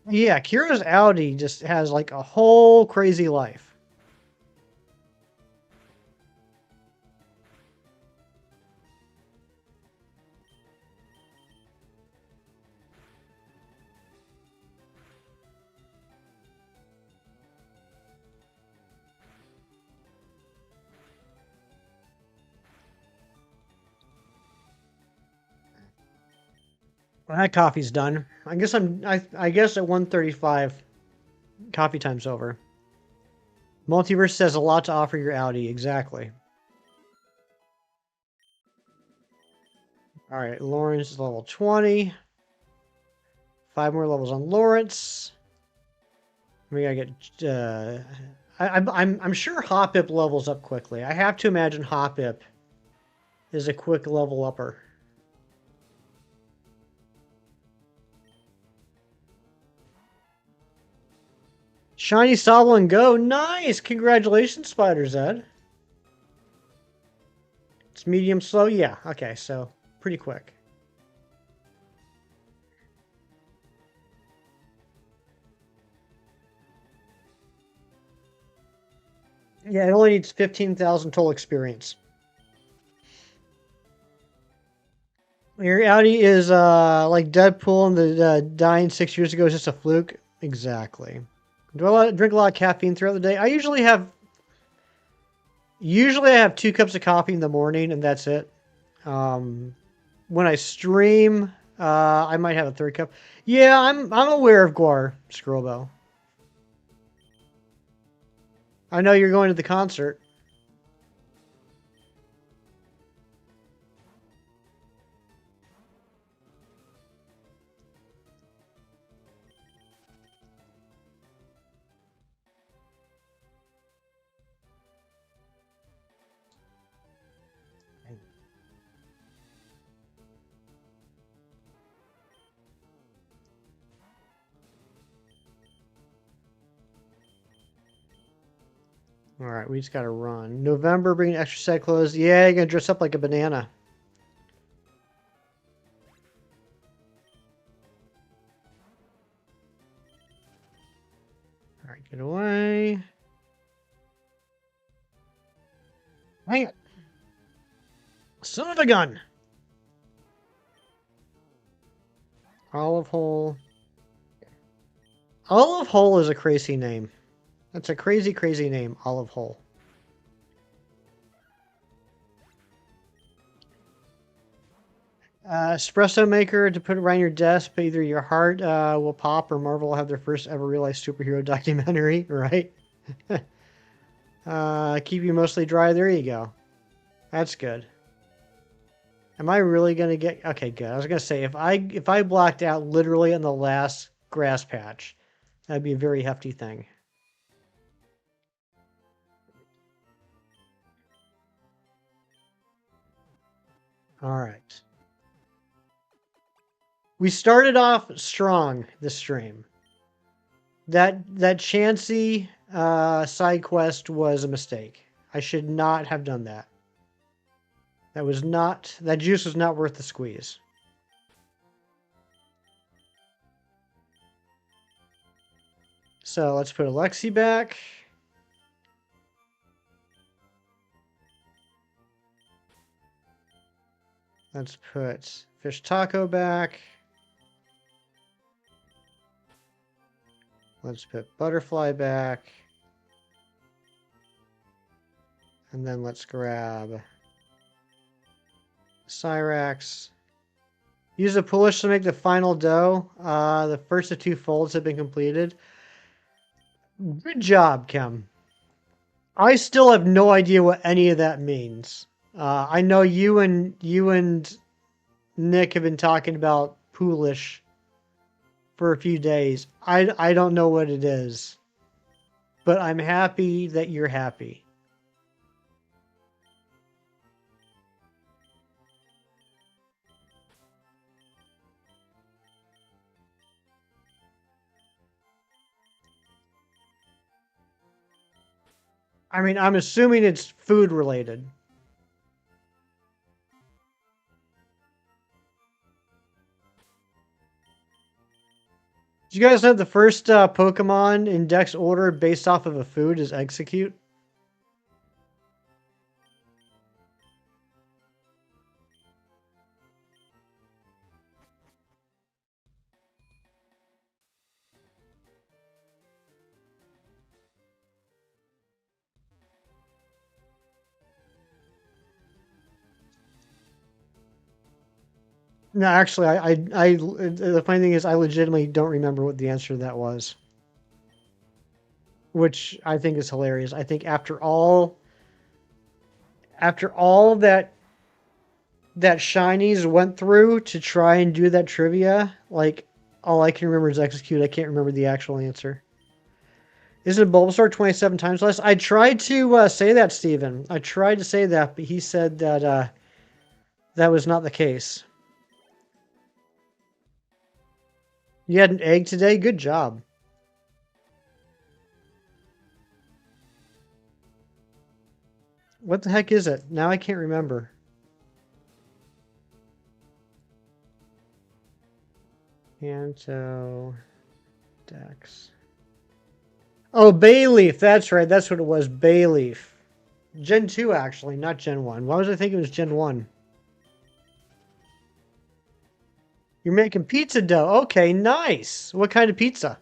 Yeah, Kiro's Audi just has like a whole crazy life. Well, that coffee's done. I guess I guess at 1:35, coffee time's over. Multiverse has a lot to offer your Audi, exactly. All right, Lawrence is level 20. 5 more levels on Lawrence. We gotta get. I'm sure Hoppip levels up quickly. I have to imagine Hoppip is a quick level upper. Shiny Sobble and Go. Nice! Congratulations, Spider Zed. It's medium slow? Yeah, okay, so pretty quick. Yeah, it only needs 15,000 total experience. Your Audi is like Deadpool and the dying 6 years ago is just a fluke. Exactly. Do I drink a lot of caffeine throughout the day? I usually have 2 cups of coffee in the morning, and that's it. When I stream, I might have a 3rd cup. Yeah, I'm aware of Guar, Scrollbell. I know you're going to the concert. All right, we just got to run. November, bring an extra set of clothes. Yeah, you're going to dress up like a banana. All right, get away. Hang it. Son of a gun. Olive Hole. Olive Hole is a crazy name. That's a crazy, crazy name, Olive Hole. Espresso maker to put around your desk, but either your heart will pop or Marvel will have their first ever real-life superhero documentary, right? Keep you mostly dry. There you go. That's good. Am I really gonna get... Okay, good. I was gonna say, if I blocked out literally on the last grass patch, that'd be a very hefty thing. Alright. We started off strong this stream. That Chansey side quest was a mistake. I should not have done that. That juice was not worth the squeeze. So let's put Alexi back. Let's put Fish Taco back. Let's put Butterfly back. And then let's grab Cyrax. Use the push to make the final dough. The first of 2 folds have been completed. Good job, Kim. I still have no idea what any of that means. I know you and Nick have been talking about Poolish for a few days. I don't know what it is, but I'm happy that you're happy. I mean, I'm assuming it's food related. Do you guys know the first Pokemon in Dex order based off of a food is Execute? No, actually, the funny thing is I legitimately don't remember what the answer to that was. Which I think is hilarious. I think after all that Shinies went through to try and do that trivia, like, all I can remember is Execute. I can't remember the actual answer. Isn't Bulbasaur 27 times less? I tried to say that, Steven. I tried to say that, but he said that that was not the case. You had an egg today? Good job. What the heck is it? Now I can't remember. Kanto Dex. Oh, Bayleaf. That's right. That's what it was. Bayleaf. Gen 2, actually, not Gen 1. Why was I thinking it was Gen 1? You're making pizza dough. Okay, nice. What kind of pizza?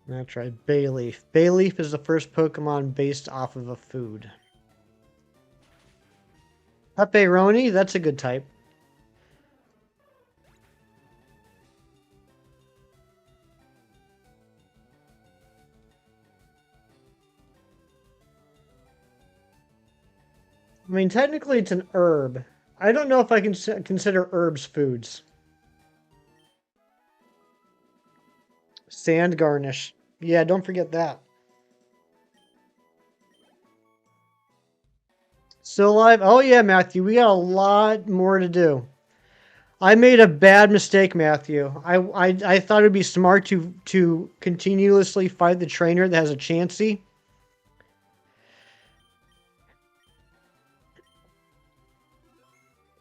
That's right, Bayleaf. Bayleaf is the first Pokemon based off of a food. Pepperoni, that's a good type. I mean, technically it's an herb. I don't know if I can consider herbs foods. Sand garnish. Yeah, don't forget that. Still alive? Oh yeah, Matthew. We got a lot more to do. I made a bad mistake, Matthew. I thought it'd be smart to continuously fight the trainer that has a Chansey.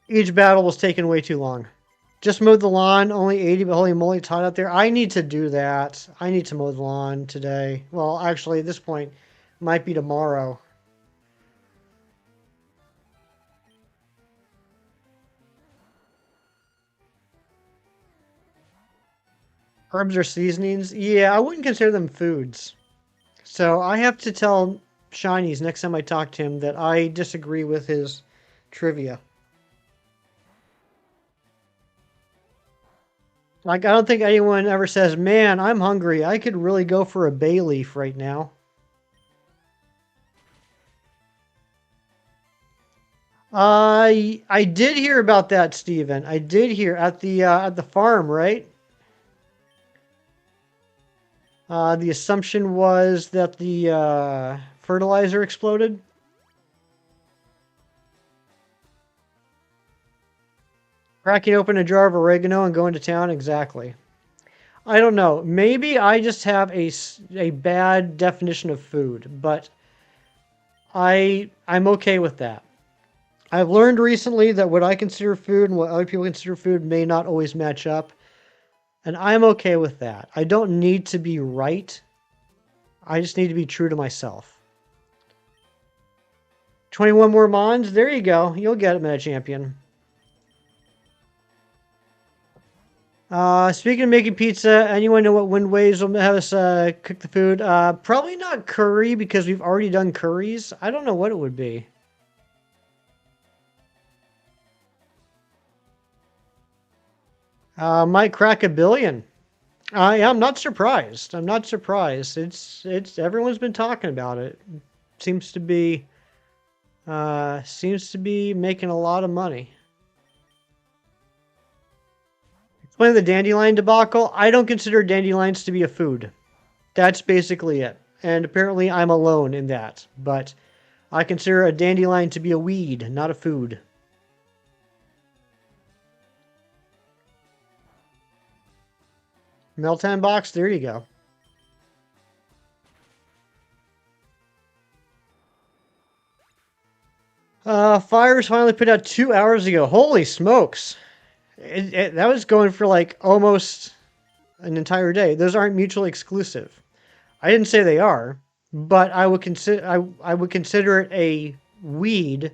Each battle was taking way too long. Just mowed the lawn, only 80, but holy moly, it's hot out there. I need to do that. I need to mow the lawn today. Well, actually, at this point, might be tomorrow. Herbs or seasonings? Yeah, I wouldn't consider them foods. So I have to tell Shinies next time I talk to him that I disagree with his trivia. Like, I don't think anyone ever says, man, I'm hungry. I could really go for a bay leaf right now. I did hear about that, Steven. I did hear at the farm, right? The assumption was that the fertilizer exploded. Cracking open a jar of oregano and going to town, exactly. I don't know. Maybe I just have a bad definition of food, but I'm okay with that. I've learned recently that what I consider food and what other people consider food may not always match up, and I'm okay with that. I don't need to be right. I just need to be true to myself. 21 more Mons. There you go. You'll get it, Meta Champion. Speaking of making pizza, anyone know what wind waves will have us cook the food? Probably not curry because we've already done curries. I don't know what it would be. Might crack a billion. I'm not surprised. I'm not surprised. It's everyone's been talking about it. Seems to be making a lot of money. Explain the dandelion debacle. I don't consider dandelions to be a food. That's basically it. And apparently I'm alone in that. But I consider a dandelion to be a weed, not a food. Meltan box, there you go. Fires finally put out 2 hours ago. Holy smokes. That was going for like almost an entire day. Those aren't mutually exclusive. I didn't say they are, but I would consider it a weed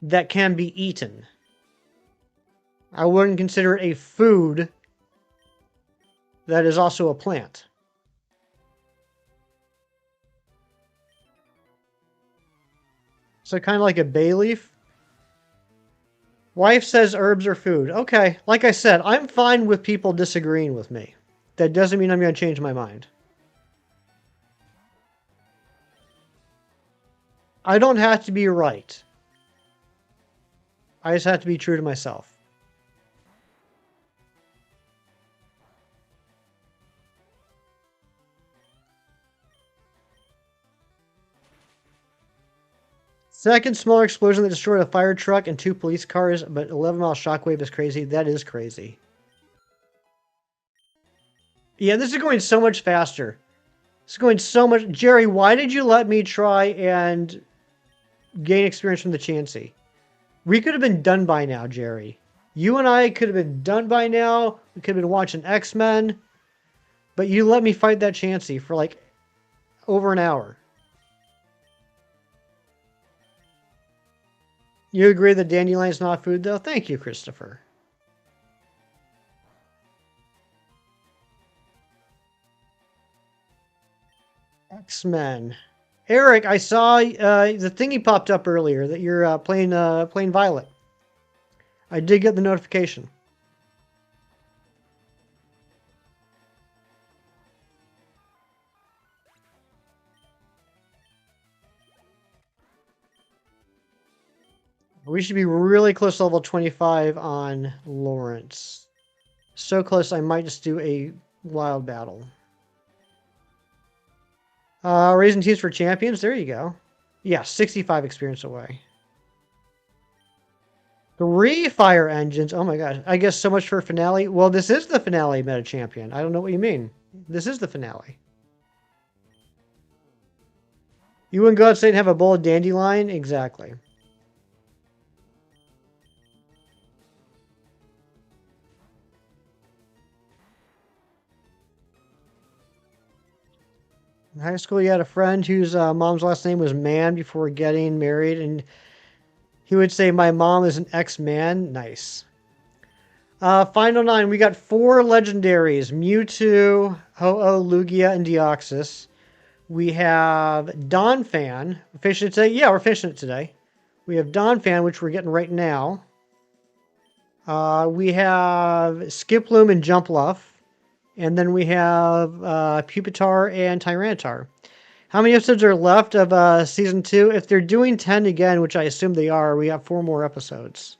that can be eaten. I wouldn't consider it a food that is also a plant. So kind of like a bay leaf. Wife says herbs are food. Okay, like I said, I'm fine with people disagreeing with me. That doesn't mean I'm going to change my mind. I don't have to be right. I just have to be true to myself. Second smaller explosion that destroyed a fire truck and 2 police cars, but 11-mile shockwave is crazy. That is crazy. Yeah, this is going so much faster. It's going so much. Jerry, why did you let me try and gain experience from the Chansey? We could have been done by now, Jerry. You and I could have been done by now. We could have been watching X-Men. But you let me fight that Chansey for like over an hour. You agree that dandelion's not food, though? Thank you, Christopher. X-Men. Eric, I saw the thingy popped up earlier that you're playing Violet. I did get the notification. We should be really close to level 25 on Lawrence. So close, I might just do a wild battle. Raising teams for champions. There you go. Yeah, 65 experience away. 3 fire engines. Oh my gosh. I guess so much for finale. Well, this is the finale, Meta Champion. I don't know what you mean. This is the finale. You wouldn't go outside and have a bowl of dandelion? Exactly. In high school, you had a friend whose mom's last name was Man before getting married, and he would say, "My mom is an ex-man." Nice. Final 9. We got 4 legendaries: Mewtwo, Ho-Oh, Lugia, and Deoxys. We have Donphan. We're finishing it today? Yeah, we're finishing it today. We have Donphan, which we're getting right now. We have Skiploom and Jumpluff. And then we have Pupitar and Tyranitar. How many episodes are left of season 2? If they're doing 10 again, which I assume they are, we have 4 more episodes.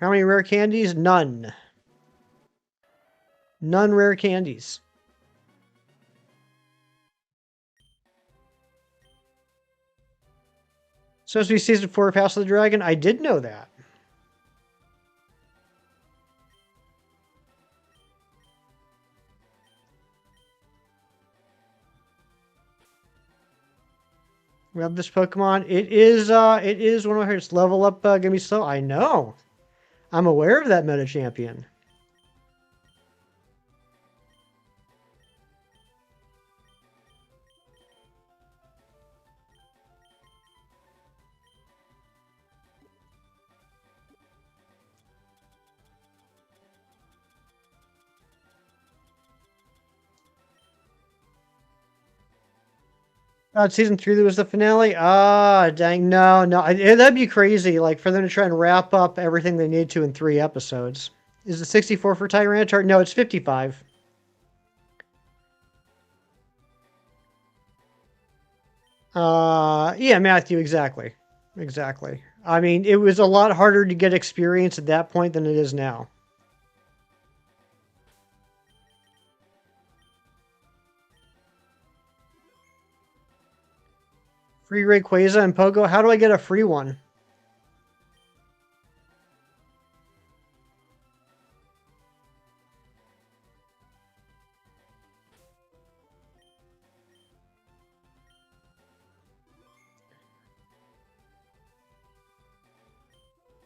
How many rare candies? None. None rare candies. Supposed to be season 4 of House of the Dragon? I did know that. We have this Pokemon. It is one of my favorites. Level up gonna be slow. I know. I'm aware of that meta champion. Season 3 that was the finale. Dang, no, that'd be crazy. Like for them to try and wrap up everything they need to in 3 episodes. Is it 64 for Tyranitar? No, it's 55. Yeah, Matthew, exactly, exactly. I mean, it was a lot harder to get experience at that point than it is now. Free Rayquaza and Pogo. How do I get a free one?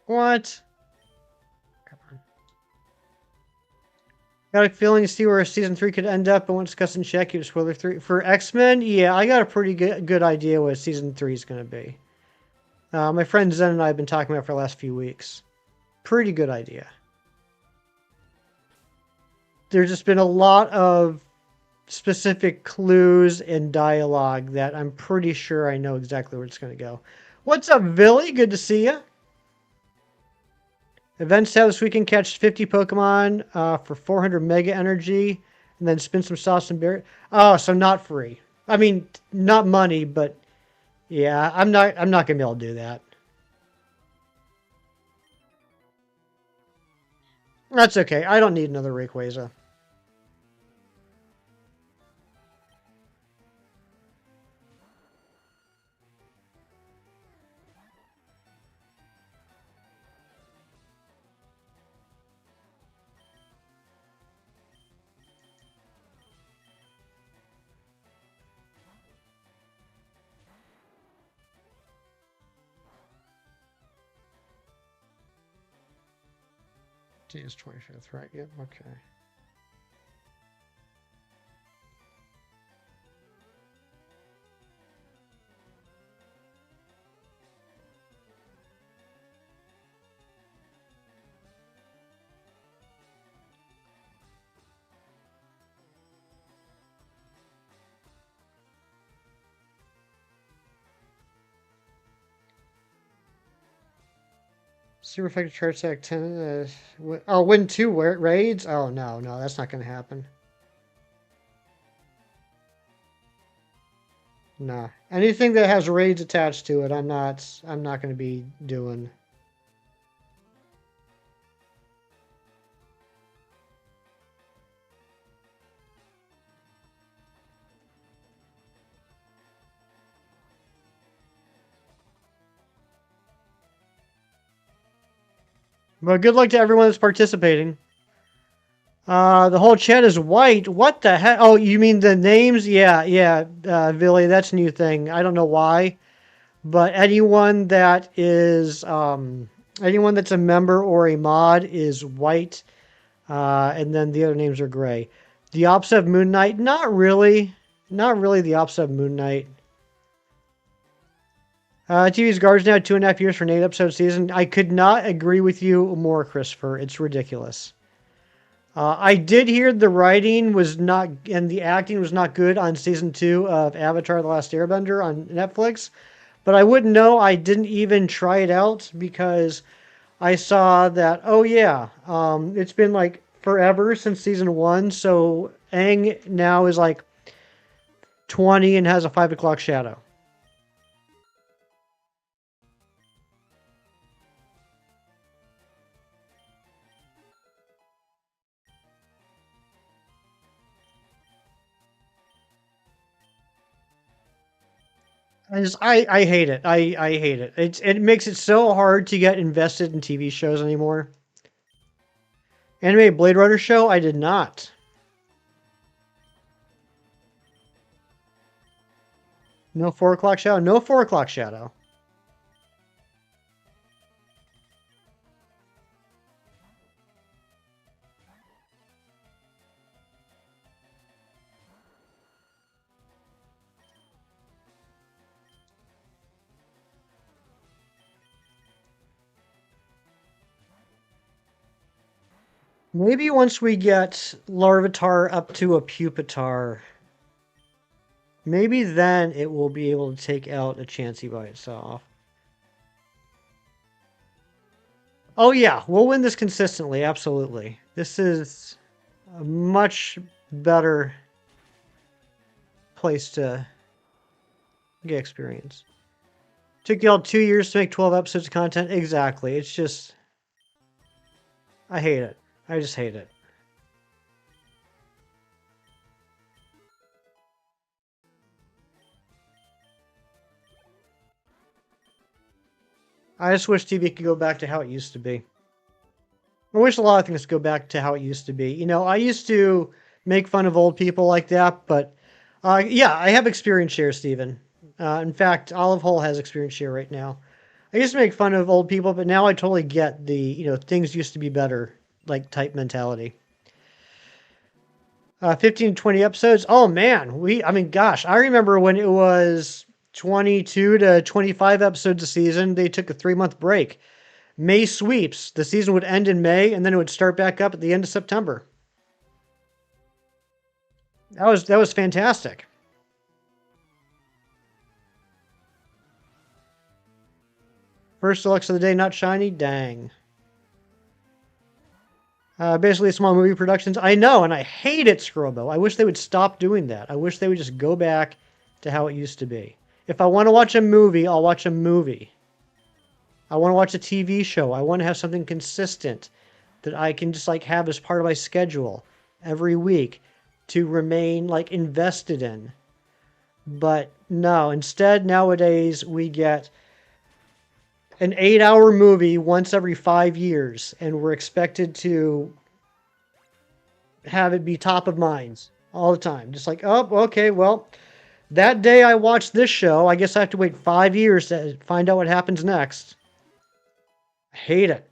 What? Come on. Got a feeling to see where season 3 could end up. I won't discuss in chat. Keep spoiler 3 for X-Men. Yeah, I got a pretty good idea what season 3 is going to be. My friend Zen and I have been talking about it for the last few weeks. Pretty good idea. There's just been a lot of specific clues and dialogue that I'm pretty sure I know exactly where it's going to go. What's up, Billy? Good to see you. Events tab this weekend: catch 50 Pokemon for 400 Mega Energy, and then spin some sauce and berry. Oh, so not free. I mean, not money, but yeah, I'm not gonna be able to do that. That's okay. I don't need another Rayquaza. Today's 25th, right? Yep. Okay. Super effective charge attack 10. Win 2 raids? Oh, no, that's not going to happen. Nah. Anything that has raids attached to it, I'm not going to be doing. But good luck to everyone that's participating. The whole chat is white. What the heck? Oh, you mean the names? Yeah, yeah, Billy, that's a new thing. I don't know why, but anyone that's a member or a mod is white, and then the other names are gray. The opposite of Moon Knight? Not really. Not really the opposite of Moon Knight. TV's Guards now 2.5 years for an 8-episode season. I could not agree with you more, Christopher. It's ridiculous. I did hear the writing was not and the acting was not good on season 2 of Avatar: The Last Airbender on Netflix, but I wouldn't know. I didn't even try it out because I saw that. Oh yeah, it's been like forever since season 1. So Aang now is like 20 and has a 5 o'clock shadow. I hate it. I hate it. It makes it so hard to get invested in TV shows anymore. Anime Blade Runner show? I did not. No 4 o'clock shadow. No 4 o'clock shadow. Maybe once we get Larvitar up to a Pupitar, maybe then it will be able to take out a Chansey by itself. Oh yeah, we'll win this consistently, absolutely. This is a much better place to get experience. Took y'all 2 years to make 12 episodes of content? Exactly. It's just... I hate it. I just hate it. I just wish TV could go back to how it used to be. I wish a lot of things could go back to how it used to be. You know, I used to make fun of old people like that, but yeah, I have experience share, Steven. In fact, Olive Hole has experience share right now. I used to make fun of old people, but now I totally get the, things used to be better, like type mentality. 15 to 20 episodes. Oh man, I mean, gosh, I remember when it was 22 to 25 episodes a season. They took a 3-month break. May sweeps. The season would end in May, and then it would start back up at the end of September. That was fantastic. First deluxe of the day, not shiny. Dang. Basically, small movie productions. I know, and I hate it, Scrobo. I wish they would stop doing that. I wish they would just go back to how it used to be. If I want to watch a movie, I'll watch a movie. I want to watch a TV show. I want to have something consistent that I can just like have as part of my schedule every week to remain like invested in. But no, instead nowadays we get an 8-hour movie once every 5 years, and we're expected to have it be top of minds all the time. Just like, oh, okay, well, that day I watched this show, I guess I have to wait 5 years to find out what happens next. I hate it.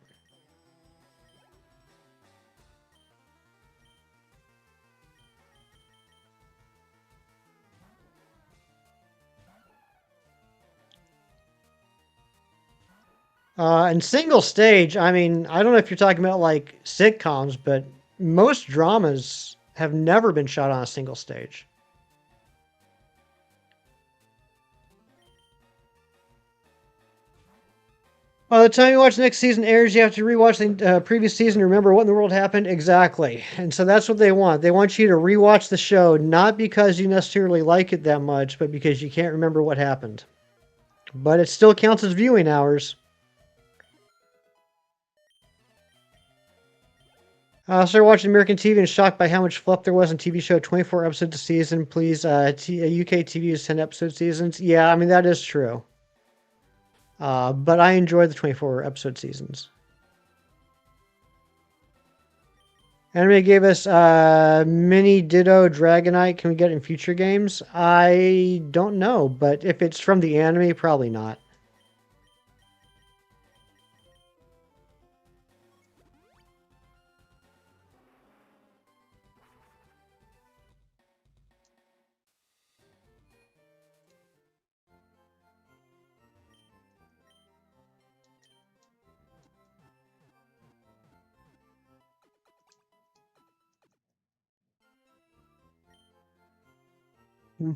And single stage, I mean, I don't know if you're talking about like sitcoms, but most dramas have never been shot on a single stage. By the time you watch the next season airs, you have to rewatch the previous season to remember what in the world happened exactly. And so that's what they want. They want you to rewatch the show, not because you necessarily like it that much, but because you can't remember what happened. But it still counts as viewing hours. I started watching American TV and shocked by how much fluff there was in TV show. 24 episodes a season, please. UK TV is 10 episode seasons. Yeah, I mean, that is true. But I enjoy the 24 episode seasons. Anime gave us mini Ditto Dragonite. Can we get it in future games? I don't know, but if it's from the anime, probably not.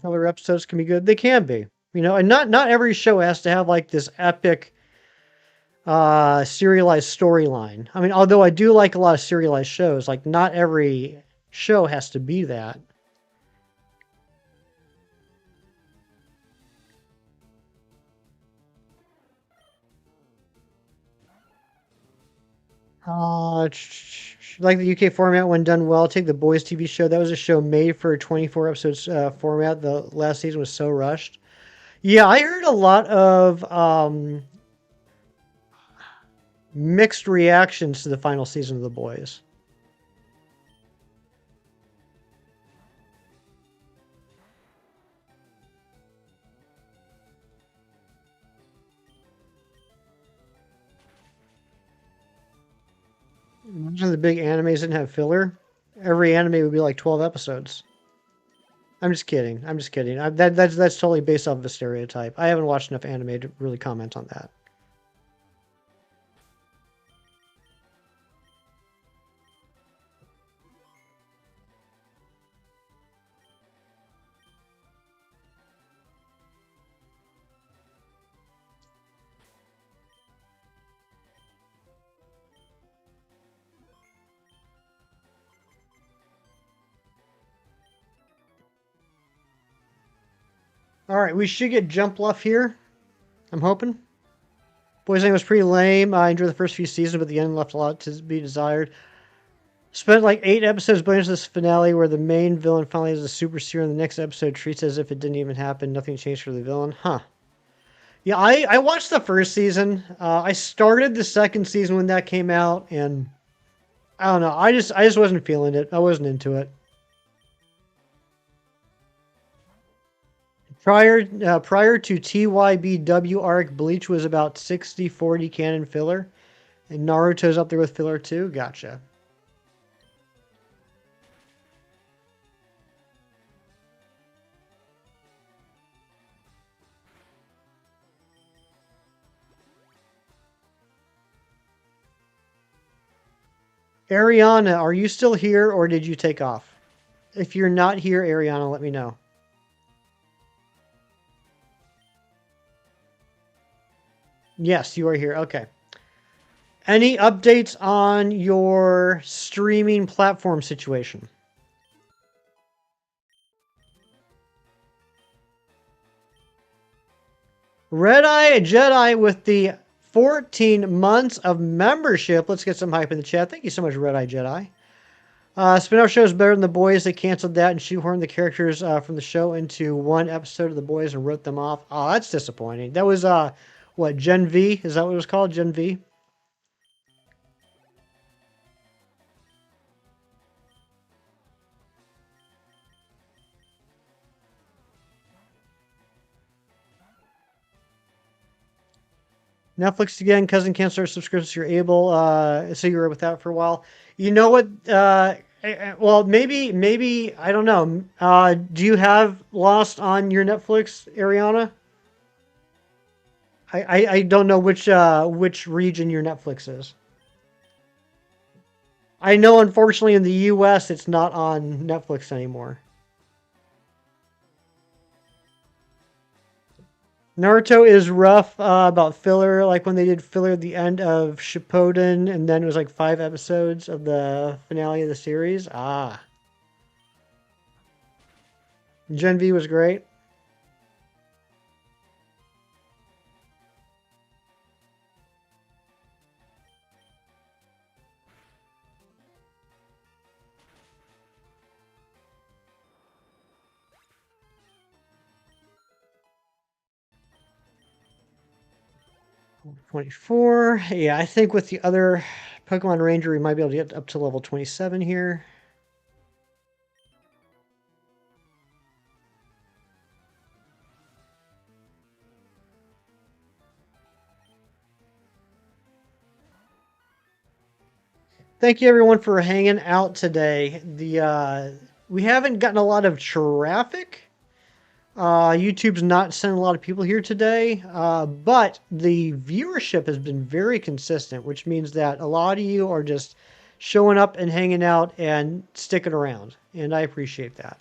Filler episodes can be good. They can be, and not every show has to have like this epic serialized storyline. I mean, although I do like a lot of serialized shows, like not every show has to be that. Like the UK format when done well. Take the Boys TV show. That was a show made for a 24 episodes format. The last season was so rushed. Yeah, I heard a lot of mixed reactions to the final season of The Boys. Imagine the big animes didn't have filler. Every anime would be like 12 episodes. I'm just kidding. I'm just kidding. That's totally based off of a stereotype. I haven't watched enough anime to really comment on that. All right, we should get Jump Luff here. I'm hoping. Boys Name was pretty lame. I enjoyed the first few seasons, but the end left a lot to be desired. Spent like 8 episodes building to this finale where the main villain finally has a super serum. The next episode treats as if it didn't even happen. Nothing changed for the villain. Huh. Yeah, I watched the first season. I started the second season when that came out, and I don't know. I just wasn't feeling it. I wasn't into it. Prior to TYBW arc, Bleach was about 60-40 canon filler, and Naruto's up there with filler too. Gotcha. Ariana, are you still here or did you take off? If you're not here, Ariana, let me know. Yes, you are here. Okay. Any updates on your streaming platform situation? Red Eye Jedi with the 14 months of membership. Let's get some hype in the chat. Thank you so much, Red Eye Jedi. Spin-off show is better than The Boys. They canceled that and shoehorned the characters from the show into one episode of The Boys and wrote them off. Oh, that's disappointing. That was, what, Gen V? Is that what it was called? Gen V? Netflix again, cousin cancer subscriptions. You're able, so you were without for a while. You know what? Well, maybe I don't know. Do you have Lost on your Netflix, Ariana? I don't know which region your Netflix is. I know, unfortunately, in the U.S., it's not on Netflix anymore. Naruto is rough about filler, like when they did filler at the end of Shippuden, and then it was like 5 episodes of the finale of the series. Ah, Gen V was great. '24. Yeah, I think with the other Pokemon Ranger, we might be able to get up to level 27 here. Thank you everyone for hanging out today. We haven't gotten a lot of traffic. YouTube's not sending a lot of people here today, but the viewership has been very consistent, which means that a lot of you are just showing up and hanging out and sticking around, and I appreciate that.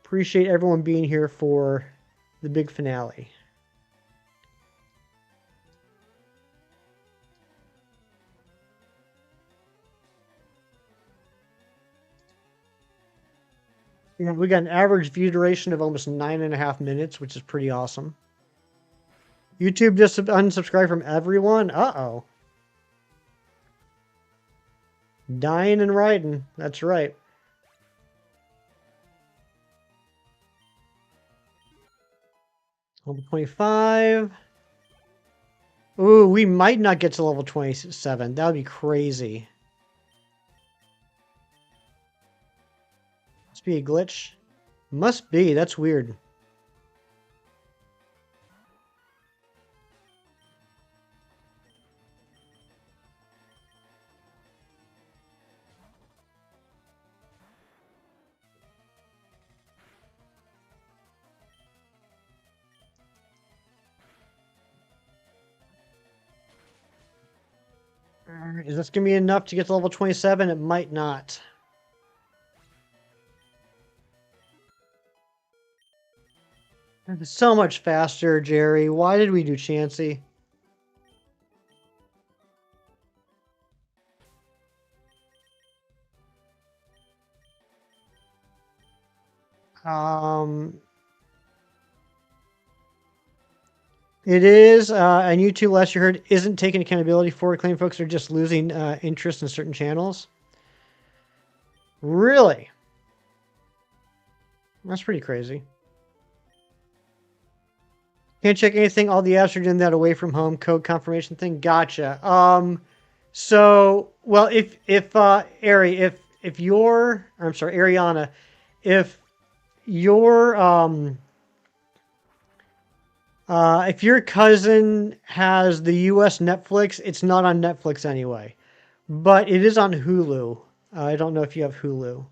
Appreciate everyone being here for the big finale. Yeah, we got an average view duration of almost 9.5 minutes, which is pretty awesome. YouTube just unsubscribed from everyone. Uh-oh. Dying and writing. That's right. Level 25. Ooh, we might not get to level 27. That would be crazy. Must be a glitch. Must be. That's weird. Is this going to be enough to get to level 27? It might not. It's so much faster, Jerry. Why did we do Chansey? It is, and YouTube, last you heard, isn't taking accountability for it. Claim folks are just losing interest in certain channels. Really? That's pretty crazy. Can't check anything. All the apps are doing that away from home code confirmation thing. Gotcha. So, well, if Ari, if you're, I'm sorry, Ariana, if your if your cousin has the U.S. Netflix, it's not on Netflix anyway, but it is on Hulu. I don't know if you have Hulu.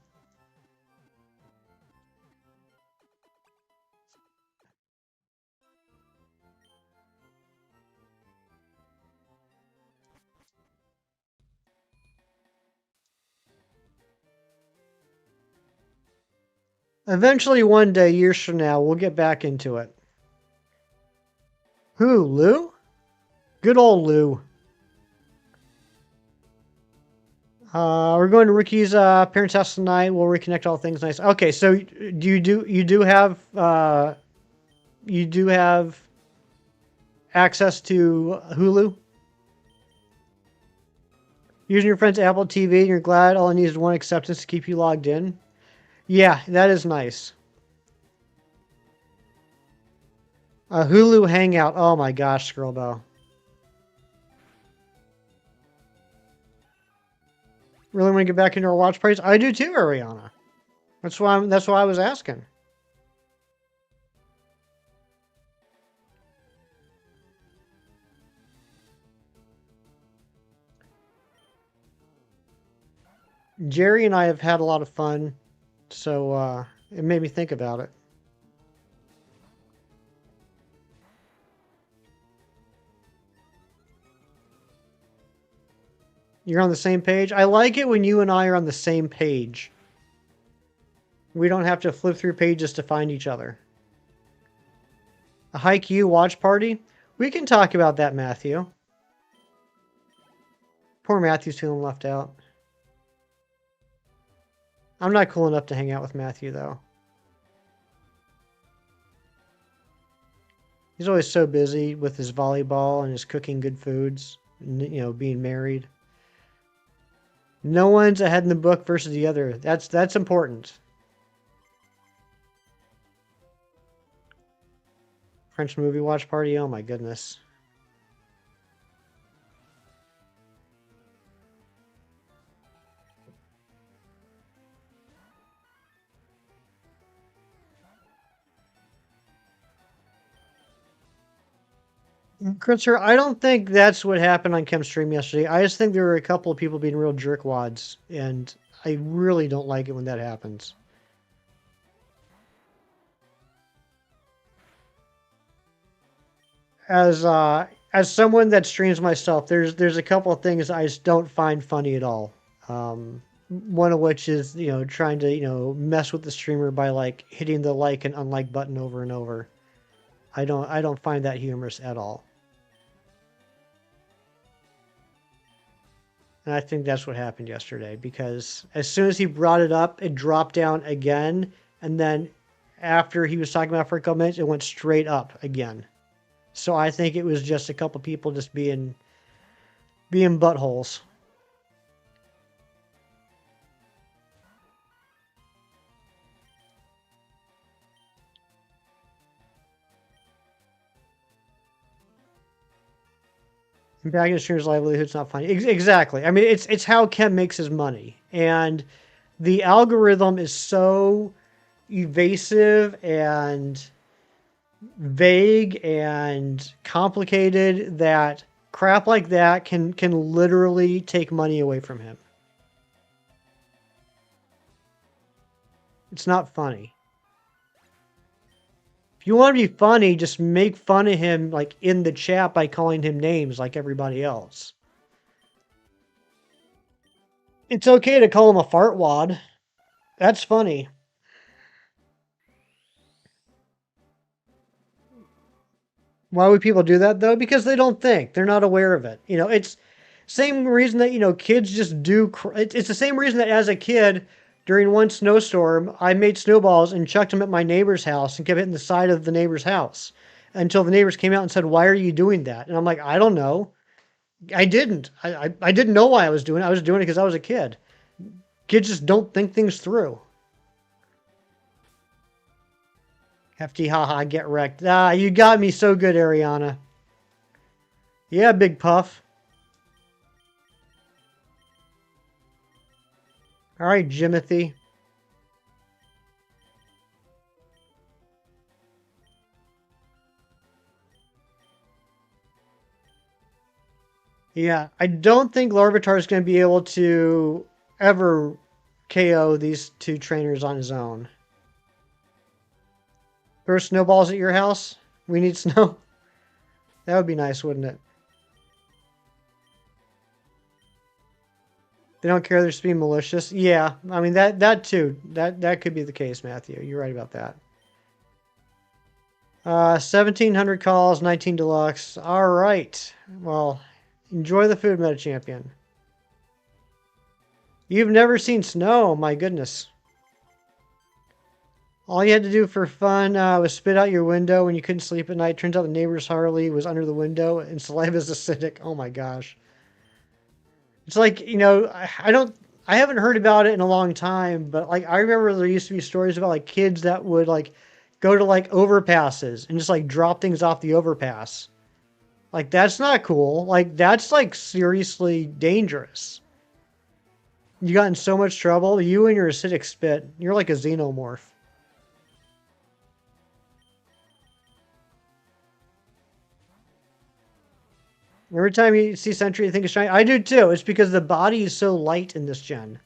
Eventually, one day, years from now, we'll get back into it. Who, Lou? Good old Lou. We're going to Ricky's parents' house tonight. We'll reconnect all things nice. Okay, so you do have access to Hulu? Using your friend's Apple TV and you're glad all it needs is one acceptance to keep you logged in? Yeah, that is nice. Hulu Hangout. Oh my gosh, Scrollbow. Really want to get back into our watch parties? I do too, Ariana. That's why I was asking. Jerry and I have had a lot of fun, so it made me think about it. You're on the same page? I like it when you and I are on the same page. We don't have to flip through pages to find each other. A Haikyuu watch party? We can talk about that, Matthew. Poor Matthew's feeling left out. I'm not cool enough to hang out with Matthew, though. He's always so busy with his volleyball and his cooking good foods, and, you know, being married. No one's ahead in the book versus the other. That's important. French movie watch party? Oh my goodness. Christopher, I don't think that's what happened on Chem Stream yesterday. I just think there were a couple of people being real jerkwads, and I really don't like it when that happens. As someone that streams myself, there's a couple of things I just don't find funny at all. One of which is trying to mess with the streamer by like hitting the like and unlike button over and over. I don't find that humorous at all. And I think that's what happened yesterday because as soon as he brought it up, it dropped down again, and then after he was talking about it for a couple minutes, it went straight up again. So I think it was just a couple people just being buttholes. Impacting the streamer's livelihood's not funny. Exactly. I mean, it's how Chem makes his money, and the algorithm is so evasive and vague and complicated that crap like that can literally take money away from him. It's not funny. If you want to be funny, just make fun of him like in the chat by calling him names like everybody else. It's okay to call him a fartwad. That's funny. Why would people do that though? Because they don't think. They're not aware of it. It's same reason that kids just do. It's the same reason that as a kid, during one snowstorm, I made snowballs and chucked them at my neighbor's house and kept hitting the side of the neighbor's house until the neighbors came out and said, "Why are you doing that?" And I'm like, "I don't know. I didn't. I didn't know why I was doing it. I was doing it because I was a kid. Kids just don't think things through." Hefty haha, get wrecked. Ah, you got me so good, Ariana. Yeah, Big Puff. All right, Jimothy. Yeah, I don't think Larvitar is going to be able to ever KO these two trainers on his own. Throw snowballs at your house? We need snow? That would be nice, wouldn't it? They don't care they're just being malicious? Yeah, I mean, that too. That could be the case, Matthew. You're right about that. 1,700 calls, 19 deluxe. All right. Well, enjoy the food, Meta Champion. You've never seen snow? My goodness. All you had to do for fun was spit out your window when you couldn't sleep at night. Turns out the neighbor's Harley was under the window and saliva's acidic. Oh my gosh. It's like, I haven't heard about it in a long time, but like I remember there used to be stories about like kids that would like go to like overpasses and just like drop things off the overpass. Like that's not cool. Like that's like seriously dangerous. You got in so much trouble. You and your acidic spit. You're like a xenomorph. Every time you see Sentry, you think it's shiny. I do too. It's because the body is so light in this gen.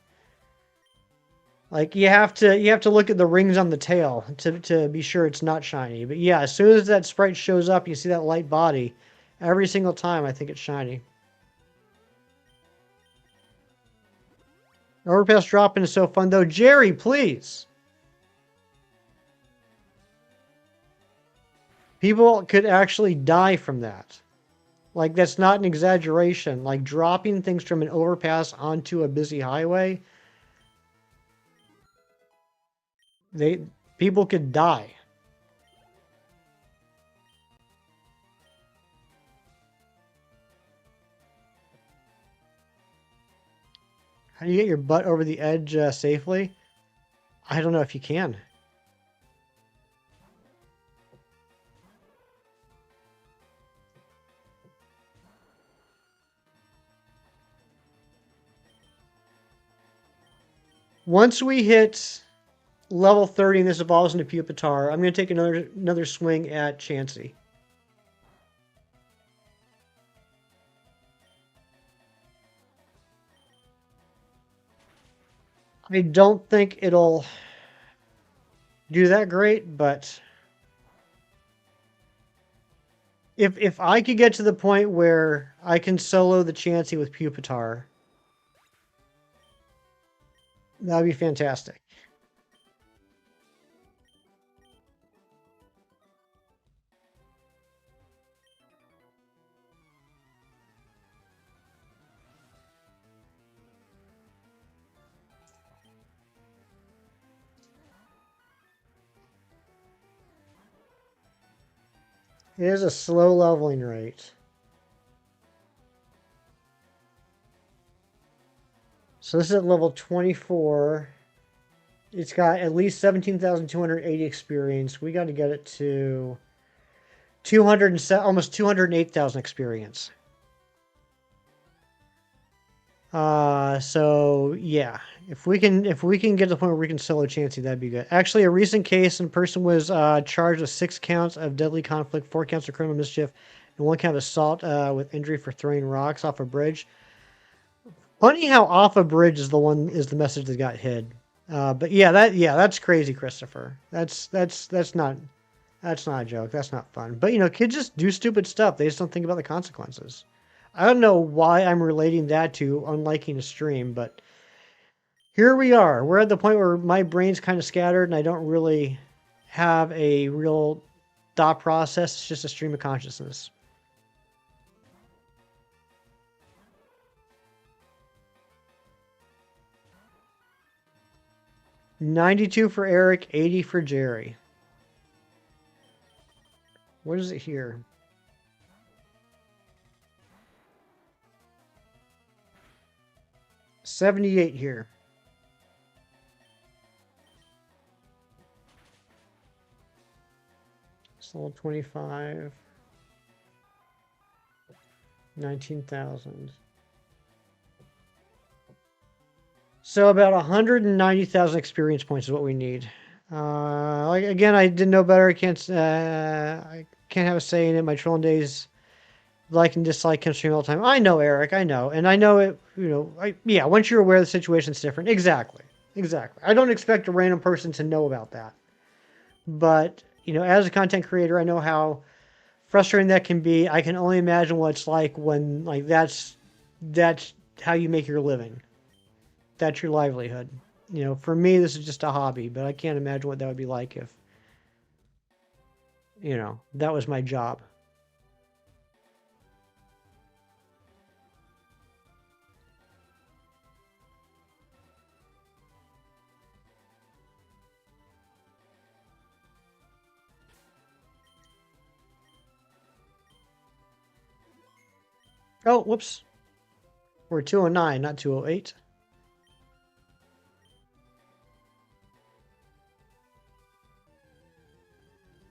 Like you have to look at the rings on the tail to be sure it's not shiny. But yeah, as soon as that sprite shows up, you see that light body. Every single time, I think it's shiny. Overpass dropping is so fun though. Jerry, please. People could actually die from that. Like that's not an exaggeration. Like dropping things from an overpass onto a busy highway. People could die. How do you get your butt over the edge safely? I don't know if you can. Once we hit level 30 and this evolves into Pupitar, I'm going to take another swing at Chansey. I don't think it'll do that great, but if I could get to the point where I can solo the Chansey with Pupitar, that'd be fantastic. It is a slow leveling rate. So this is at level 24. It's got at least 17,280 experience. We got to get it to 207, almost 208,000 experience. So yeah, if we can get to the point where we can solo Chansey, that'd be good. Actually, a recent case, a person was charged with 6 counts of deadly conflict, 4 counts of criminal mischief, and 1 count of assault with injury for throwing rocks off a bridge. Funny how off a bridge is the message that got hid. But yeah, that's crazy, Christopher. That's not a joke. That's not fun. But kids just do stupid stuff. They just don't think about the consequences. I don't know why I'm relating that to unliking a stream, but here we are. We're at the point where my brain's kind of scattered and I don't really have a real thought process. It's just a stream of consciousness. $92 for Eric, $80 for Jerry. What is it here? $78 here. Sold 25. 19,000. So about 190,000 experience points is what we need. Again, I didn't know better. I can't have a say in it. My trolling days, like and dislike can stream all the time. I know, Eric. I know, and I know it. Yeah. Once you're aware the situation's different. Exactly. I don't expect a random person to know about that. But as a content creator, I know how frustrating that can be. I can only imagine what it's like when that's how you make your living. That's your livelihood. For me, this is just a hobby, but I can't imagine what that would be like if, that was my job. Oh, whoops. We're 209, not 208.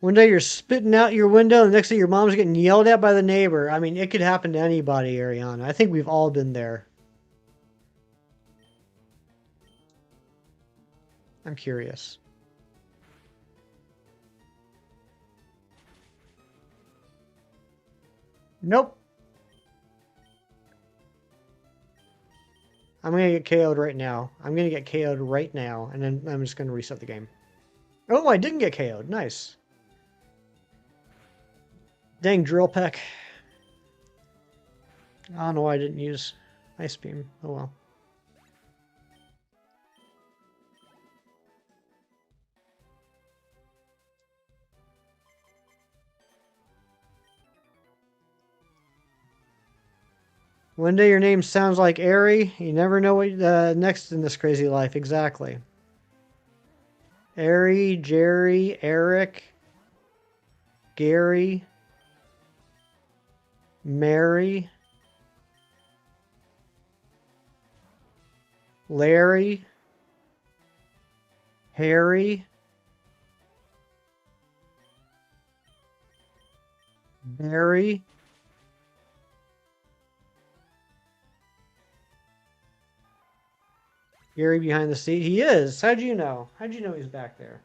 One day you're spitting out your window, and the next day your mom's getting yelled at by the neighbor. I mean, it could happen to anybody, Ariana. I think we've all been there. I'm curious. Nope. I'm going to get KO'd right now. I'm going to get KO'd right now, and then I'm just going to reset the game. Oh, I didn't get KO'd. Nice. Dang, Drill Peck. I don't know why I didn't use Ice Beam. Oh well. One day your name sounds like Airy. You never know what next in this crazy life. Exactly. Airy, Jerry, Eric, Gary, Mary, Larry, Harry, Barry, Gary behind the seat. He is. How'd you know? How'd you know he's back there?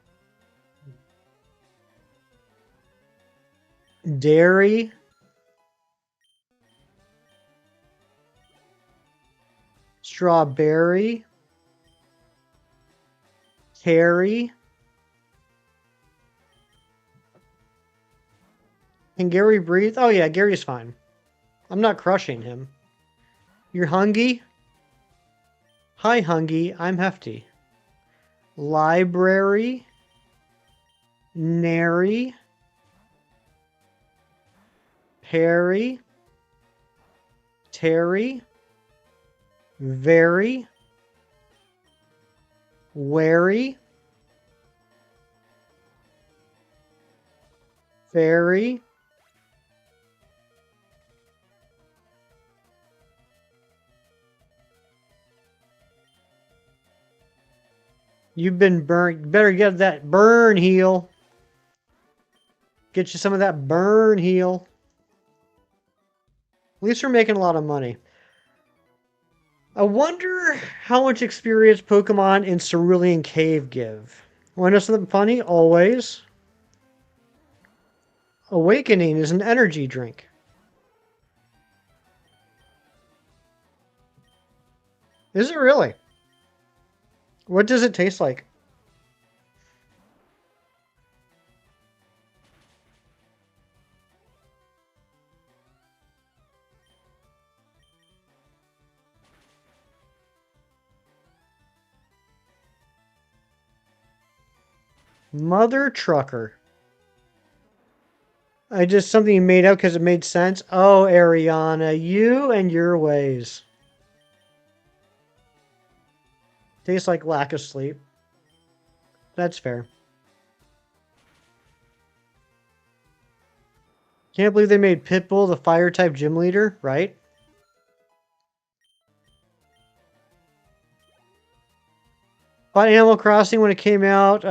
Dairy. Strawberry. Carry. Can Gary breathe? Oh yeah, Gary's fine. I'm not crushing him. You're Hungy? Hi Hungy, I'm Hefty. Library. Nary. Perry. Terry. Very. Wary. Fairy. You've been burned. Better get that burn heal. Get you some of that burn heal. At least we're making a lot of money. I wonder how much experience Pokemon in Cerulean Cave give. Want to know something funny? Always. Awakening is an energy drink. Is it really? What does it taste like? Mother Trucker. I just something you made up because it made sense. Oh, Ariana, you and your ways. Tastes like lack of sleep. That's fair. Can't believe they made Pitbull the fire type gym leader, right? Bought Animal Crossing when it came out.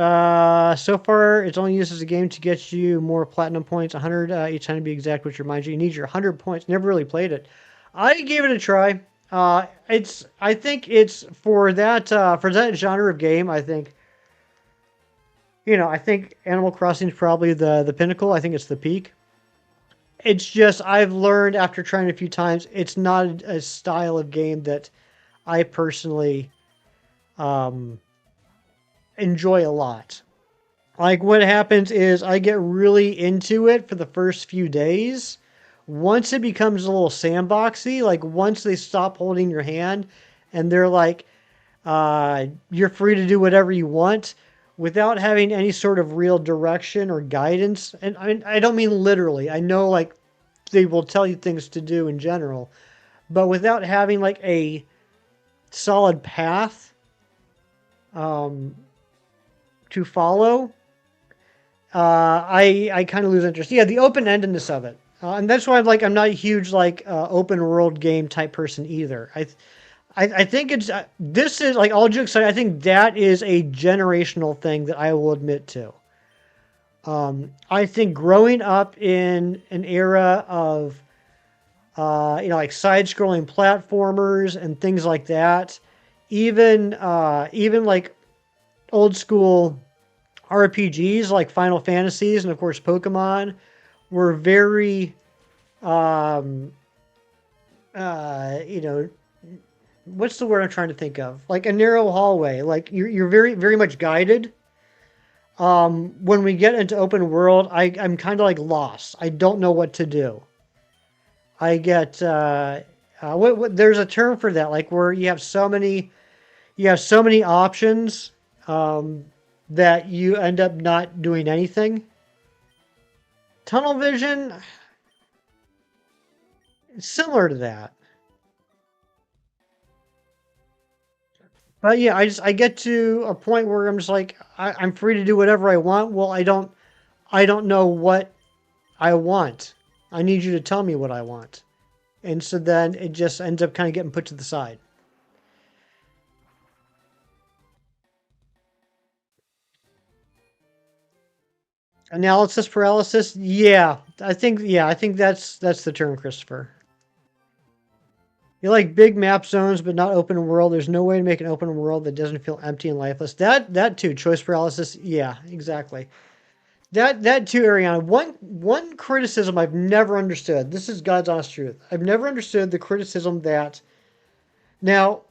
So far, it's only used as a game to get you more platinum points, 100 each time to be exact, which reminds you, you need your 100 points. Never really played it. I gave it a try. I think it's for that genre of game. I think, I think Animal Crossing is probably the pinnacle. I think it's the peak. It's just I've learned after trying it a few times, it's not a style of game that I personally enjoy a lot. Like what happens is I get really into it for the first few days. Once it becomes a little sandboxy, like once they stop holding your hand and they're like, you're free to do whatever you want without having any sort of real direction or guidance. And I don't mean literally. I know like they will tell you things to do in general, but without having like a solid path to follow, I kind of lose interest. Yeah, the open-endedness of it. And that's why I'm not a huge open world game type person either. I think it's this is like all jokes aside, I think that is a generational thing that I will admit to. I think growing up in an era of like side-scrolling platformers and things like that, even like old school RPGs like Final Fantasies and of course Pokemon were very what's the word I'm trying to think of? Like a narrow hallway. Like you're very, very much guided. When we get into open world, I'm kind of like lost. I don't know what to do. I get there's a term for that, like where you have so many options that you end up not doing anything. Tunnel vision, similar to that. But yeah, I get to a point where I'm just like I'm free to do whatever I want. Well, I don't know what I want. I need you to tell me what I want. And so then it just ends up kind of getting put to the side. Analysis paralysis? Yeah, I think that's the term, Christopher. You like big map zones, but not open world. There's no way to make an open world that doesn't feel empty and lifeless. That too, choice paralysis. Yeah, exactly. That too, Ariana. One criticism I've never understood. This is God's honest truth. I've never understood the criticism that now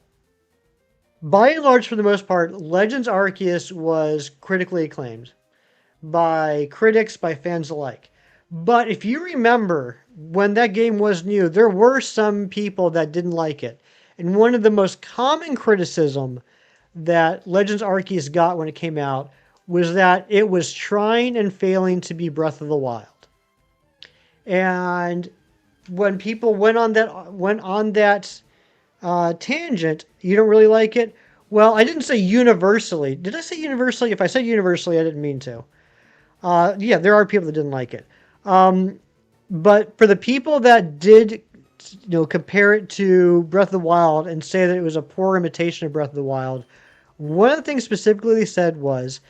By and large, for the most part, Legends Arceus was critically acclaimed by critics, by fans alike. But if you remember, when that game was new, there were some people that didn't like it. And one of the most common criticism that Legends Arceus got when it came out was that it was trying and failing to be Breath of the Wild. And when people went on that tangent, you don't really like it. Well, I didn't say universally. Did I say universally? If I said universally, I didn't mean to. Yeah, there are people that didn't like it. But for the people that did, compare it to Breath of the Wild and say that it was a poor imitation of Breath of the Wild, one of the things specifically they said was,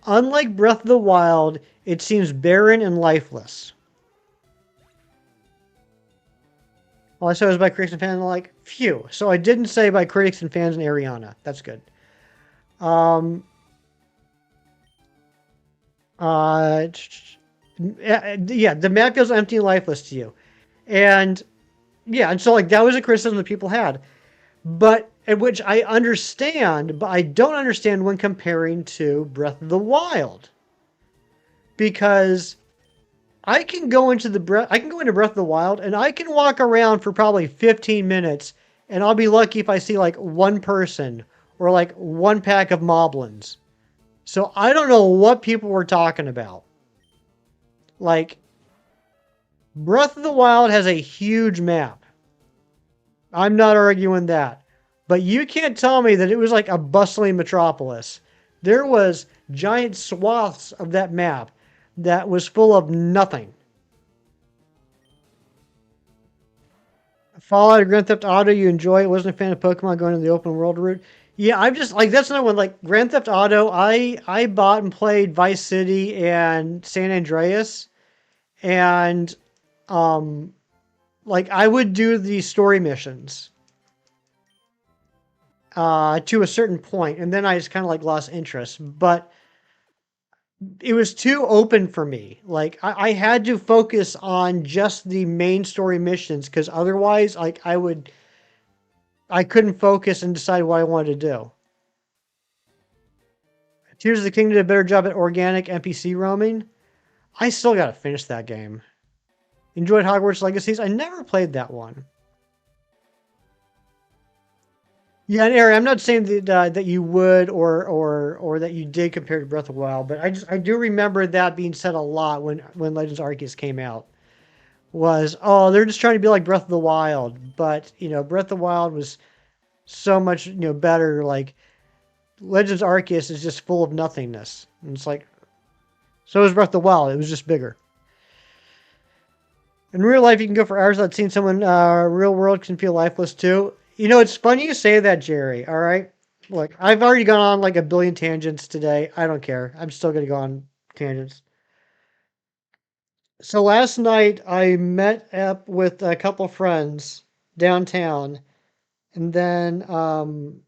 unlike Breath of the Wild, it seems barren and lifeless. Well, I said it was by critics and fans, and like, phew. So I didn't say by critics and fans and Ariana. That's good. Um, uh, yeah, the map feels empty and lifeless to you. And yeah, and so like that was a criticism that people had. But which I understand, but I don't understand when comparing to Breath of the Wild. Because I can go into Breath of the Wild and I can walk around for probably 15 minutes and I'll be lucky if I see like one person or like one pack of moblins. So I don't know what people were talking about. Like Breath of the Wild has a huge map. I'm not arguing that. But you can't tell me that it was like a bustling metropolis. There was giant swaths of that map that was full of nothing. Fallout or Grand Theft Auto you enjoy. Wasn't a fan of Pokemon going to the open world route. Yeah, I'm just like that's another one. Like Grand Theft Auto, I bought and played Vice City and San Andreas, and um, like I would do the story missions to a certain point, and then I just kind of like lost interest. But it was too open for me. Like I had to focus on just the main story missions because otherwise, like I couldn't focus and decide what I wanted to do. Tears of the Kingdom did a better job at organic NPC roaming. I still got to finish that game. Enjoyed Hogwarts Legacies. I never played that one. Yeah, and Aaron, I'm not saying that you would or that you did compared to Breath of the Wild, but I do remember that being said a lot when Legends Arceus came out. Was they're just trying to be like Breath of the Wild, but Breath of the Wild was so much better. Like Legends Arceus is just full of nothingness, and it's like so is Breath of the Wild. It was just bigger. In real life, you can go for hours without seeing someone. Real world can feel lifeless too. It's funny you say that, Jerry. All right, look, I've already gone on like a billion tangents today. I don't care. I'm still gonna go on tangents. So last night I met up with a couple friends downtown, and then around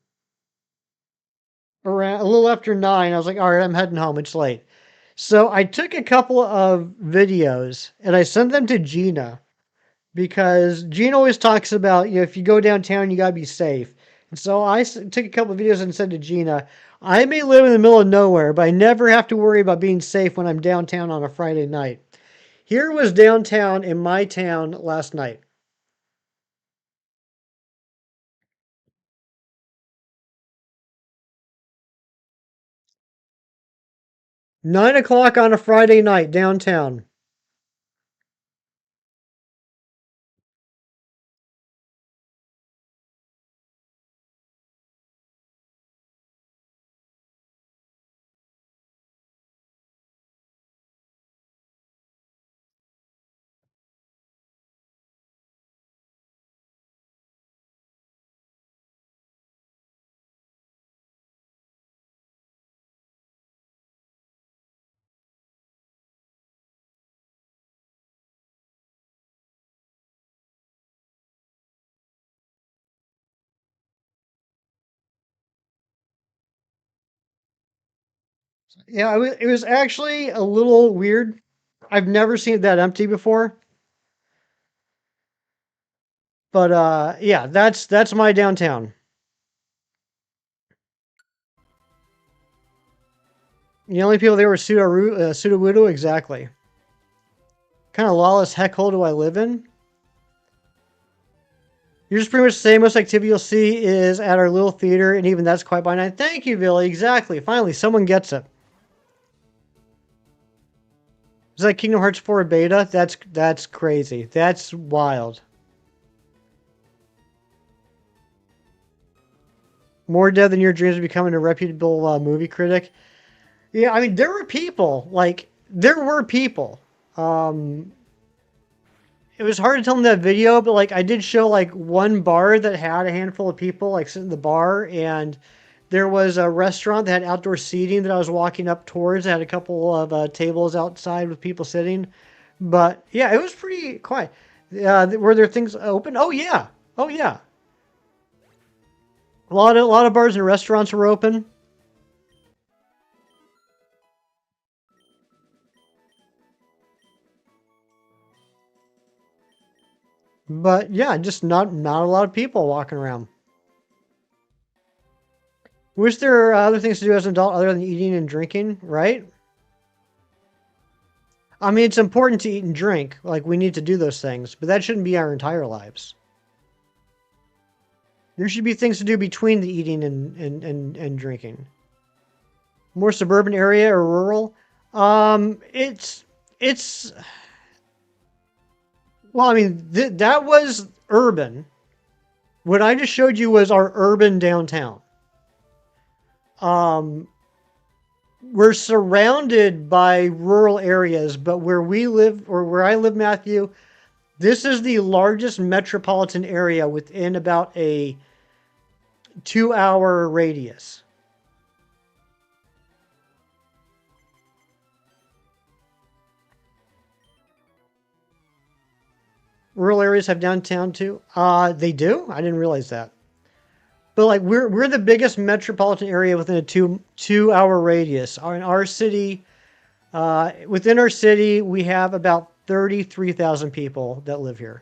a little after 9, I was like, all right, I'm heading home. It's late. So I took a couple of videos and I sent them to Gina because Gina always talks about, if you go downtown, you got to be safe. And so took a couple of videos and sent to Gina. I may live in the middle of nowhere, but I never have to worry about being safe when I'm downtown on a Friday night. Here was downtown in my town last night. 9 o'clock on a Friday night downtown. Yeah, it was actually a little weird. I've never seen it that empty before. But yeah, that's my downtown. The only people there were Sudowoodo, exactly. Kind of lawless heckhole do I live in? You're just pretty much saying most activity you'll see is at our little theater, and even that's quite by night. Thank you, Billy. Exactly. Finally, someone gets it. Is that Kingdom Hearts 4 beta? That's crazy. That's wild. More dead than your dreams of becoming a reputable movie critic. Yeah, I mean, there were people. Like, there were people. Um, it was hard to tell in that video, but like, I did show like one bar that had a handful of people like sitting in the bar, and there was a restaurant that had outdoor seating that I was walking up towards. It had a couple of tables outside with people sitting. But yeah, it was pretty quiet. Were there things open? Oh yeah. Oh yeah. A lot of bars and restaurants were open. But yeah, just not a lot of people walking around. Wish there are other things to do as an adult other than eating and drinking, right? I mean, it's important to eat and drink. Like, we need to do those things, but that shouldn't be our entire lives. There should be things to do between the eating and drinking. More suburban area or rural? It's well, I mean, that was urban. What I just showed you was our urban downtown. Um, we're surrounded by rural areas, but where we live, or where I live, Matthew, this is the largest metropolitan area within about a 2-hour radius. Rural areas have downtown too. They do. I didn't realize that. But like we're the biggest metropolitan area within a two hour radius. In our city, within our city, we have about 33,000 people that live here.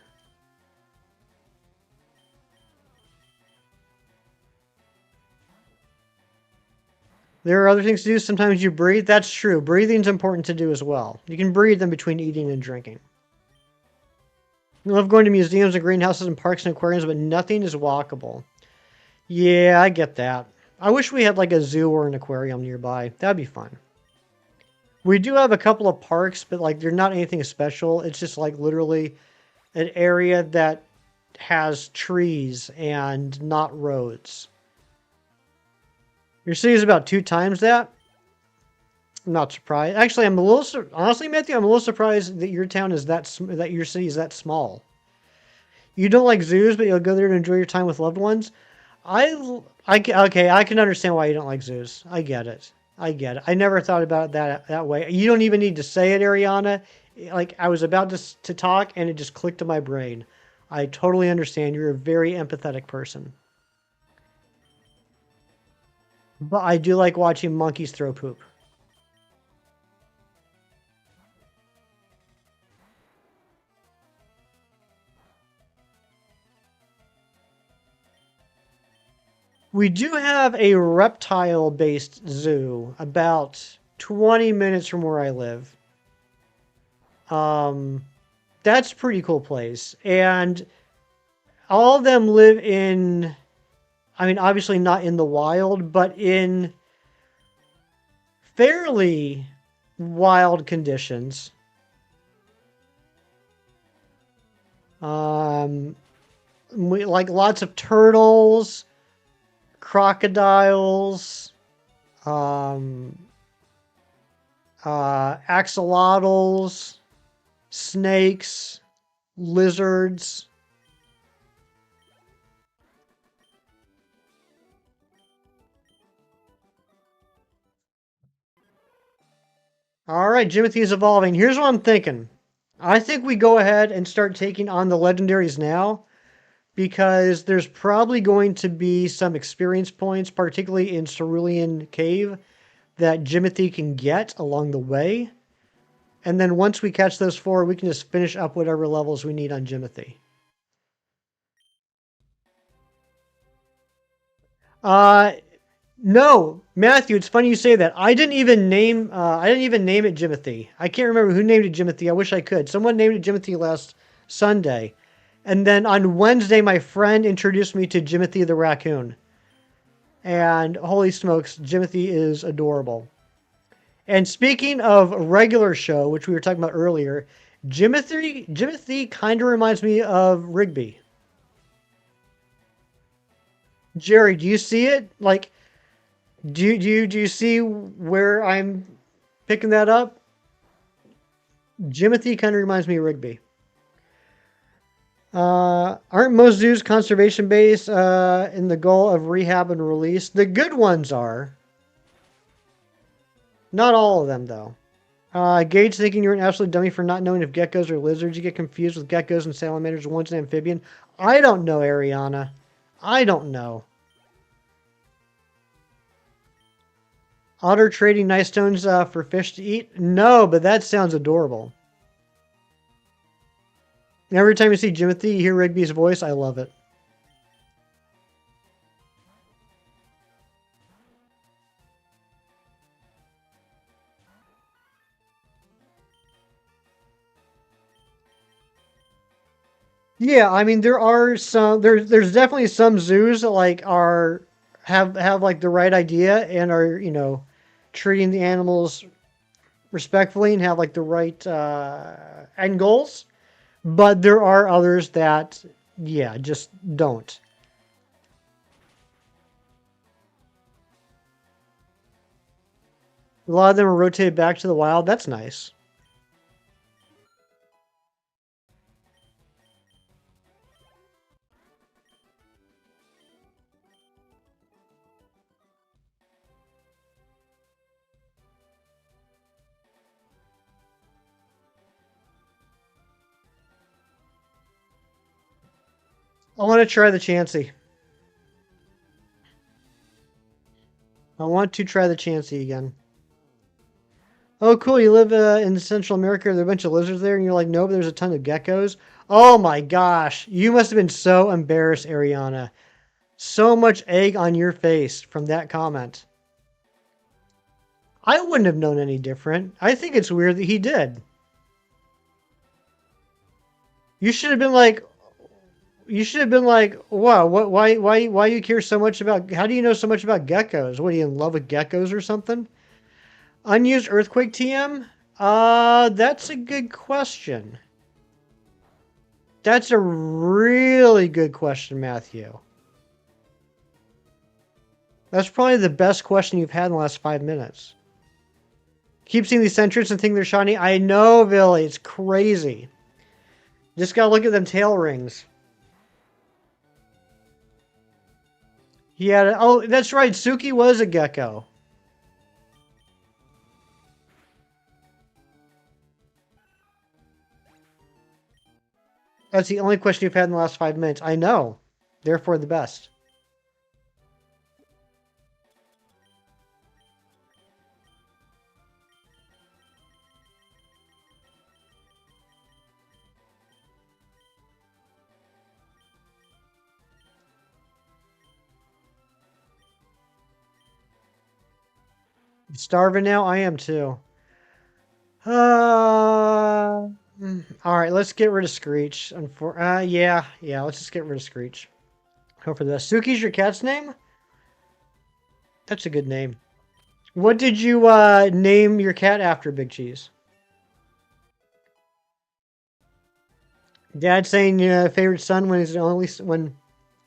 There are other things to do. Sometimes you breathe. That's true. Breathing's important to do as well. You can breathe in between eating and drinking. I love going to museums and greenhouses and parks and aquariums, but nothing is walkable. Yeah, I get that. I wish we had like a zoo or an aquarium nearby. That'd be fun. We do have a couple of parks, but like they're not anything special. It's just like literally an area that has trees and not roads. Your city is about 2 times that. I'm not surprised. Actually, I'm a little honestly, Matthew. I'm a little surprised that your town is that your city is that small. You don't like zoos, but you'll go there to enjoy your time with loved ones. Okay, I can understand why you don't like zoos. I get it. I get it. I never thought about it that way. You don't even need to say it, Ariana. Like I was about to talk, and it just clicked to my brain. I totally understand. You're a very empathetic person. But I do like watching monkeys throw poop. We do have a reptile-based zoo about 20 minutes from where I live. Um, that's a pretty cool place. And all of them live in, I mean, obviously not in the wild, but in fairly wild conditions. Um, like lots of turtles, crocodiles, um, axolotls, snakes, lizards. All right, Jimothy is evolving. Here's what I'm thinking. I think we go ahead and start taking on the legendaries now because there's probably going to be some experience points, particularly in Cerulean Cave, that Jimothy can get along the way. And then once we catch those 4, we can just finish up whatever levels we need on Jimothy. Uh, No, Matthew, it's funny you say that. I didn't even name it Jimothy. I can't remember who named it Jimothy. I wish I could. Someone named it Jimothy last Sunday. And then on Wednesday, my friend introduced me to Jimothy the raccoon. And holy smokes, Jimothy is adorable. And speaking of regular show, which we were talking about earlier, Jimothy kind of reminds me of Rigby. Jerry, do you see it? Like, do you see where I'm picking that up? Jimothy kind of reminds me of Rigby. Aren't most zoos conservation based in the goal of rehab and release? The good ones are. Not all of them, though. Gage thinking you're an absolute dummy for not knowing if geckos are lizards. You get confused with geckos and salamanders. One's an amphibian. I don't know, Ariana. I don't know. Otter trading nice stones for fish to eat? No, but that sounds adorable. Every time you see Jimothy, you hear Rigby's voice. I love it. Yeah, I mean there are some there's definitely some zoos that like are have like the right idea and are, treating the animals respectfully and have like the right end goals. But there are others that, yeah, just don't. A lot of them are rotated back to the wild. That's nice. I want to try the Chansey. I want to try the Chansey again. Oh, cool. You live in Central America. Are there a bunch of lizards there? And you're like, no, but there's a ton of geckos. Oh my gosh. You must have been so embarrassed, Ariana. So much egg on your face from that comment. I wouldn't have known any different. I think it's weird that he did. You should have been like, wow, why you care so much about, how do you know so much about geckos? What, are you in love with geckos or something? Unused earthquake TM? That's a good question. That's a really good question, Matthew. That's probably the best question you've had in the last 5 minutes. Keep seeing these centrics and think they're shiny. I know, Billy. It's crazy. Just gotta look at them tail rings. He had oh, that's right. Suki was a gecko. That's the only question you've had in the last 5 minutes. I know. Therefore, the best. Starving now? I am too. Uh, all right, let's get rid of Screech. Yeah, let's just get rid of Screech. Go for this. Suki's your cat's name? That's a good name. What did you name your cat after, Big Cheese? Dad saying favorite son when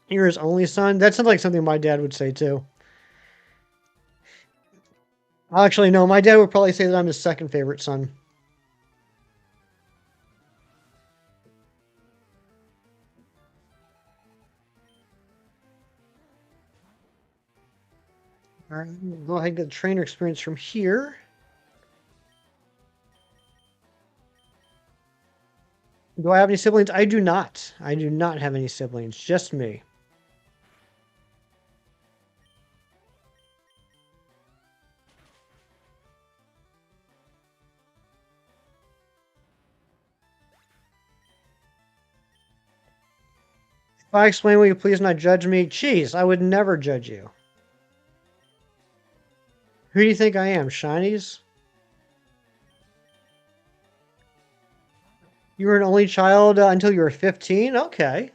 you're his only son. That sounds like something my dad would say too. Actually, no, my dad would probably say that I'm his second favorite son. All right, go ahead and get the trainer experience from here. Do I have any siblings? I do not. I do not have any siblings. Just me. If I explain, will you please not judge me? Jeez, I would never judge you. Who do you think I am? Shinies? You were an only child until you were 15? Okay.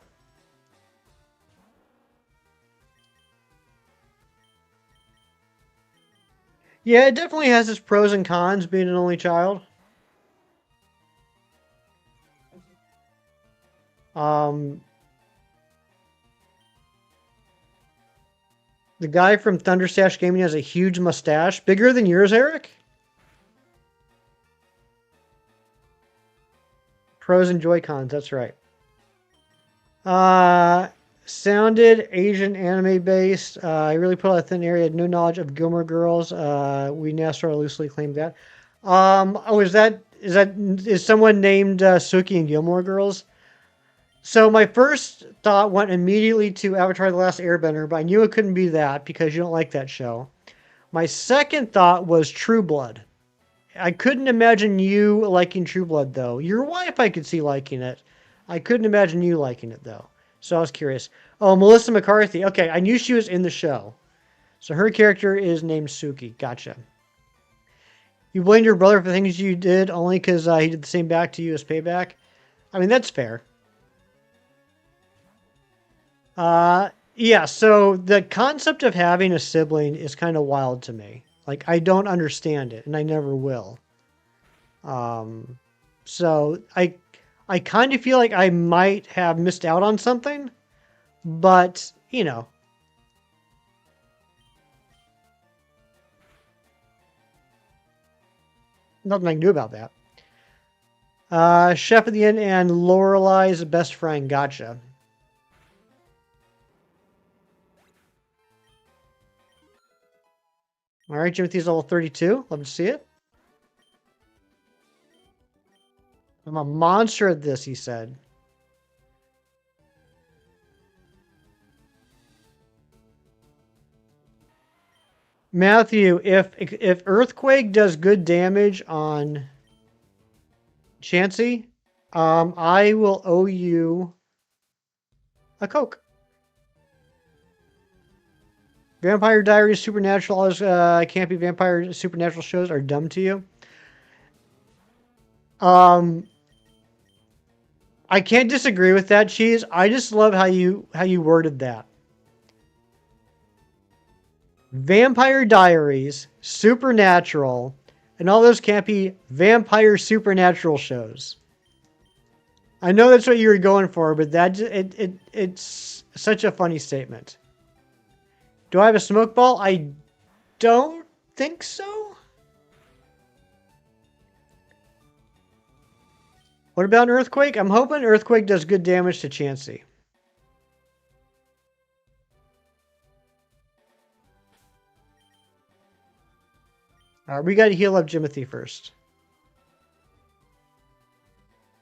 Yeah, it definitely has its pros and cons being an only child. Um, the guy from Thunderstash Gaming has a huge mustache. Bigger than yours, Eric? Pros and Joy-Cons, that's right. Uh, sounded Asian anime based. I really put out a thin area, had no knowledge of Gilmore Girls. We now sort of loosely claimed that. Oh, is someone named Suki and Gilmore Girls? So my first thought went immediately to Avatar: The Last Airbender, but I knew it couldn't be that because you don't like that show. My second thought was True Blood. I couldn't imagine you liking True Blood though. Your wife I could see liking it. I couldn't imagine you liking it though. So I was curious. Oh, Melissa McCarthy. Okay, I knew she was in the show. So her character is named Suki. Gotcha. You blamed your brother for things you did only because he did the same back to you as payback. I mean, that's fair. Yeah, so the concept of having a sibling is kind of wild to me. Like, I don't understand it, and I never will. Um, so I kind of feel like I might have missed out on something, but, you know. Nothing I can do about that. Chef at the Inn and Lorelai's best friend. Gotcha. All right, Timothy's level 32. Love to see it. I'm a monster at this, he said. Matthew, if Earthquake does good damage on Chansey, I will owe you a Coke. Vampire Diaries, Supernatural, all those campy vampire supernatural shows are dumb to you. I can't disagree with that, Cheese. I just love how you worded that. Vampire Diaries, Supernatural, and all those campy vampire supernatural shows. I know that's what you were going for, but it's such a funny statement. Do I have a smoke ball? I don't think so. What about an Earthquake? I'm hoping Earthquake does good damage to Chansey. Alright, we gotta heal up Jimothy first.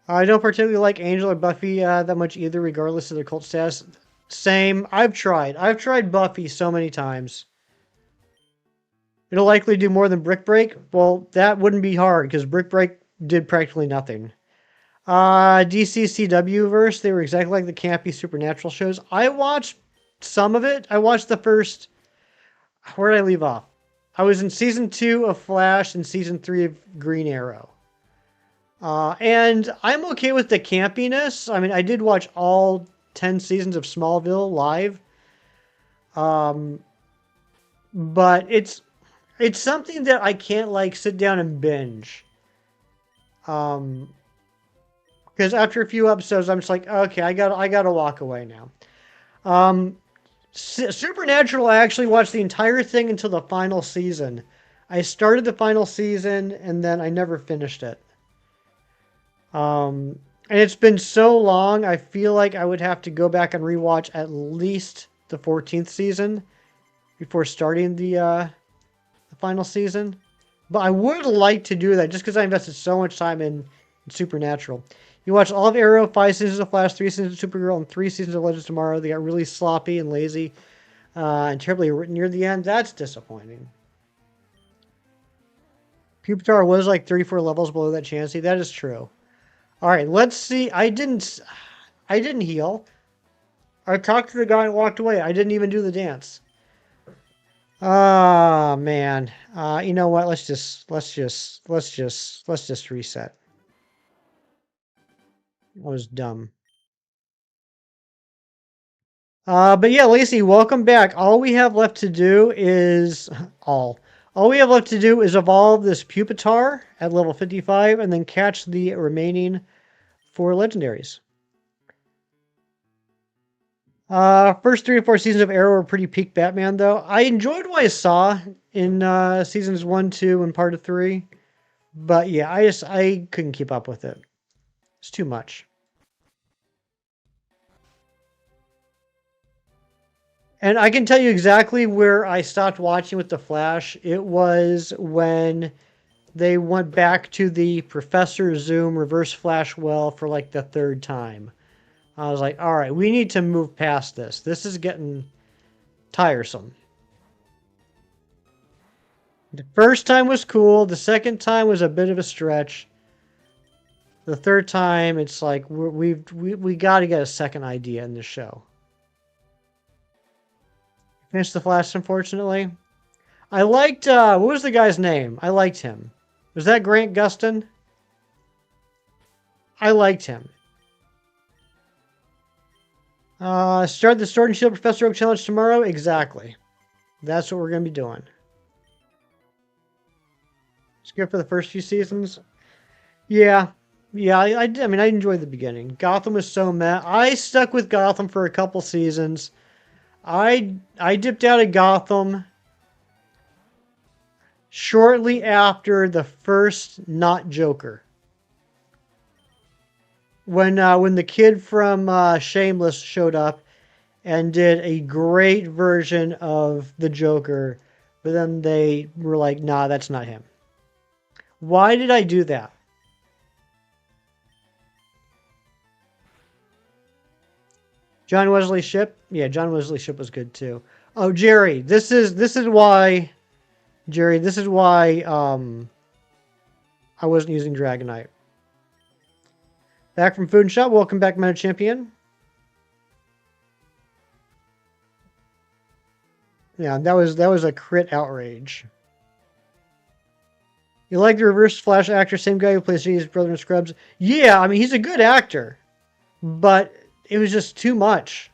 I don't particularly like Angel or Buffy that much either, regardless of their cult status. Same. I've tried Buffy so many times. It'll likely do more than Brick Break. Well, that wouldn't be hard because Brick Break did practically nothing. DCCW verse, they were exactly like the campy supernatural shows. I watched some of it. I watched the first. Where did I leave off? I was in season 2 of Flash and season 3 of Green Arrow. And I'm okay with the campiness. I mean, I did watch all 10 seasons of Smallville live. But it's something that I can't like sit down and binge. Because after a few episodes, I'm just like, okay, I gotta walk away now. Supernatural, I actually watched the entire thing until the final season. I started the final season and then I never finished it. And it's been so long, I feel like I would have to go back and rewatch at least the 14th season before starting the final season. But I would like to do that just because I invested so much time in Supernatural. You watched all of Arrow, 5 seasons of Flash, 3 seasons of Supergirl, and 3 seasons of Legends of Tomorrow. They got really sloppy and lazy and terribly written near the end. That's disappointing. Pupitar was like 34 levels below that Chansey. That is true. All right, let's see. I didn't heal. I talked to the guy and walked away. I didn't even do the dance. Ah, man. You know what? Let's just reset. That was dumb. But yeah, Lacey, welcome back. All we have left to do is all we have left to do is evolve this Pupitar at level 55 and then catch the remaining 4 legendaries. First 3 and 4 seasons of Arrow were pretty peak Batman, though. I enjoyed what I saw in seasons 1, 2, and part of 3. But yeah, I couldn't keep up with it. It's too much. And I can tell you exactly where I stopped watching with The Flash. It was when they went back to the Professor Zoom Reverse Flash well for like the 3rd time. I was like, all right, we need to move past this. This is getting tiresome. The first time was cool. The second time was a bit of a stretch. The third time, it's like we got to get a second idea in this show. Finished The Flash, unfortunately. I liked, what was the guy's name? I liked him. Was that Grant Gustin? I liked him. Start the Sword and Shield Professor Oak Challenge tomorrow? Exactly. That's what we're going to be doing. It's good for the first few seasons. Yeah. Yeah, I mean, I enjoyed the beginning. Gotham was so meh. I stuck with Gotham for a couple seasons. I dipped out of Gotham shortly after the first not Joker. When the kid from Shameless showed up and did a great version of the Joker, but then they were like, nah, that's not him. Why did I do that? John Wesley Shipp? Yeah, John Wesley Shipp was good too. Oh, Jerry, this is why I wasn't using Dragonite. Back from Food and Shop, welcome back, Meta Champion. Yeah, that was a crit outrage. You like the Reverse Flash actor, same guy who plays his brother in Scrubs? Yeah, I mean he's a good actor, but it was just too much.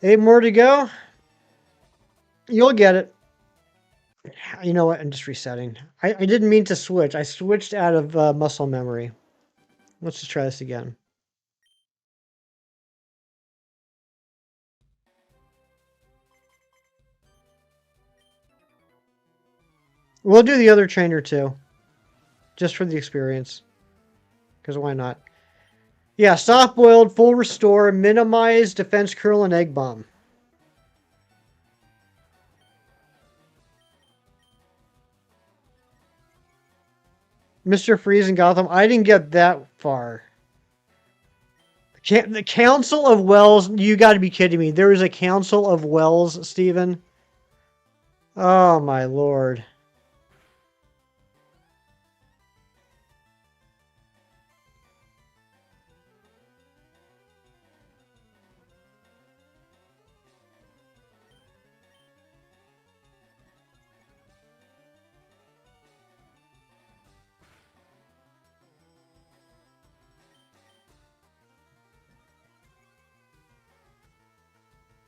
Eight more to go. You'll get it. You know what? I'm just resetting. I didn't mean to switch. I switched out of muscle memory. Let's just try this again. We'll do the other trainer too, just for the experience. Because why not? Yeah, soft boiled, full restore, minimize defense curl, and egg bomb. Mr. Freeze in Gotham. I didn't get that far. The Council of Wells. You got to be kidding me. There is a Council of Wells, Steven. Oh my lord.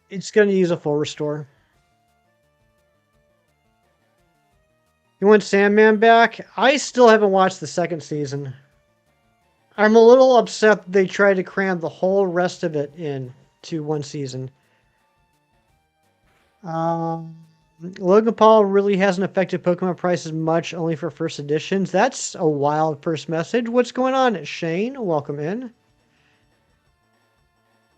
It's going to use a full restore. You want Sandman back? I still haven't watched the second season. I'm a little upset that they tried to cram the whole rest of it in to one season. Logan Paul really hasn't affected Pokemon prices much, only for first editions. That's a wild first message. What's going on, Shane? Welcome in.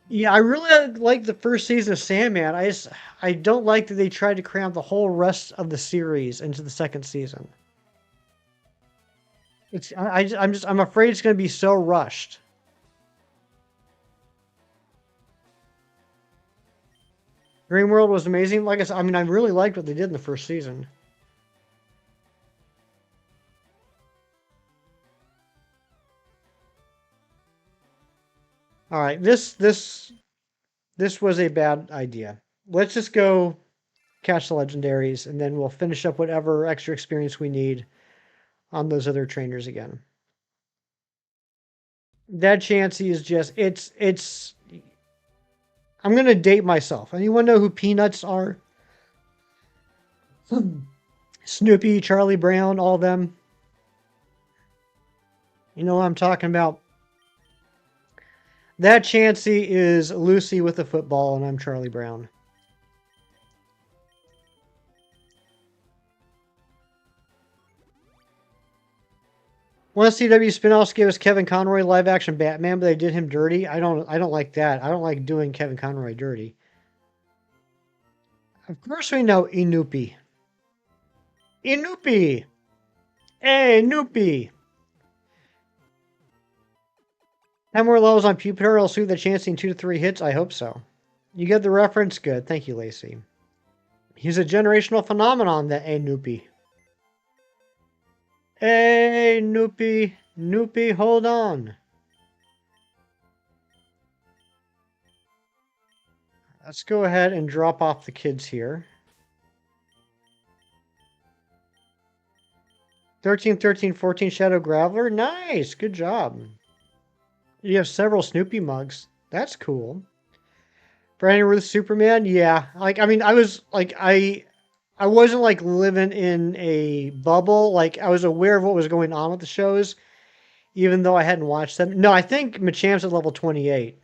Yeah, I really like the first season of Sandman. I don't like that they tried to cram the whole rest of the series into the second season. I'm afraid it's going to be so rushed. Dream World was amazing. Like I said, I mean, I really liked what they did in the first season. All right, this was a bad idea. Let's just go catch the legendaries, and then we'll finish up whatever extra experience we need on those other trainers again. That Chansey is just it's. I'm gonna date myself. Anyone know who Peanuts are? Snoopy, Charlie Brown, all of them. You know what I'm talking about? That Chansey is Lucy with a football, and I'm Charlie Brown. One of CW spinoffs gave us Kevin Conroy live action Batman, but they did him dirty. I don't like that. I don't like doing Kevin Conroy dirty. Of course we know Inupi. Inupi! Hey, Noopy! 10 more levels on Pupitar, I'll see the chance in 2 to 3 hits. I hope so. You get the reference? Good. Thank you, Lacey. He's a generational phenomenon, that A Noopy. Hey, Noopy. Noopy, hold on. Let's go ahead and drop off the kids here. 13, 13, 14 Shadow Graveler. Nice. Good job. You have several Snoopy mugs. That's cool. Brandon Ruth Superman. Yeah. Like, I mean, I wasn't like living in a bubble. Like, I was aware of what was going on with the shows, even though I hadn't watched them. No, I think Machamp's at level 28.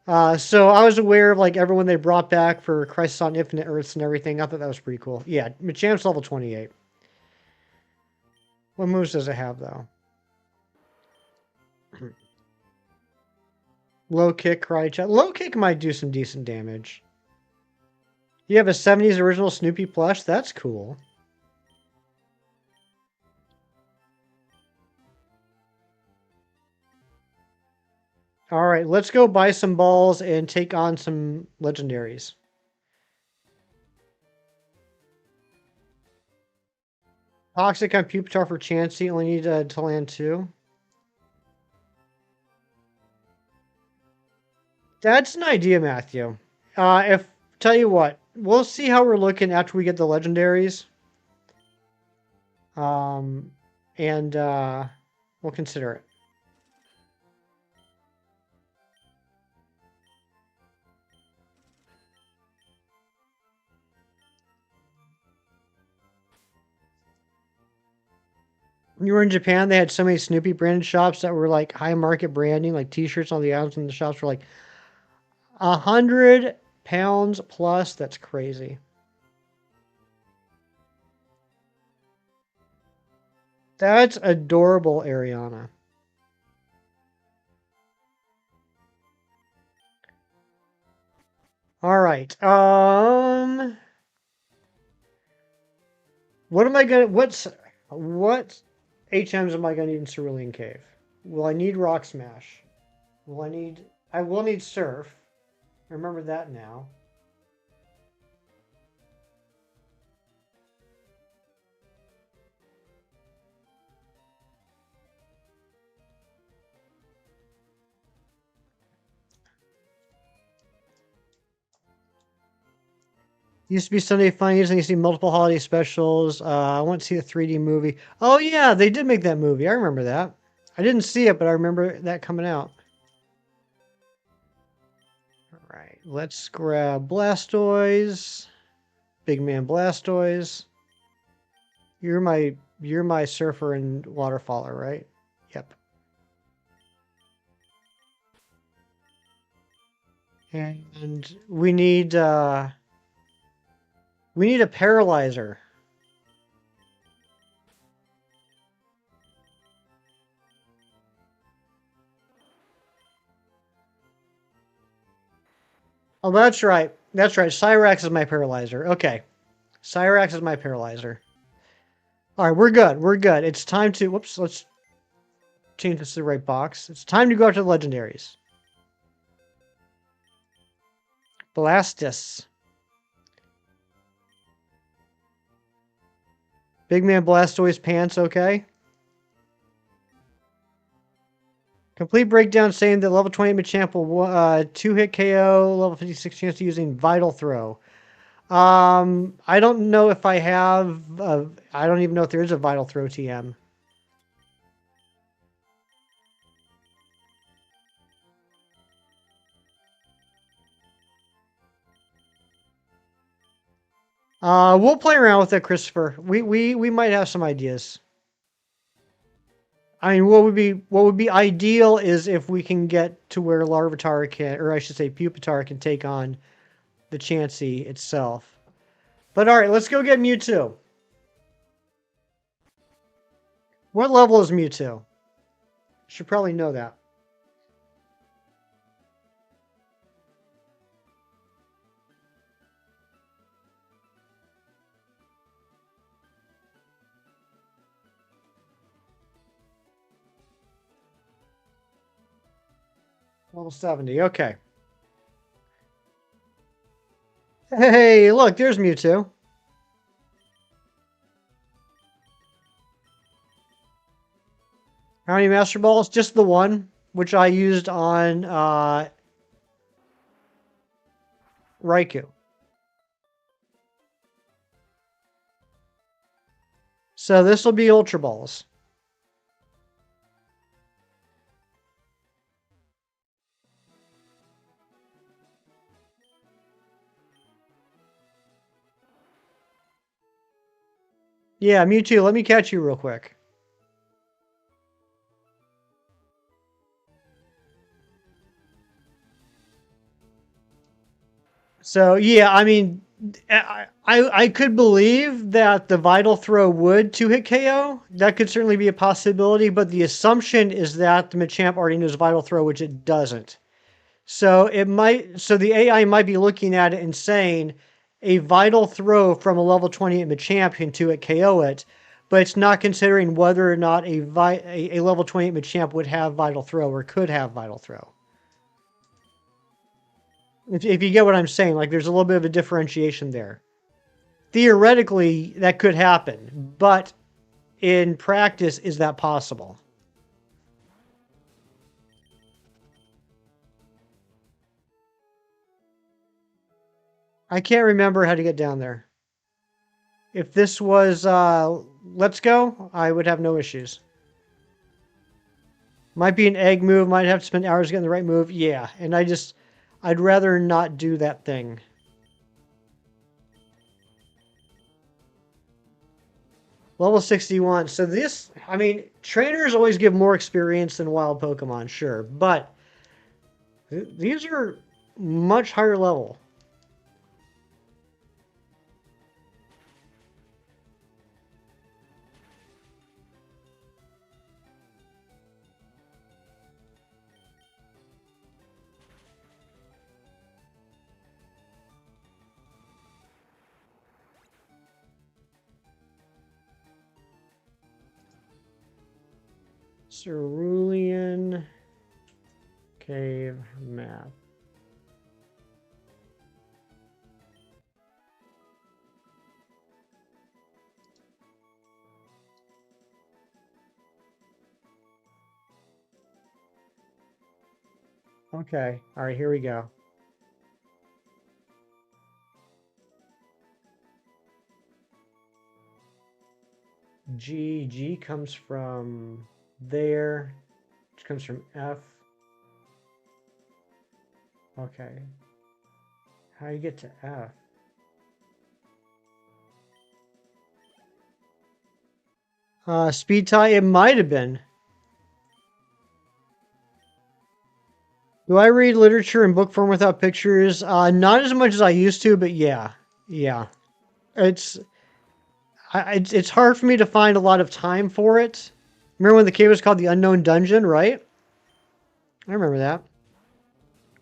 So I was aware of like everyone they brought back for Crisis on Infinite Earths and everything. I thought that was pretty cool. Yeah, Machamp's level 28. What moves does it have though? Low kick, karate chop. Low kick might do some decent damage. You have a 70s original Snoopy plush. That's cool. All right, let's go buy some balls and take on some legendaries. Toxic on Pupitar for Chansey. Only need to land 2. That's an idea, Matthew. If tell you what, we'll see how we're looking after we get the legendaries. Um, and we'll consider it. When you were in Japan, they had so many Snoopy branded shops that were like high market branding, like T-shirts. All the items in the shops were like £100 plus. That's crazy. That's adorable, Ariana. All right. What am I gonna? What HMs am I gonna need in Cerulean Cave? Will I need Rock Smash? Will I need? I will need Surf. Remember that now. Used to be Sunday Funnies, and you see multiple holiday specials. I want to see the 3D movie. Oh yeah, they did make that movie. I remember that. I didn't see it, but I remember that coming out. All right, let's grab Blastoise. Big man Blastoise. You're my surfer and waterfaller, right? Yep. And we need a paralyzer. Oh, that's right. That's right. Cyrax is my paralyzer. Okay. Cyrax is my paralyzer. All right, we're good. We're good. It's time to... Whoops, let's change this to the right box. It's time to go out to the legendaries. Blastus. Big man Blastoise pants, okay? Complete breakdown saying that level 20 Machamp will 2-hit KO, level 56 chance to using Vital Throw. I don't know if I have. I don't even know if there is a Vital Throw TM. We'll play around with it, Christopher. We might have some ideas. I mean, what would be ideal is if we can get to where Larvitar can, or I should say, Pupitar can take on the Chansey itself. But all right, let's go get Mewtwo. What level is Mewtwo? Should probably know that. Level 70. Okay. Hey, look, there's Mewtwo. How many Master Balls? Just the one, which I used on Raikou. So this will be Ultra Balls. Yeah, Mewtwo, let me catch you real quick. So yeah, I mean, I could believe that the Vital Throw would 2-hit KO. That could certainly be a possibility, but the assumption is that the Machamp already knows Vital Throw, which it doesn't. So the AI might be looking at it and saying a Vital Throw from a level 20 Machamp can 2-hit KO it, but it's not considering whether or not a level 28 Machamp would have Vital Throw or could have Vital Throw. If you get what I'm saying, like there's a little bit of a differentiation there. Theoretically, that could happen, but in practice, is that possible? I can't remember how to get down there. If this was Let's Go, I would have no issues. Might be an egg move, might have to spend hours getting the right move. Yeah, and I'd rather not do that thing. Level 61. So this, I mean, trainers always give more experience than wild Pokemon, sure, but these are much higher level. Cerulean Cave map. Okay, all right, here we go. G comes from there, which comes from F. Okay. How do you get to F? Speed tie, it might have been. Do I read literature in book form without pictures? Not as much as I used to, but yeah. Yeah. It's it's hard for me to find a lot of time for it. Remember when the cave was called the Unknown Dungeon, right? I remember that.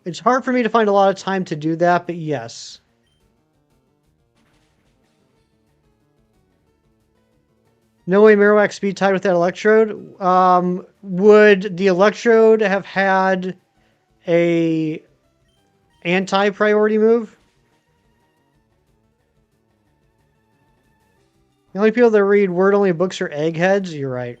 It's hard for me to find a lot of time to do that, but yes. No way Marowak speed tied with that electrode. Would the electrode have had a anti-priority move? The only people that read word-only books are eggheads. You're right.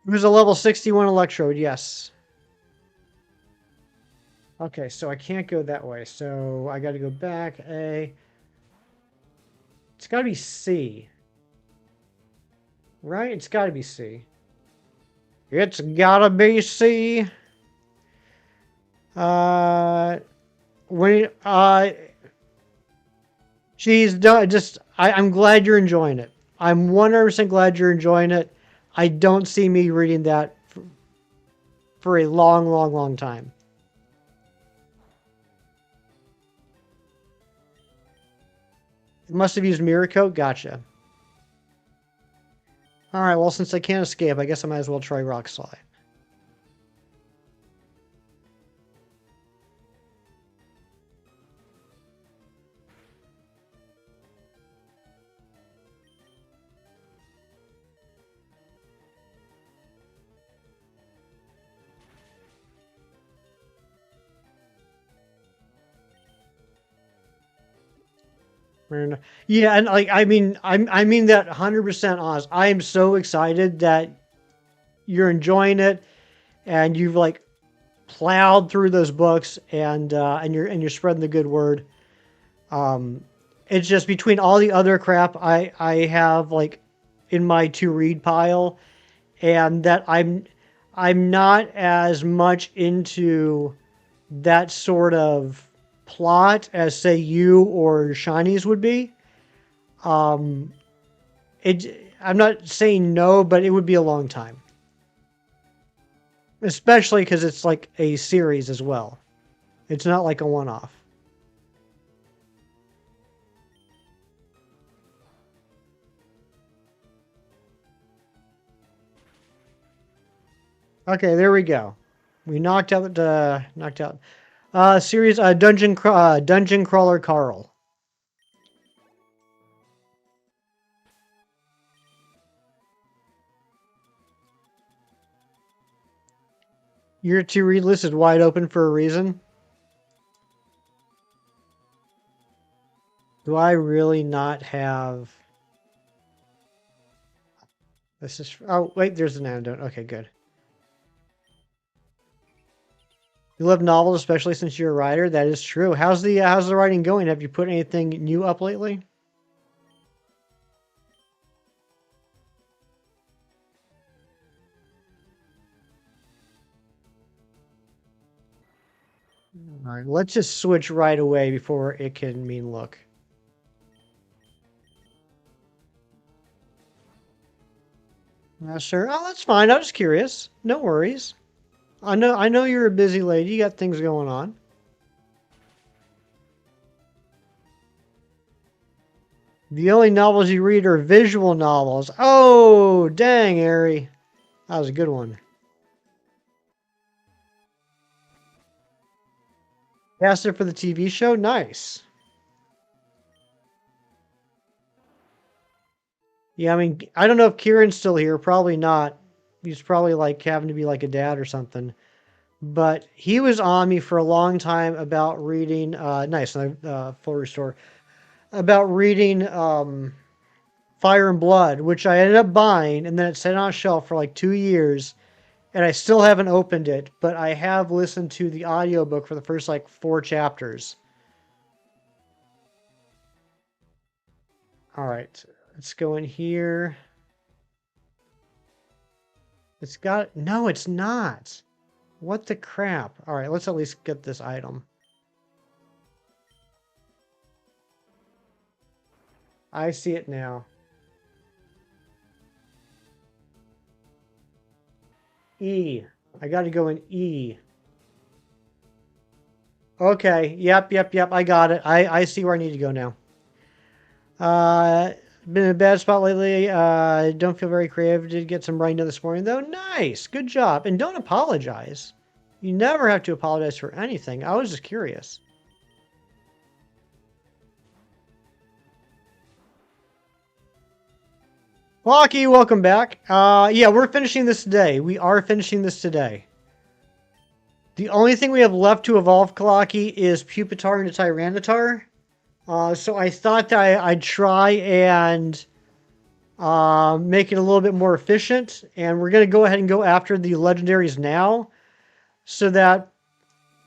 It was a level 61 Electrode, yes. Okay, so I can't go that way. So I got to go back A. It's got to be C. Right? It's got to be C. It's got to be C. When she's done, I'm glad you're enjoying it. I'm 100% glad you're enjoying it. I don't see me reading that for a long, long, long time. It must have used Mirror Coat. Gotcha. All right. Well, since I can't escape, I guess I might as well try Rock Slide. Yeah, and like I mean that 100% honest. I am so excited that you're enjoying it and you've like plowed through those books and you're spreading the good word. It's just between all the other crap I have like in my to read pile, and that I'm not as much into that sort of plot as say you or Shinies would be. Um, I'm not saying no, but it would be a long time, especially because it's like a series as well. It's not like a one-off. Okay, there we go. We knocked out series dungeon crawler Carl. Your to read list is wide open for a reason. Do I really not have? This is. Oh wait, there's an antidote. Okay, good. You love novels, especially since you're a writer. That is true. How's the writing going? Have you put anything new up lately? All right, let's just switch right away before it can mean look. Sure. Oh, that's fine. I was curious. No worries. I know you're a busy lady. You got things going on. The only novels you read are visual novels. Oh, dang, Ari. That was a good one. Casted for the TV show? Nice. Yeah, I mean, I don't know if Kieran's still here. Probably not. He's probably like having to be like a dad or something. But he was on me for a long time about reading. Nice, full restore. About reading Fire and Blood, which I ended up buying, and then it sat on a shelf for like 2 years, and I still haven't opened it. But I have listened to the audiobook for the first like 4 chapters. All right, let's go in here. It's got no, it's not. What the crap? All right, let's at least get this item. I see it now. E. I got to go in E. Okay. Yep. I got it. I see where I need to go now. Been in a bad spot lately. Don't feel very creative. Did get some writing done this morning though. Nice. Good job. And don't apologize. You never have to apologize for anything. I was just curious. Flocky, welcome back. Yeah, we're finishing this today. We are finishing this today. The only thing we have left to evolve, Kalaki, is Pupitar into Tyranitar. So I thought that I'd try and make it a little bit more efficient. And we're going to go ahead and go after the legendaries now so that,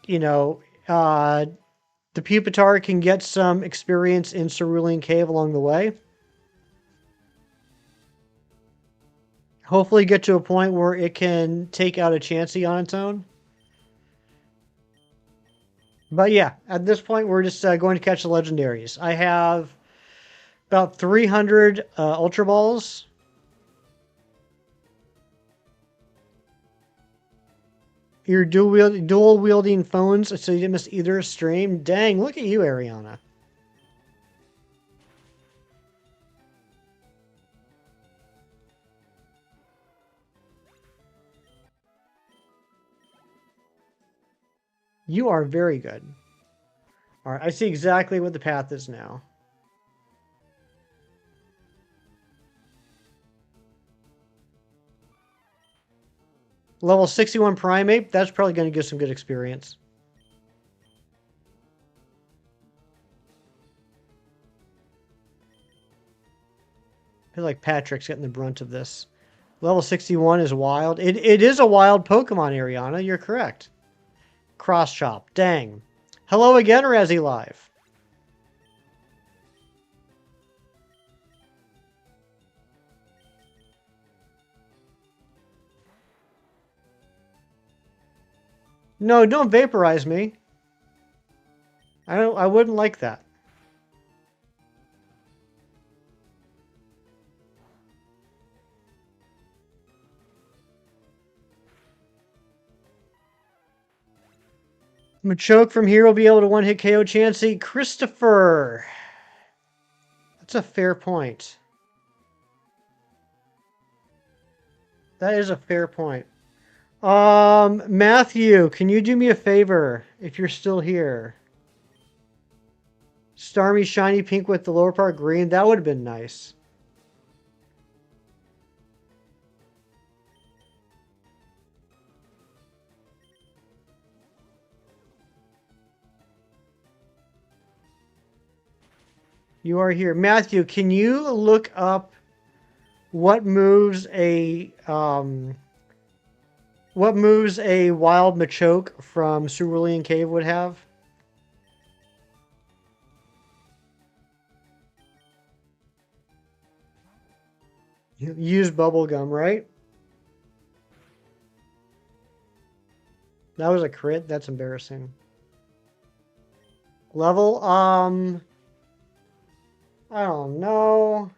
you know, the Pupitar can get some experience in Cerulean Cave along the way. Hopefully get to a point where it can take out a Chansey on its own. But yeah, at this point, we're just going to catch the legendaries. I have about 300 Ultra Balls. You're dual wielding phones, so you didn't miss either stream. Dang, look at you, Ariana. You are very good. All right, I see exactly what the path is now. Level 61 Primate, that's probably going to give some good experience. I feel like Patrick's getting the brunt of this. Level 61 is wild. It is a wild Pokemon, Ariana. You're correct. Cross Chop. Dang. Hello again, Razzie Live. No, don't vaporize me. I wouldn't like that. Machoke from here will be able to one-hit KO Chansey. Christopher. That's a fair point. That is a fair point. Matthew, can you do me a favor if you're still here? Starmie shiny pink with the lower part green. That would have been nice. You are here. Matthew, can you look up what moves a wild Machoke from Cerulean Cave would have? Use bubblegum, right? That was a crit. That's embarrassing. Level, I don't know.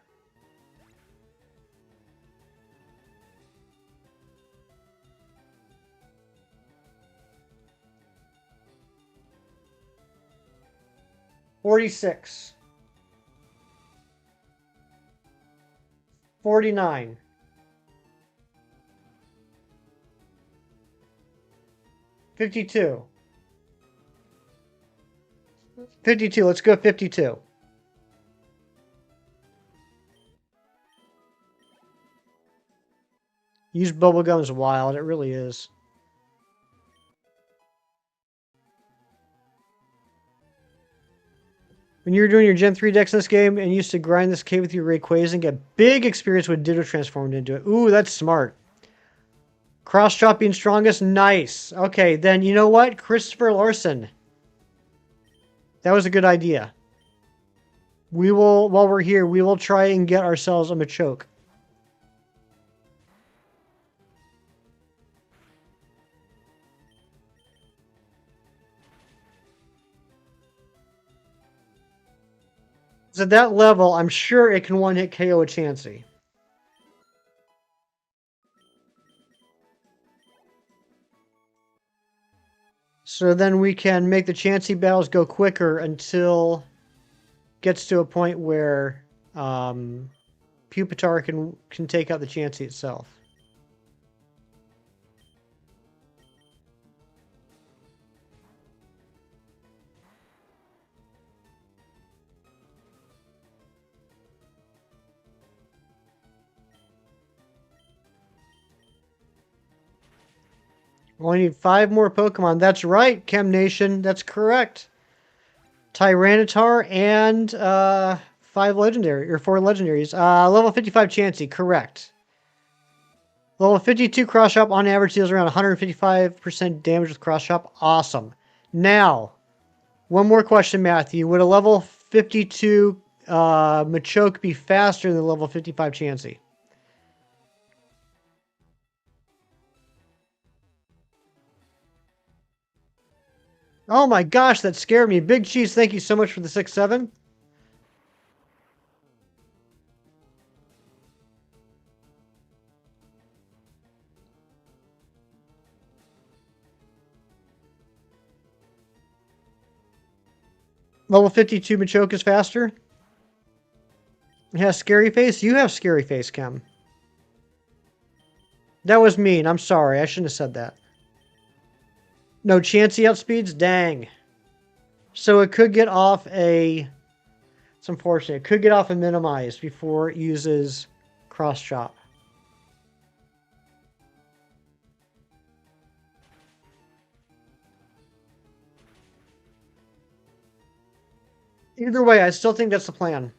$46. 49. 52. 52. Let's go 52. Use bubblegum is wild. It really is. When you were doing your Gen 3 decks in this game and used to grind this cave with your Rayquaza and get big experience with Ditto transformed into it. Ooh, that's smart. Cross chop being strongest. Nice. Okay, then you know what? Christopher Larson. That was a good idea. We will, while we're here, we will try and get ourselves a Machoke. So at that level, I'm sure it can one-hit KO a Chansey. So then we can make the Chansey battles go quicker until it gets to a point where Pupitar can take out the Chansey itself. Only need 5 more Pokemon. That's right, Chem Nation. That's correct. Tyranitar and 5 legendary, or 4 legendaries. Level 55 Chansey, correct. Level 52 cross shop on average deals around 155% damage with cross shop. Awesome. Now, one more question, Matthew. Would a level 52 Machoke be faster than level 55 Chansey? Oh my gosh, that scared me. Big Cheese, thank you so much for the 6-7. Level 52 Machoke is faster. It has Scary Face. You have Scary Face, Kim. That was mean. I'm sorry. I shouldn't have said that. No, Chansey outspeeds? Dang. So it could get off a... It's unfortunate. It could get off a minimize before it uses cross chop. Either way, I still think that's the plan.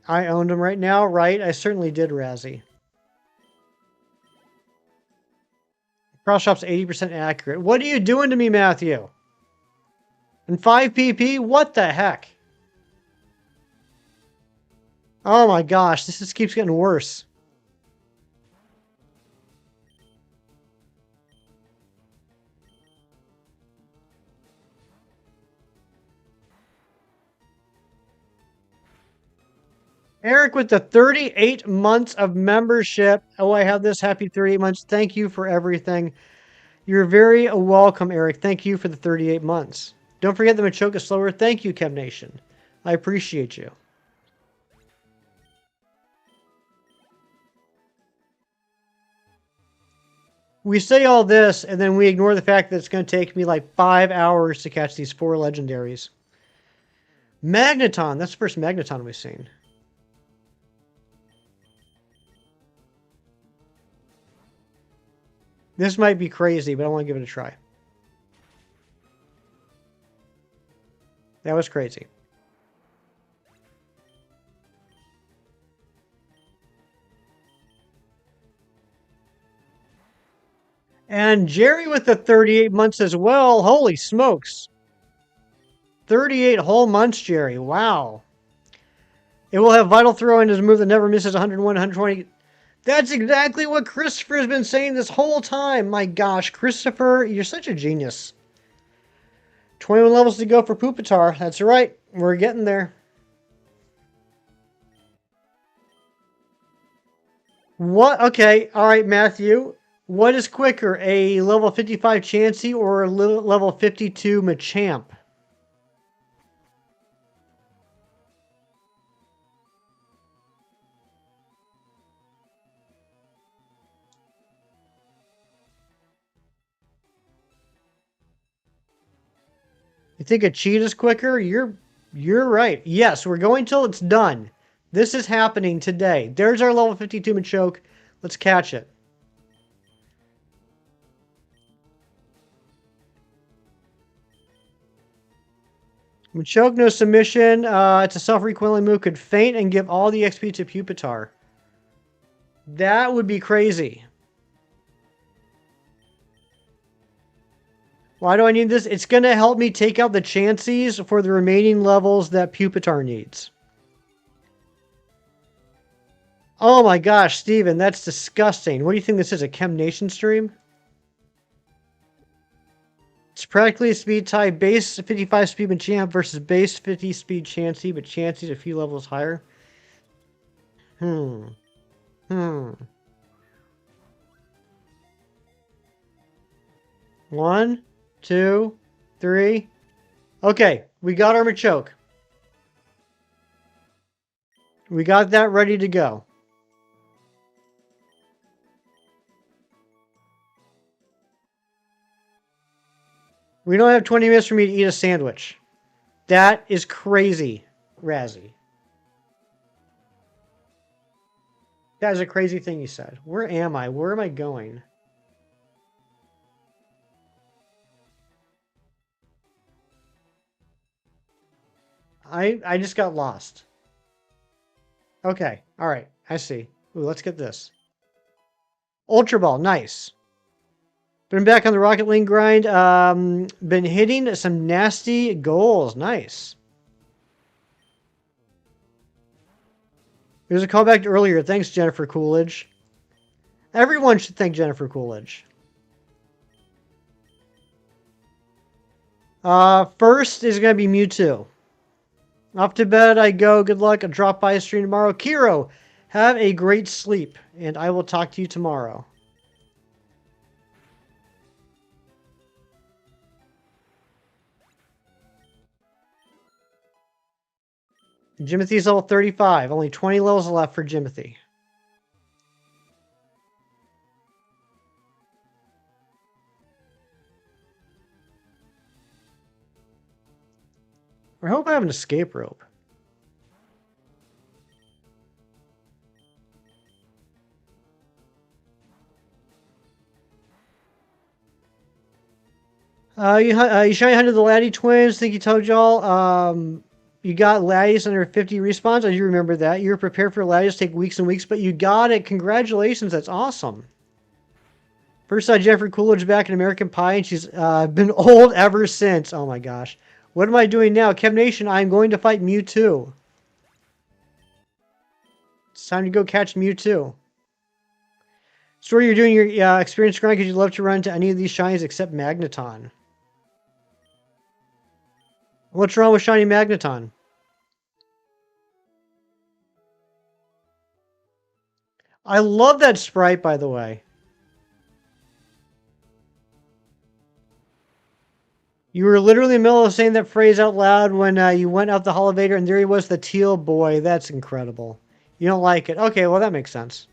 I owned him right now, right? I certainly did, Razzie. Cross shop's 80% accurate. What are you doing to me, Matthew? And 5 PP? What the heck? Oh my gosh, this just keeps getting worse. Eric with the 38 months of membership. Oh, I have this. Happy 38 months. Thank you for everything. You're very welcome, Eric. Thank you for the 38 months. Don't forget the Machoke is slower. Thank you, Chem Nation. I appreciate you. We say all this, and then we ignore the fact that it's going to take me like 5 hours to catch these 4 legendaries. Magneton. That's the first Magneton we've seen. This might be crazy, but I want to give it a try. That was crazy. And Jerry with the 38 months as well. Holy smokes. 38 whole months, Jerry. Wow. It will have Vital Throw and is a move that never misses 101, 120. That's exactly what Christopher has been saying this whole time. My gosh, Christopher, you're such a genius. 21 levels to go for Pupitar. That's right. We're getting there. What? Okay. All right, Matthew. What is quicker, a level 55 Chansey or a level 52 Machamp? You think a cheat is quicker? You're right. Yes, we're going till it's done. This is happening today. There's our level 52 Machoke. Let's catch it. Machoke, no submission. It's a self-recoiling move. Could faint and give all the XP to Pupitar. That would be crazy. Why do I need this? It's going to help me take out the Chanseys for the remaining levels that Pupitar needs. Oh my gosh, Steven, that's disgusting. What do you think this is, a Chem Nation stream? It's practically a speed tie. Base 55 speed Machamp versus base 50 speed Chansey, but Chansey's a few levels higher. One, 2, 3. Okay, we got our Machoke. We got that ready to go. We don't have 20 minutes for me to eat a sandwich. That is crazy, Razzie. That is a crazy thing you said. Where am I? Where am I going? I just got lost. Okay. All right. I see. Ooh, let's get this. Ultra Ball. Nice. Been back on the Rocket League grind. Been hitting some nasty goals. Nice. There's a callback to earlier. Thanks, Jennifer Coolidge. Everyone should thank Jennifer Coolidge. First is going to be Mewtwo. Off to bed I go. Good luck. I'll drop by a stream tomorrow. Kiro, have a great sleep, and I will talk to you tomorrow. Jimothy's level 35. Only 20 levels left for Jimothy. I hope I have an escape rope. You shiny hunted the Laddie twins. Think you told y'all. You got Laddies under 50 respawns. I do remember that. You were prepared for Laddies to take weeks and weeks, but you got it. Congratulations. That's awesome. First saw Jennifer Coolidge back in American Pie, and she's been old ever since. Oh my gosh. What am I doing now? Chem Nation, I'm going to fight Mewtwo. It's time to go catch Mewtwo. Story, you're doing your experience grind because you'd love to run to any of these shinies except Magneton. What's wrong with shiny Magneton? I love that sprite, by the way. You were literally in the middle of saying that phrase out loud when you went out the elevator, and there he was, the teal boy. That's incredible. You don't like it. Okay, well, that makes sense.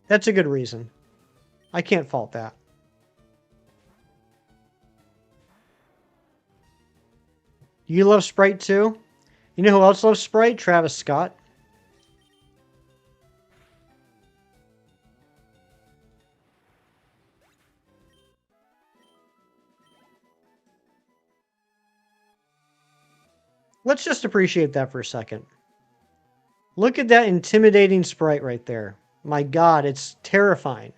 That's a good reason. I can't fault that. You love Sprite too? You know who else loves Sprite? Travis Scott. Let's just appreciate that for a second. Look at that intimidating Sprite right there. My God, it's terrifying.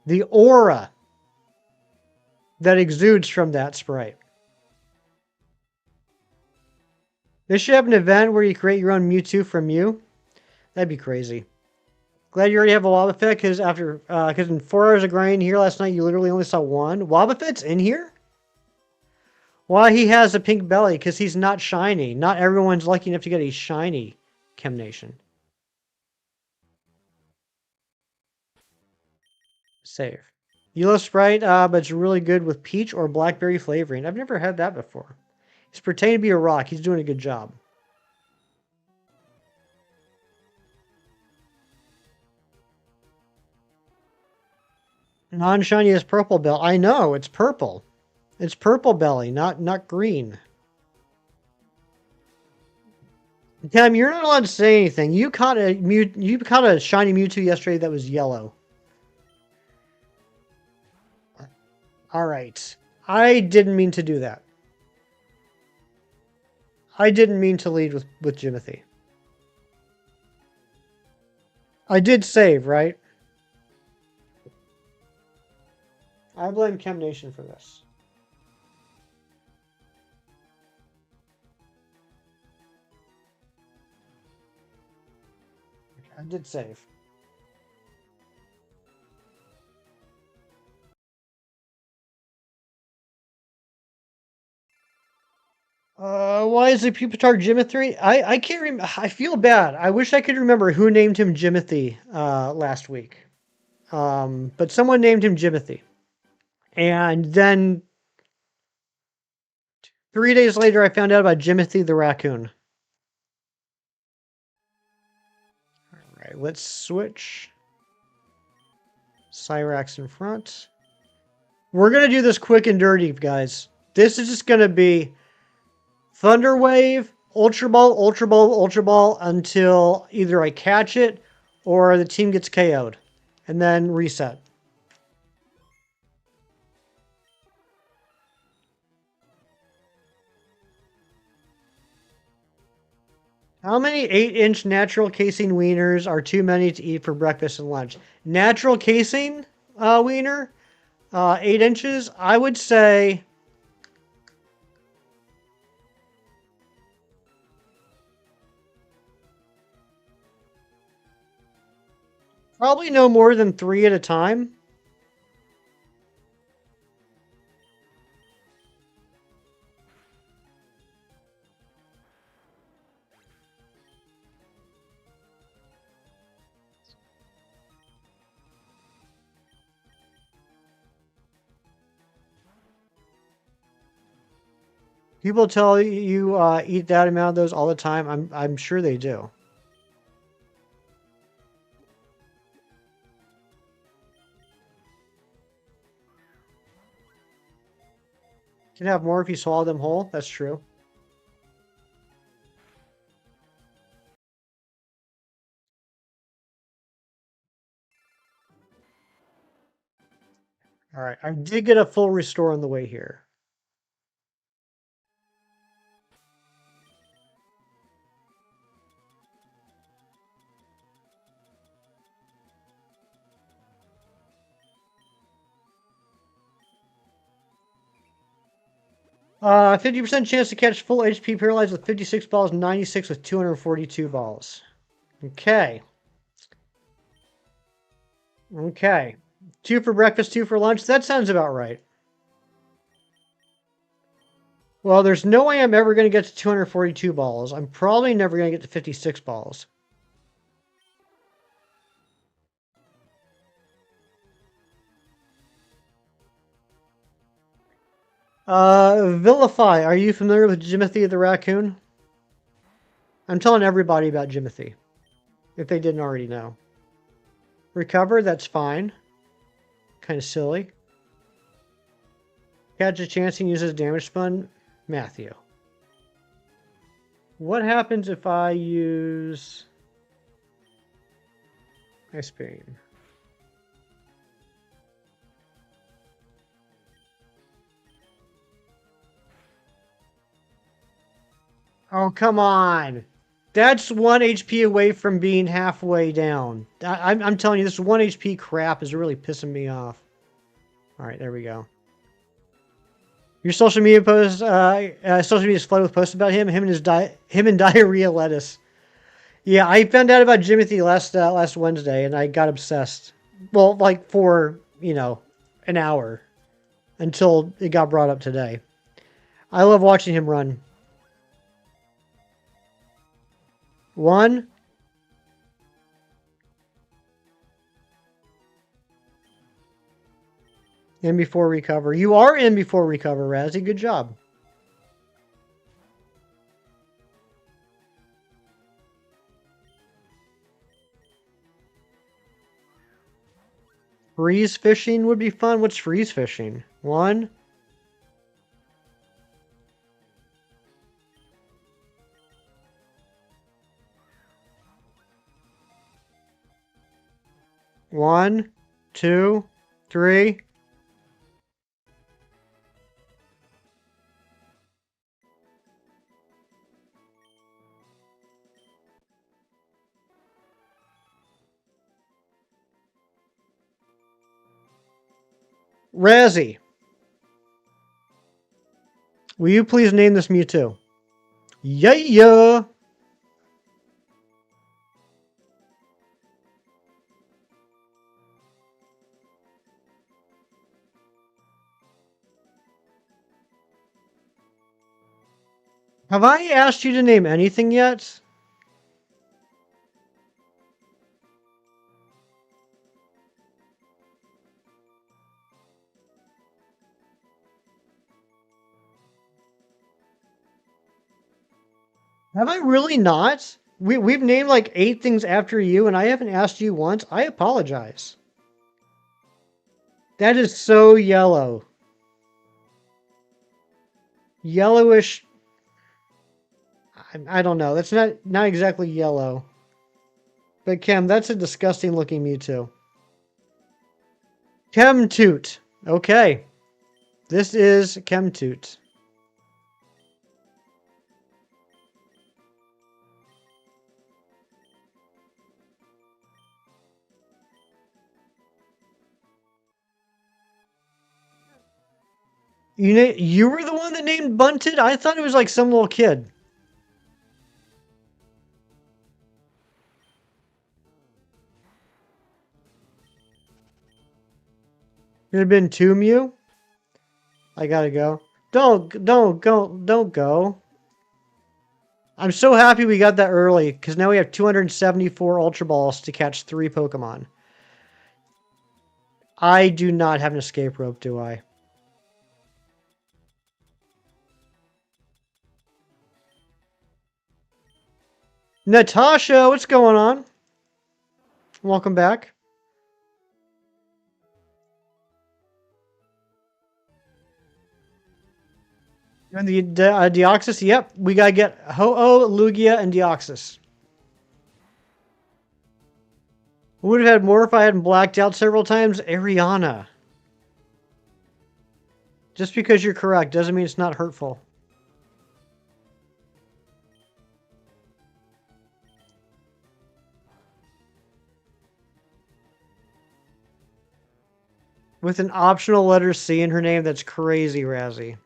The aura that exudes from that Sprite. They should have an event where you create your own Mewtwo from you. That'd be crazy. Glad you already have a Wobbuffet, because in 4 hours of grinding here last night, you literally only saw one. Wobbuffet's in here? Why he has a pink belly? Because he's not shiny. Not everyone's lucky enough to get a shiny Chem Nation. Save. You love Sprite, but it's really good with peach or blackberry flavoring. I've never had that before. He's pretending to be a rock. He's doing a good job. Non-shiny is purple bell. I know, it's purple. It's purple belly, not green. Tim, you're not allowed to say anything. You caught a shiny Mewtwo yesterday that was yellow. All right. I didn't mean to do that. I didn't mean to lead with Jimothy. I did save, right? I blame Chem Nation for this. I did save. Why is it Pupitar Jimothy? I can't remember. I feel bad. I wish I could remember who named him Jimothy last week. But someone named him Jimothy. And then 3 days later, I found out about Jimothy the raccoon. All right, let's switch. Cyrax in front. We're going to do this quick and dirty, guys. This is just going to be Thunder Wave, Ultra Ball, Ultra Ball, Ultra Ball until either I catch it or the team gets KO'd. And then reset. How many 8-inch natural casing wieners are too many to eat for breakfast and lunch? Natural casing wiener, 8 inches, I would say probably no more than 3 at a time. People tell you eat that amount of those all the time. I'm sure they do. You can have more if you swallow them whole. That's true. All right, I did get a full restore on the way here. Uh, 50% chance to catch full HP paralyzed with 56 balls, 96 with 242 balls. Okay. Okay. 2 for breakfast, 2 for lunch. That sounds about right. Well, there's no way I'm ever going to get to 242 balls. I'm probably never going to get to 56 balls. Vilify. Are you familiar with Jimothy the raccoon? I'm telling everybody about Jimothy, if they didn't already know. Recover, that's fine. Kind of silly. Catch a chance and uses damage spun. Matthew. What happens if I use Ice Beam? Oh, come on. That's 1 HP away from being halfway down. I'm telling you, this 1 HP crap is really pissing me off. All right, there we go. Your social media posts, social media is flooded with posts about him. Him and diarrhea lettuce. Yeah, I found out about Jimothy last Wednesday, and I got obsessed. Well, like for an hour until it got brought up today. I love watching him run. 1. In before recover. You are in before recover, Razzie. Good job. Freeze fishing would be fun. What's freeze fishing? 1. One, 2, 3. Razzie, will you please name this Mewtwo? Yeah. Have I asked you to name anything yet? Have I really not? We've named like 8 things after you, and I haven't asked you once. I apologize. That is so yellow. Yellowish. I don't know. That's not exactly yellow. But Chem, that's a disgusting looking Mewtwo. Chemtoot. Okay. This is Chemtoot. You were the one that named Bunted? I thought it was like some little kid. It had been two Mew? I gotta go. Don't go. I'm so happy we got that early, because now we have 274 Ultra Balls to catch 3 Pokemon. I do not have an escape rope, do I? Natasha, what's going on? Welcome back. And the Deoxys, yep. We gotta get Ho-Oh, Lugia, and Deoxys. Would have had more if I hadn't blacked out several times. Ariana. Just because you're correct doesn't mean it's not hurtful. With an optional letter C in her name, that's crazy, Razzie.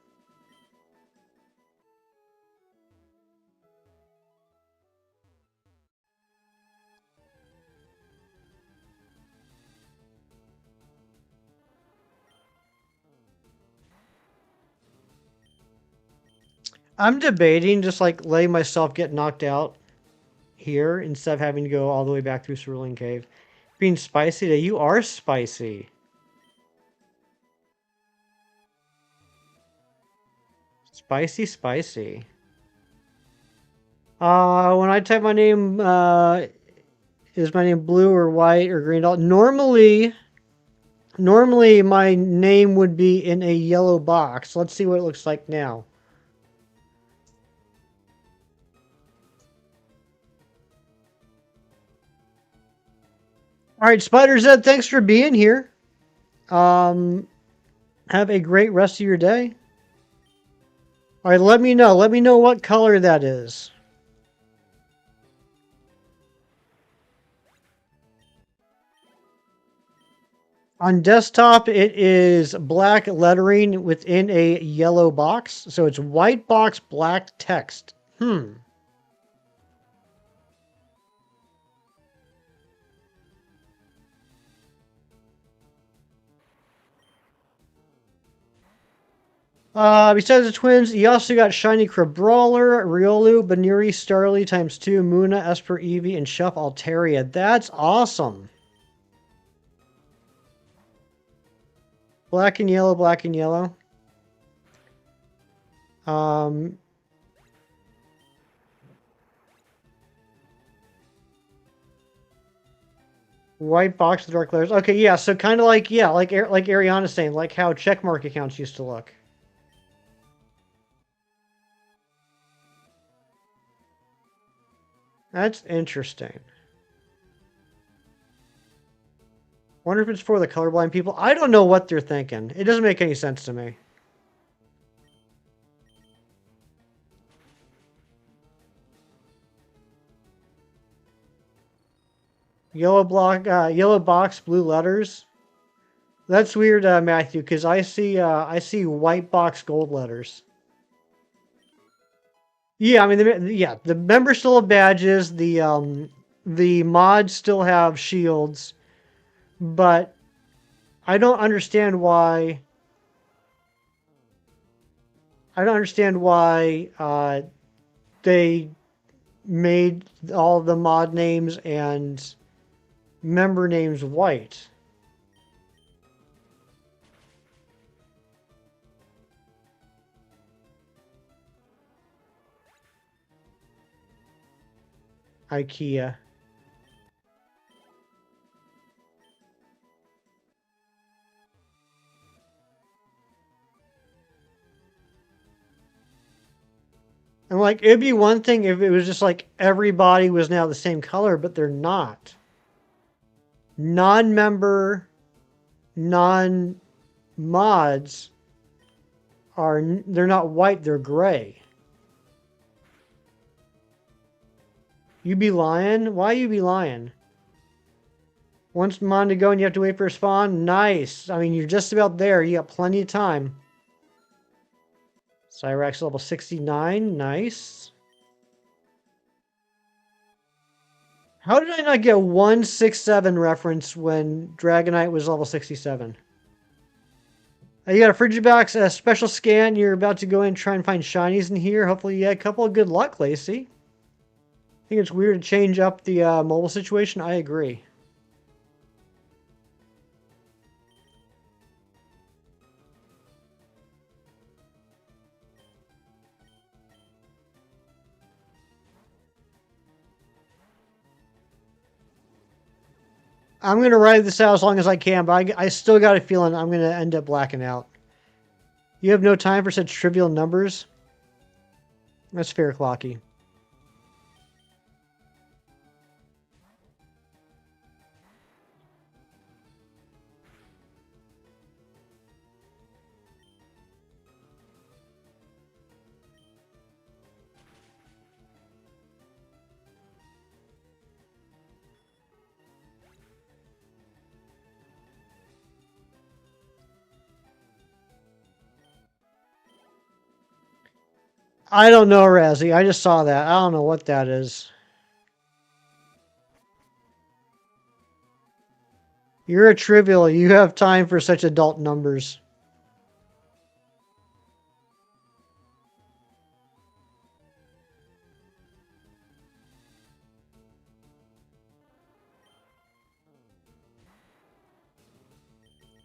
I'm debating just like letting myself get knocked out here instead of having to go all the way back through Cerulean Cave. Being spicy today, you are spicy. Spicy, spicy. When I type my name, is my name blue or white or green? Normally my name would be in a yellow box. Let's see what it looks like now. All right, Spider Zed, thanks for being here. Have a great rest of your day. All right, let me know. Let me know what color that is. On desktop, it is black lettering within a yellow box. So it's white box, black text. Besides the twins, you also got Shiny Crabrawler, Riolu, Banuri, Starly ×2, Muna, Esper, Eevee, and Chef Altaria. That's awesome. Black and yellow, black and yellow. White box with dark letters. Okay, yeah, so kind of like, yeah, like Ariana's saying, like how checkmark accounts used to look. That's interesting. Wonder if it's for the colorblind people. I don't know what they're thinking. It doesn't make any sense to me. Yellow box, blue letters. That's weird, Matthew, because I see white box, gold letters. Yeah, I mean, the members still have badges. The mods still have shields, but I don't understand why. I don't understand why they made all the mod names and member names white. IKEA. And like, it'd be one thing if it was just like everybody was now the same color, but they're not. Non-member, non-mods they're not white, they're gray. You be lying? Why you be lying? Once Mon to go and you have to wait for a spawn? Nice. I mean, you're just about there. You got plenty of time. Cyrax level 69. Nice. How did I not get 167 reference when Dragonite was level 67? You got a Frigibax, a special scan. You're about to go in and try and find shinies in here. Hopefully you had a couple of good luck, Lacey. I think it's weird to change up the mobile situation. I agree. I'm going to ride this out as long as I can, but I still got a feeling I'm going to end up blacking out. You have no time for such trivial numbers? That's fair, Clocky. I don't know, Razzie. I just saw that. I don't know what that is. You're a trivial. You have time for such adult numbers.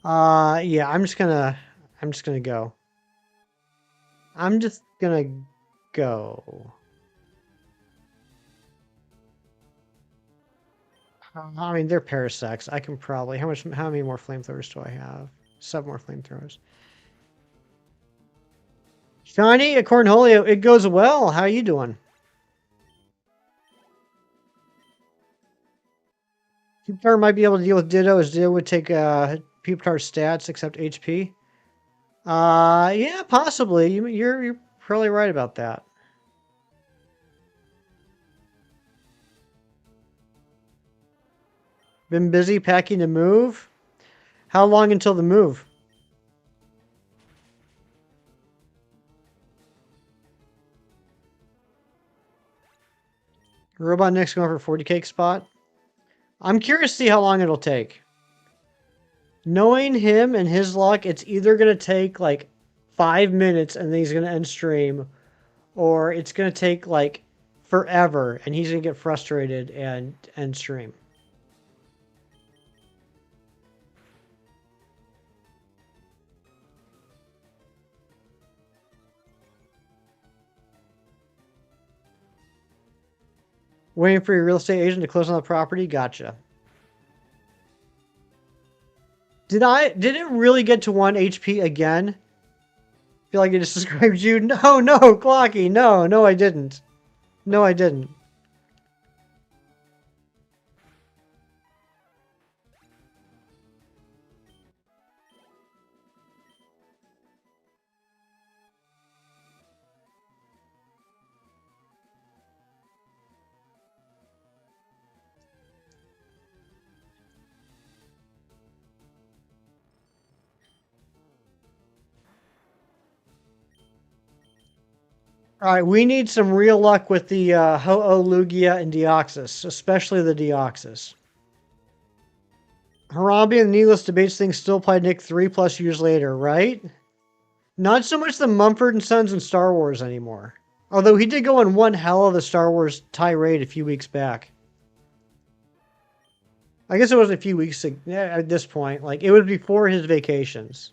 Yeah, I'm just gonna go. I'm just gonna go. I mean, they're Parasects. I can probably. How many more flamethrowers do I have? 7 more flamethrowers. Shiny, a Cornholio. It goes well. How you doing? Pupitar might be able to deal with Ditto, as Ditto would take Pupitar's stats except HP. Yeah, possibly. You're probably right about that. Been busy packing to move. How long until the move? Robot next going for 40 cake spot. I'm curious to see how long it'll take. Knowing him and his luck, it's either going to take like 5 minutes and then he's going to end stream, or it's going to take like forever and he's going to get frustrated and end stream. Waiting for your real estate agent to close on the property? Gotcha. Did it really get to 1 HP again? I feel like I just described you. No, Clocky. No, I didn't. No, I didn't. All right, we need some real luck with the Ho-Oh, Lugia, and Deoxys, especially the Deoxys. Harambe and Needless Debates thing still apply Nick 3+ years later, right? Not so much the Mumford and Sons and Star Wars anymore. Although he did go on one hell of a Star Wars tirade a few weeks back. I guess it wasn't a few weeks at this point. Like, it was before his vacations.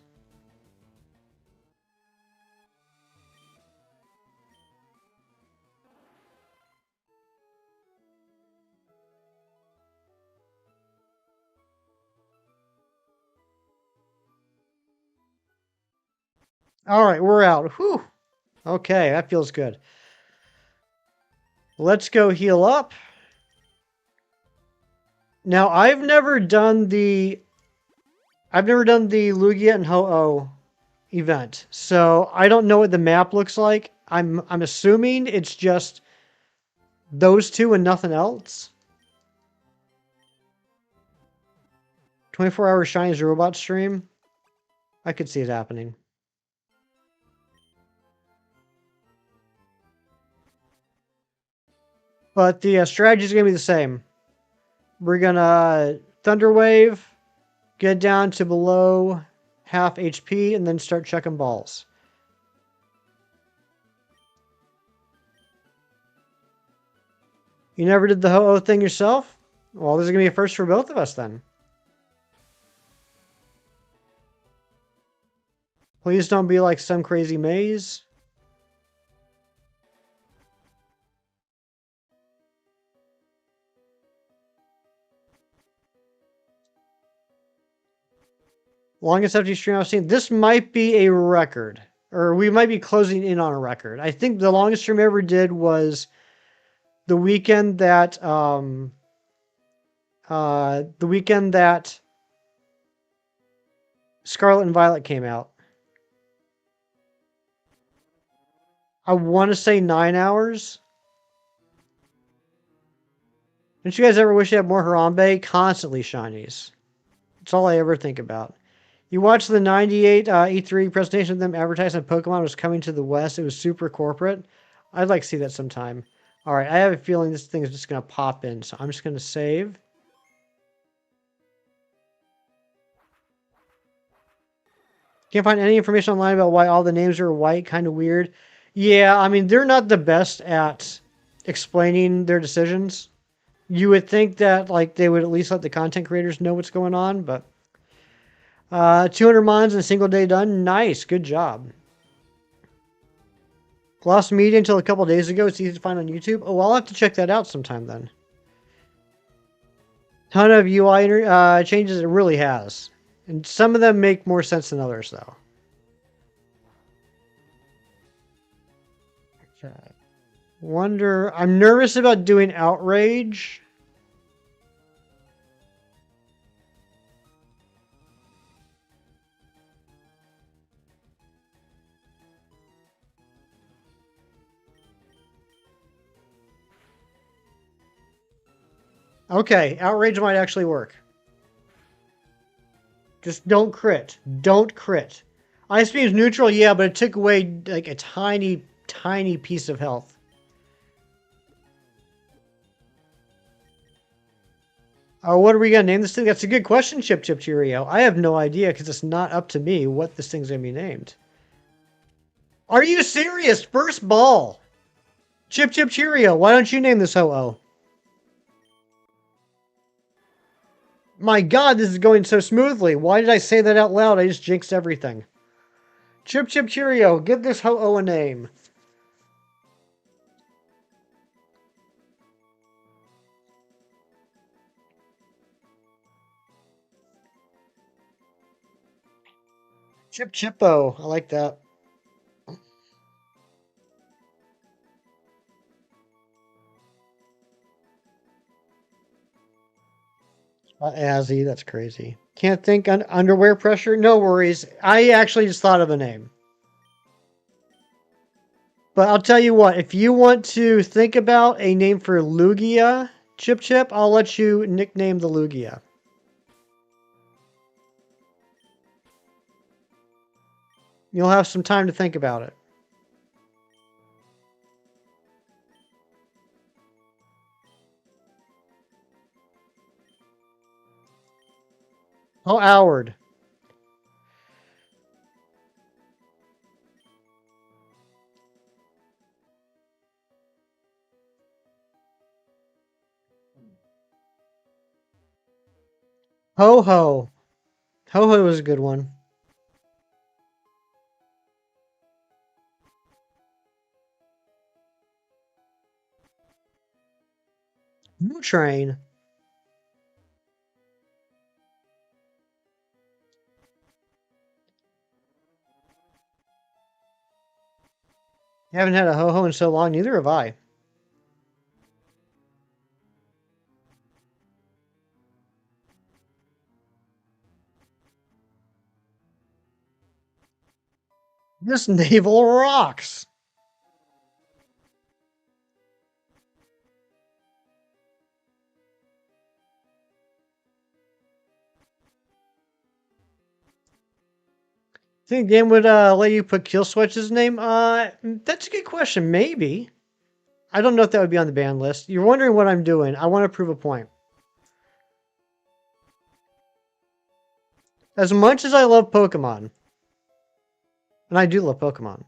All right, we're out. Whew. Okay, that feels good. Let's go heal up. Now, I've never done the Lugia and Ho-Oh event, so I don't know what the map looks like. I'm assuming it's just those two and nothing else. 24-hour Shiny's robot stream. I could see it happening. But the strategy is going to be the same. We're going to Thunder Wave, get down to below half HP, and then start chucking balls. You never did the ho-oh thing yourself? Well, this is going to be a first for both of us then. Please don't be like some crazy maze. Longest FT stream I've seen. This might be a record. Or we might be closing in on a record. I think the longest stream I ever did was the weekend that Scarlet and Violet came out. I want to say 9 hours. Don't you guys ever wish you had more Harambe? Constantly shinies. That's all I ever think about. You watched the 98 E3 presentation of them advertising Pokemon was coming to the West. It was super corporate. I'd like to see that sometime. All right, I have a feeling this thing is just going to pop in, so I'm just going to save. Can't find any information online about why all the names are white. Kind of weird. Yeah, I mean, they're not the best at explaining their decisions. You would think that like they would at least let the content creators know what's going on, but 200 mons in a single day done. Nice, good job. Lost media until a couple days ago. It's easy to find on YouTube. Oh, I'll have to check that out sometime then. Ton of UI changes. It really has, and some of them make more sense than others, though. Okay. Wonder. I'm nervous about doing Outrage. Okay, Outrage might actually work. Just don't crit. Don't crit. Ice Beam's neutral, yeah, but it took away like a tiny, tiny piece of health. Oh, what are we going to name this thing? That's a good question, Chip Chip Cheerio. I have no idea because it's not up to me what this thing's going to be named. Are you serious? First ball. Chip Chip Cheerio. Why don't you name this ho-oh? My God, this is going so smoothly. Why did I say that out loud? I just jinxed everything. Chip Chip Cheerio. Give this ho-oh a name. Chip Chippo. I like that. Azzy, that's crazy. Can't think underwear pressure? No worries. I actually just thought of a name. But I'll tell you what, if you want to think about a name for Lugia, Chip Chip, I'll let you nickname the Lugia. You'll have some time to think about it. Oh, Howard. Ho Ho. Ho Ho was a good one. Moo Train. You haven't had a Ho Ho in so long, neither have I. This navel rocks. Think the game would let you put Kill Switch's name? That's a good question. Maybe. I don't know if that would be on the ban list. You're wondering what I'm doing. I want to prove a point. As much as I love Pokemon, and I do love Pokemon,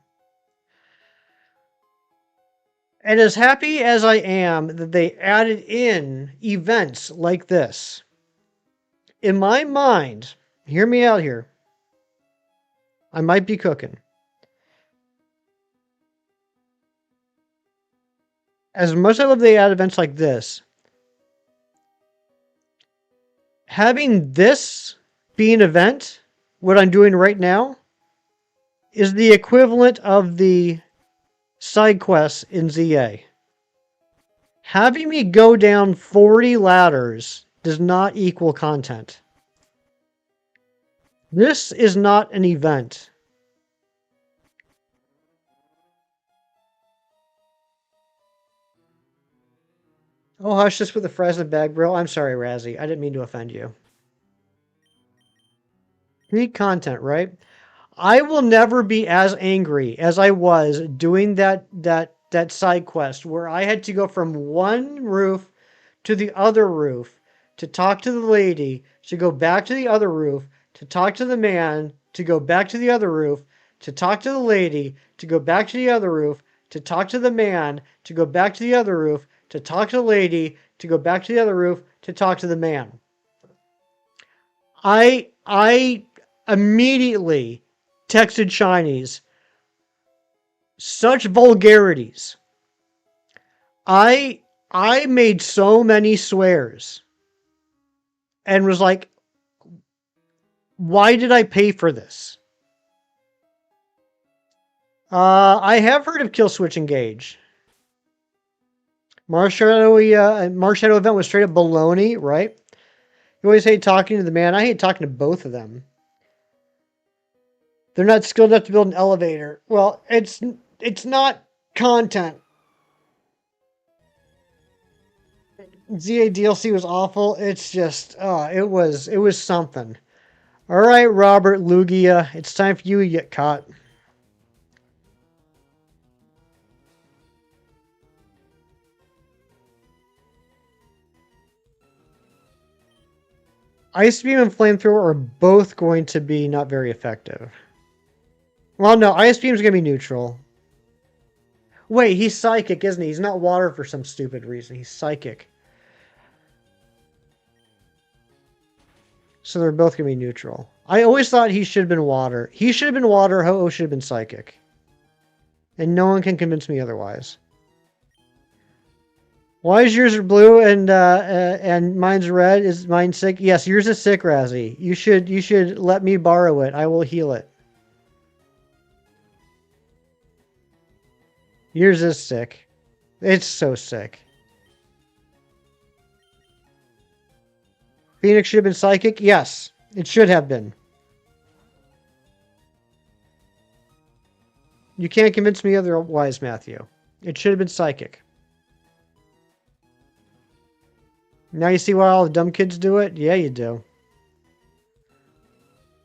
and as happy as I am that they added in events like this, in my mind, hear me out here, I might be cooking. As much as I love they add events like this, having this be an event, what I'm doing right now, is the equivalent of the side quests in ZA. Having me go down 40 ladders does not equal content. This is not an event. Oh, hush this with the Fresno bag, bro. I'm sorry, Razzie. I didn't mean to offend you. Peak content, right? I will never be as angry as I was doing that side quest where I had to go from one roof to the other roof to talk to the lady, to go back to the other roof, to talk to the man, to go back to the other roof, to talk to the lady, to go back to the other roof, to talk to the man, to go back to the other roof, to talk to the lady, to go back to the other roof, to talk to the man. I immediately texted Shinies such vulgarities. I made so many swears and was like, why did I pay for this? I have heard of Kill Switch Engage. Marshadow event was straight up baloney, right? You always hate talking to the man. I hate talking to both of them. They're not skilled enough to build an elevator. Well, it's not content. ZA DLC was awful. It's just, it was something. All right, Robert Lugia, it's time for you to get caught. Ice Beam and Flamethrower are both going to be not very effective. Well, no, Ice Beam's going to be neutral. Wait, he's Psychic, isn't he? He's not Water for some stupid reason. He's Psychic. So they're both going to be neutral. I always thought he should have been Water. He should have been Water, Ho-Oh should have been Psychic. And no one can convince me otherwise. Why is yours blue and mine's red? Is mine sick? Yes, yours is sick, Razzie. You should let me borrow it. I will heal it. Yours is sick. It's so sick. Phoenix should have been Psychic? Yes, it should have been. You can't convince me otherwise, Matthew. It should have been Psychic. Now you see why all the dumb kids do it? Yeah, you do.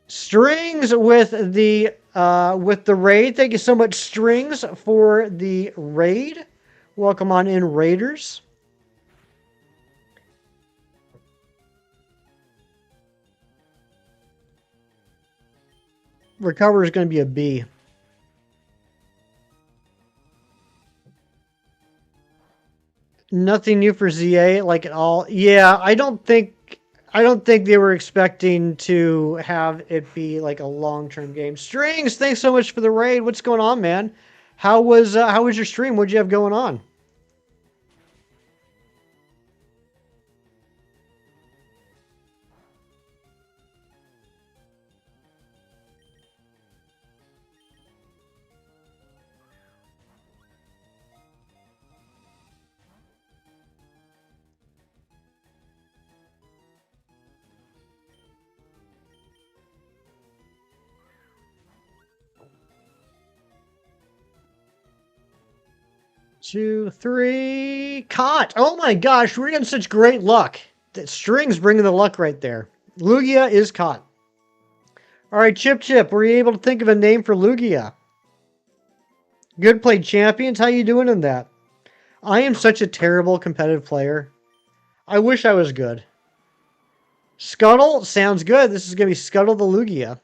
Strings with the raid. Thank you so much, Strings, for the raid. Welcome on in, Raiders. Recover is going to be a B. Nothing new for ZA, like at all. Yeah, I don't think they were expecting to have it be like a long-term game. Strings, thanks so much for the raid. What's going on, man? How was your stream? What'd you have going on? Two, three, caught. Oh my gosh, we're getting such great luck. That String's bringing the luck right there. Lugia is caught. All right, Chip, were you able to think of a name for Lugia? Good play, champions. How you doing in that? I am such a terrible competitive player. I wish I was good. Scuttle sounds good. This is going to be Scuttle the Lugia.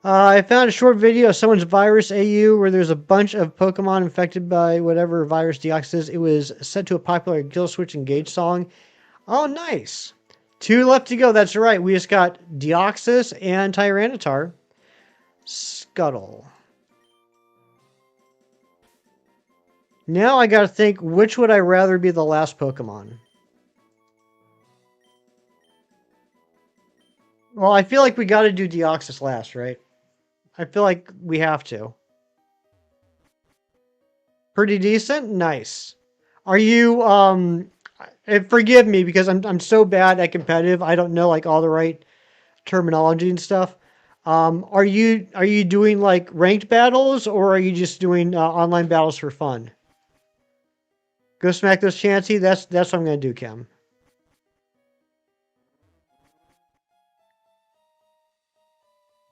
I found a short video of someone's virus AU where there's a bunch of Pokemon infected by whatever virus Deoxys is. It was set to a popular Kill Switch Engage song. Oh, nice. 2 left to go. That's right. We just got Deoxys and Tyranitar. Scuttle. Now I gotta think, which would I rather be the last Pokemon? Well, I feel like we gotta do Deoxys last, right? I feel like we have to. Pretty decent? Nice. Are you, forgive me because I'm so bad at competitive, I don't know like all the right terminology and stuff. Are you doing like ranked battles or are you just doing online battles for fun? Go smack those Chansey. That's what I'm gonna do, Kim.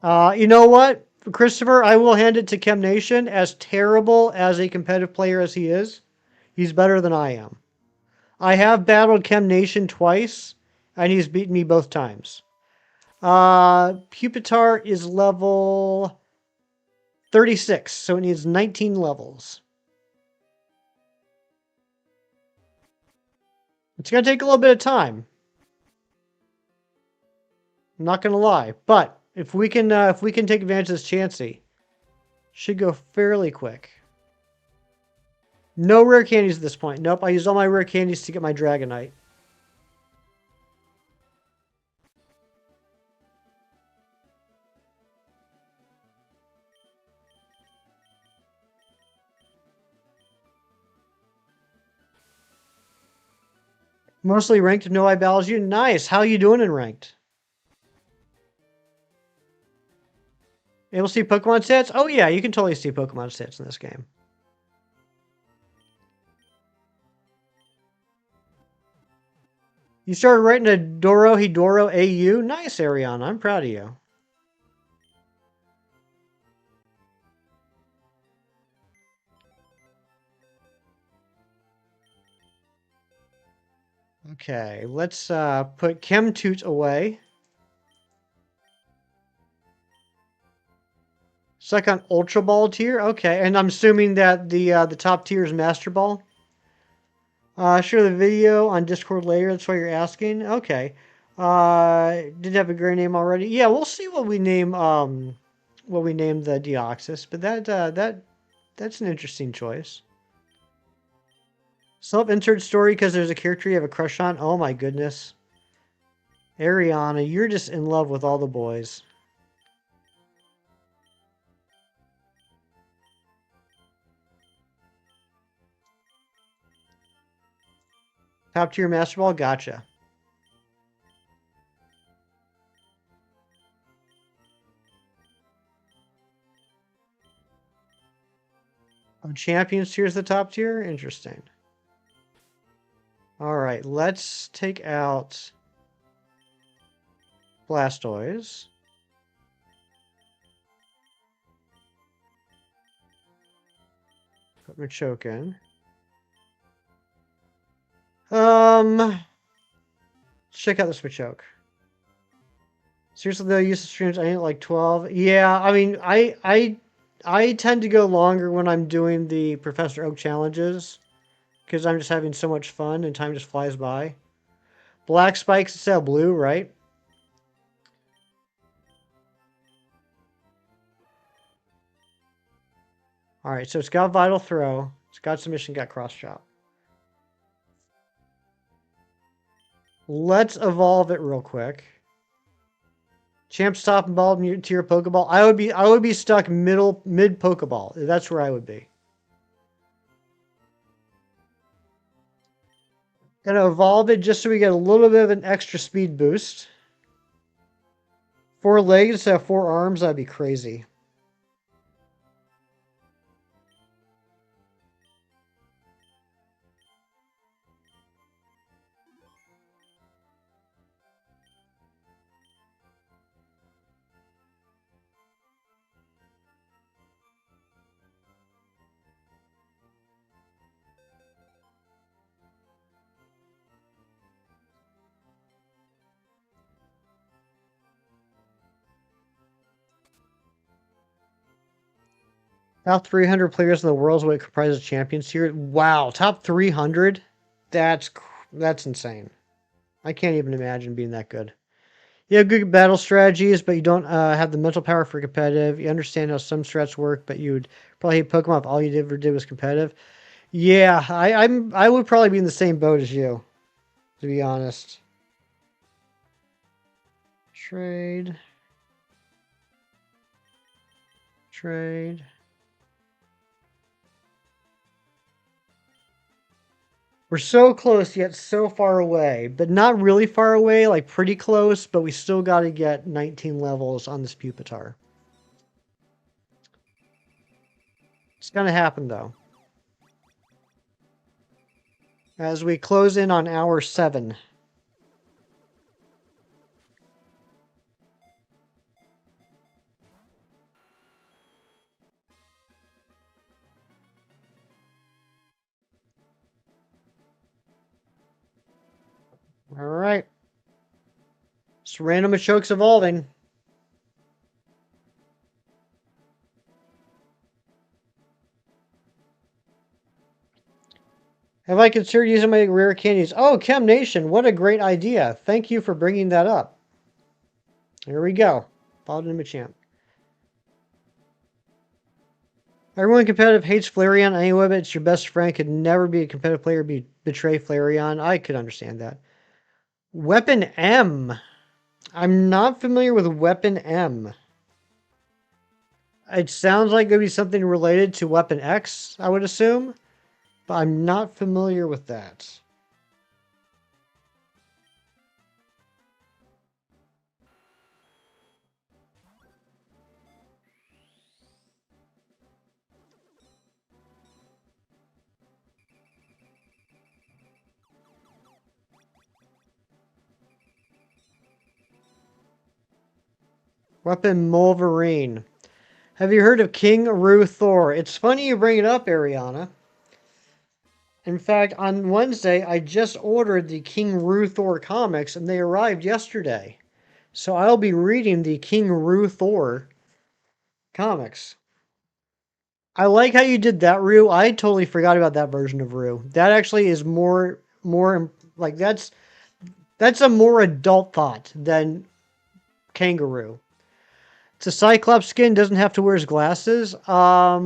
You know what, Christopher? I will hand it to Chem Nation. As terrible as a competitive player as he is, he's better than I am. I have battled Chem Nation twice, and he's beaten me both times. Pupitar is level 36, so it needs 19 levels. It's gonna take a little bit of time. I'm not gonna lie, but if we can take advantage of this Chansey, should go fairly quick. No rare candies at this point. Nope, I used all my rare candies to get my Dragonite. Mostly ranked, no I battles you. Nice. How you doing in ranked? Able to see Pokemon stats? Oh yeah, you can totally see Pokemon stats in this game. You started writing a Dorohedoro AU? Nice, Ariana. I'm proud of you. Okay, let's put Chemtoot away. Suck on Ultra Ball tier? Okay, and I'm assuming that the top tier is Master Ball? Share the video on Discord later. That's why you're asking. Okay. Did have a great name already? Yeah, we'll see what we name the Deoxys, but that's an interesting choice. Self-insert story because there's a character you have a crush on. Oh my goodness, Ariana, you're just in love with all the boys. Top tier Master Ball, gotcha. Oh, Champions tier is the top tier? Interesting. Alright, let's take out Blastoise. Put Machoke in. Let's check out this Machoke. Seriously though, use the streams, I need like 12. Yeah, I mean, I tend to go longer when I'm doing the Professor Oak challenges because I'm just having so much fun and time just flies by. Black spikes instead of blue, right? All right, so it's got Vital Throw, it's got Submission, got Cross Chop. Let's evolve it real quick. Champ Stop and Ball to your Pokeball. I would be stuck mid Pokeball. That's where I would be. Gonna evolve it just so we get a little bit of an extra speed boost. 4 legs instead of 4 arms, that'd be crazy. Top 300 players in the world's what comprises champions here. Wow, top 300? That's insane. I can't even imagine being that good. You have good battle strategies, but you don't have the mental power for competitive. You understand how some strats work, but you would probably hate Pokemon if all you ever did was competitive. Yeah, I would probably be in the same boat as you, to be honest. Trade. Trade. We're so close yet so far away, but not really far away, like pretty close, but we still got to get 19 levels on this Pupitar. It's going to happen though. As we close in on hour 7. All right. It's random Machoke's evolving. Have I considered using my rare candies? Oh, Chem Nation, what a great idea. Thank you for bringing that up. Here we go. Followed into Machamp. Everyone competitive hates Flareon anyway, but it's your best friend. Could never be a competitive player, betray Flareon. I could understand that. Weapon M. I'm not familiar with Weapon M. It sounds like it would be something related to Weapon X, I would assume, but I'm not familiar with that. Weapon Wolverine. Have you heard of King Rue Thor? It's funny you bring it up, Ariana. In fact, on Wednesday, I just ordered the King Rue Thor comics, and they arrived yesterday. So I'll be reading the King Rue Thor comics. I like how you did that, Rue. I totally forgot about that version of Rue. That actually is more like that's a more adult thought than Kangaroo. It's a Cyclops skin, doesn't have to wear his glasses. Let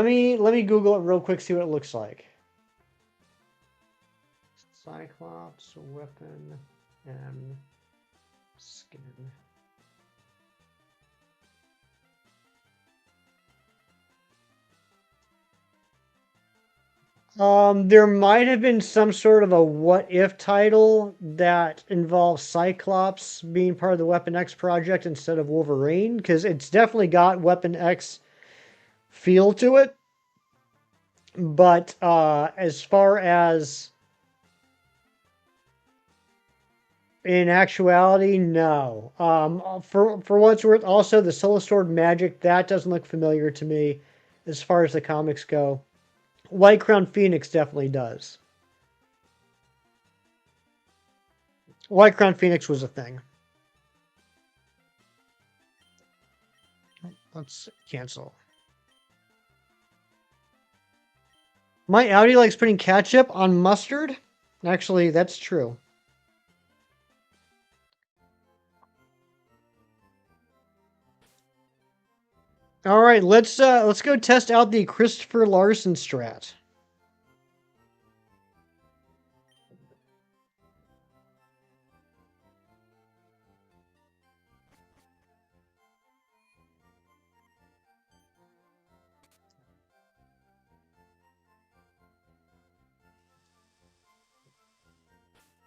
me Google it real quick, see what it looks like. Cyclops weapon and skin. There might have been some sort of a what if title that involves Cyclops being part of the Weapon X project instead of Wolverine, because it's definitely got Weapon X feel to it. But as far as in actuality, no. For what's worth, also the Soul Sword magic that doesn't look familiar to me, as far as the comics go. White Crown Phoenix definitely does. White Crown Phoenix was a thing. Let's cancel. My Audi likes putting ketchup on mustard. Actually, that's true. All right, let's go test out the Christopher Larson strat.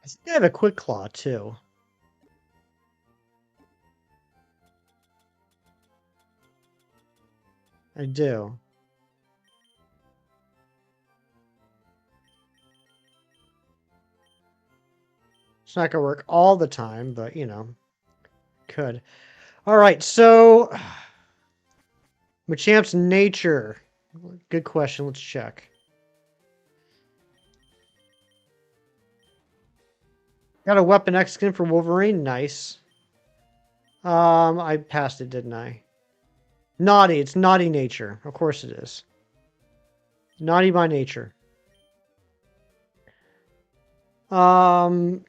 I think I have a Quick Claw too. I do. It's not gonna work all the time, but you know, could. All right, so Machamp's nature. Good question. Let's check. Got a Weapon X skin for Wolverine. Nice. I passed it, didn't I? Naughty. It's naughty nature. Of course it is. Naughty by nature. Um,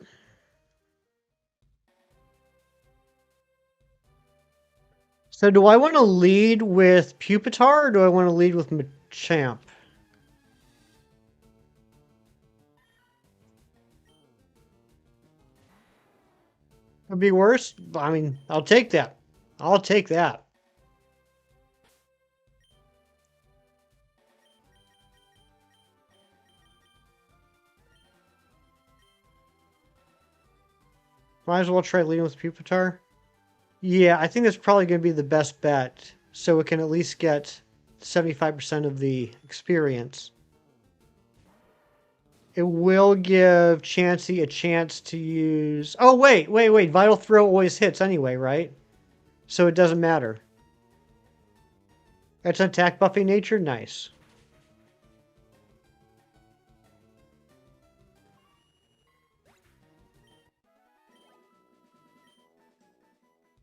so do I want to lead with Pupitar or do I want to lead with Machamp? Would be worse? I mean, I'll take that. I'll take that. Might as well try leading with Pupitar. Yeah, I think that's probably going to be the best bet. So it can at least get 75% of the experience. It will give Chansey a chance to use... Oh, wait. Vital Throw always hits anyway, right? So it doesn't matter. That's an attack buffing nature? Nice.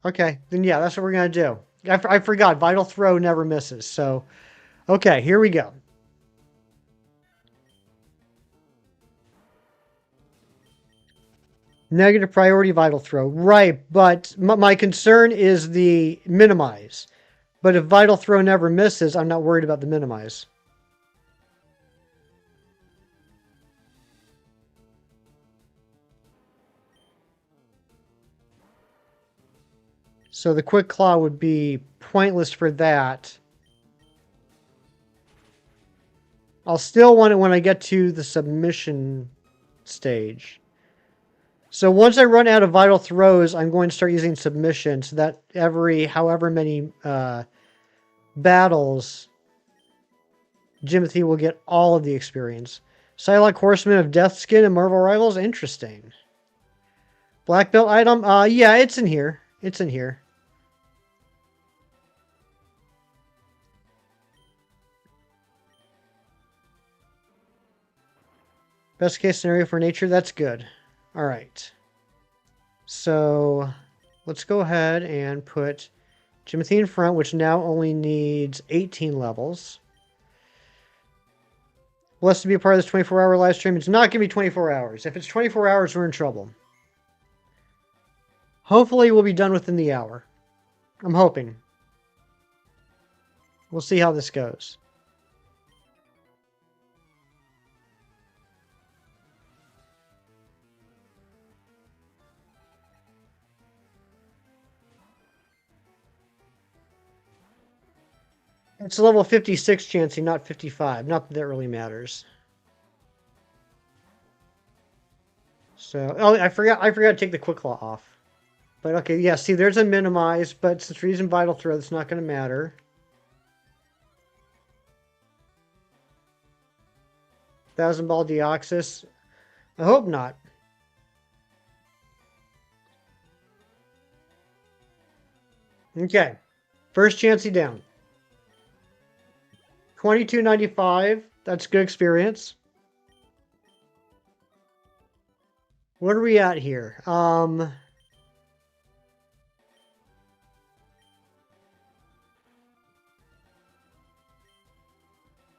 Okay, then yeah, that's what we're going to do. I forgot, Vital Throw never misses. So, okay, here we go. Negative priority Vital Throw. Right, but my concern is the minimize. But if Vital Throw never misses, I'm not worried about the minimize. So the Quick Claw would be pointless for that. I'll still want it when I get to the submission stage. So once I run out of Vital Throws, I'm going to start using submission so that every however many battles, Jimothy will get all of the experience. Psylocke Horseman of Death Skin and Marvel Rivals? Interesting. Black Belt item? Yeah, it's in here. It's in here. Best case scenario for nature? That's good. All right. So let's go ahead and put Jimothy in front, which now only needs 18 levels. Blessed to be a part of this 24-hour live stream. It's not going to be 24 hours. If it's 24 hours, we're in trouble. Hopefully, we'll be done within the hour. I'm hoping. We'll see how this goes. It's a level 56 Chansey, not 55. Not that that really matters. So, oh, I forgot to take the Quick Claw off. But okay, yeah, see, there's a minimize, but since we're using Vital Throw, that's not going to matter. Thousand Ball Deoxys. I hope not. Okay. First Chansey down. 22.95. That's good experience. What are we at here?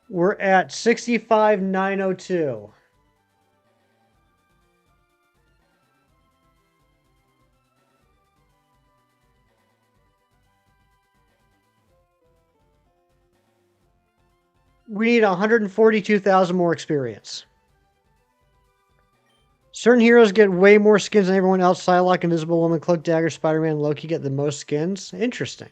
We're at 65,902. We need 142,000 more experience. Certain heroes get way more skins than everyone else. Psylocke, Invisible Woman, Cloak, Dagger, Spider-Man, Loki get the most skins. Interesting.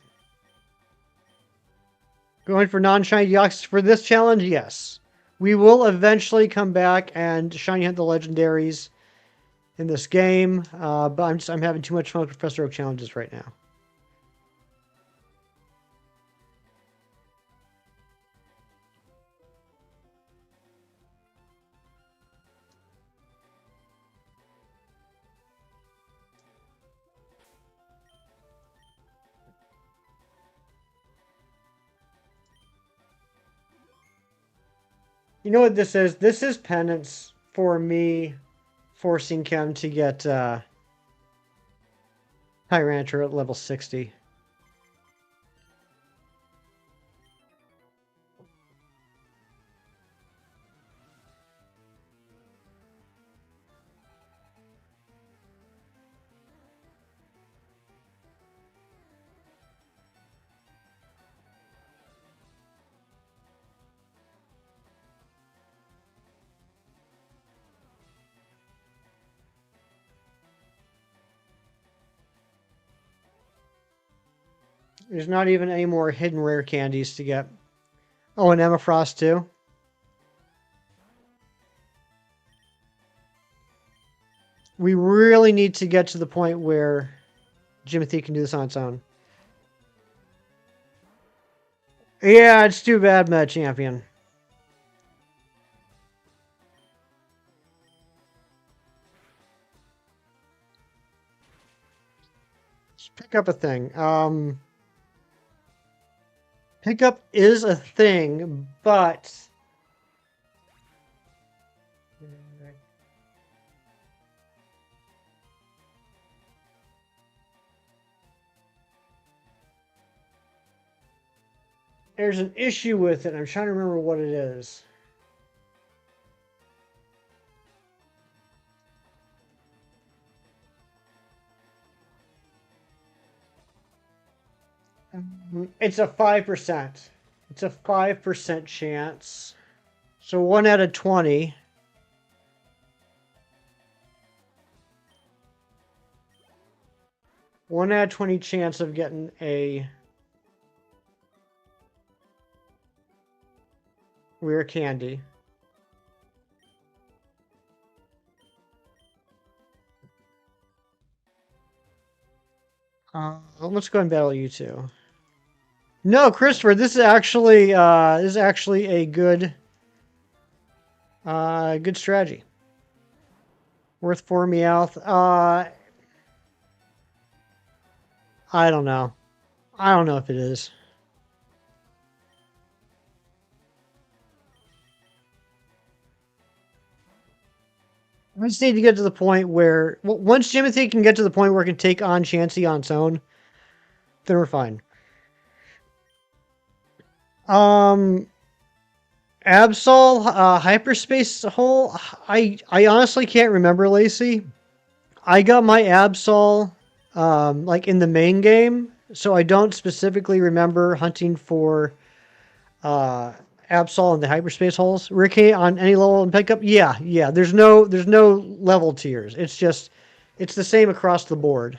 Going for non-shiny Deoxys for this challenge? Yes. We will eventually come back and shiny hunt the legendaries in this game, but I'm having too much fun with Professor Oak challenges right now. You know what this is? This is penance for me forcing Chem to get Tyranitar at level 60. There's not even any more hidden rare candies to get. Oh, and Emma Frost too. We really need to get to the point where Jimothy can do this on its own. Yeah, it's too bad, Meta Champion. Let's pick up a thing. Pickup is a thing, but there's an issue with it. I'm trying to remember what it is. It's a 5%. It's a 5% chance. So 1 out of 20. One out of 20 chance of getting a rare candy. Let's go and battle you two. No, Christopher, this is actually a good good strategy. Worth 4 Meowth. I don't know. I don't know if it is. We just need to get to the point where once Jimothy can get to the point where it can take on Chansey on its own, then we're fine. Absol, hyperspace hole. I honestly can't remember, Lacey. I got my Absol like in the main game, so I don't specifically remember hunting for Absol in the hyperspace holes. Ricky, on any level and pickup, yeah. There's no level tiers. It's just it's the same across the board.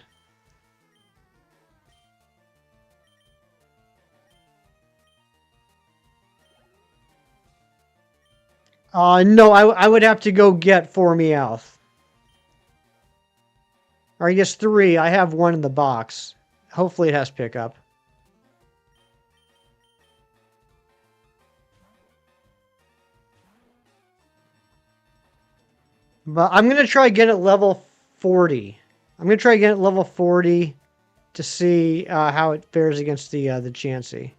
No, I would have to go get 4 Meowth. Or I guess 3. I have 1 in the box. Hopefully it has pickup. But I'm going to try get it level 40. I'm going to try get it level 40 to see how it fares against the Chansey.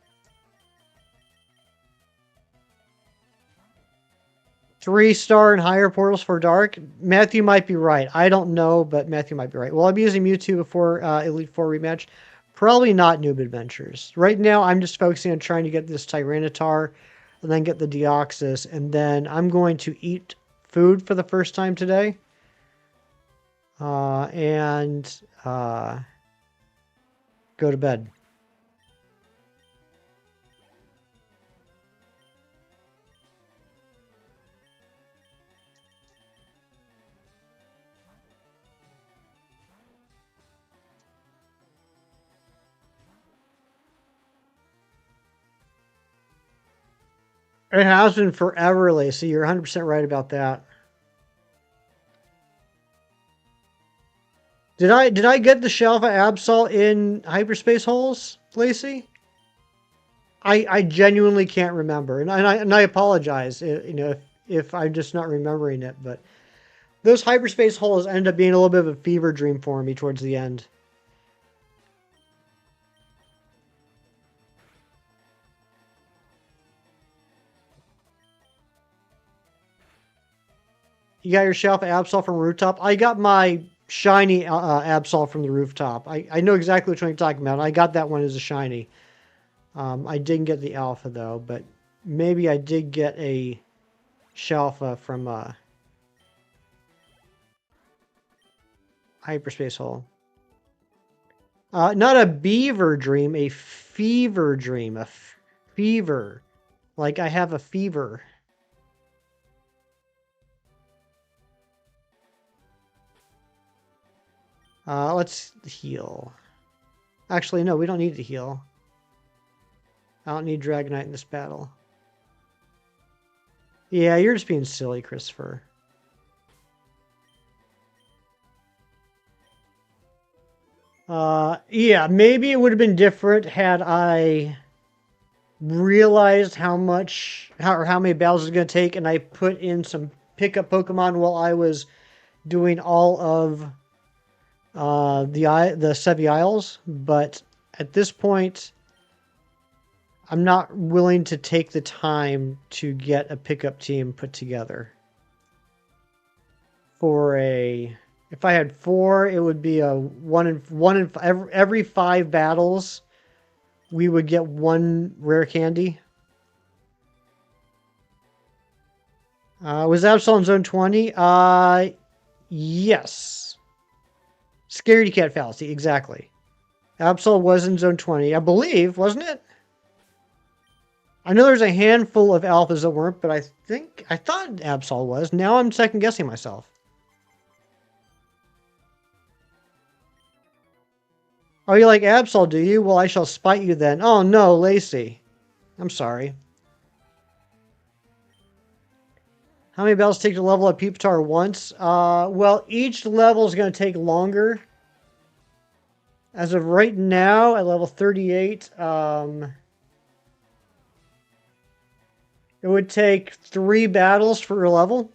3-star and higher portals for dark. Matthew might be right. I don't know, but Matthew might be right. Will I be using Mewtwo before Elite Four rematch? Probably not. Noob Adventures. Right now, I'm just focusing on trying to get this Tyranitar, and then get the Deoxys, and then I'm going to eat food for the first time today, and go to bed. It has been forever, Lacey. You're 100% right about that. Did I get the Shelva Absol in hyperspace holes, Lacey? I genuinely can't remember, and I apologize, you know, if I'm just not remembering it. But those hyperspace holes ended up being a little bit of a fever dream for me towards the end. You got your Shelf Absol from rooftop. I got my shiny Absol from the rooftop. I know exactly which one you're talking about. I got that one as a shiny. I didn't get the alpha though, but maybe I did get a Shelfa from hyperspace hole. Not a beaver dream, a fever dream. A fever. Like I have a fever. Let's heal. Actually, no, we don't need to heal. I don't need Dragonite in this battle. Yeah, you're just being silly, Christopher. Yeah, maybe it would have been different had I realized how many battles it was going to take, and I put in some pickup Pokemon while I was doing all of the Sevi Isles. But at this point, I'm not willing to take the time to get a pickup team put together. If I had 4, it would be a every 5 battles, we would get 1 rare candy. Was Absol in Zone 20? Yes. Scaredy Cat fallacy, exactly. Absol was in Zone 20, I believe, wasn't it? I know there's a handful of alphas that weren't, but I thought Absol was. Now I'm second guessing myself. Oh, you like Absol, do you? Well, I shall spite you then. Oh no, Lacey. I'm sorry. How many battles take to level up Pupitar once? Well, each level is going to take longer. As of right now, at level 38, it would take 3 battles for your level.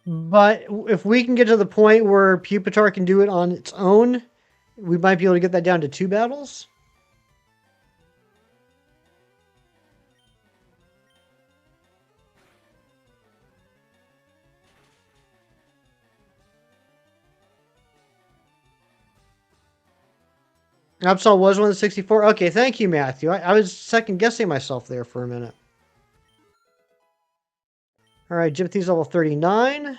But if we can get to the point where Pupitar can do it on its own, we might be able to get that down to 2 battles. Absol was one of the 64. Okay, thank you, Matthew. I was second guessing myself there for a minute. All right, Jimothy's level 39.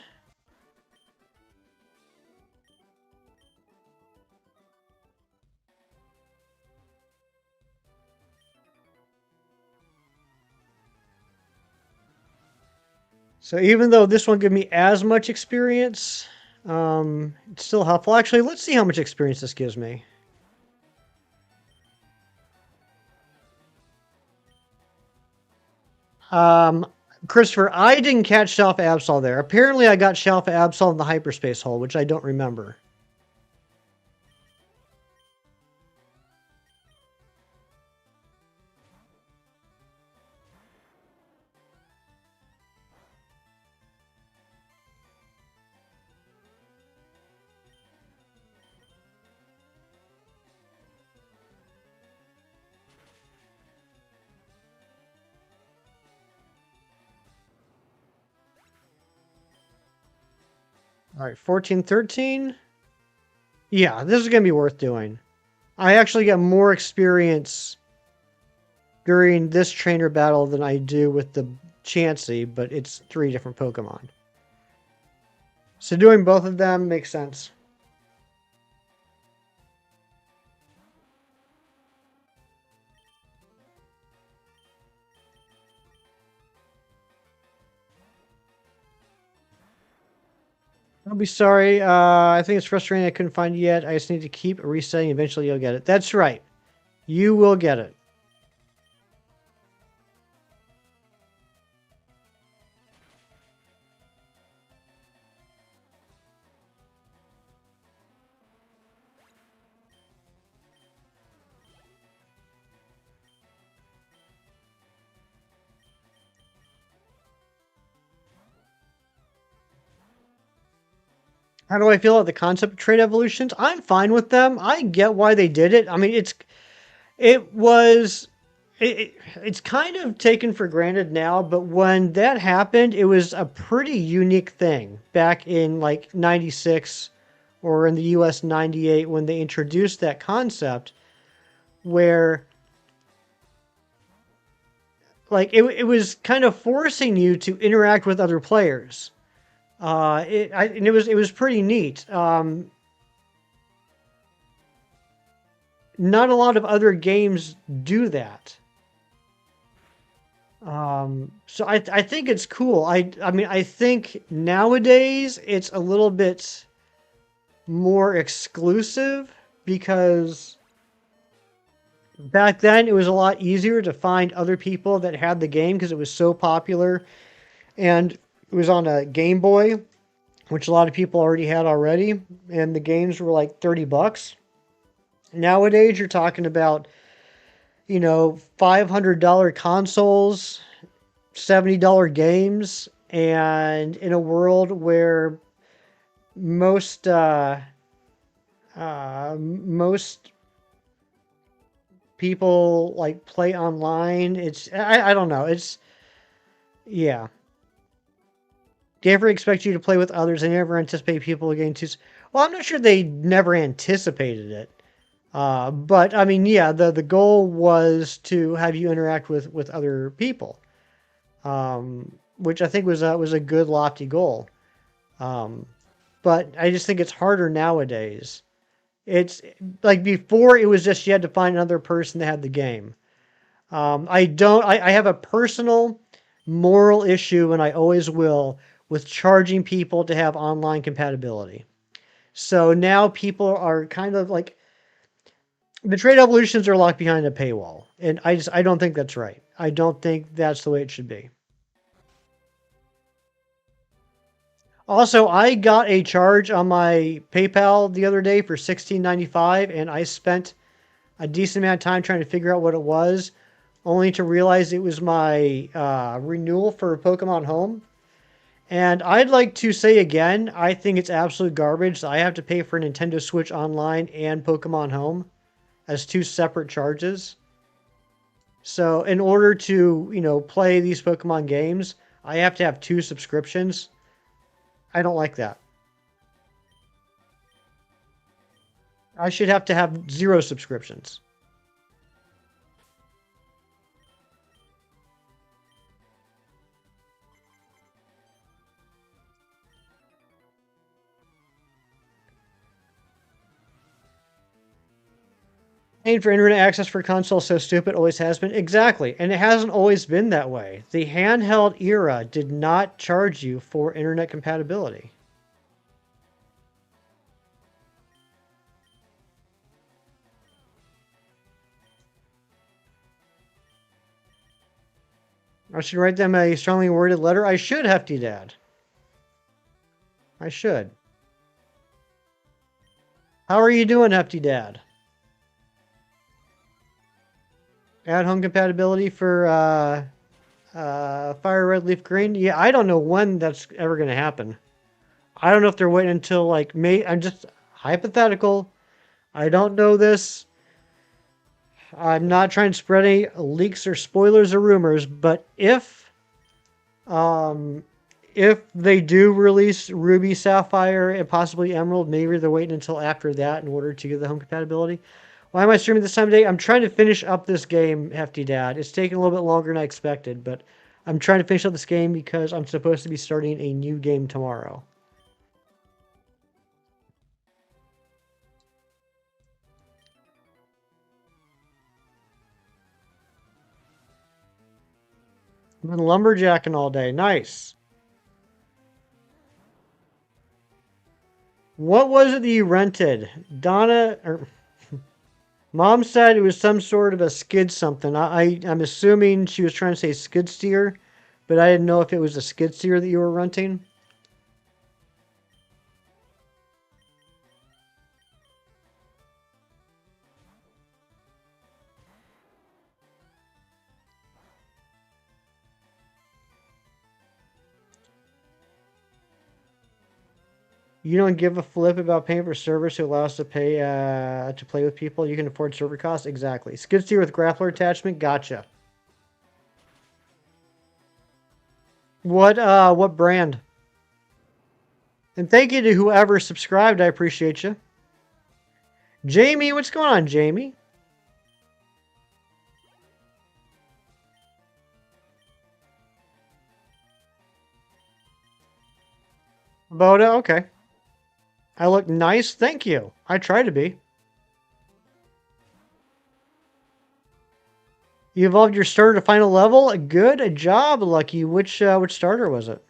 So even though this won't give me as much experience, it's still helpful. Actually, let's see how much experience this gives me. Christopher, I didn't catch Shalfa Absol there. Apparently I got Shalfa Absol in the hyperspace hole, which I don't remember. All right, 14, 13. Yeah, this is going to be worth doing. I actually get more experience during this trainer battle than I do with the Chansey, but it's 3 different Pokemon. So doing both of them makes sense. Don't be sorry. I think it's frustrating I couldn't find it yet. I just need to keep resetting. Eventually you'll get it. That's right. You will get it. How do I feel about the concept of trade evolutions? I'm fine with them. I get why they did it. I mean, it's kind of taken for granted now, but when that happened, it was a pretty unique thing back in like 96 or in the US 98 when they introduced that concept where like it was kind of forcing you to interact with other players. And it was pretty neat. Not a lot of other games do that. So I think it's cool. I mean, I think nowadays it's a little bit more exclusive because back then it was a lot easier to find other people that had the game because it was so popular, and it was on a Game Boy, which a lot of people already had already, and the games were like $30. Nowadays, you're talking about, $500 consoles, $70 games, and in a world where most people like play online. I don't know. Yeah. They ever expect you to play with others. They never anticipate people getting too. Well, I'm not sure they never anticipated it. But I mean, yeah, the goal was to have you interact with other people, which I think was a good lofty goal. Um, but I just think it's harder nowadays. It's like before, it was just you had to find another person that had the game. I don't. I have a personal moral issue, and I always will, with charging people to have online compatibility. So now people are kind of like the trade evolutions are locked behind a paywall, and I don't think that's right. I don't think that's the way it should be. Also, I got a charge on my PayPal the other day for $16.95, and I spent a decent amount of time trying to figure out what it was, only to realize it was my renewal for Pokemon Home. And I'd like to say again, I think it's absolute garbage. I have to pay for Nintendo Switch Online and Pokemon Home as two separate charges. So in order to, play these Pokemon games, I have to have two subscriptions. I don't like that. I should have to have zero subscriptions. Paying for internet access for console is so stupid, always has been. Exactly. And it hasn't always been that way. The handheld era did not charge you for internet compatibility. I should write them a strongly worded letter. I should, Hefty Dad. I should. How are you doing, Hefty Dad? Add home compatibility for FireRed LeafGreen? Yeah, I don't know when that's ever going to happen. I don't know if they're waiting until like May. I'm just hypothetical. I don't know this. I'm not trying to spread any leaks or spoilers or rumors, but um, if they do release Ruby, Sapphire, and possibly Emerald, maybe they're waiting until after that in order to get the home compatibility. Why am I streaming this time of day? I'm trying to finish up this game, Hefty Dad. It's taking a little bit longer than I expected, but I'm trying to finish up this game because I'm supposed to be starting a new game tomorrow. I've been lumberjacking all day. Nice. What was it that you rented? Donna, or Mom said it was some sort of a skid something. I'm assuming she was trying to say skid steer, but I didn't know if it was a skid steer that you were renting. You don't give a flip about paying for service who allows to pay to play with people. You can afford server costs. Exactly. Skid steer with grappler attachment. Gotcha. What brand? And thank you to whoever subscribed. I appreciate you. Jamie, what's going on, Jamie? Boda, okay. I look nice. Thank you. I try to be. You evolved your starter to final level. Good job, Lucky. Which starter was it?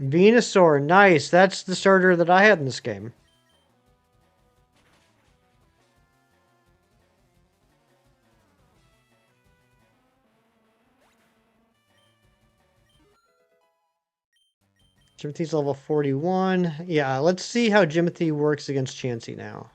Venusaur, nice. That's the starter that I had in this game. Jimothy's level 41. Yeah, let's see how Jimothy works against Chansey now.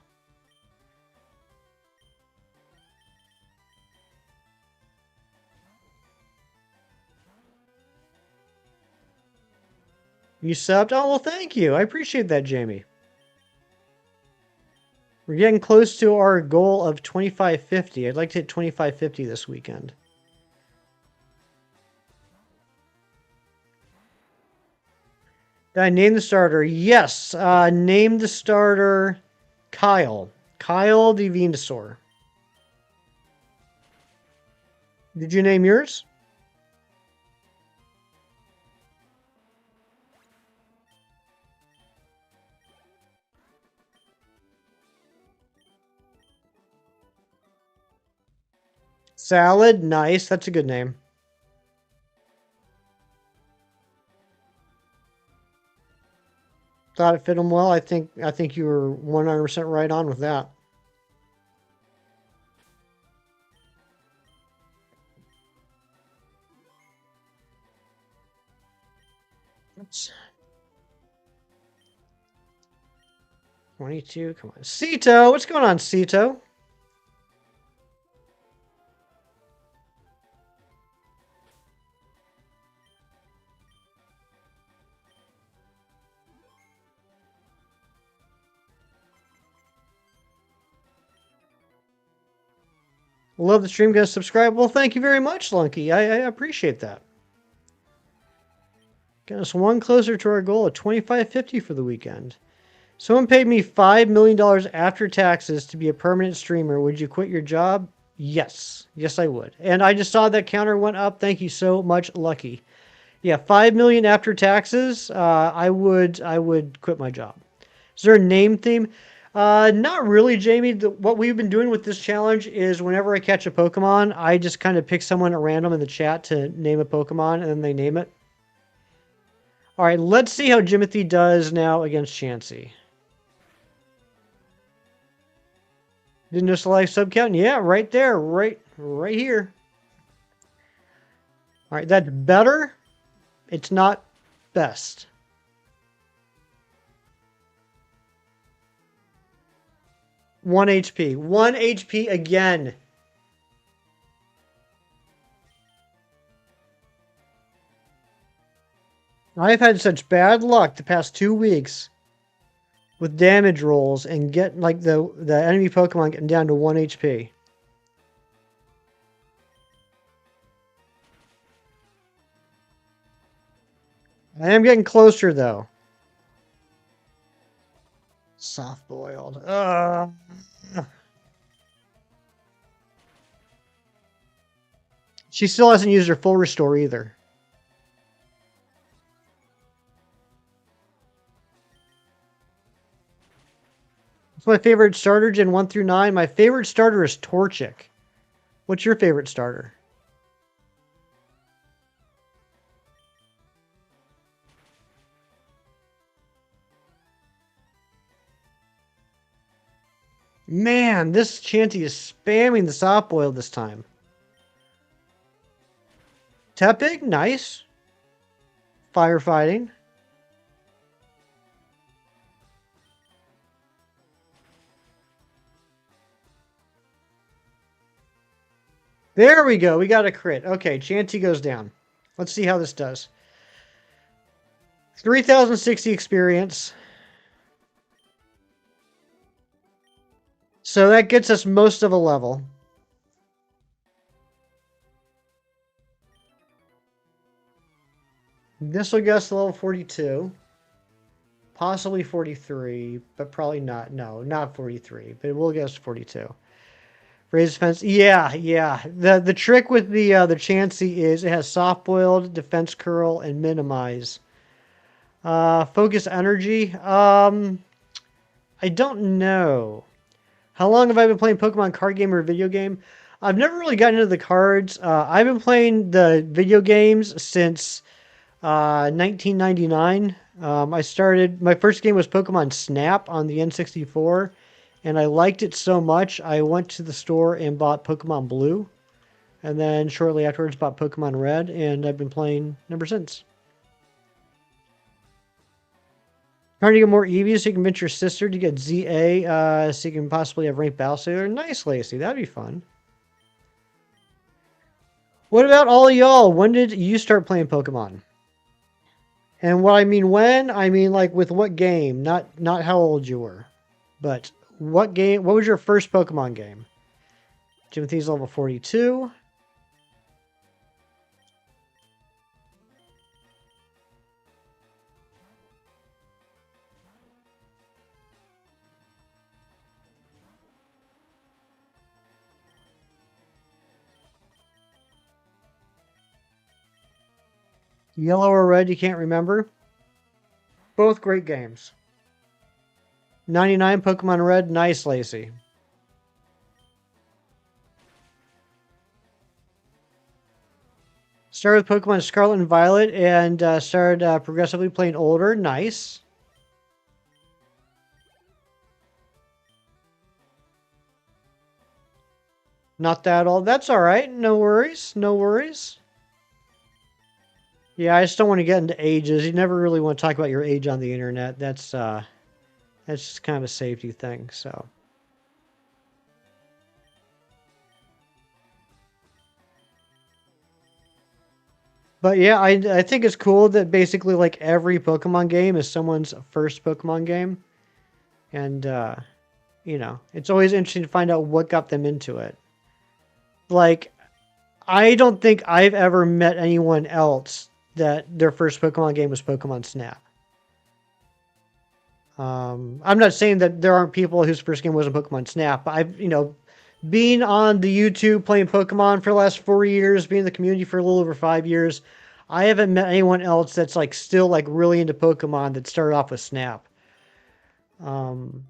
You subbed? Oh, well, thank you. I appreciate that, Jamie. We're getting close to our goal of 2550. I'd like to hit 2550 this weekend. Did I name the starter? Yes. Name the starter Kyle. Kyle the Venusaur. Did you name yours? Salad. Nice. That's a good name. Thought it fit him well. I think you were 100% right on with that. Oops. 22. Come on. Cito. What's going on, Cito? Love the stream. Gonna subscribe. Well, thank you very much, Lunky. I appreciate that. Getting us one closer to our goal of 2550 for the weekend. Someone paid me $5 million after taxes to be a permanent streamer. Would you quit your job? Yes. Yes, I would. And I just saw that counter went up. Thank you so much, Lucky. Yeah, $5 million after taxes. I would quit my job. Is there a name theme? Not really, Jamie. What we've been doing with this challenge is whenever I catch a Pokemon, I just kind of pick someone at random in the chat to name a Pokemon, and then they name it. All right, let's see how Jimothy does now against Chansey. Didn't just like sub count? Yeah, right there, right here. All right, that's better. It's not best. One HP. 1 HP again. I've had such bad luck the past 2 weeks with damage rolls and get like the enemy Pokemon getting down to 1 HP. I am getting closer though. Soft boiled. She still hasn't used her full restore either. It's my favorite starter, Gen 1 through 9. My favorite starter is Torchic. What's your favorite starter? Man, this Chansey is spamming the soft boil this time. Tepig, nice. Firefighting. There we go. We got a crit. Okay, Chansey goes down. Let's see how this does. 3060 experience. So that gets us most of a level. This will get us to level 42. Possibly 43, but probably not. No, not 43, but it will get us to 42. Raise defense. Yeah. The trick with the Chansey is it has soft boiled, defense curl, and minimize. Focus energy. I don't know. How long have I been playing Pokemon card game or video game? I've never really gotten into the cards. I've been playing the video games since 1999. I started, my first game was Pokemon Snap on the N64, and I liked it so much, I went to the store and bought Pokemon Blue, and then shortly afterwards bought Pokemon Red, and I've been playing ever since. Trying to get more EVs so you can convince your sister to get ZA, so you can possibly have ranked battle sailor. Nice, Lacey. That'd be fun. What about all of y'all? When did you start playing Pokemon? And what I mean when, I mean like with what game, not how old you were, but what game, what was your first Pokemon game? Timothy's level 42. Yellow or red, you can't remember? Both great games. 99 Pokemon Red, nice, Lacey. Started with Pokemon Scarlet and Violet and started progressively playing older, nice. Not that old, that's alright, no worries, no worries. Yeah, I just don't want to get into ages. You never really want to talk about your age on the internet. That's just kind of a safety thing, so. But yeah, I think it's cool that basically like every Pokemon game is someone's first Pokemon game. And you know, it's always interesting to find out what got them into it. Like, I don't think I've ever met anyone else that their first Pokemon game was Pokemon Snap. I'm not saying that there aren't people whose first game wasn't Pokemon Snap, but I've, you know, being on the YouTube playing Pokemon for the last 4 years, being in the community for a little over 5 years, I haven't met anyone else that's like still like really into Pokemon that started off with Snap. Um,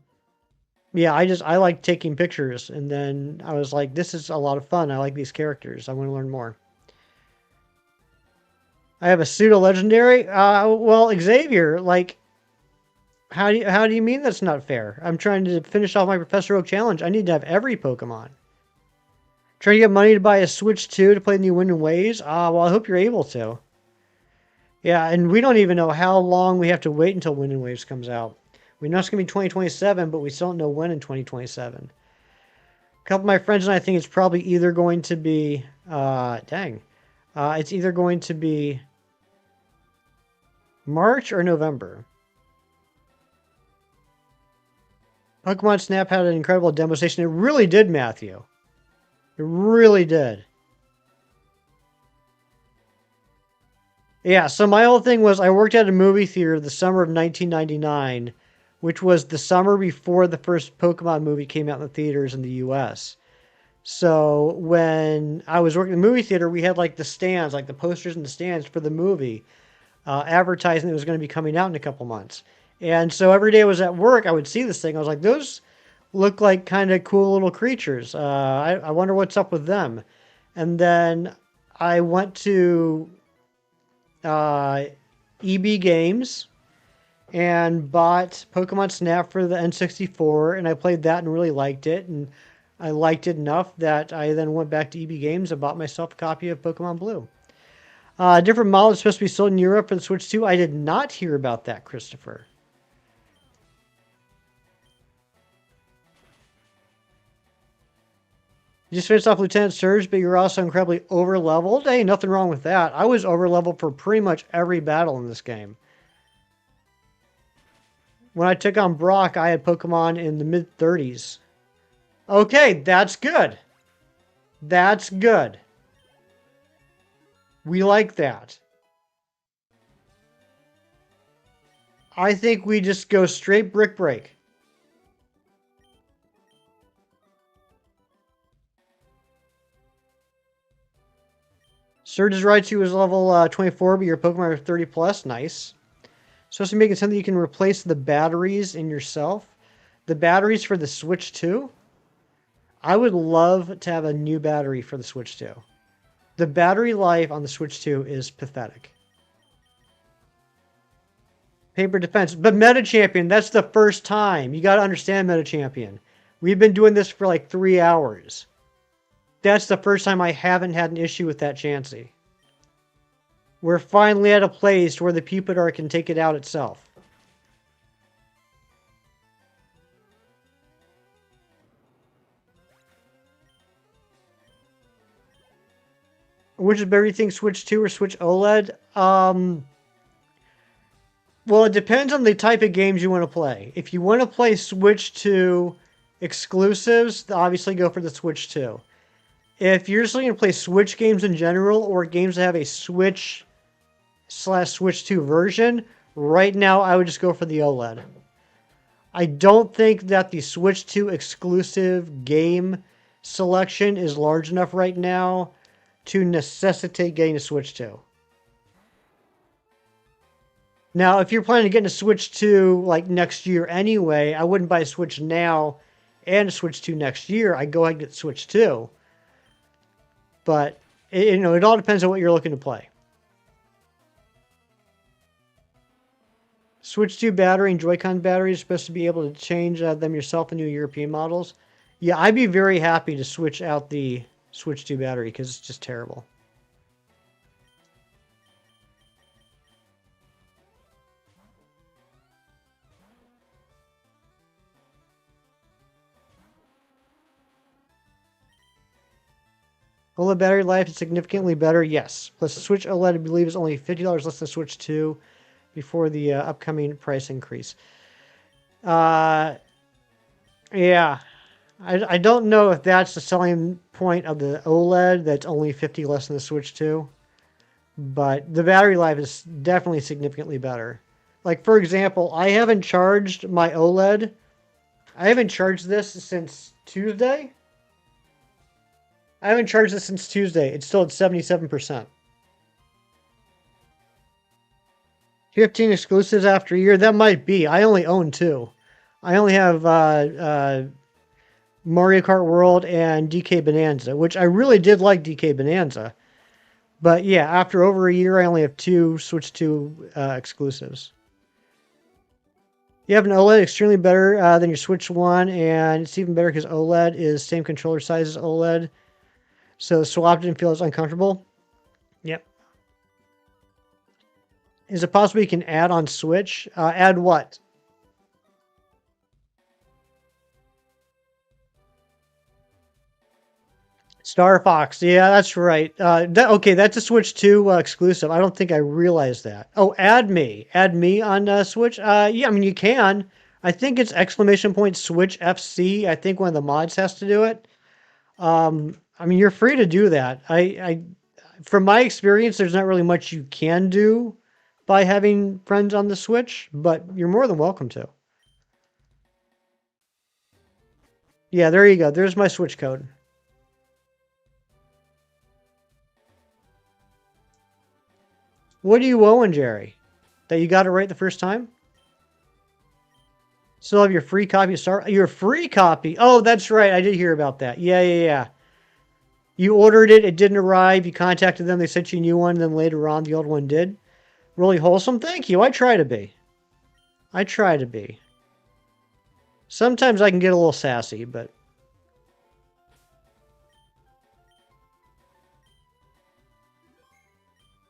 yeah, I like taking pictures, and then I was like, this is a lot of fun. I like these characters. I want to learn more. I have a pseudo legendary. Well, Xavier, like, how do you mean that's not fair? I'm trying to finish off my Professor Oak challenge. I need to have every Pokemon. Trying to get money to buy a Switch 2 to play the new Wind and Waves? Well, I hope you're able to. Yeah, and we don't even know how long we have to wait until Wind and Waves comes out. We know it's going to be 2027, but we still don't know when in 2027. A couple of my friends and I think it's probably either going to be, it's either going to be March or November. Pokemon Snap had an incredible demo station. It really did, Matthew. It really did. Yeah, so my whole thing was I worked at a movie theater the summer of 1999, which was the summer before the first Pokemon movie came out in the theaters in the US. So when I was working in the movie theater, we had like the stands, like the posters and the stands for the movie, advertising it was going to be coming out in a couple months. And so every day I was at work, I would see this thing. I was like, those look like kind of cool little creatures. I wonder what's up with them. And then I went to EB Games and bought Pokemon Snap for the N64, and I played that and really liked it. And I liked it enough that I then went back to EB Games and bought myself a copy of Pokemon Blue. Different model is supposed to be sold in Europe for the Switch 2. I did not hear about that, Christopher. You just finished off Lieutenant Surge, but you're also incredibly over-leveled. Hey, nothing wrong with that. I was over-leveled for pretty much every battle in this game. When I took on Brock, I had Pokemon in the mid-30s. Okay, that's good. That's good. We like that. I think we just go straight Brick Break. Surge's Raichu was level 24, but your Pokemon are 30 plus. Nice. Supposed to make it something you can replace the batteries in yourself. The batteries for the Switch 2? I would love to have a new battery for the Switch 2. The battery life on the Switch 2 is pathetic. Paper defense. But Meta Champion, that's the first time. You got to understand Meta Champion. We've been doing this for like 3 hours. That's the first time I haven't had an issue with that Chansey. We're finally at a place where the Pupitar can take it out itself. Which better you think, Switch 2 or Switch OLED? Well, it depends on the type of games you want to play. If you want to play Switch 2 exclusives, obviously go for the Switch 2. If you're just looking to play Switch games in general, or games that have a Switch/Switch 2 version, right now I would just go for the OLED. I don't think that the Switch 2 exclusive game selection is large enough right now to necessitate getting a Switch 2. Now, if you're planning to get a Switch 2 like next year anyway, I wouldn't buy a Switch now and a Switch 2 next year. I'd go ahead and get Switch 2. But, it all depends on what you're looking to play. Switch 2 battery and Joy-Con batteries are supposed to be able to change them yourself in new European models. Yeah, I'd be very happy to switch out the Switch 2 battery because it's just terrible. OLED battery life is significantly better, yes. Plus, the Switch OLED, I believe, is only $50 less than Switch 2 before the upcoming price increase. Yeah. I don't know if that's the selling point of the OLED, that's only $50 less than the Switch 2. But the battery life is definitely significantly better. Like, for example, I haven't charged my OLED. I haven't charged this since Tuesday. It's still at 77%. 15 exclusives after a year? That might be. I only own 2. I only have Mario Kart World and DK Bonanza, which I really did like DK Bonanza. But yeah, after over a year, I only have 2 Switch 2 exclusives. You have an OLED extremely better than your Switch 1, and it's even better because OLED is same controller size as OLED. So swap didn't feel as uncomfortable. Yep. Is it possible you can add on Switch? Add what? Star Fox. Yeah, that's right. Okay, that's a Switch 2 exclusive. I don't think I realized that. Oh, add me. Add me on Switch? Yeah, I mean, you can. I think it's !Switch FC. I think one of the mods has to do it. I mean, you're free to do that. From my experience, there's not really much you can do by having friends on the Switch, but you're more than welcome to. Yeah, there you go. There's my Switch code. What are you owing, Jerry? That you got it right the first time? Still have your free copy of Your free copy? Oh, that's right. I did hear about that. Yeah. You ordered it. It didn't arrive. You contacted them. They sent you a new one. And then later on, the old one did. Really wholesome. Thank you. I try to be. Sometimes I can get a little sassy, but...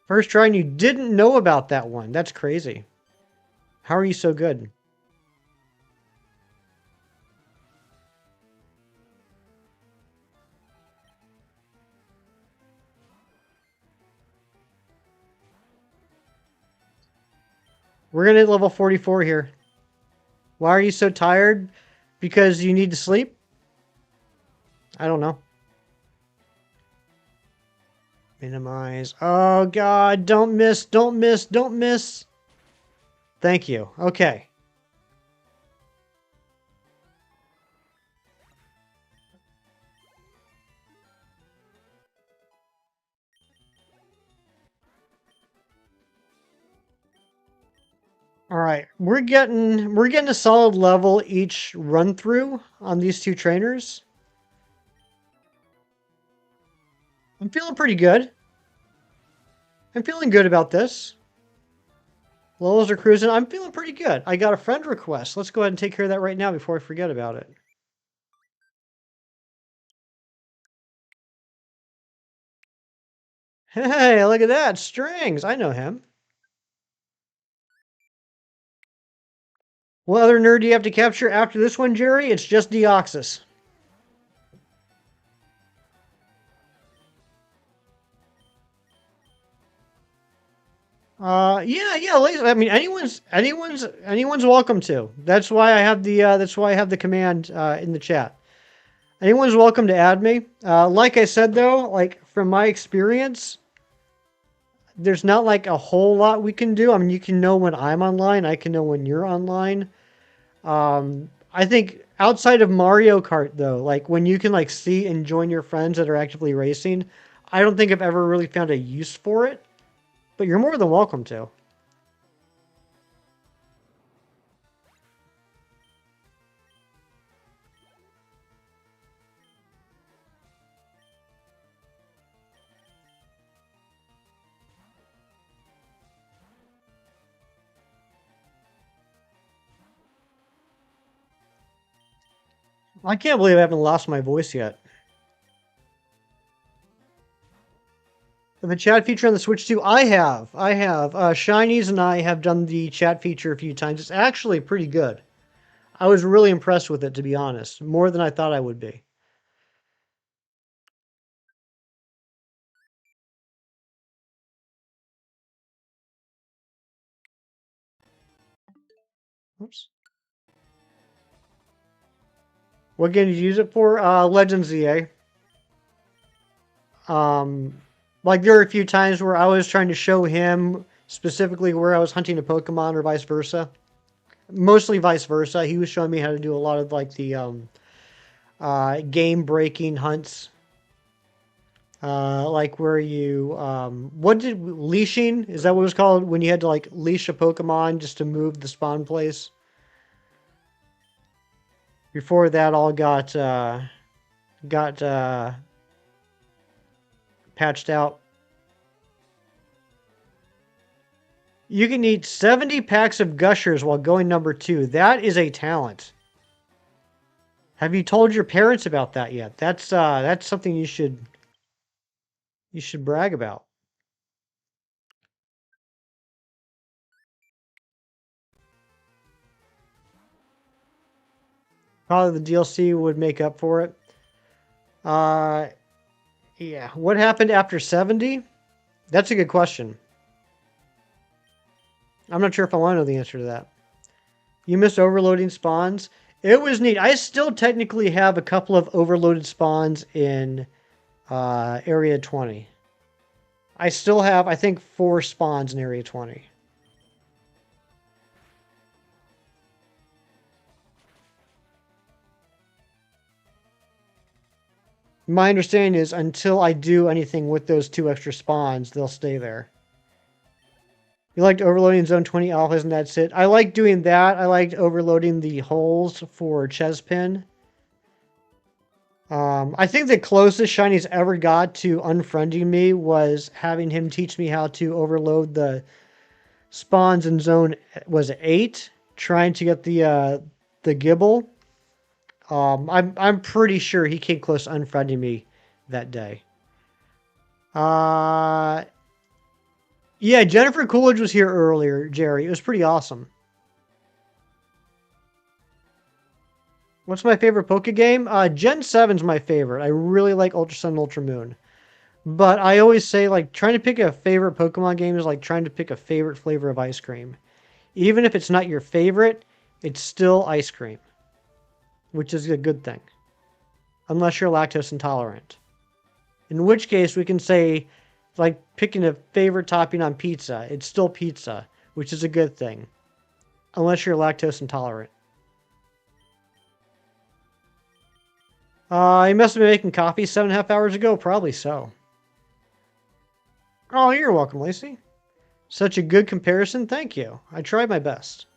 First try and you didn't know about that one. That's crazy. How are you so good? We're going to hit level 44 here. Why are you so tired? Because you need to sleep? I don't know. Minimize. Oh, God. Don't miss. Thank you. Okay. All right. We're getting a solid level each run through on these 2 trainers. I'm feeling pretty good. I'm feeling good about this. Levels are cruising. I'm feeling pretty good. I got a friend request. Let's go ahead and take care of that right now before I forget about it. Hey, look at that. Strings. I know him. What other nerd do you have to capture after this one, Jerry? It's just Deoxys. Yeah. I mean, anyone's welcome to. That's why I have the command in the chat. Anyone's welcome to add me. Like I said though, like from my experience, there's not like a whole lot we can do. I mean, you can know when I'm online. I can know when you're online. I think outside of Mario Kart though, like when you can like see and join your friends that are actively racing, I don't think I've ever really found a use for it. But you're more than welcome to. I can't believe I haven't lost my voice yet. The chat feature on the Switch too. I have. Shinies and I have done the chat feature a few times. It's actually pretty good. I was really impressed with it, to be honest. More than I thought I would be. Oops. What game did you use it for? Legends EA. Like there were a few times where I was trying to show him specifically where I was hunting a Pokemon or vice versa. Mostly vice versa. He was showing me how to do a lot of like the game breaking hunts. Like where you what did leashing, is that what it was called, when you had to like leash a Pokemon just to move the spawn place? Before that all got patched out. You can eat 70 packs of Gushers while going number 2. That is a talent. Have you told your parents about that yet? That's something you should brag about. Probably the DLC would make up for it. Yeah. What happened after 70? That's a good question. I'm not sure if I want to know the answer to that. You missed overloading spawns. It was neat. I still technically have a couple of overloaded spawns in Area 20. I still have, I think, 4 spawns in Area 20. My understanding is until I do anything with those 2 extra spawns, they'll stay there. You liked overloading Zone 20 alphas and that's it. I like doing that. I liked overloading the holes for Chespin. I think the closest Shiny's ever got to unfriending me was having him teach me how to overload the spawns in Zone, was it 8? Trying to get the Gibble. I'm pretty sure he came close to unfriending me that day. Yeah, Jennifer Coolidge was here earlier, Jerry. It was pretty awesome. What's my favorite Poke game? Gen 7's my favorite. I really like Ultra Sun and Ultra Moon. But I always say, like, trying to pick a favorite Pokemon game is like trying to pick a favorite flavor of ice cream. Even if it's not your favorite, it's still ice cream, which is a good thing. Unless you're lactose intolerant. In which case, we can say, like picking a favorite topping on pizza, it's still pizza, which is a good thing. Unless you're lactose intolerant. You must have been making coffee 7.5 hours ago. Probably so. Oh, you're welcome, Lacey. Such a good comparison. Thank you. I tried my best.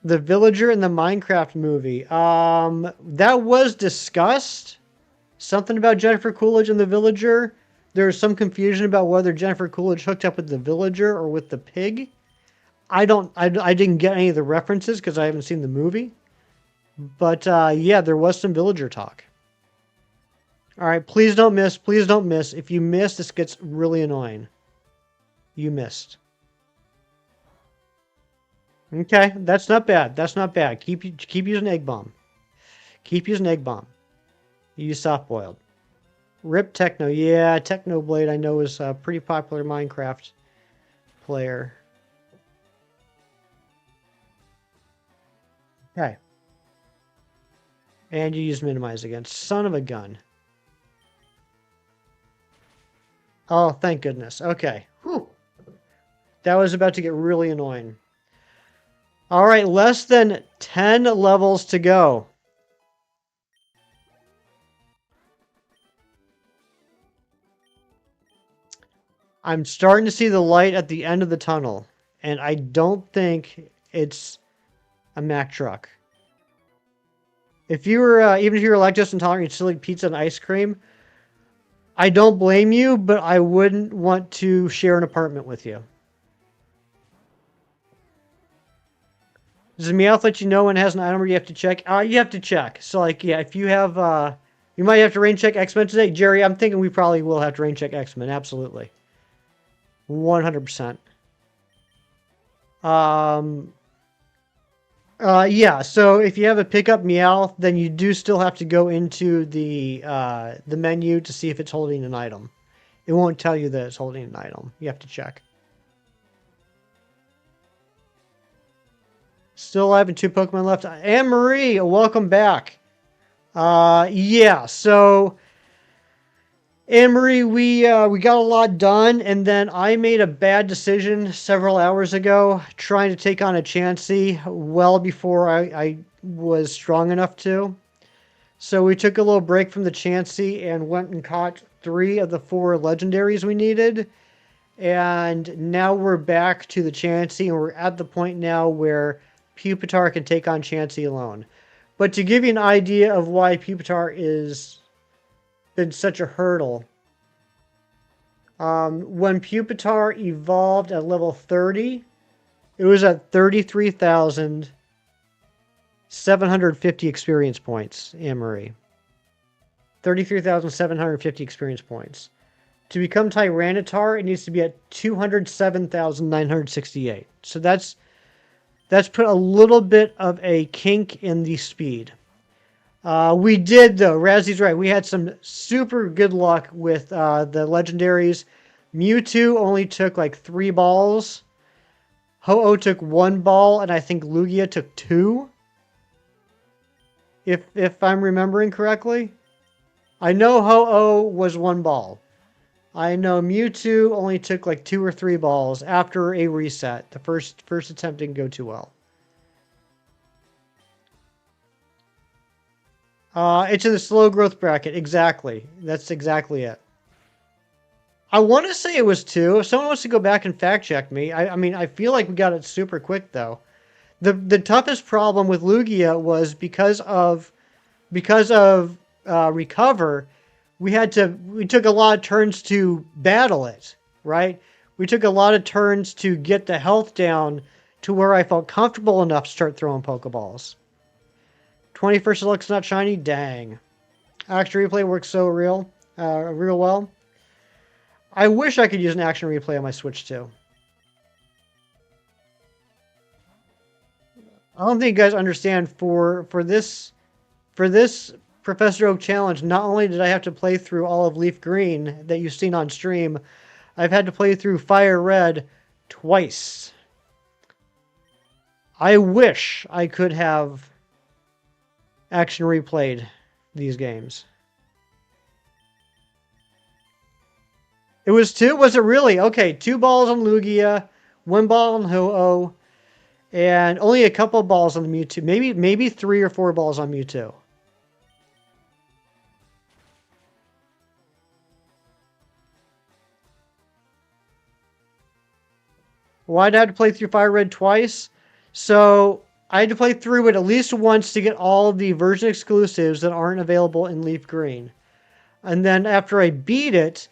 The villager in the Minecraft movie. That was discussed. Something about Jennifer Coolidge and the villager. there's some confusion about whether Jennifer Coolidge hooked up with the villager or with the pig. I didn't get any of the references because I haven't seen the movie. But yeah, there was some villager talk. All right, please don't miss. Please don't miss. If you miss, this gets really annoying. You missed. Okay, that's not bad. That's not bad. Keep using egg bomb. Keep using egg bomb. You use soft boiled. Rip Techno. Yeah, Technoblade I know is a pretty popular Minecraft player. Okay. And you use minimize again. Son of a gun. Oh, thank goodness. Okay. Whew. That was about to get really annoying. All right, less than 10 levels to go. I'm starting to see the light at the end of the tunnel, and I don't think it's a Mack truck. If you were, even if you were lactose intolerant, you'd still eat pizza and ice cream. I don't blame you, but I wouldn't want to share an apartment with you. Does the Meowth let you know when it has an item where you have to check? You have to check. So, like, yeah, if you have, you might have to rain check X-Men today. Jerry, I'm thinking we probably will have to rain check X-Men. Absolutely. 100%. Yeah, so if you have a pickup Meowth, then you do still have to go into the menu to see if it's holding an item. It won't tell you that it's holding an item. You have to check. Still alive and 2 Pokemon left. Anne-Marie, welcome back. Yeah, so Anne-Marie, we got a lot done, and then I made a bad decision several hours ago trying to take on a Chansey well before I was strong enough to. So we took a little break from the Chansey and went and caught 3 of the 4 legendaries we needed. And now we're back to the Chansey, and we're at the point now where Pupitar can take on Chansey alone. But to give you an idea of why Pupitar is been such a hurdle, when Pupitar evolved at level 30, it was at 33,750 experience points, Anne-Marie. 33,750 experience points. To become Tyranitar, it needs to be at 207,968. So that's put a little bit of a kink in the speed. We did, though. Razzy's right. We had some super good luck with the legendaries. Mewtwo only took like 3 balls. Ho-Oh took 1 ball, and I think Lugia took 2. If I'm remembering correctly. I know Ho-Oh was 1 ball. I know Mewtwo only took like 2 or 3 balls after a reset. The first attempt didn't go too well. It's in the slow growth bracket. Exactly. That's exactly it. I want to say it was 2. If someone wants to go back and fact check me, I mean, I feel like we got it super quick though. The toughest problem with Lugia was because of recover. We took a lot of turns to battle it, right? We took a lot of turns to get the health down to where I felt comfortable enough to start throwing Pokeballs. 21st looks not shiny? Dang. Action replay works so real well. I wish I could use an action replay on my Switch too. I don't think you guys understand for this Professor Oak challenge, not only did I have to play through all of LeafGreen that you've seen on stream, I've had to play through FireRed twice. I wish I could have action replayed these games. It was 2? Was it really? Okay, 2 balls on Lugia, 1 ball on Ho-Oh, and only a couple balls on the Mewtwo. Maybe 3 or 4 balls on Mewtwo. Why'd I have to play through FireRed twice? So I had to play through it at least once to get all of the version exclusives that aren't available in LeafGreen. And then after I beat it,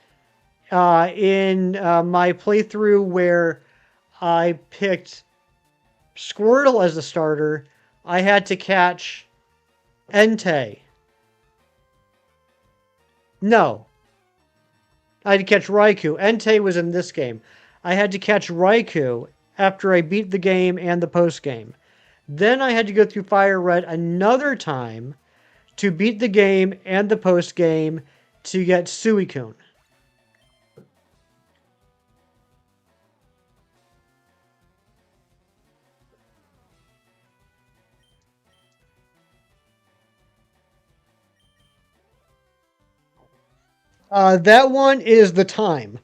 in my playthrough where I picked Squirtle as the starter, I had to catch Entei. No, I had to catch Raikou. Entei was in this game. I had to catch Raikou after I beat the game and the post game. Then I had to go through FireRed another time to beat the game and the post game to get Suicune. That one is the time.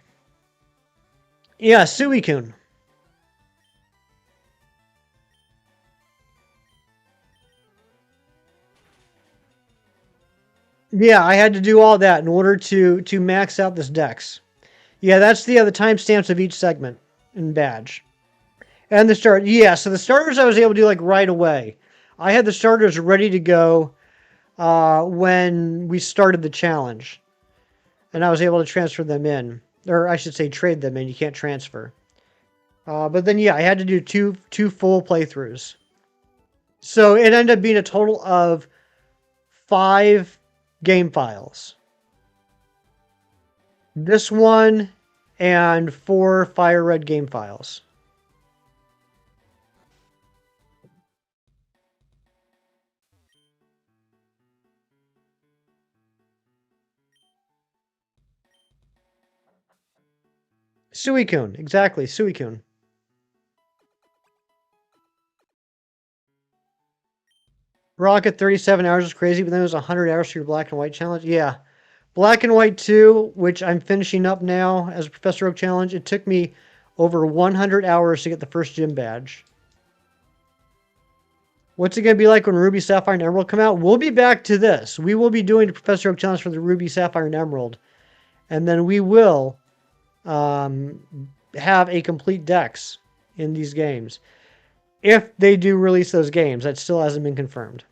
Yeah, Suicune. Yeah, I had to do all that in order to max out this dex. Yeah, that's the timestamps of each segment and badge. And the start. Yeah, so the starters I was able to do like right away. I had the starters ready to go when we started the challenge. And I was able to transfer them in. Or I should say trade them in. You can't transfer. But then yeah, I had to do two full playthroughs. So it ended up being a total of 5 game files. This one and 4 FireRed game files. Suicune, exactly, Suicune. Rocket 37 hours is crazy, but then it was 100 hours for your black and white challenge. Yeah. Black and White 2, which I'm finishing up now as a Professor Oak challenge, it took me over 100 hours to get the first gym badge. What's it going to be like when Ruby, Sapphire, and Emerald come out? We'll be back to this. We will be doing the Professor Oak challenge for the Ruby, Sapphire, and Emerald. And then we will have a complete dex in these games. If they do release those games, that still hasn't been confirmed.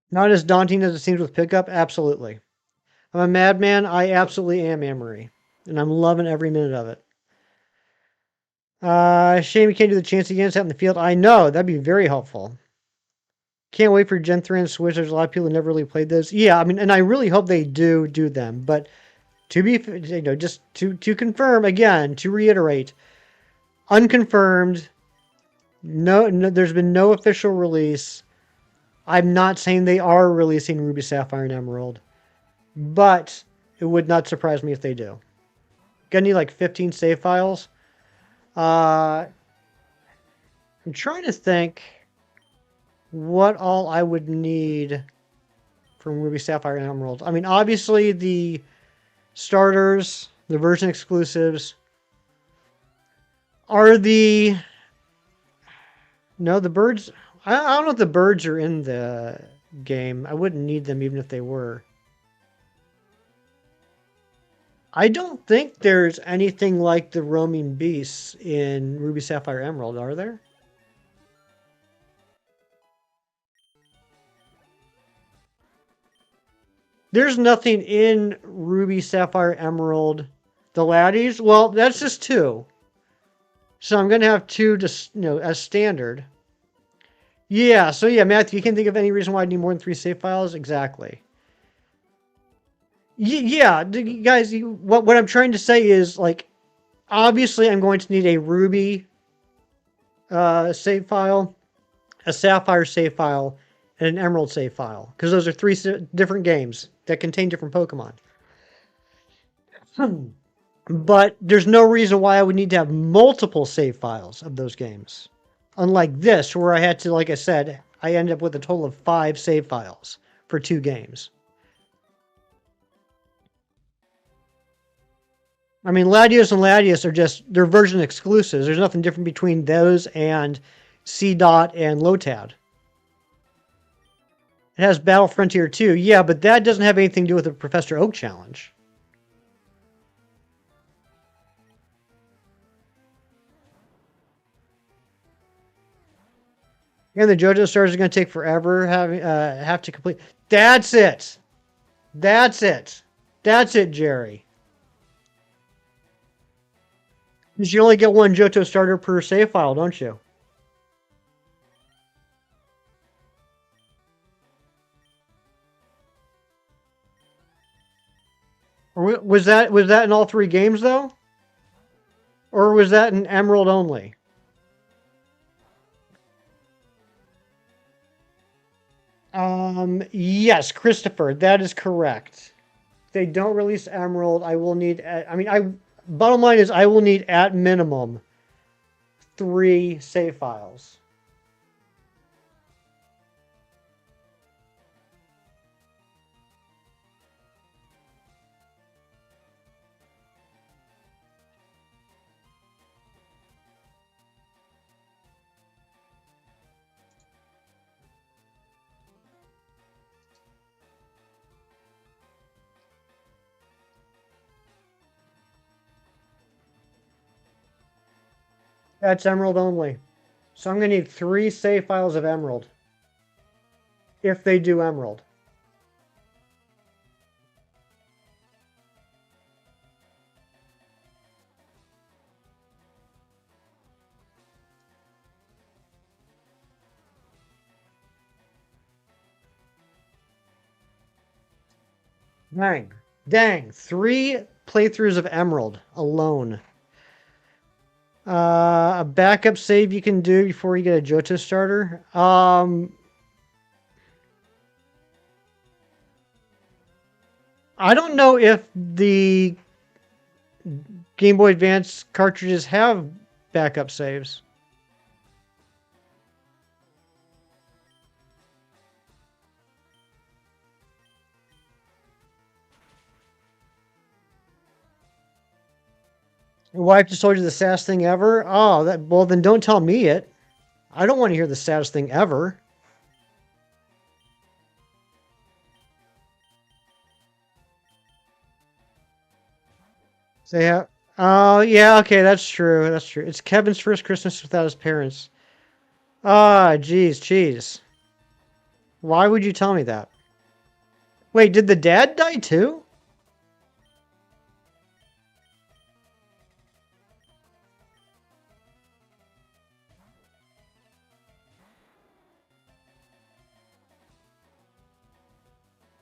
Not as daunting as it seems with pickup? Absolutely. I'm a madman. I absolutely am, Amory. And I'm loving every minute of it. Shame you can't do the chance against out in the field. I know. That'd be very helpful. Can't wait for Gen 3 and Switch. There's a lot of people who never really played those. Yeah, I mean, and I really hope they do them. But to be, just to confirm again, to reiterate, unconfirmed. No, there's been no official release. I'm not saying they are releasing Ruby, Sapphire, and Emerald, but it would not surprise me if they do. Gonna need like 15 save files. I'm trying to think what all I would need from Ruby, Sapphire, and Emerald. I mean, obviously the starters, the version exclusives, are the... No, the birds... I don't know if the birds are in the game. I wouldn't need them even if they were. I don't think there's anything like the roaming beasts in Ruby, Sapphire, Emerald, are there? There's nothing in Ruby, Sapphire, Emerald. The laddies? Well, that's just 2. So I'm going to have 2 just, as standard. Yeah, so yeah, Matthew, you can't think of any reason why I need more than 3 save files? Exactly. Yeah, guys, what I'm trying to say is, like, obviously I'm going to need a Ruby save file, a Sapphire save file, and an Emerald save file. Because those are 3 different games that contain different Pokemon. But there's no reason why I would need to have multiple save files of those games. Unlike this, where I had to, like I said, I ended up with a total of 5 save files for 2 games. I mean, Latios and Latios are just, they're version exclusives. There's nothing different between those and C-Dot and Lotad. It has Battle Frontier 2. Yeah, but that doesn't have anything to do with the Professor Oak challenge. And the JoJo stars are going to take forever. Have to complete. That's it. That's it. That's it, Jerry. Because you only get one Johto starter per save file, don't you? Or was that in all three games though? Or was that in Emerald only? Yes, Christopher, that is correct. If they don't release Emerald, I will need. I mean, bottom line is I will need at minimum 3 save files. That's Emerald only. So I'm going to need 3 save files of Emerald. If they do Emerald. Dang. Dang. 3 playthroughs of Emerald alone. A backup save you can do before you get a Johto starter. I don't know if the Game Boy Advance cartridges have backup saves. Your wife just told you the saddest thing ever? Oh, well then don't tell me it. I don't want to hear the saddest thing ever. So yeah. Oh, yeah, okay, that's true. That's true. It's Kevin's first Christmas without his parents. Ah, jeez, jeez. Why would you tell me that? Wait, did the dad die too?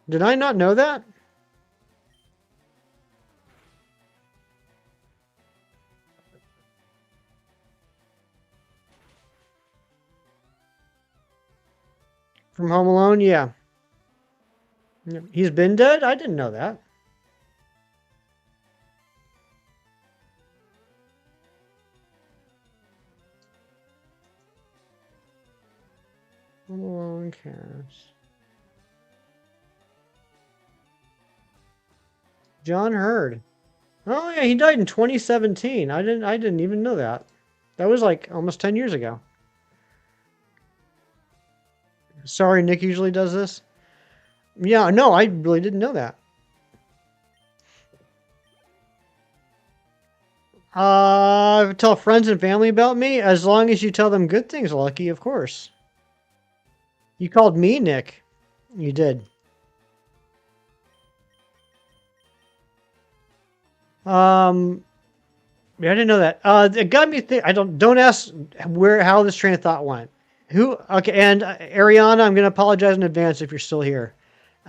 Did I not know that? From Home Alone? Yeah. He's been dead? I didn't know that. Home Alone cast. John Hurd. Oh yeah, he died in 2017. I didn't even know that. That was like almost 10 years ago. Sorry, Nick usually does this. Yeah, no, I really didn't know that. Tell friends and family about me as long as you tell them good things, Lucky, of course. You called me Nick. You did. Yeah, I didn't know that. It got me think. I don't ask how this train of thought went. Who? Okay, and Ariana, I'm gonna apologize in advance if you're still here.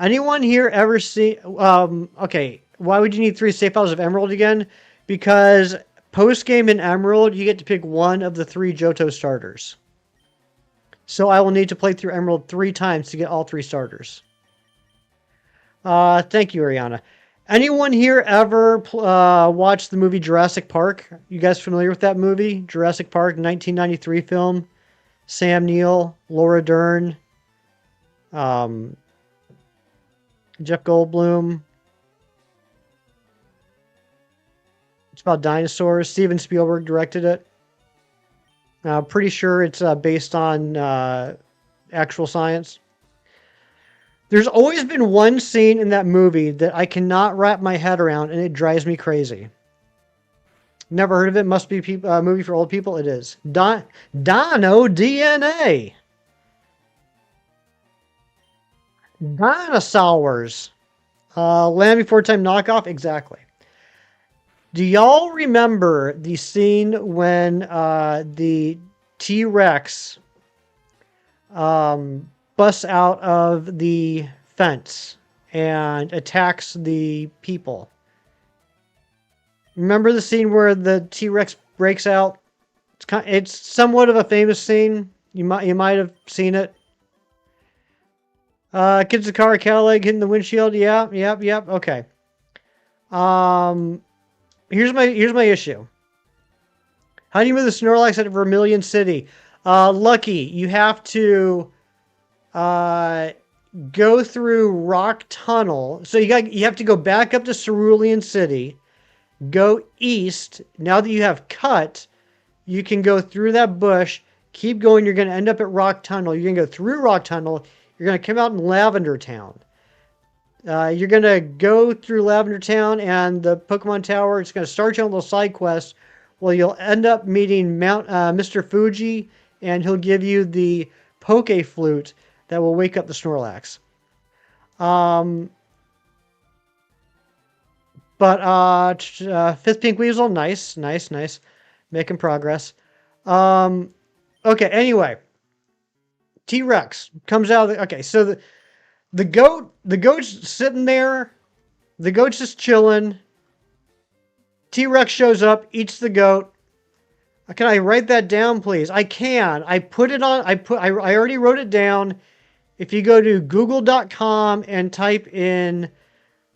Anyone here ever see? Okay, why would you need 3 save files of Emerald again? Because post game in Emerald, you get to pick one of the 3 Johto starters. So I will need to play through Emerald 3 times to get all 3 starters. Thank you, Ariana. Anyone here ever watched the movie Jurassic Park? You guys familiar with that movie? Jurassic Park, 1993 film. Sam Neill, Laura Dern, Jeff Goldblum. It's about dinosaurs. Steven Spielberg directed it. Pretty sure it's based on actual science. There's always been one scene in that movie that I cannot wrap my head around, and it drives me crazy. Never heard of it. Must be a movie for old people. It is. Dino DNA. Dinosaurs. Land Before Time knockoff? Exactly. Do y'all remember the scene when the T-Rex busts out of the fence and attacks the people? Remember the scene where the T-Rex breaks out? It's somewhat of a famous scene. You might have seen it. Kids, the car, Cadillac hitting the windshield. Yeah, yep. Okay. Here's my issue. How do you move the Snorlax out of Vermilion City? Lucky, you have to go through Rock Tunnel. So you have to go back up to Cerulean City, go east. Now that you have cut, you can go through that bush. Keep going. You're going to end up at Rock Tunnel. You're going to go through Rock Tunnel. You're going to come out in Lavender Town. You're going to go through Lavender Town and the Pokemon Tower. It's going to start you on a little side quest. Well, you'll end up meeting Mr. Fuji, and he'll give you the Poke Flute that will wake up the Snorlax. Fifth Pink Weasel, nice. Making progress. Okay, anyway. T-Rex comes out of the... Okay, so the goat's sitting there. The goat's just chilling. T-Rex shows up, eats the goat. Can I write that down, please? I can. I put it on... I already wrote it down. If you go to google.com and type in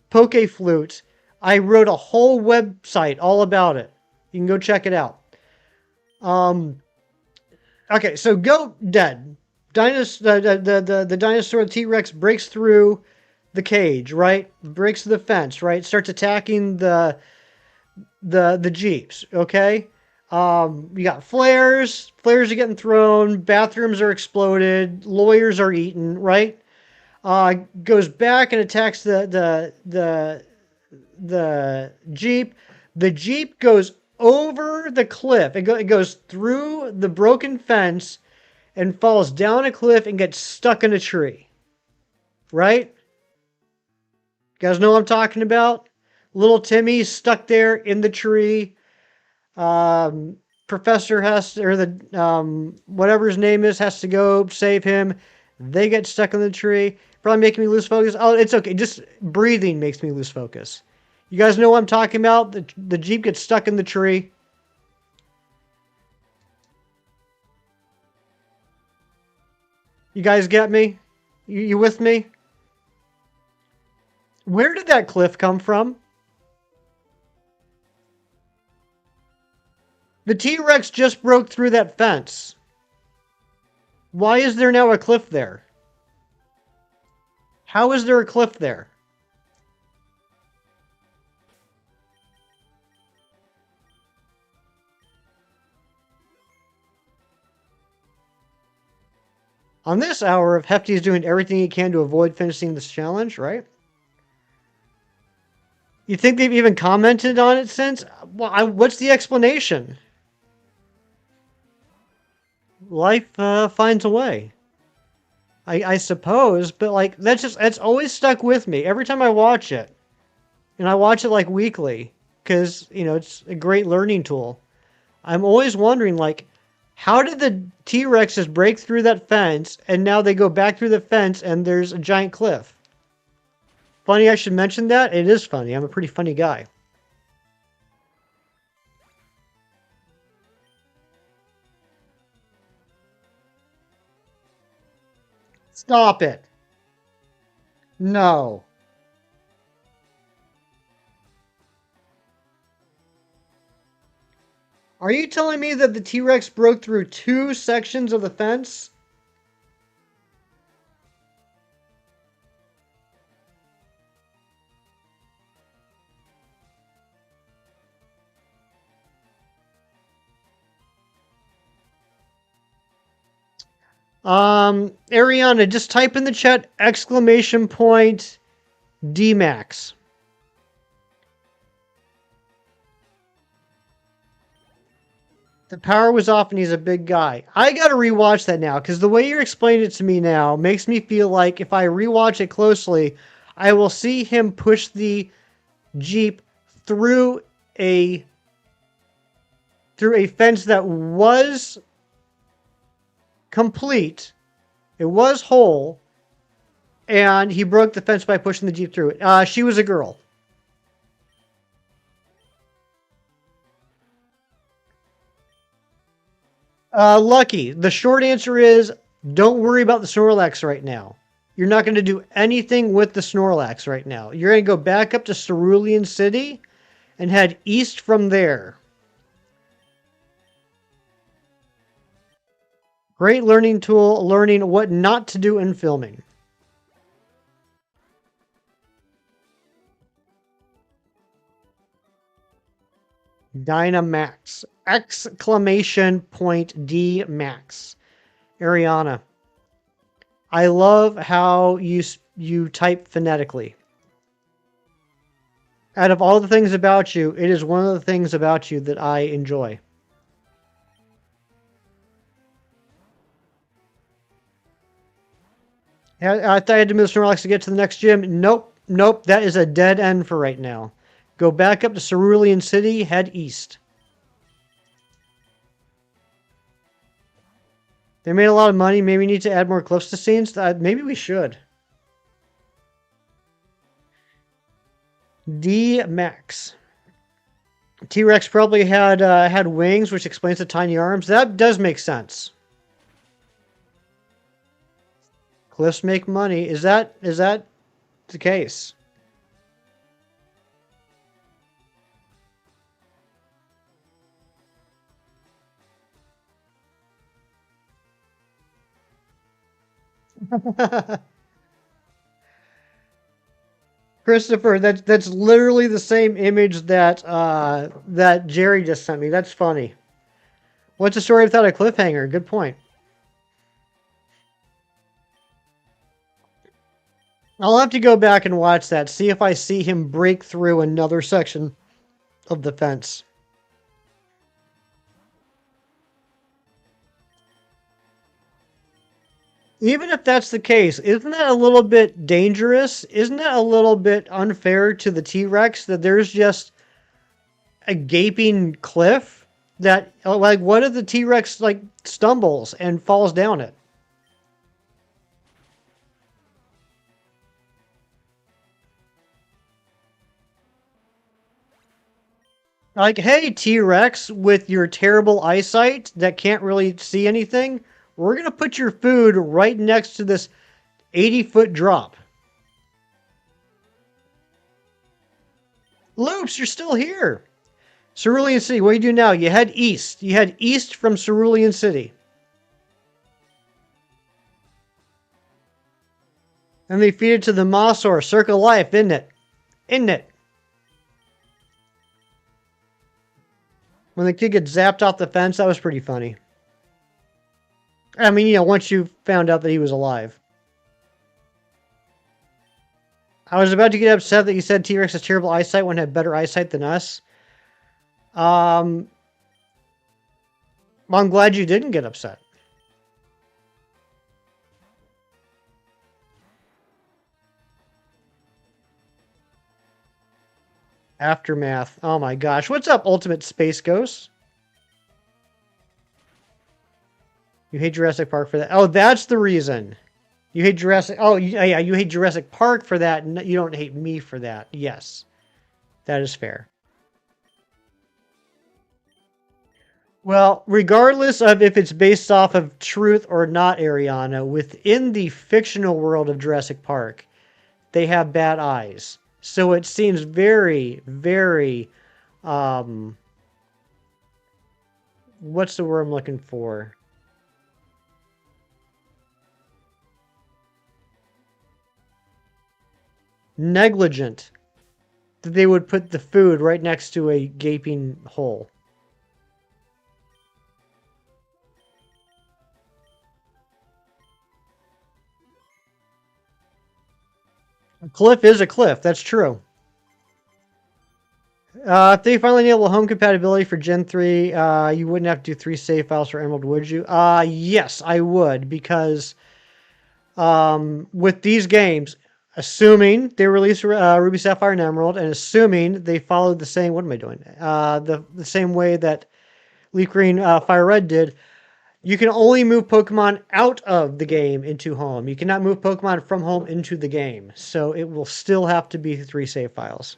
Poke Flute, I wrote a whole website all about it. You can go check it out. Okay, so goat dead. The dinosaur, the T-Rex, breaks through the cage, right? Breaks through the fence, right? Starts attacking the Jeeps, okay? You got flares. Flares are getting thrown. Bathrooms are exploded. Lawyers are eaten, right? Goes back and attacks the Jeep. The Jeep goes over the cliff. It goes through the broken fence and falls down a cliff and gets stuck in a tree. Right? You guys know what I'm talking about? Little Timmy's stuck there in the tree. Professor has to, or the whatever his name is, has to go save him. They get stuck in the tree. Probably making me lose focus. Oh, it's okay. Just breathing makes me lose focus. You guys know what I'm talking about? The Jeep gets stuck in the tree. You guys get me? You with me? Where did that cliff come from? The T-Rex just broke through that fence. Why is there now a cliff there? How is there a cliff there? On this hour of Hefty is doing everything he can to avoid finishing this challenge, right? You think they've even commented on it since? What's the explanation? Life finds a way. I suppose, but like that's always stuck with me every time I watch it. And I watch it like weekly because, you know, it's a great learning tool. I'm always wondering, like, how did the T-Rexes break through that fence and now they go back through the fence and there's a giant cliff? Funny I should mention that? It is funny. I'm a pretty funny guy. Stop it. No. Are you telling me that the T-Rex broke through 2 sections of the fence? Ariana, just type in the chat exclamation point D-Max. The power was off and he's a big guy. I gotta rewatch that now because the way you're explaining it to me now makes me feel like if I rewatch it closely, I will see him push the Jeep through a fence that was complete. It was whole, and he broke the fence by pushing the Jeep through it. She was a girl. Lucky. The short answer is don't worry about the Snorlax right now. You're not going to do anything with the Snorlax right now. You're going to go back up to Cerulean City and head east from there. Great learning tool, learning what not to do in filming. Dynamax. Exclamation point D max. Ariana. I love how you type phonetically. Out of all the things about you, it is one of the things about you that I enjoy. I thought I had to move Snorlax to get to the next gym. Nope, nope, that is a dead end for right now. Go back up to Cerulean City, head east. They made a lot of money. Maybe we need to add more clips to scenes. Maybe we should. D Max. T-Rex probably had wings, which explains the tiny arms. That does make sense. Cliffs make money. Is that the case? Christopher, that's literally the same image that that Jerry just sent me. That's funny. What's a story without a cliffhanger? Good point. I'll have to go back and watch that, see if I see him break through another section of the fence. Even if that's the case, isn't that a little bit dangerous? Isn't that a little bit unfair to the T-Rex that there's just a gaping cliff that, like, what if the T-Rex, like, stumbles and falls down it? Like, hey, T-Rex, with your terrible eyesight that can't really see anything, we're going to put your food right next to this 80-foot drop. Loops, you're still here. Cerulean City, what do you do now? You head east. You head east from Cerulean City. And they feed it to the Mosaur. Circle of life, isn't it? Isn't it? When the kid gets zapped off the fence, that was pretty funny. I mean, you know, once you found out that he was alive. I was about to get upset that you said T-Rex has terrible eyesight when it had better eyesight than us. I'm glad you didn't get upset. Aftermath. Oh my gosh. What's up, Ultimate Space Ghost? You hate Jurassic Park for that. Oh, that's the reason. You hate Jurassic... Oh, yeah, you hate Jurassic Park for that. You don't hate me for that. Yes. That is fair. Well, regardless of if it's based off of truth or not, Ariana, within the fictional world of Jurassic Park, they have bad eyes. So it seems very, very... what's the word I'm looking for? Negligent that they would put the food right next to a gaping hole. A cliff is a cliff. That's true. If they finally enable home compatibility for Gen 3, you wouldn't have to do 3 save files for Emerald, would you? Yes, I would, because with these games, assuming they release Ruby, Sapphire, and Emerald, and assuming they followed the same, what am I doing? The same way that LeafGreen FireRed did, you can only move Pokemon out of the game into home. You cannot move Pokemon from home into the game. So it will still have to be 3 save files.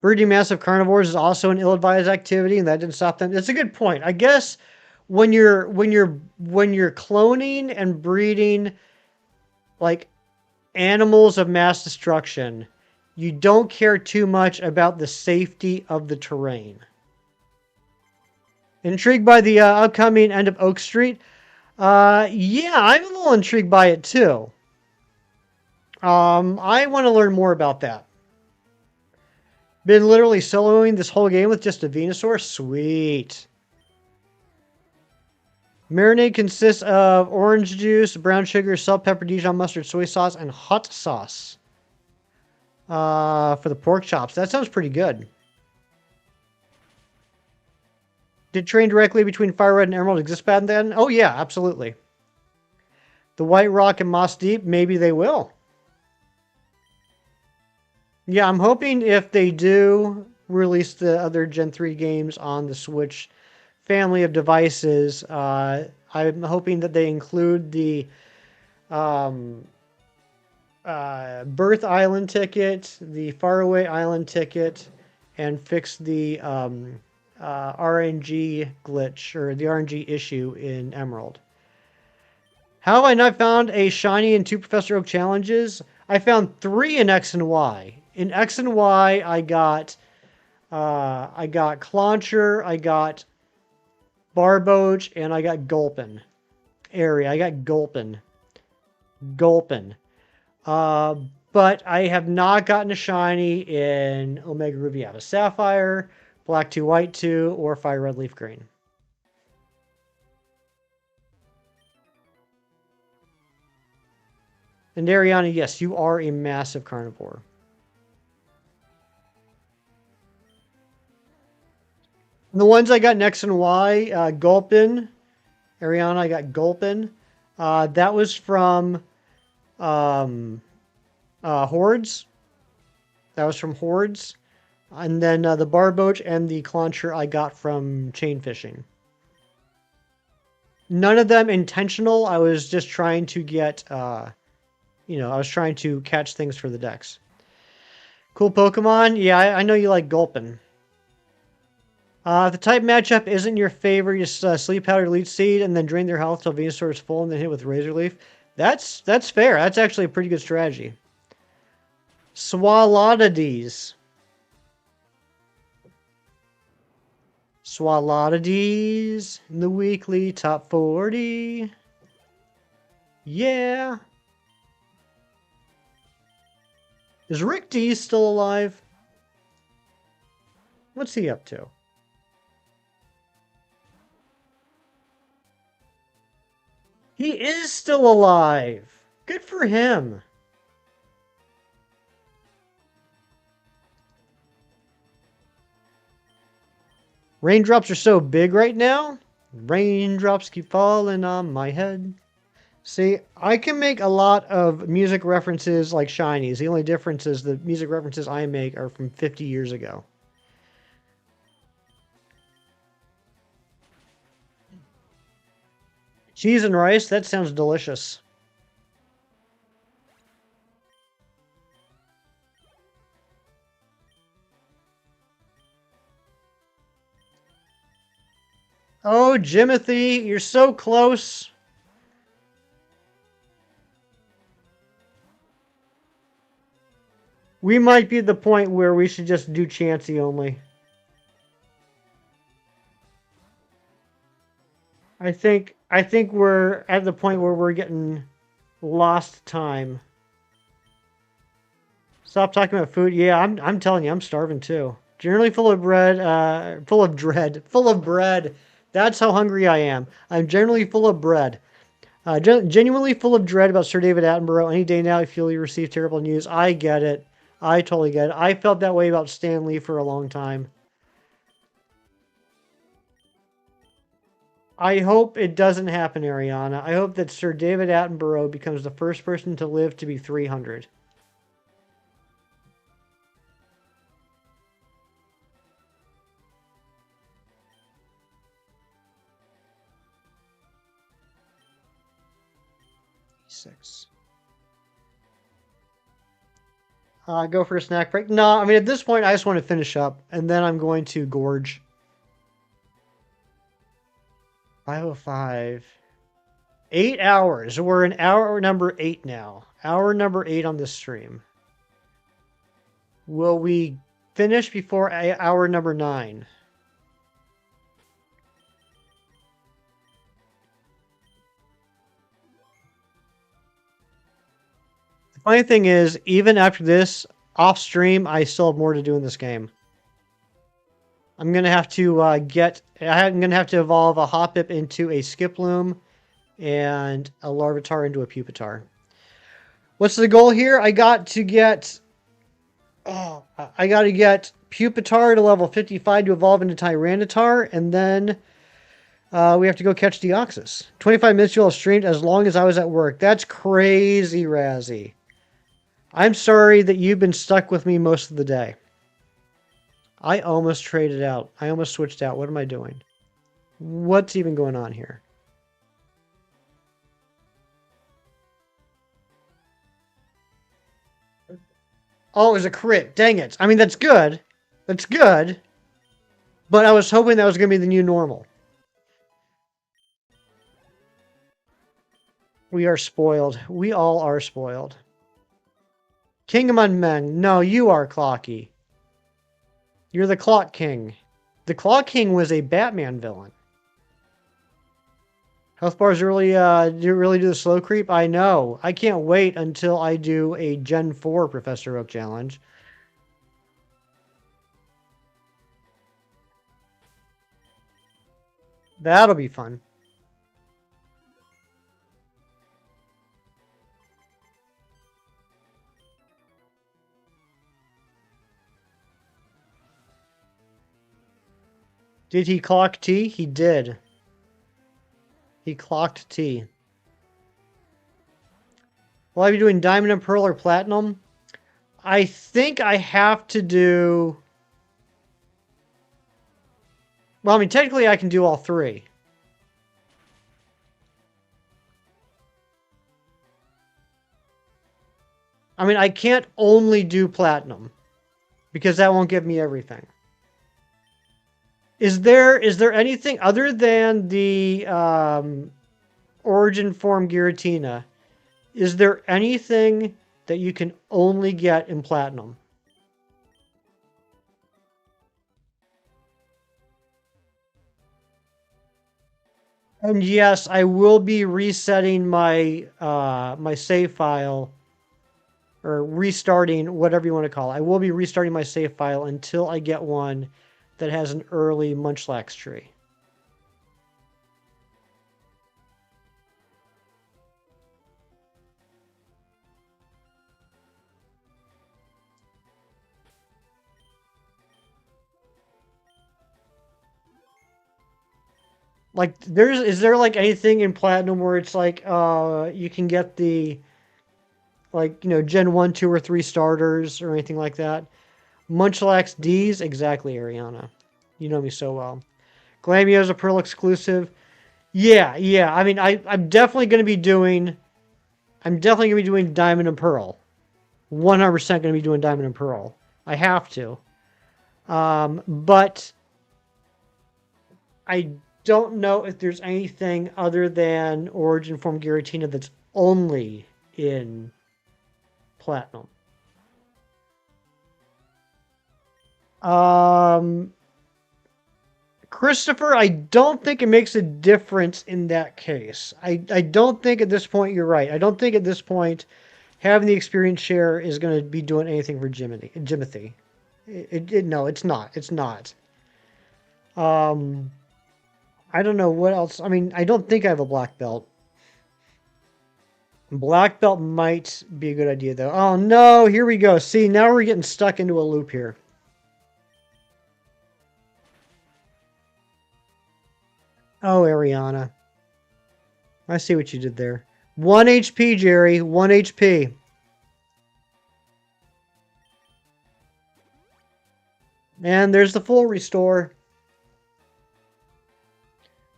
Breeding massive carnivores is also an ill-advised activity, and that didn't stop them. It's a good point. I guess when you're cloning and breeding like animals of mass destruction, you don't care too much about the safety of the terrain. Intrigued by the upcoming end of Oak Street? Yeah, I'm a little intrigued by it too. I want to learn more about that. Been literally soloing this whole game with just a Venusaur? Sweet. Marinade consists of orange juice, brown sugar, salt, pepper, Dijon mustard, soy sauce, and hot sauce. For the pork chops. That sounds pretty good. Did train directly between FireRed and Emerald exist back then? Oh yeah, absolutely. The White Rock and Moss Deep, maybe they will. Yeah, I'm hoping if they do release the other Gen 3 games on the Switch family of devices, I'm hoping that they include the Birth Island ticket, the Faraway Island ticket, and fix the RNG glitch, or the RNG issue in Emerald. How have I not found a shiny in 2 Professor Oak challenges? I found 3 in X and Y. In X and Y, I got Clauncher, I got Barboach, and I got Gulpin. Area, I got Gulpin. But I have not gotten a shiny in Omega Ruby Alpha Sapphire, Black 2 White 2, or Fire Red Leaf Green. And Ariana, yes, you are a massive carnivore. The ones I got in X and Y, Gulpin, Ariana, I got Gulpin. That was from Hordes. That was from Hordes. And then the Barboach and the Clauncher I got from chain fishing. None of them intentional. I was just trying to get, I was trying to catch things for the decks. Cool Pokemon. Yeah, I know you like Gulpin. If the type matchup isn't your favorite, just Sleep Powder, Leech Seed, and then drain their health till Venusaur is full, and then hit with Razor Leaf. That's fair. That's actually a pretty good strategy. Swallotides. Swallotides in the weekly top 40. Yeah. Is Rick D still alive? What's he up to? He is still alive. Good for him. Raindrops are so big right now. Raindrops keep falling on my head. See, I can make a lot of music references like shinies. The only difference is the music references I make are from 50 years ago. Cheese and rice? That sounds delicious. Oh, Jimothy, you're so close. We might be at the point where we should just do Chansey only. I think we're at the point where we're getting lost time. Stop talking about food. Yeah, I'm telling you, I'm starving too. Generally full of bread, full of bread. That's how hungry I am. I'm generally full of bread. Genuinely full of dread about Sir David Attenborough. Any day now, I feel you receive terrible news. I get it. I totally get it. I felt that way about Stan Lee for a long time. I hope it doesn't happen, Ariana. I hope that Sir David Attenborough becomes the first person to live to be 300. Six. Go for a snack break. No, I mean, at this point, I just want to finish up, and then I'm going to gorge. 5:05. 8 hours. We're in hour number 8 now. Hour number 8 on this stream. Will we finish before hour number 9? The funny thing is, even after this, off stream, I still have more to do in this game. I'm gonna have to I'm gonna have to evolve a Hoppip into a Skiploom and a Larvitar into a Pupitar. What's the goal here? I got to get Pupitar to level 55 to evolve into Tyranitar, and then we have to go catch Deoxys. 25 minutes you'll have streamed as long as I was at work. That's crazy, Razzie. I'm sorry that you've been stuck with me most of the day. I almost traded out. I almost switched out. What am I doing? What's even going on here? Oh, it was a crit. Dang it. I mean, that's good. That's good. But I was hoping that was going to be the new normal. We are spoiled. We all are spoiled. King among men. No, you are Clocky. You're the Clock King. The Clock King was a Batman villain. Health bars really do the slow creep? I know. I can't wait until I do a Gen 4 Professor Oak challenge. That'll be fun. Did he clock T? He did. He clocked T. Will I be doing Diamond and Pearl or Platinum? I think I have to do... Well, I mean, technically I can do all three. I mean, I can't only do Platinum, because that won't give me everything. Is there anything other than the Origin Form Giratina? Is there anything that you can only get in Platinum? And yes, I will be resetting my my save file, or restarting, whatever you want to call it. I will be restarting my save file until I get one that has an early Munchlax tree. Like, is there like anything in Platinum where it's like you can get the, like, you know, Gen 1, 2, or 3 starters or anything like that? Munchlax D's? Exactly, Ariana. You know me so well. Glamio's a Pearl exclusive. Yeah. I mean, I'm definitely going to be doing... I'm definitely going to be doing Diamond and Pearl. 100% going to be doing Diamond and Pearl. I have to. But I don't know if there's anything other than Origin Form Giratina that's only in Platinum. Christopher, I don't think it makes a difference in that case. I don't think at this point you're right. I don't think at this point having the experience share is going to be doing anything for Jimothy. No, it's not. It's not. I don't know what else. I mean, I don't think I have a black belt. Black belt might be a good idea, though. Oh, no. Here we go. See, now we're getting stuck into a loop here. Oh, Ariana. I see what you did there. 1 HP, Jerry. 1 HP. And there's the full restore.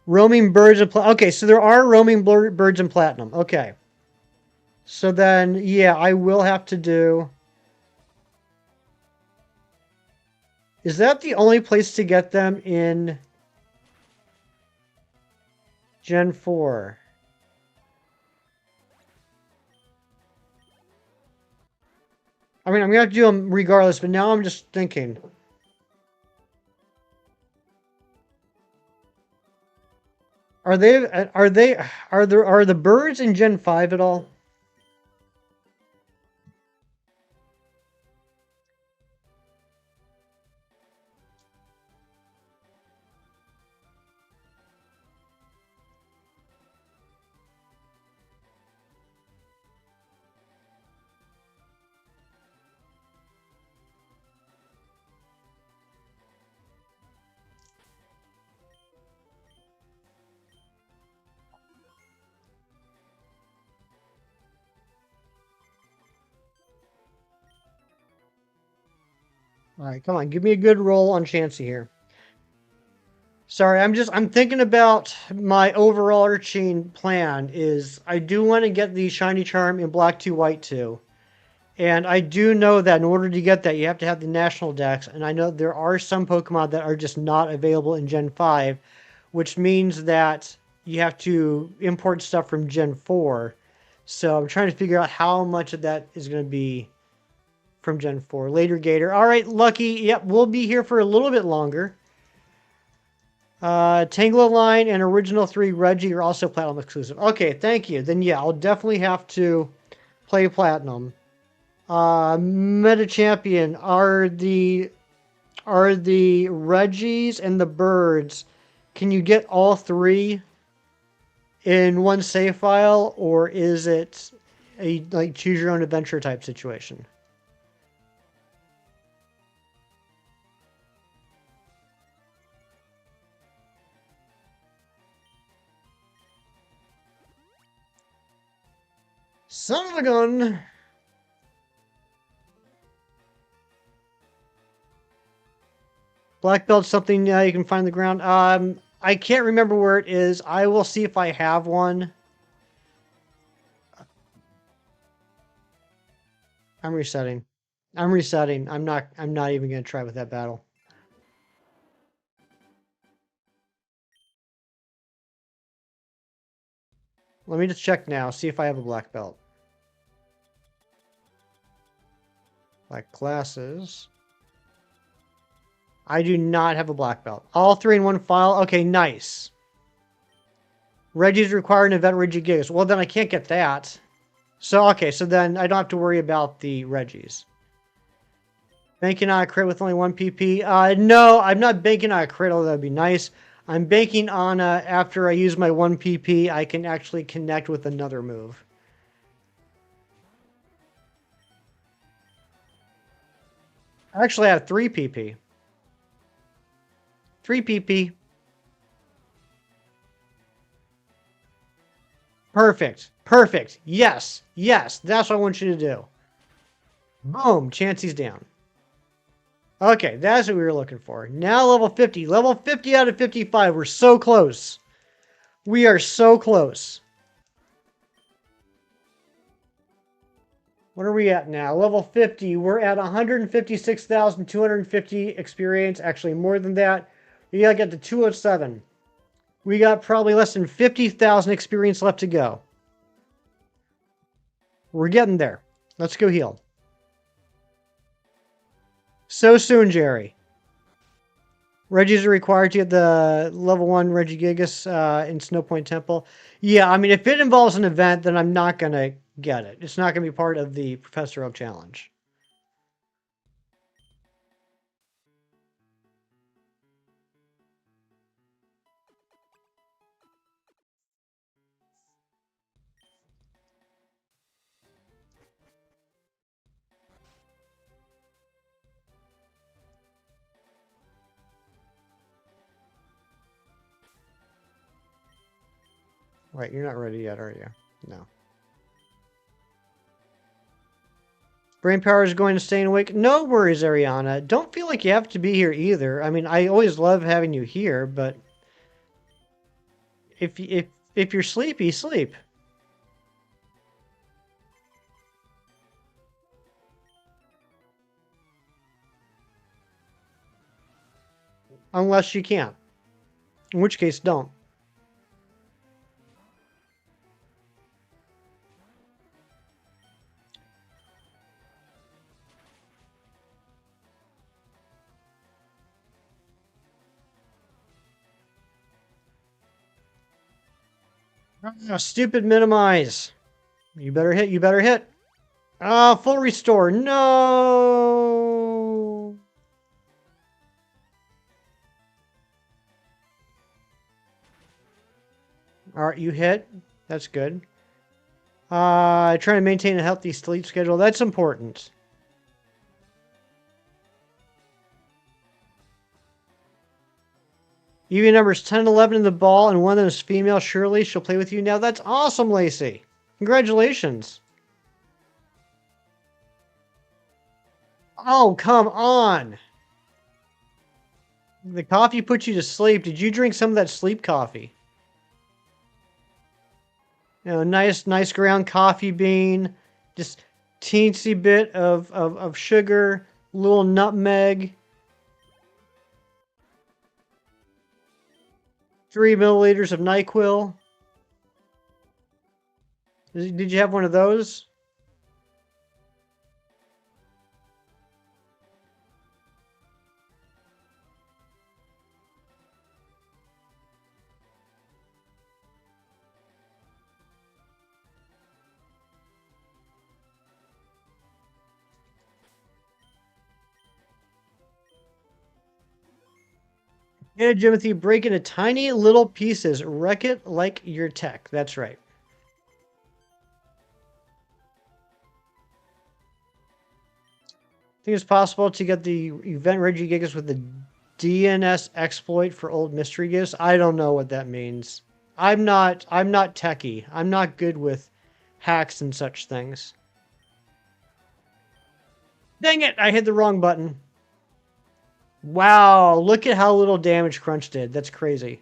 Roaming birds and okay, so there are roaming birds in platinum. Okay. So then, yeah, I will have to do... Is that the only place to get them in Gen 4? I mean, I'm going to have to do them regardless, but now I'm just thinking. Are the birds in Gen 5 at all? All right, come on, give me a good roll on Chansey here. Sorry, I'm thinking about my overarching plan is I do want to get the Shiny Charm in Black 2, White 2. And I do know that in order to get that, you have to have the National Dex. And I know there are some Pokemon that are just not available in Gen 5, which means that you have to import stuff from Gen 4. So I'm trying to figure out how much of that is going to be from Gen 4. Later, Gator. All right, Lucky. Yep, we'll be here for a little bit longer. Tangela and Original 3 Reggie are also Platinum exclusive. Okay, thank you. Then yeah, I'll definitely have to play Platinum. Meta Champion, are the Reggies and the birds, can you get all three in one save file, or is it a like choose your own adventure type situation? Son of a gun! Black belt, something you can find on the ground. I can't remember where it is. I will see if I have one. I'm resetting. I'm resetting. I'm not even gonna try with that battle. Let me just check now, see if I have a black belt. Black glasses. I do not have a black belt. All three in one file? Okay, nice. Reggie's required an event Regigigas. Well, then I can't get that. So, okay, so then I don't have to worry about the Reggies. Banking on a crit with only 1 PP? No, I'm not banking on a crit, although that'd be nice. I'm banking on after I use my 1 PP, I can actually connect with another move. Actually, I have 3 PP. 3 PP. Perfect. Perfect. Yes. Yes. That's what I want you to do. Boom. Chansey's down. Okay, that's what we were looking for. Now level 50. Level 50 out of 55. We're so close. We are so close. What are we at now? Level 50. We're at 156,250 experience. Actually, more than that. We gotta get to 207. We got probably less than 50,000 experience left to go. We're getting there. Let's go heal. So soon, Jerry. Reggies are required to get the level 1 Regigigas in Snowpoint Temple. Yeah, I mean, if it involves an event, then I'm not going to get it. It's not going to be part of the Professor Oak Challenge. Right, you're not ready yet, are you? No. Brain power is going to stay awake. No worries, Ariana. Don't feel like you have to be here either. I mean, I always love having you here, but if you're sleepy, sleep. Unless you can't. In which case, don't. Oh, stupid minimize. You better hit, you better hit. Ah, full restore. No. All right, you hit. That's good. Trying to maintain a healthy sleep schedule. That's important. EV numbers 10 and 11 in the ball, and one of them is female. Surely she'll play with you now. That's awesome, Lacey. Congratulations. Oh, come on. The coffee put you to sleep. Did you drink some of that sleep coffee? You know, nice ground coffee bean, just teensy bit of sugar, little nutmeg, 3 milliliters of NyQuil. Did you have one of those? Yeah, Jimothy, break into tiny little pieces. Wreck it like your tech. That's right. Think it's possible to get the event Regigigas with the DNS exploit for old mystery gifts. I don't know what that means. I'm not techie. I'm not good with hacks and such things. Dang it, I hit the wrong button. Wow, look at how little damage Crunch did. That's crazy.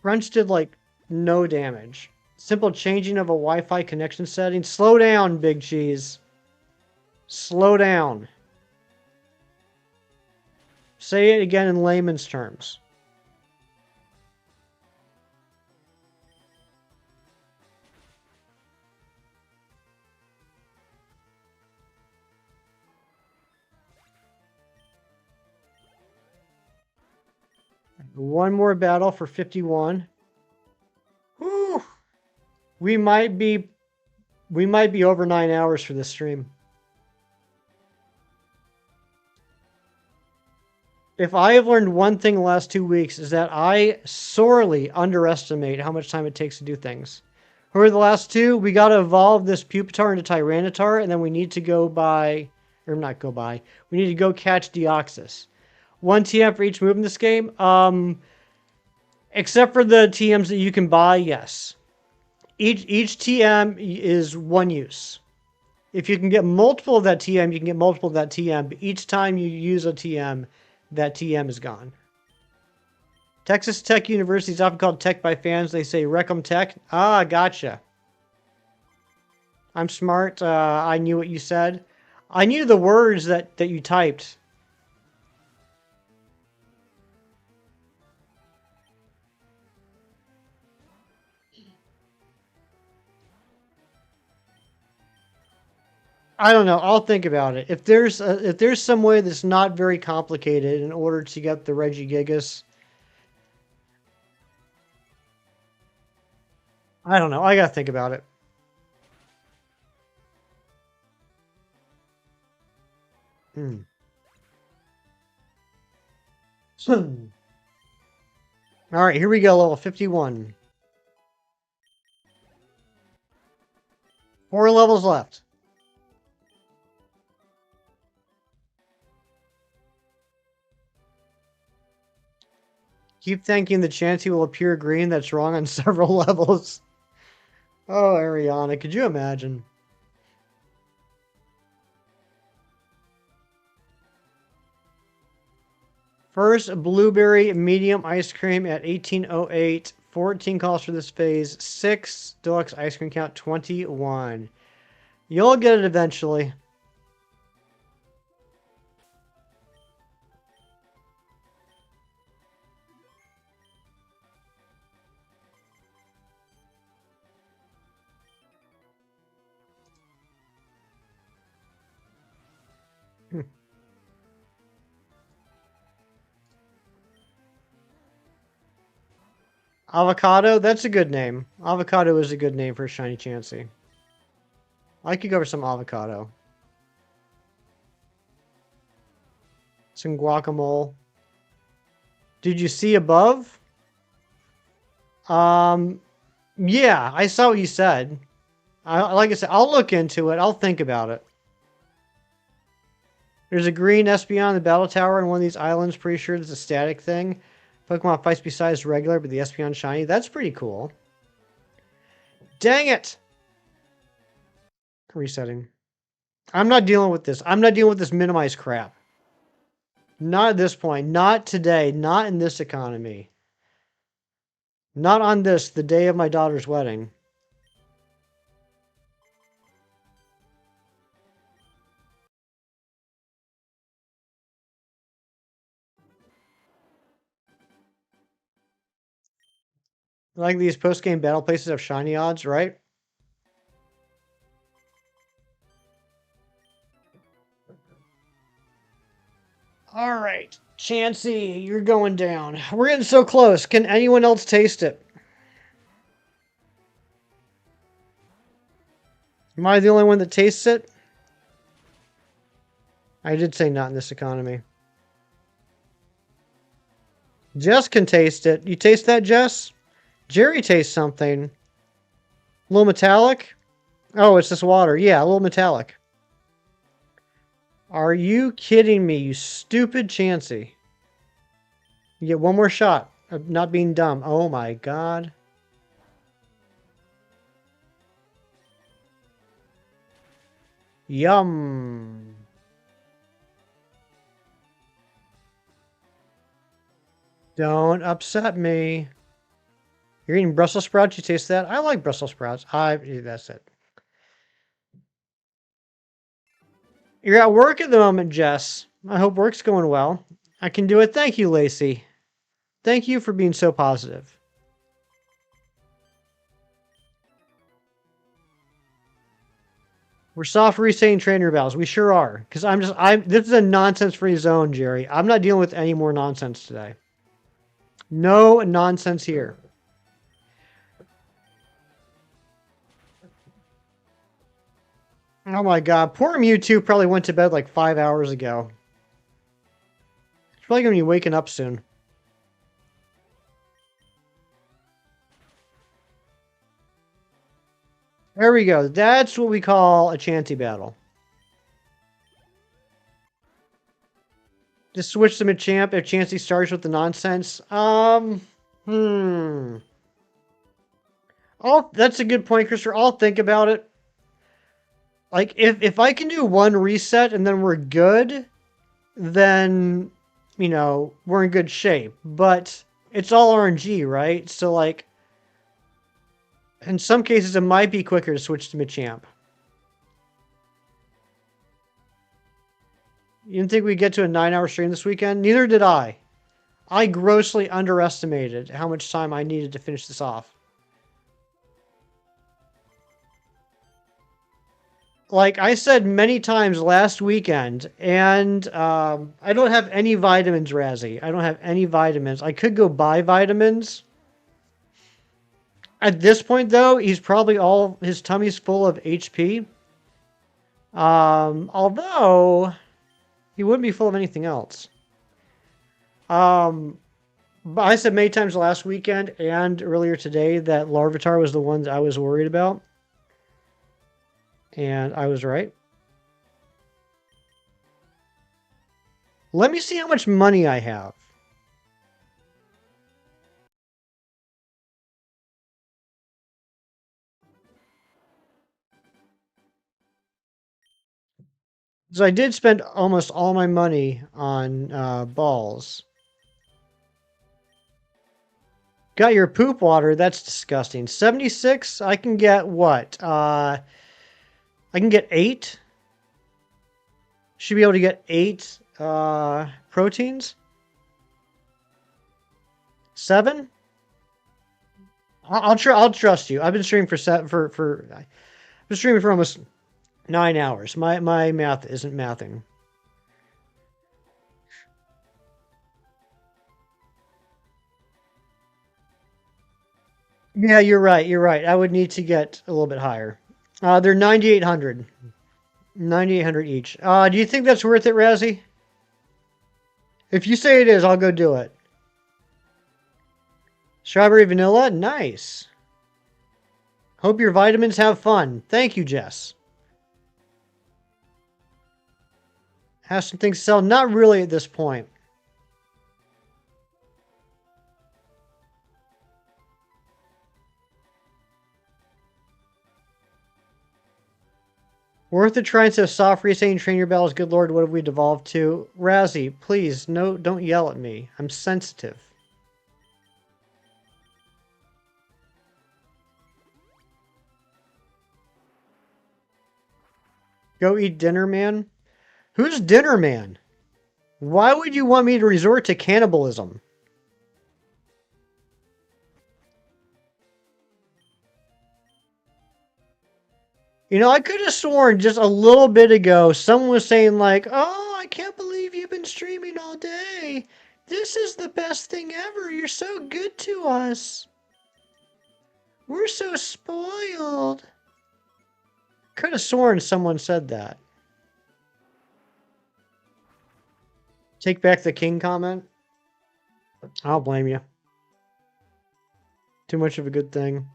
Crunch did like no damage. Simple changing of a Wi-Fi connection setting. Slow down, Big Cheese. Slow down. Say it again in layman's terms. One more battle for 51. Whew. We might be over 9 hours for this stream. If I have learned one thing the last 2 weeks is that I sorely underestimate how much time it takes to do things. Who are the last two? We got to evolve this Pupitar into Tyranitar, and then we need to go by, or not go by, we need to go catch Deoxys. 1 TM for each move in this game? Except for the TMs that you can buy, yes. Each TM is one use. If you can get multiple of that TM, you can get multiple of that TM, but each time you use a TM, that TM is gone. Texas Tech University is often called Tech by fans. They say Recum Tech. Ah, gotcha. I'm smart. I knew what you said. I knew the words that you typed. I don't know. I'll think about it. If there's some way that's not very complicated in order to get the Regigigas, I don't know. I gotta think about it. Hmm. All right, here we go. Level 51. 4 levels left. Keep thinking the Chansey will appear green. That's wrong on several levels. Oh, Ariana, could you imagine? First, blueberry medium ice cream at 1808. 14 calls for this phase. 6, deluxe ice cream count 21. You'll get it eventually. Avocado, that's a good name. Avocado is a good name for a shiny Chansey. I could go for some avocado. Some guacamole. Did you see above? Yeah, I saw what you said. Like I said, I'll look into it. I'll think about it. There's a green Espeon on the battle tower on one of these islands. Pretty sure it's a static thing. Pokemon fights besides regular, but the Espeon shiny. That's pretty cool. Dang it! Resetting. I'm not dealing with this. I'm not dealing with this minimized crap. Not at this point. Not today. Not in this economy. Not on this, the day of my daughter's wedding. Like these post-game battle places have shiny odds, right? All right. Chansey, you're going down. We're getting so close. Can anyone else taste it? Am I the only one that tastes it? I did say not in this economy. Jess can taste it. You taste that, Jess? Jerry tastes something. A little metallic? Oh, it's just water. Yeah, a little metallic. Are you kidding me, you stupid Chansey? You get one more shot of not being dumb. Oh my god. Yum. Don't upset me. You're eating Brussels sprouts? You taste that? I like Brussels sprouts. That's it. You're at work at the moment, Jess. I hope work's going well. I can do it. Thank you, Lacey. Thank you for being so positive. We're soft resetting trainer battles. We sure are. Because this is a nonsense-free zone, Jerry. I'm not dealing with any more nonsense today. No nonsense here. Oh my god. Poor Mewtwo probably went to bed like 5 hours ago. He's probably going to be waking up soon. There we go. That's what we call a Chansey battle. Just switch to Machamp if Chansey starts with the nonsense. That's a good point, Christopher. I'll think about it. Like, if I can do one reset and then we're good, then, you know, we're in good shape. But it's all RNG, right? So, like, in some cases, it might be quicker to switch to Machamp. You didn't think we'd get to a 9-hour stream this weekend? Neither did I. I grossly underestimated how much time I needed to finish this off. Like I said many times last weekend, and I don't have any vitamins, Razzie. I don't have any vitamins. I could go buy vitamins. At this point, though, he's probably his tummy's full of HP. Although he wouldn't be full of anything else. But I said many times last weekend and earlier today that Larvitar was the one that I was worried about. And I was right. Let me see how much money I have. So I did spend almost all my money on balls. Got your poop water. That's disgusting. 76. I can get what? I can get 8. Should be able to get 8 proteins. 7. I'll trust you. I've been streaming I've been streaming for almost 9 hours. My math isn't mathing. Yeah, you're right. You're right. I would need to get a little bit higher. They're 9,800. 9,800 each. Do you think that's worth it, Razzie? If you say it is, I'll go do it. Strawberry vanilla? Nice. Hope your vitamins have fun. Thank you, Jess. Have some things to sell? Not really at this point. Worth the trying to soft resetting train your bells. Good lord, what have we devolved to? Razzie, please, no, don't yell at me. I'm sensitive. Go eat dinner, man? Who's dinner, man? Why would you want me to resort to cannibalism? You know, I could have sworn just a little bit ago someone was saying, like, oh, I can't believe you've been streaming all day. This is the best thing ever. You're so good to us. We're so spoiled. Could have sworn someone said that. Take back the king comment. I don't blame you. Too much of a good thing.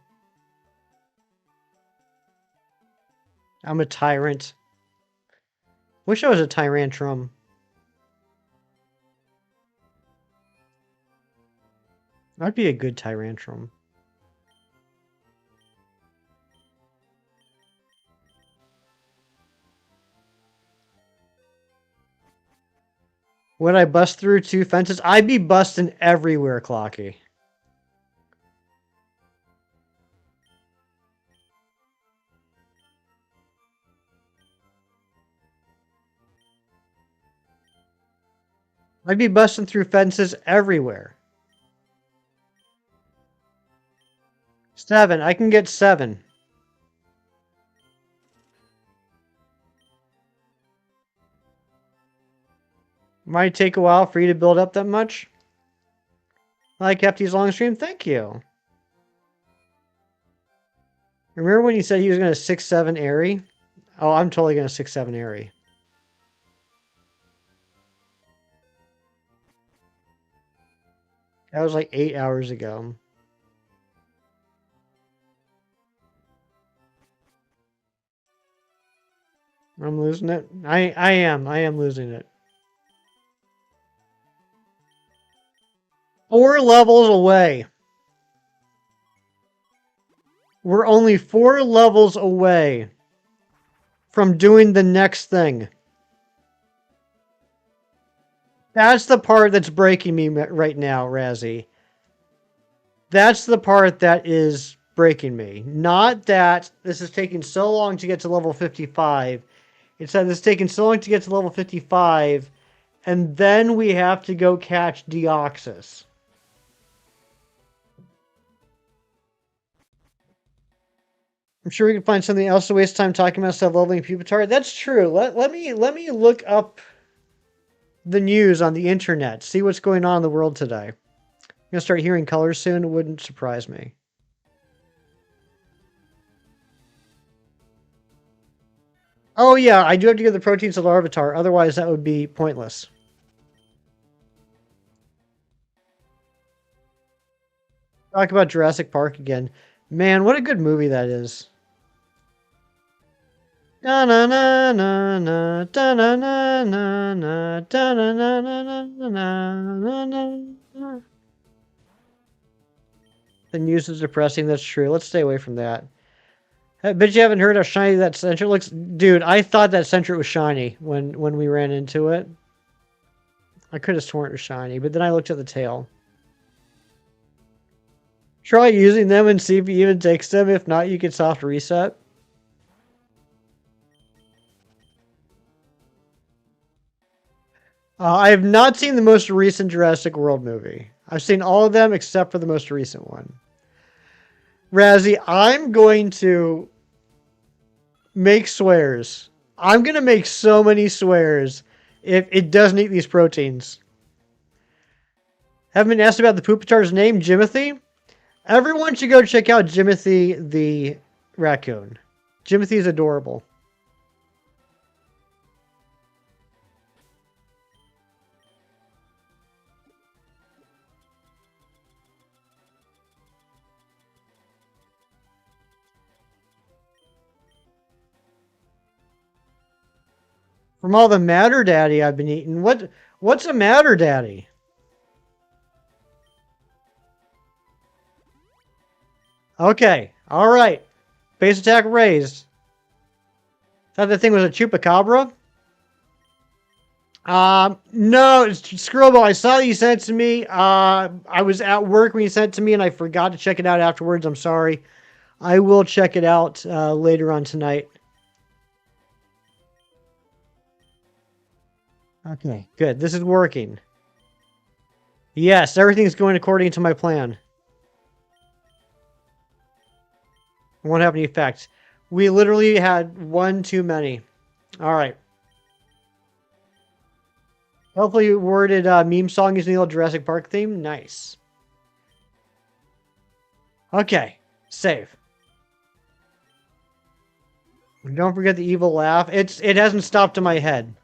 I'm a tyrant. Wish I was a tyrantrum. I'd be a good tyrantrum. Would I bust through 2 fences? I'd be busting everywhere, Clocky. I'd be busting through fences everywhere. 7. I can get 7. Might take a while for you to build up that much. I kept these long stream. Thank you. Remember when you said he was going to 6-7 Airy? Oh, I'm totally going to 6-7 Airy. That was like 8 hours ago. I'm losing it. I am losing it. 4 levels away. We're only 4 levels away from doing the next thing. That's the part that's breaking me right now, Razzie. That's the part that is breaking me. Not that this is taking so long to get to level 55. It's that it's taking so long to get to level 55, and then we have to go catch Deoxys. I'm sure we can find something else to waste time talking about stuff leveling Pupitar. That's true. Let me look up the news on the internet. See what's going on in the world today. I'm gonna start hearing colors soon. It wouldn't surprise me. Oh yeah, I do have to give the proteins to Larvitar. Otherwise, that would be pointless. Talk about Jurassic Park again. Man, what a good movie that is. Da na na na na da na na na na da na na na na na na. The news is depressing. That's true. Let's stay away from that. I bet you haven't heard how shiny that Sentret looks. Dude, I thought that Sentret was shiny when we ran into it. I could have sworn it was shiny, but then I looked at the tail. Try using them and see if it even takes them. If not, you can soft reset. I have not seen the most recent Jurassic World movie. I've seen all of them except for the most recent one. Razzie, I'm going to make swears. I'm going to make so many swears if it doesn't eat these proteins. Haven't been asked about the Poopatar's name, Jimothy? Everyone should go check out Jimothy the raccoon. Jimothy is adorable. From all the Matter Daddy I've been eating, what's a Matter Daddy? Okay, all right. Base attack raised. Thought that thing was a chupacabra. No, it's Scribble. I saw that you sent it to me. I was at work when you sent it to me, and I forgot to check it out afterwards. I'm sorry. I will check it out later on tonight. Okay, good. This is working. Yes, everything's going according to my plan. It won't have any effect. We literally had one too many. All right. Hopefully worded meme song using the old Jurassic Park theme. Nice. Okay. Save. Don't forget the evil laugh. It hasn't stopped in my head.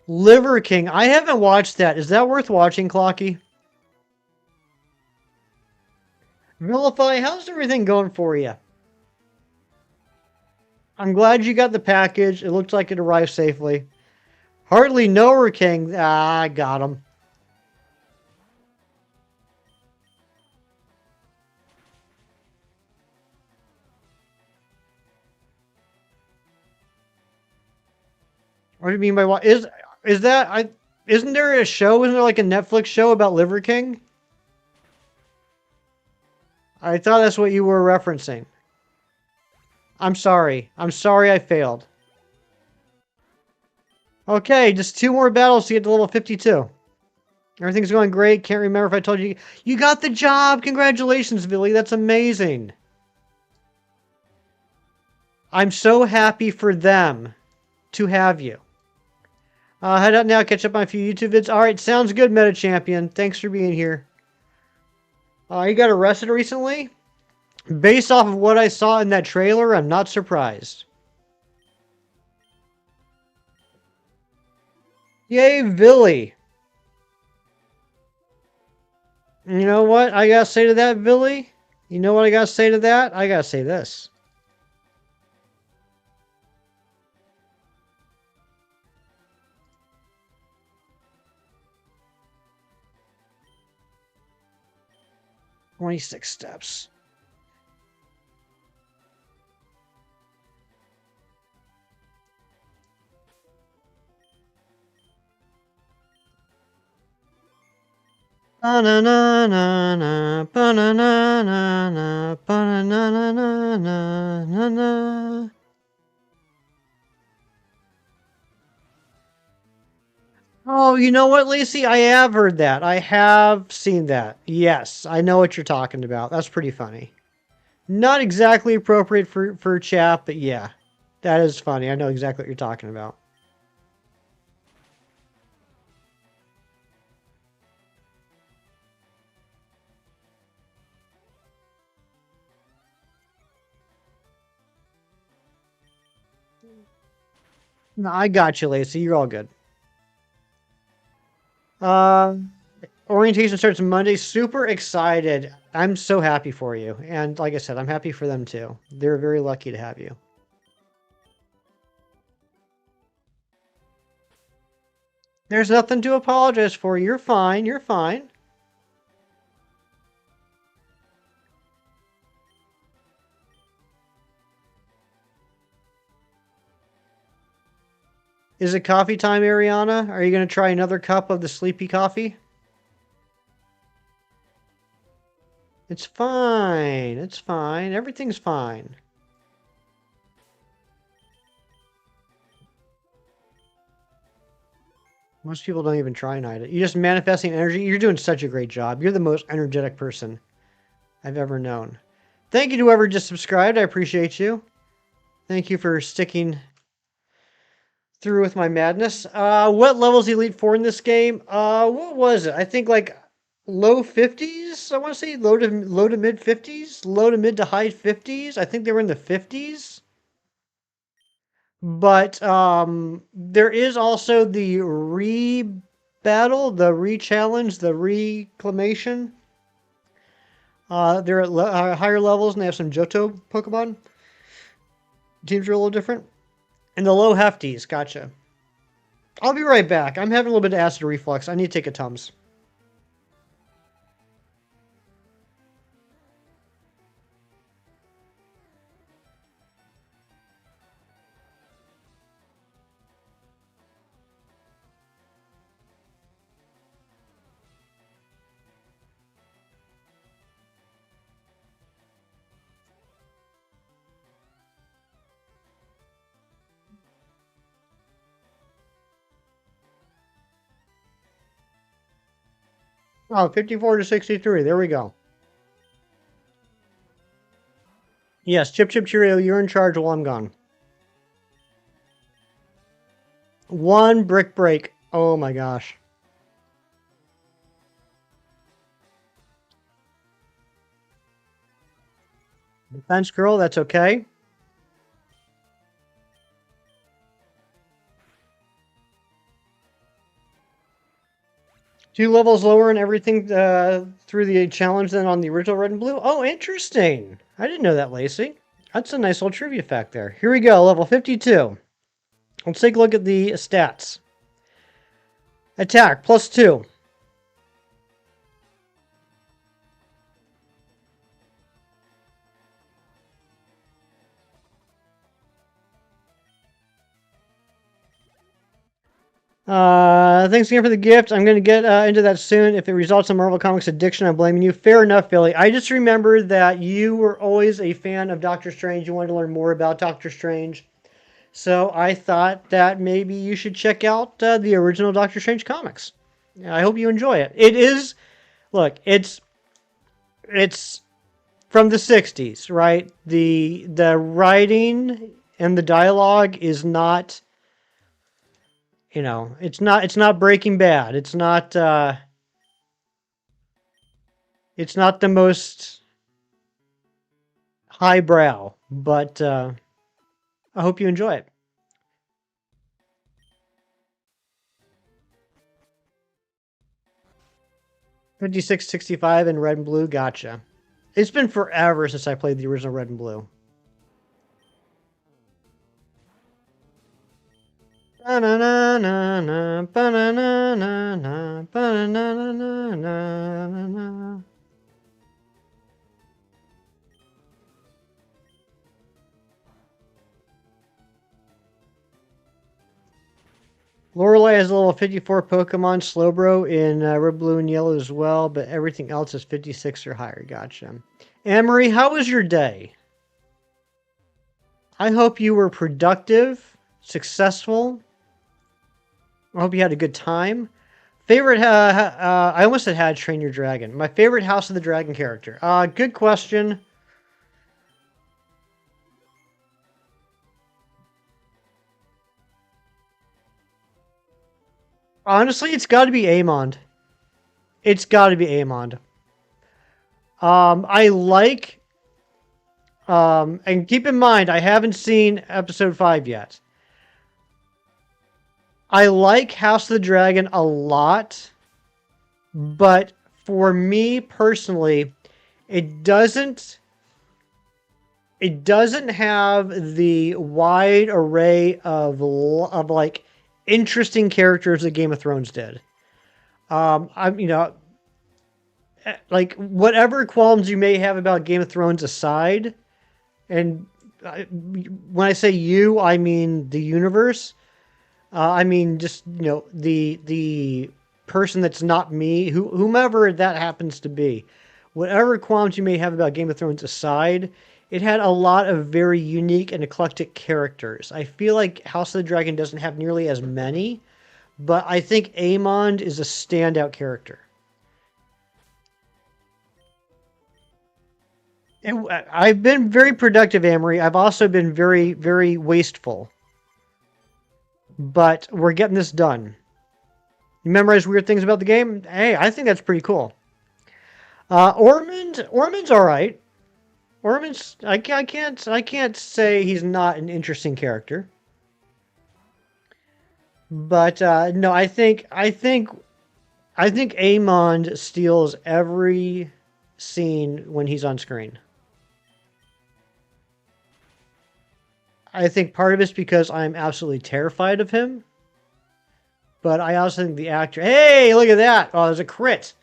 Liver King. I haven't watched that. Is that worth watching, Clocky? Vilify, how's everything going for you? I'm glad you got the package. It looks like it arrived safely. Hardly Knower King. Ah, I got him. What do you mean by what? Is that isn't there a show? Isn't there like a Netflix show about Liver King? I thought that's what you were referencing. I'm sorry. I'm sorry I failed. Okay, just 2 more battles to get to level 52. Everything's going great. Can't remember if I told you. You got the job! Congratulations, Billy. That's amazing. I'm so happy for them to have you. Head out now, catch up on a few YouTube vids. Alright, sounds good, Meta Champion. Thanks for being here. You got arrested recently? Based off of what I saw in that trailer, I'm not surprised. Yay, Billy. You know what I gotta say to that, Billy? You know what I gotta say to that? I gotta say this. "26 steps. Ba-na-na-na-na, ba-na-na-na-na, ba-na-na-na-na-na-na. Oh, you know what, Lacey? I have heard that. I have seen that. Yes, I know what you're talking about. That's pretty funny. Not exactly appropriate for chat, but yeah. That is funny. I know exactly what you're talking about. No, I got you, Lacey. You're all good. Uh, orientation starts Monday. Super excited. I'm so happy for you. And like I said, I'm happy for them too. They're very lucky to have you. There's nothing to apologize for. You're fine. You're fine. Is it coffee time, Ariana? Are you going to try another cup of the sleepy coffee? It's fine. It's fine. Everything's fine. Most people don't even try night. You're just manifesting energy. You're doing such a great job. You're the most energetic person I've ever known. Thank you to whoever just subscribed. I appreciate you. Thank you for sticking through with my madness. What level's Elite Four in this game? What was it? I think like low 50s. I want to say low to mid 50s, low to mid to high 50s. I think they were in the 50s. But there is also the re-battle, the re-challenge, the reclamation. They're at higher levels and they have some Johto Pokemon. Teams are a little different. And the low hefties, gotcha. I'll be right back. I'm having a little bit of acid reflux. I need to take a Tums. Oh, 54 to 63. There we go. Yes, Chip Chip Cheerio, you're in charge while I'm gone. One brick break. Oh my gosh. Defense curl, that's okay. Two levels lower and everything through the challenge than on the original Red and Blue. Oh, interesting. I didn't know that, Lacey. That's a nice little trivia fact there. Here we go, level 52. Let's take a look at the stats. Attack, +2. Thanks again for the gift. I'm going to get into that soon. If it results in Marvel Comics addiction, I'm blaming you. Fair enough, Billy. I just remember that you were always a fan of Doctor Strange. You wanted to learn more about Doctor Strange. So I thought that maybe you should check out the original Doctor Strange comics. I hope you enjoy it. It is, look, it's from the 60s, right? The writing and the dialogue is not, you know, it's not Breaking Bad. It's not the most highbrow, but I hope you enjoy it. $56.65 in red and blue, gotcha. It's been forever since I played the original red and blue. Lorelei has a level 54 Pokemon Slowbro in red, blue, and yellow as well, but everything else is 56 or higher. Gotcha. Anne-Marie, how was your day? I hope you were productive, successful. I hope you had a good time. Favorite, I almost said how to train your dragon. My favorite House of the Dragon character. Good question. Honestly, it's got to be Amond. It's got to be Amond. I like, and keep in mind, I haven't seen episode 5 yet. I like House of the Dragon a lot, but for me personally, it doesn't have the wide array of like interesting characters that Game of Thrones did. I'm like whatever qualms you may have about Game of Thrones aside, and when I say you, I mean the universe. I mean just the person that's not me, whomever that happens to be. Whatever qualms you may have about Game of Thrones aside, it had a lot of very unique and eclectic characters. I feel like House of the Dragon doesn't have nearly as many, but I think Aemond is a standout character. I've been very productive, Amory. I've also been very, very wasteful. But we're getting this done. You memorize weird things about the game? Hey, I think that's pretty cool. Ormond's all right. Ormond's I can't say he's not an interesting character. But no, I think Aemond steals every scene when he's on screen. I think part of it's because I'm absolutely terrified of him, but I also think the actor. Hey, look at that! Oh, there's a crit.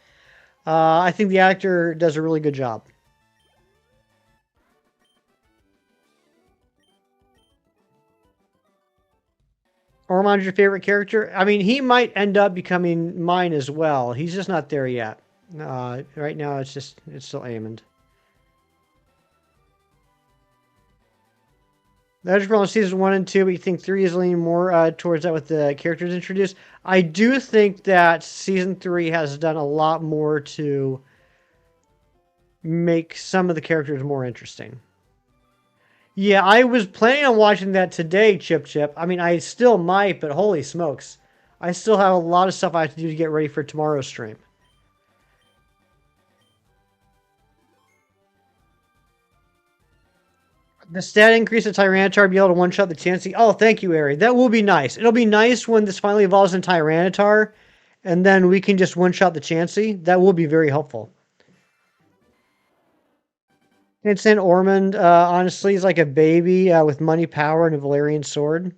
I think the actor does a really good job. Ormond's your favorite character? I mean, he might end up becoming mine as well. He's just not there yet. Right now, it's still Aemond. That's from season 1 and 2, but you think 3 is leaning more towards that with the characters introduced. I do think that season 3 has done a lot more to make some of the characters more interesting. Yeah, I was planning on watching that today, Chip Chip. I mean, I still might, but holy smokes. I still have a lot of stuff I have to do to get ready for tomorrow's stream. The stat increase of Tyranitar, be able to one-shot the Chansey. Oh, thank you, Ari. That will be nice. It'll be nice when this finally evolves in Tyranitar, and then we can just one-shot the Chansey. That will be very helpful. Instant Ormond, honestly, is like a baby with money, power, and a Valerian sword.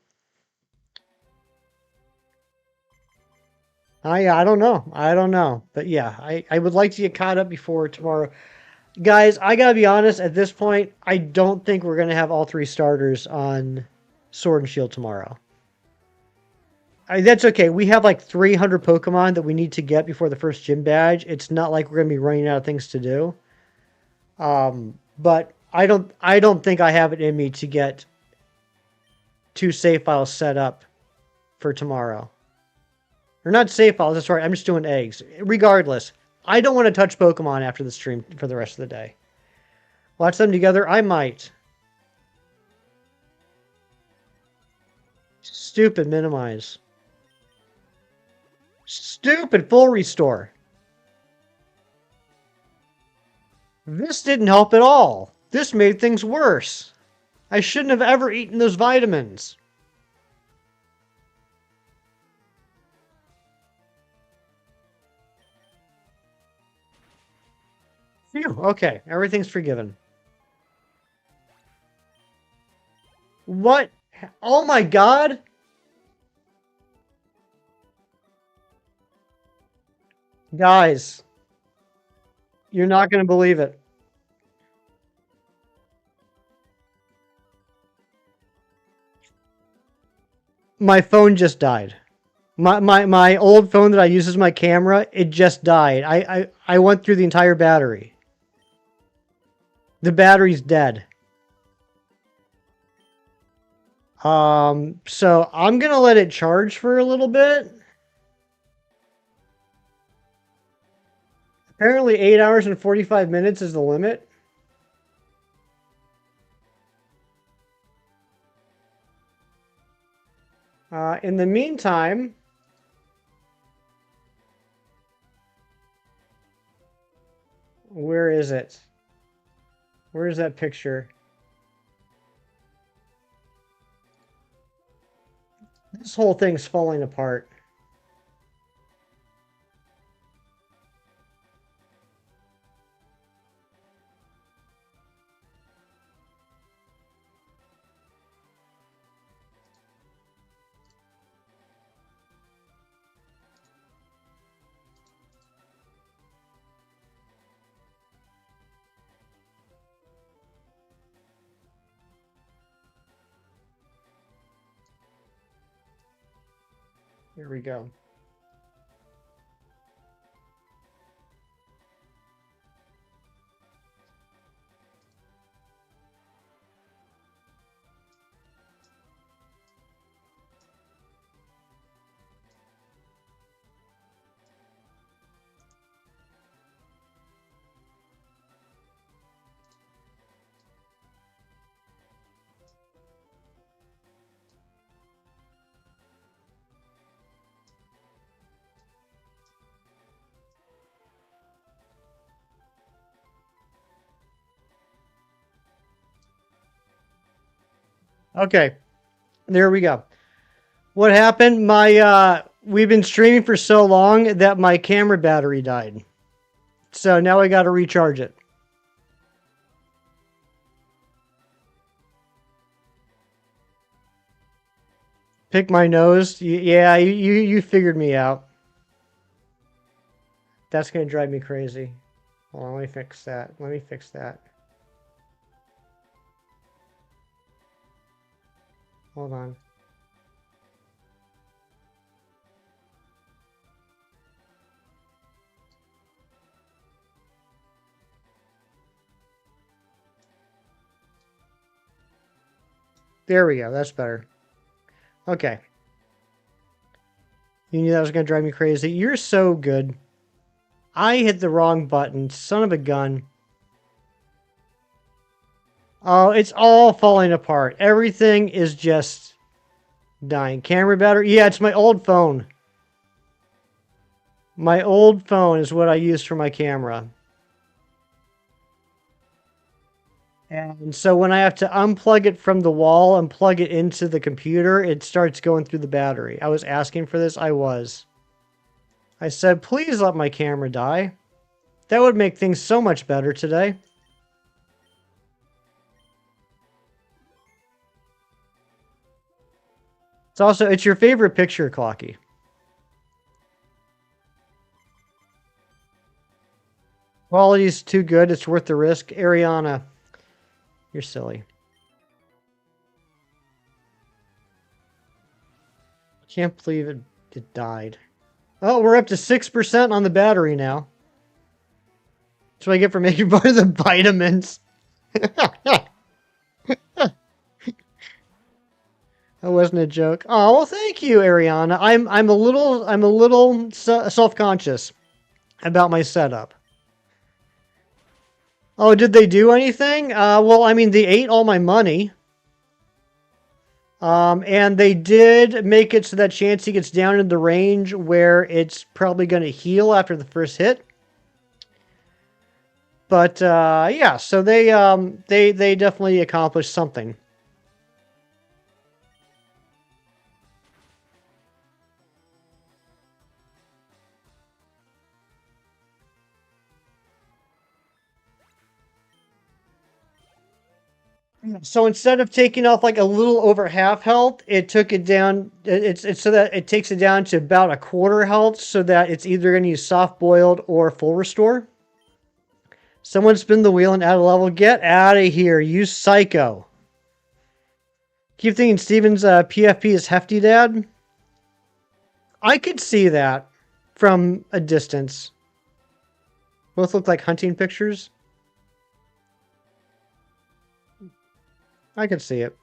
I don't know. I don't know. But yeah, I would like to get caught up before tomorrow. Guys, I gotta be honest, at this point, I don't think we're gonna have all 3 starters on Sword and Shield tomorrow. That's okay. We have like 300 Pokemon that we need to get before the first gym badge. It's not like we're gonna be running out of things to do. But I don't think I have it in me to get 2 save files set up for tomorrow. Or not save files, that's right. I'm just doing eggs. Regardless, I don't want to touch Pokemon after the stream for the rest of the day. Watch them together? I might. Stupid minimize. Stupid full restore. This didn't help at all. This made things worse. I shouldn't have ever eaten those vitamins. Phew, okay, everything's forgiven. What? Oh my god! Guys, you're not going to believe it. My phone just died. My old phone that I use as my camera, it just died. I went through the entire battery. The battery's dead. So I'm gonna let it charge for a little bit. Apparently 8 hours and 45 minutes is the limit. In the meantime, where is it? Where is that picture? This whole thing's falling apart. Here we go. Okay, there we go. What happened? We've been streaming for so long that my camera battery died. So now I got to recharge it. Pick my nose. Yeah, you figured me out. That's gonna drive me crazy. Hold on, let me fix that. Let me fix that. Hold on. There we go. That's better. Okay. You knew that was going to drive me crazy. You're so good. I hit the wrong button. Son of a gun. Oh, it's all falling apart. Everything is just dying. Camera battery. Yeah, it's my old phone. My old phone is what I use for my camera. And so when I have to unplug it from the wall and plug it into the computer, it starts going through the battery. I was asking for this. I was. I said, please let my camera die. That would make things so much better today. It's your favorite picture, Clocky. Quality's too good. It's worth the risk. Ariana, you're silly. I can't believe it died. Oh, we're up to 6% on the battery now. That's what I get for making fun of the vitamins. That wasn't a joke. Oh, well, thank you, Ariana. I'm a little self-conscious about my setup. Oh, did they do anything? Well, I mean, they ate all my money. And they did make it so that Chansey gets down in the range where it's probably going to heal after the first hit. But yeah, so they definitely accomplished something. So instead of taking off like a little over half health, it took it down. It's so that it takes it down to about a quarter health, so that it's either going to use soft boiled or full restore. Someone spin the wheel and add a level. Get out of here, you psycho. Keep thinking Steven's PFP is hefty, Dad. I could see that from a distance. Both look like hunting pictures. I could see it.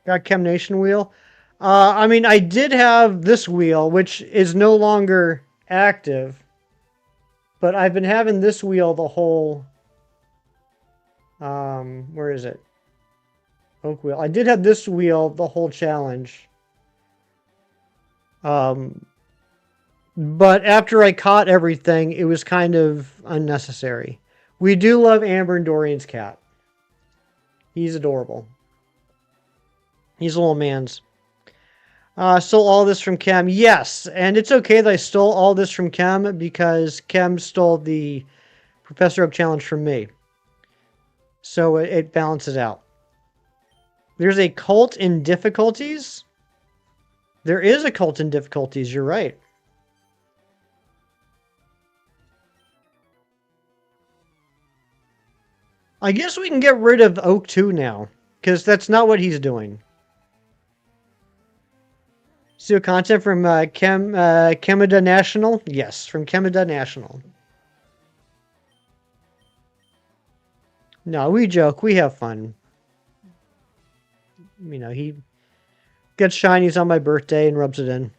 Got Chem Nation wheel. I mean, I did have this wheel, which is no longer active. But I've been having this wheel the whole... where is it? Oak wheel. I did have this wheel the whole challenge. But after I caught everything, it was kind of unnecessary. We do love Amber and Dorian's cat. He's adorable. He's a little man's. Stole all this from Chem. Yes, and it's okay that I stole all this from Chem because Chem stole the Professor Oak challenge from me. So it balances out. There's a cult in difficulties? There is a cult in difficulties, you're right. I guess we can get rid of Oak 2 now, because that's not what he's doing. Studio content from Canada National? Yes, from Canada National. No, we joke. We have fun. You know, he gets shinies on my birthday and rubs it in.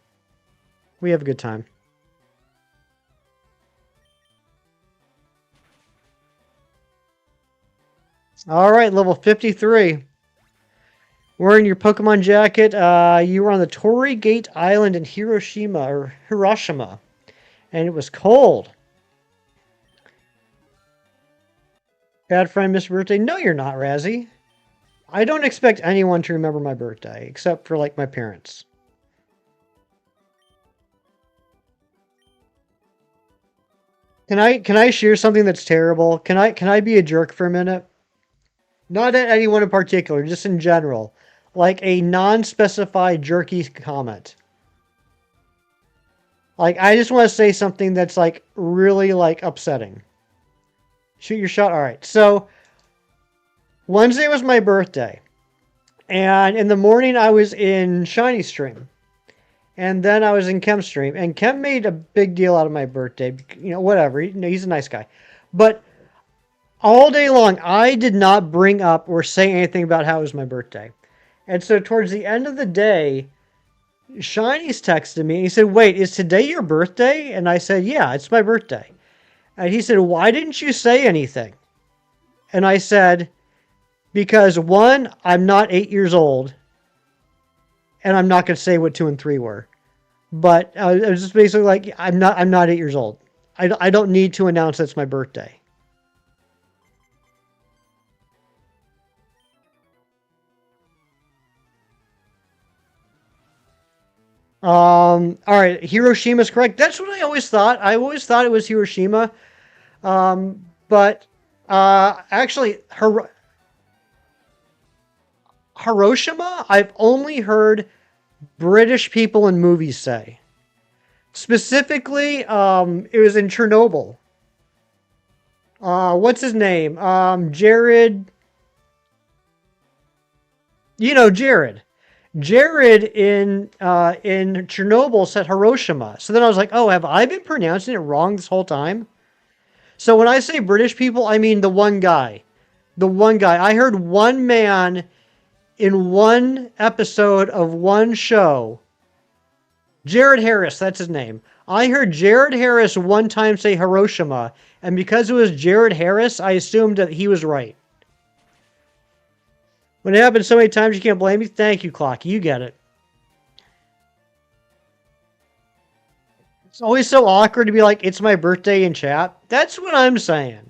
We have a good time. All right, level 53. Wearing your Pokemon jacket, you were on the Torii Gate Island in Hiroshima, and it was cold. Bad friend, Mr. Birthday. No, you're not, Razzie. I don't expect anyone to remember my birthday, except for, like, my parents. Can I share something that's terrible? Can I be a jerk for a minute? Not at anyone in particular, just in general. Like a non-specified jerky comment. Like, I just want to say something that's, like, really, like, upsetting. Shoot your shot? Alright, so, Wednesday was my birthday. And in the morning, I was in Shiny Stream. And then I was in Chem Stream. And Chem made a big deal out of my birthday. You know, whatever. He's a nice guy. But all day long, I did not bring up or say anything about how it was my birthday. And so towards the end of the day, Shiny's texted me and he said, "Wait, is today your birthday?" And I said, "Yeah, it's my birthday." And he said, "Why didn't you say anything?" And I said, "Because one, I'm not 8 years old, and I'm not going to say what 2 and 3 were." But I was just basically like, I'm not 8 years old. I don't need to announce it's my birthday. All right, Hiroshima's correct. That's what I always thought. I always thought it was Hiroshima. But actually, Hiroshima, I've only heard British people in movies say. Specifically, it was in Chernobyl. What's his name? Jared. You know, Jared. Jared in Chernobyl said Hiroshima. So then I was like, oh, have I been pronouncing it wrong this whole time? So when I say British people, I mean the one guy. The one guy. I heard one man in one episode of one show. Jared Harris, that's his name. I heard Jared Harris one time say Hiroshima, and because it was Jared Harris, I assumed that he was right. When it happens so many times, you can't blame me. Thank you, Clocky. You get it. It's always so awkward to be like, it's my birthday in chat. That's what I'm saying.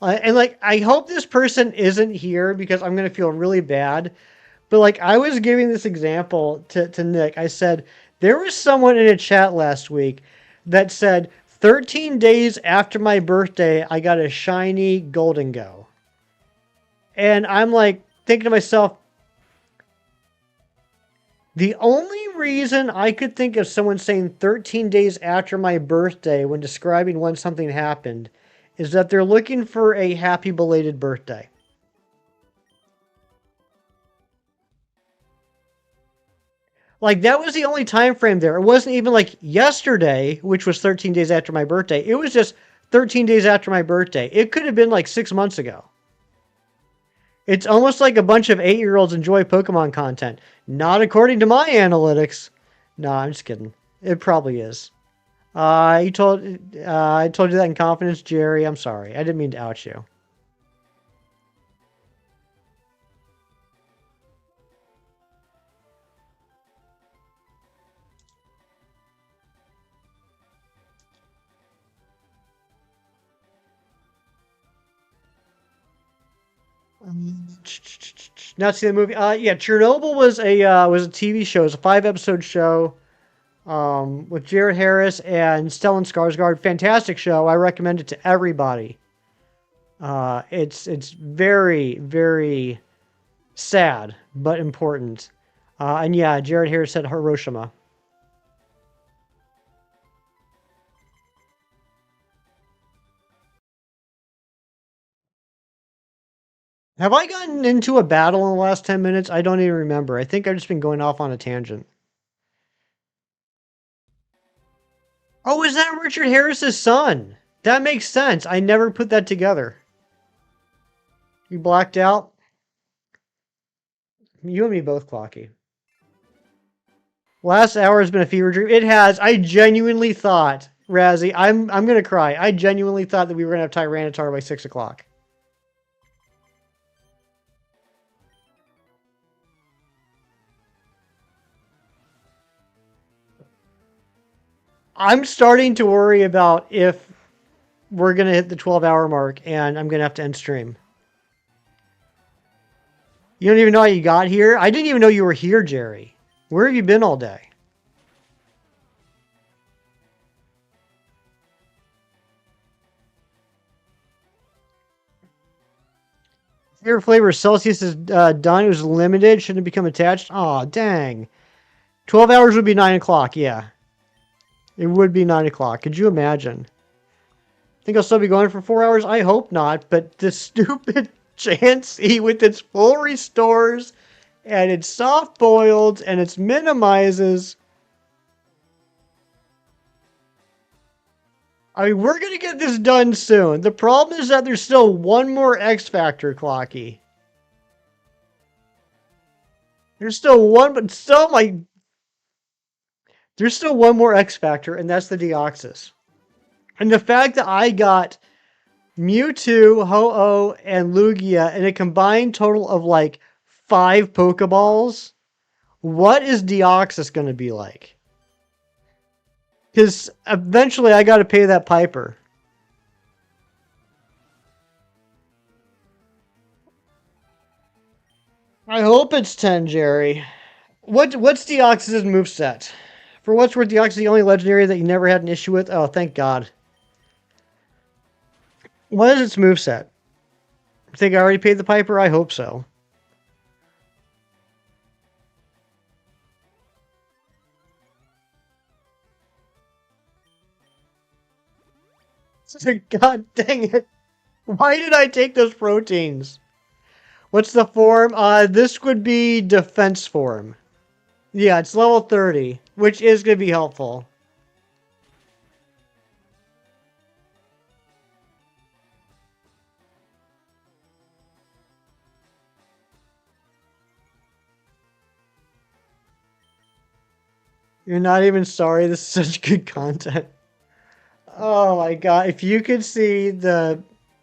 And like, I hope this person isn't here because I'm going to feel really bad. But like, I was giving this example to Nick. I said, there was someone in a chat last week that said, 13 days after my birthday, I got a shiny Golden Go. And I'm like, thinking to myself, the only reason I could think of someone saying 13 days after my birthday when describing when something happened is that they're looking for a happy belated birthday. Like, that was the only time frame there. It wasn't even like yesterday, which was 13 days after my birthday. It was just 13 days after my birthday. It could have been like 6 months ago. It's almost like a bunch of 8-year-olds enjoy Pokemon content. Not according to my analytics. No, I'm just kidding. It probably is. I told you that in confidence, Jerry. I'm sorry. I didn't mean to out you. Not seen the movie. Yeah, Chernobyl was a TV show. It was a 5 episode show. With Jared Harris and Stellan Skarsgård. Fantastic show. I recommend it to everybody. It's very, very sad, but important. And yeah, Jared Harris said Hiroshima. Have I gotten into a battle in the last 10 minutes? I don't even remember. I think I've just been going off on a tangent. Oh, is that Richard Harris's son? That makes sense. I never put that together. You blacked out? You and me both, Clocky. Last hour has been a fever dream. It has. I genuinely thought, Razzie, I'm gonna cry. I genuinely thought that we were gonna have Tyranitar by 6 o'clock. I'm starting to worry about if we're gonna hit the 12-hour mark and I'm gonna have to end stream. You don't even know how you got here? I didn't even know you were here, Jerry. Where have you been all day? Favorite flavor Celsius is done. It was limited. Shouldn't become attached. Aw, dang. 12 hours would be 9 o'clock. Yeah. It would be 9 o'clock. Could you imagine? Think I'll still be going for 4 hours? I hope not. But this stupid Chansey with its full restores and its soft boiled and its minimizes. I mean, we're going to get this done soon. The problem is that there's still one more X Factor, Clocky. There's still one, but still, like, there's still one more X Factor, and that's the Deoxys. And the fact that I got Mewtwo, Ho-Oh, and Lugia in a combined total of like 5 Pokeballs, what is Deoxys going to be like? Because eventually I got to pay that Piper. I hope it's 10, Jerry. What's Deoxys' moveset? For what's worth, Deoxys is the only legendary that you never had an issue with? Oh, thank God. What is its moveset? Think I already paid the Piper? I hope so. God dang it. Why did I take those proteins? What's the form? This would be defense form. Yeah, it's level 30, which is going to be helpful. You're not even sorry. This is such good content. Oh my God. If you could see the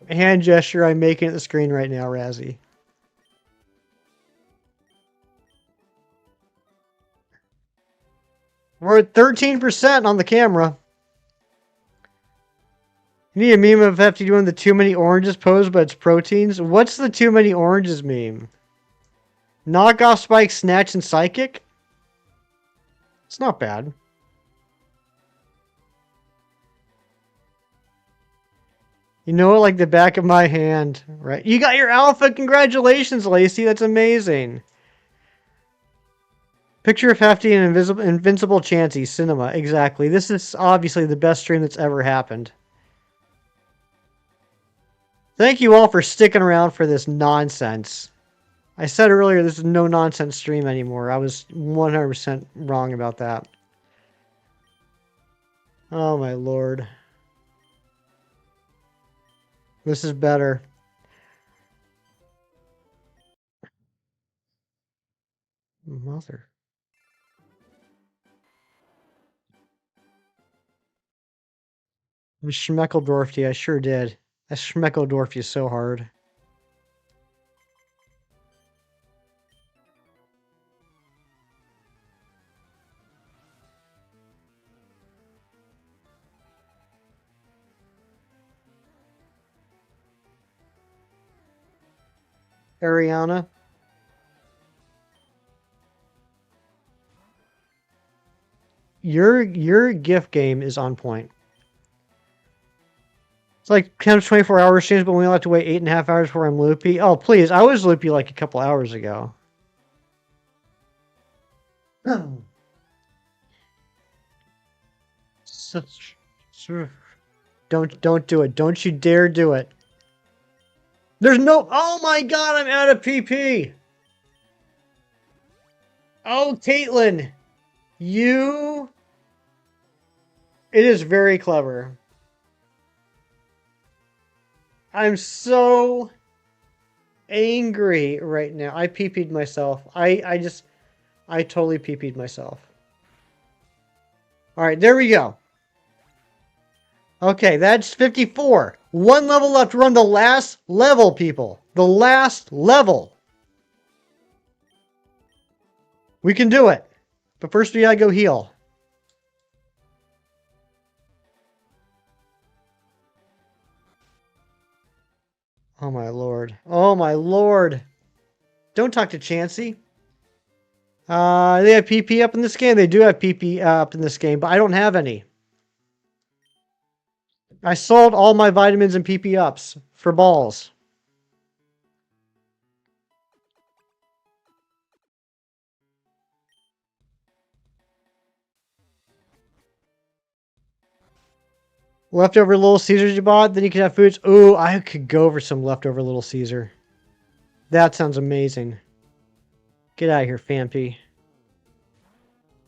hand gesture I'm making at the screen right now, Razzie. We're at 13% on the camera. You need a meme of Hefty doing the too many oranges pose, but it's proteins. What's the too many oranges meme? Knockoff Spike, Snatch, and Psychic? It's not bad. You know it like the back of my hand, right? You got your alpha! Congratulations, Lacey. That's amazing. Picture of Hefty and Invincible Chansey, Cinema. Exactly. This is obviously the best stream that's ever happened. Thank you all for sticking around for this nonsense. I said earlier this is no nonsense stream anymore. I was 100% wrong about that. Oh my lord. This is better. Mother. I Schmeckeldorfed you. I sure did. I Schmeckeldorfed you so hard. Ariana. Your gift game is on point. It's like 10 to 24 hour streams, but we only have to wait 8.5 hours before I'm loopy. Oh, please. I was loopy like a couple hours ago. Don't do it. Don't you dare do it. There's no... Oh my god, I'm out of PP. Oh, Caitlin. You It is very clever. I'm so angry right now. I pee-peed myself. I totally pee-peed myself. All right, there we go. Okay, that's 54. One level left to run the last level, people. The last level. We can do it. But first we gotta go heal. Oh my lord. Oh my lord. Don't talk to Chansey. They have PP up in this game? They do have PP up in this game, but I don't have any. I sold all my vitamins and PP ups for balls. Leftover Little Caesars you bought, then you can have foods. Ooh, I could go for some leftover Little Caesar. That sounds amazing. Get out of here, Fampy.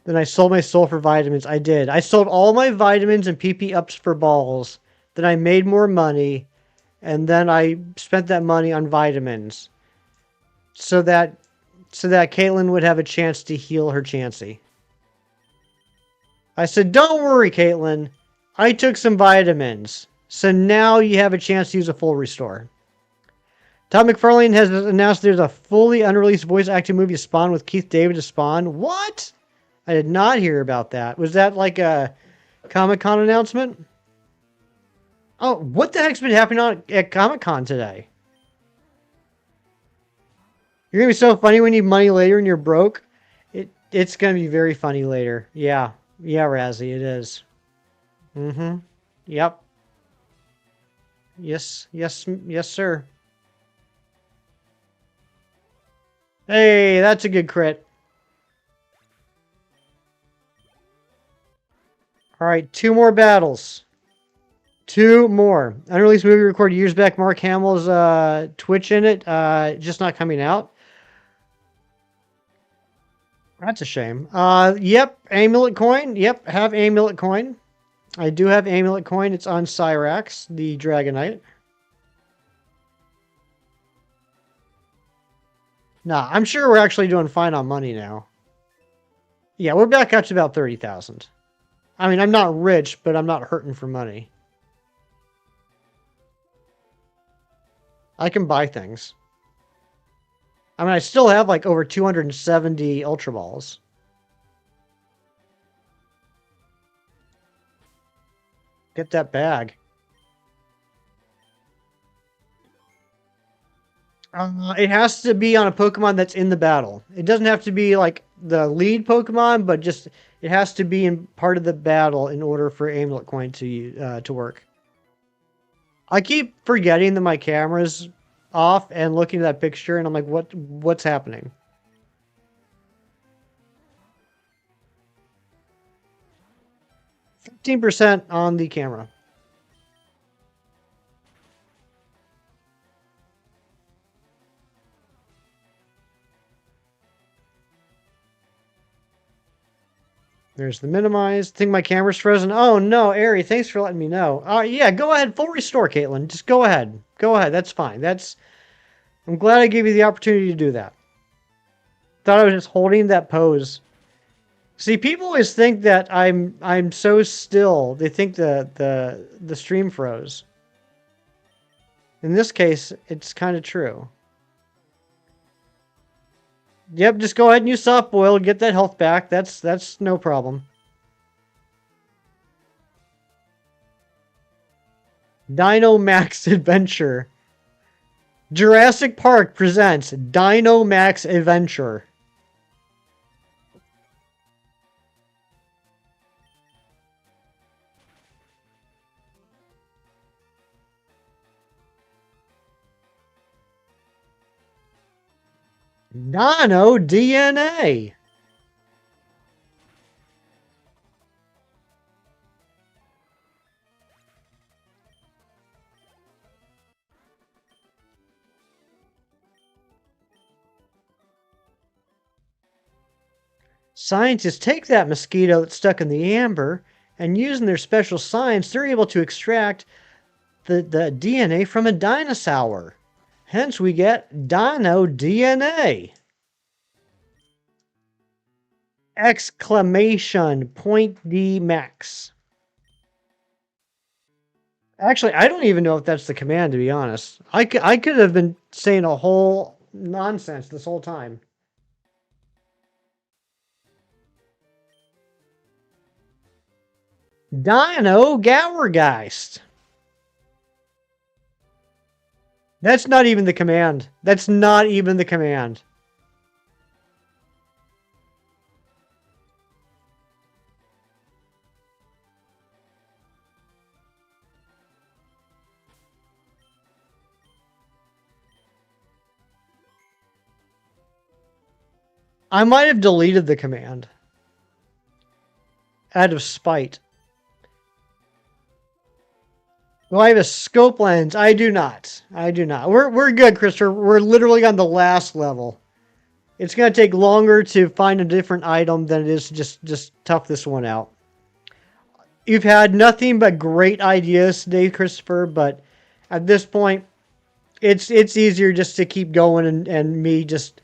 Then I sold my soul for vitamins. I did. I sold all my vitamins and PP ups for balls. Then I made more money. And then I spent that money on vitamins. So that Caitlin would have a chance to heal her Chansey. I said, don't worry, Caitlin. I took some vitamins. So now you have a chance to use a full restore. Todd McFarlane has announced there's a fully unreleased voice acting movie Spawn with Keith David as Spawn. What? I did not hear about that. Was that like a Comic-Con announcement? Oh, what the heck's been happening at Comic-Con today? You're going to be so funny when you need money later and you're broke. It's going to be very funny later. Yeah. Yeah, Razzie, it is. Mm-hmm. Yep. Yes, sir. Hey, that's a good crit. All right, 2 more battles. 2 more. Unreleased movie recorded years back. Mark Hamill's Twitch in it. Just not coming out. That's a shame. Yep, Amulet Coin. Yep, have Amulet Coin. I do have Amulet Coin. It's on Cyrax, the Dragonite. Nah, I'm sure we're actually doing fine on money now. Yeah, we're back up to about 30,000. I mean, I'm not rich, but I'm not hurting for money. I can buy things. I mean, I still have like over 270 Ultra Balls. Get that bag. It has to be on a Pokemon that's in the battle. It doesn't have to be like the lead Pokemon, but just it has to be in part of the battle in order for Amulet Coin to work. I keep forgetting that my camera's off and looking at that picture, and I'm like, what's happening? %15 on the camera. There's the minimize. Think my camera's frozen. Oh no, Ari, thanks for letting me know. Yeah, go ahead, full restore, Caitlin. Just go ahead. Go ahead. That's fine. I'm glad I gave you the opportunity to do that. Thought I was just holding that pose. See, people always think that I'm so still. They think the stream froze. In this case, it's kind of true. Yep, just go ahead and use soft boil, get that health back. That's no problem. Dino Max Adventure. Jurassic Park presents Dino Max Adventure. Nano DNA. Scientists take that mosquito that's stuck in the amber And using their special science, they're able to extract the DNA from a dinosaur. Hence, we get dino DNA. Exclamation point D max. Actually, I don't even know if that's the command, to be honest. I could have been saying a whole nonsense this whole time. Dino Gowergeist. That's not even the command. That's not even the command. I might have deleted the command out of spite. Do I have a scope lens? I do not. I do not. We're good, Christopher. We're literally on the last level. It's going to take longer to find a different item than it is to just tough this one out. You've had nothing but great ideas today, Christopher, but at this point, it's easier just to keep going and me just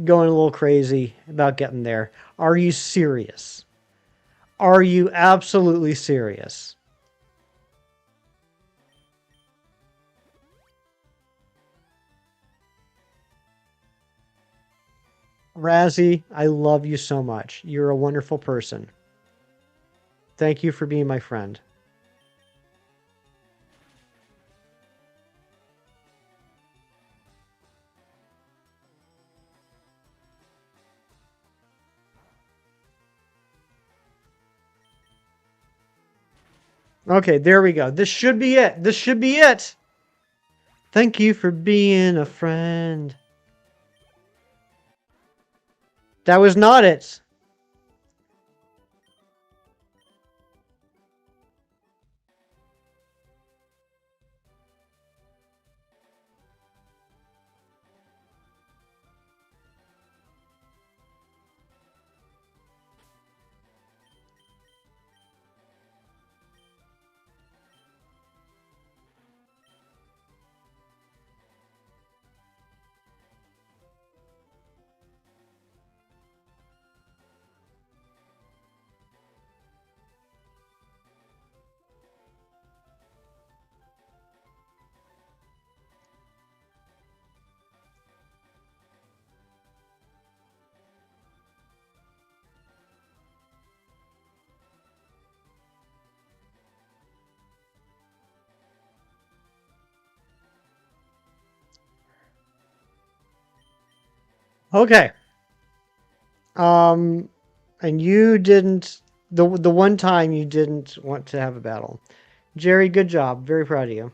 going a little crazy about getting there. Are you serious? Are you absolutely serious? Razzie, I love you so much. You're a wonderful person. Thank you for being my friend. Okay, there we go. This should be it. This should be it. Thank you for being a friend. That was not it. Okay. And you didn't the one time you didn't want to have a battle. Jerry, good job. Very proud of you.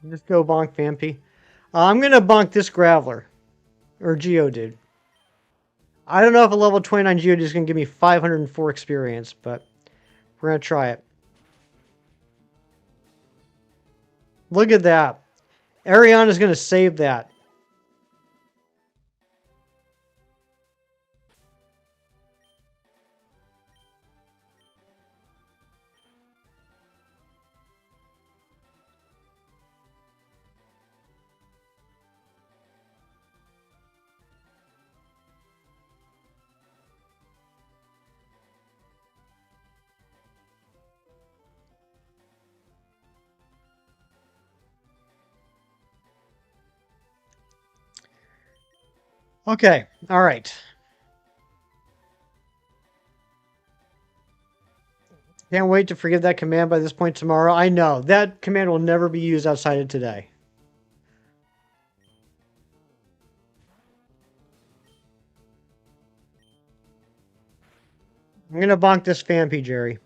Just go bonk Vampy. I'm gonna bonk this Graveler. Or Geodude. I don't know if a level 29 Geodude is gonna give me 504 experience, but we're gonna try it. Look at that. Ariana's gonna save that. Okay, alright. Can't wait to forget that command by this point tomorrow. I know, that command will never be used outside of today. I'm gonna bonk this Vampy, Jerry.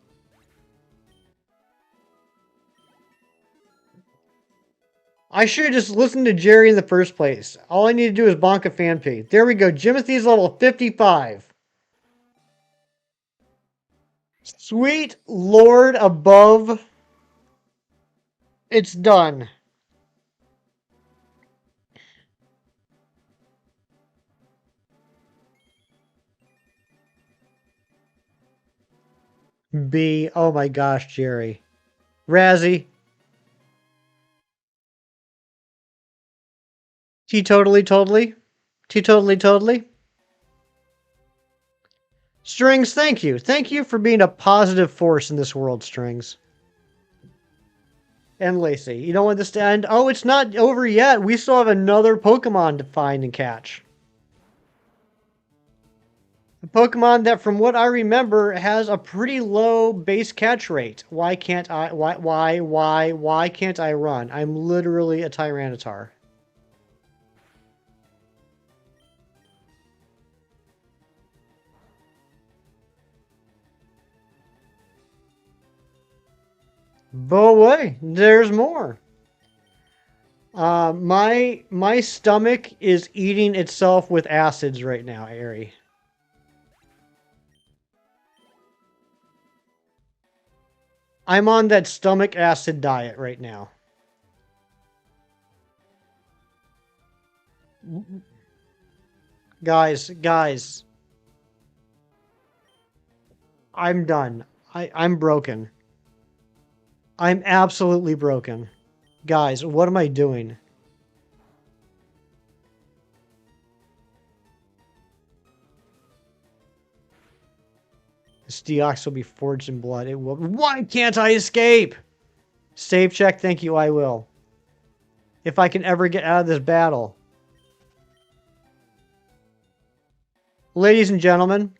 I should have just listened to Jerry in the first place. All I need to do is bonk a Vampy. There we go. Jimothy's level 55. Sweet Lord above. It's done. B. Oh my gosh, Jerry. Razzie. T totally totally. T totally totally. Strings, thank you. Thank you for being a positive force in this world, Strings. And Lacey. You don't want this to end? Oh, it's not over yet. We still have another Pokemon to find and catch. A Pokemon that, from what I remember, has a pretty low base catch rate. Why can't I? Why can't I run? I'm literally a Tyranitar. Boy, there's more. My stomach is eating itself with acids right now, Ari. I'm on that stomach acid diet right now. Guys, I'm done. I'm broken. I'm absolutely broken. Guys, what am I doing? This Deox will be forged in blood. It will. Why can't I escape? Save check, thank you, I will. If I can ever get out of this battle. Ladies and gentlemen,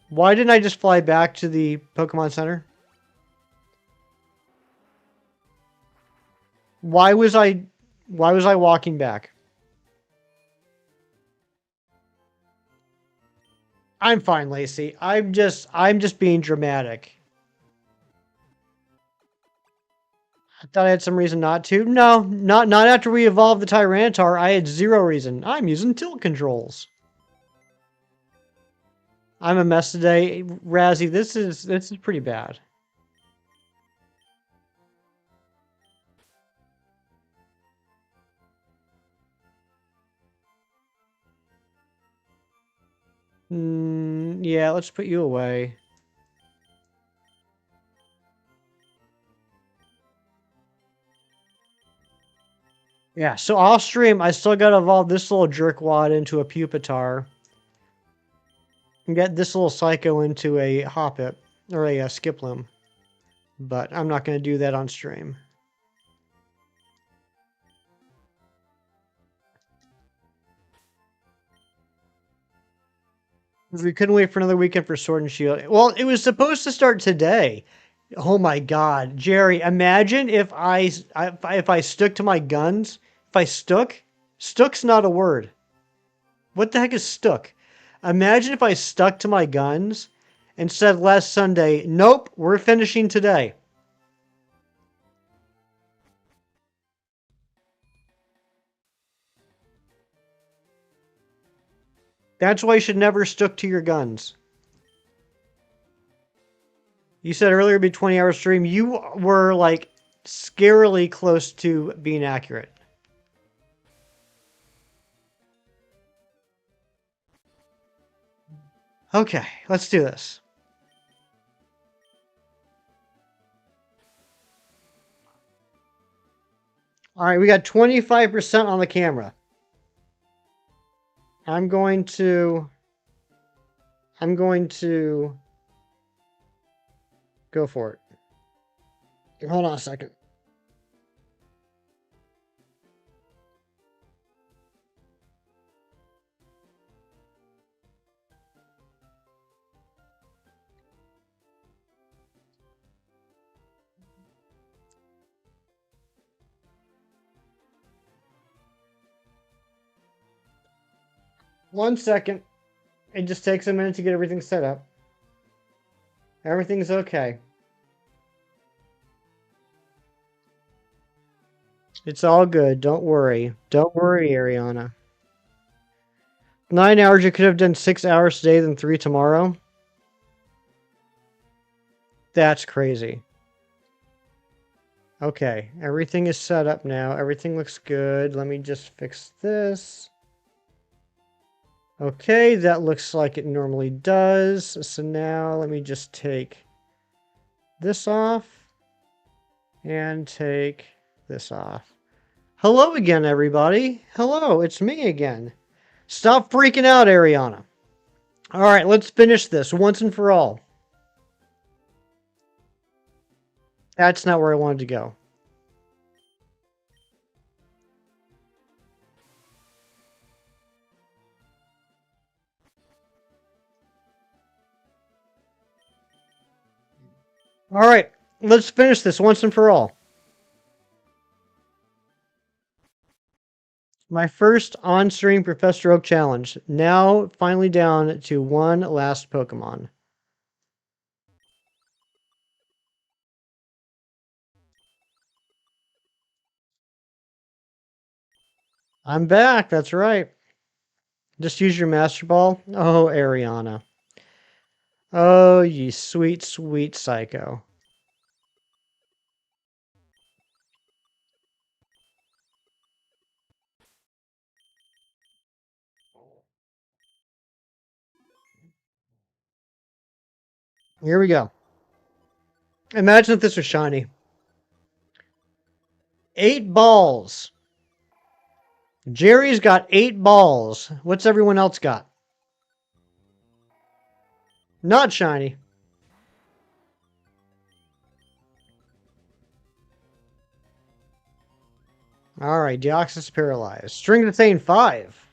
why didn't I just fly back to the Pokemon Center? Why was I walking back? I'm fine, Lacey. I'm just being dramatic. I thought I had some reason not to. No, not after we evolved the Tyranitar. I had zero reason. I'm using tilt controls. I'm a mess today. Razzie, this is pretty bad. Yeah, let's put you away. Yeah, so off stream, I still gotta evolve this little jerkwad into a Pupitar. And get this little Psycho into a Hoppip, or a Skiploom. But I'm not gonna do that on stream. We couldn't wait for another weekend for Sword and Shield. Well, it was supposed to start today. Oh my God, Jerry! Imagine if I stuck to my guns. If I stuck's not a word. What the heck is stuck? Imagine if I stuck to my guns and said last Sunday, "Nope, we're finishing today." That's why you should never stick to your guns. You said earlier it'd be 20-hour stream. You were like scarily close to being accurate. Okay, let's do this. All right, we got 25% on the camera. I'm going to go for it. Hold on a second. One second. It just takes a minute to get everything set up. Everything's okay. It's all good. Don't worry. Don't worry, Ariana. 9 hours, you could have done 6 hours today, then 3 tomorrow. That's crazy. Okay, everything is set up now. Everything looks good. Let me just fix this. Okay, that looks like it normally does. So now let me just take this off and take this off. Hello again, everybody. Hello, it's me again. Stop freaking out, Ariana. All right, let's finish this once and for all. That's not where I wanted to go. All right, let's finish this once and for all. My first on-stream Professor Oak challenge. Now finally down to one last Pokemon. I'm back, that's right. Just use your Master Ball. Oh, Ariana. Oh, you sweet, sweet psycho. Here we go. Imagine if this was shiny. 8 balls. Jerry's got 8 balls. What's everyone else got? Not shiny. Alright, Deoxys paralyzed. String to Thane 5.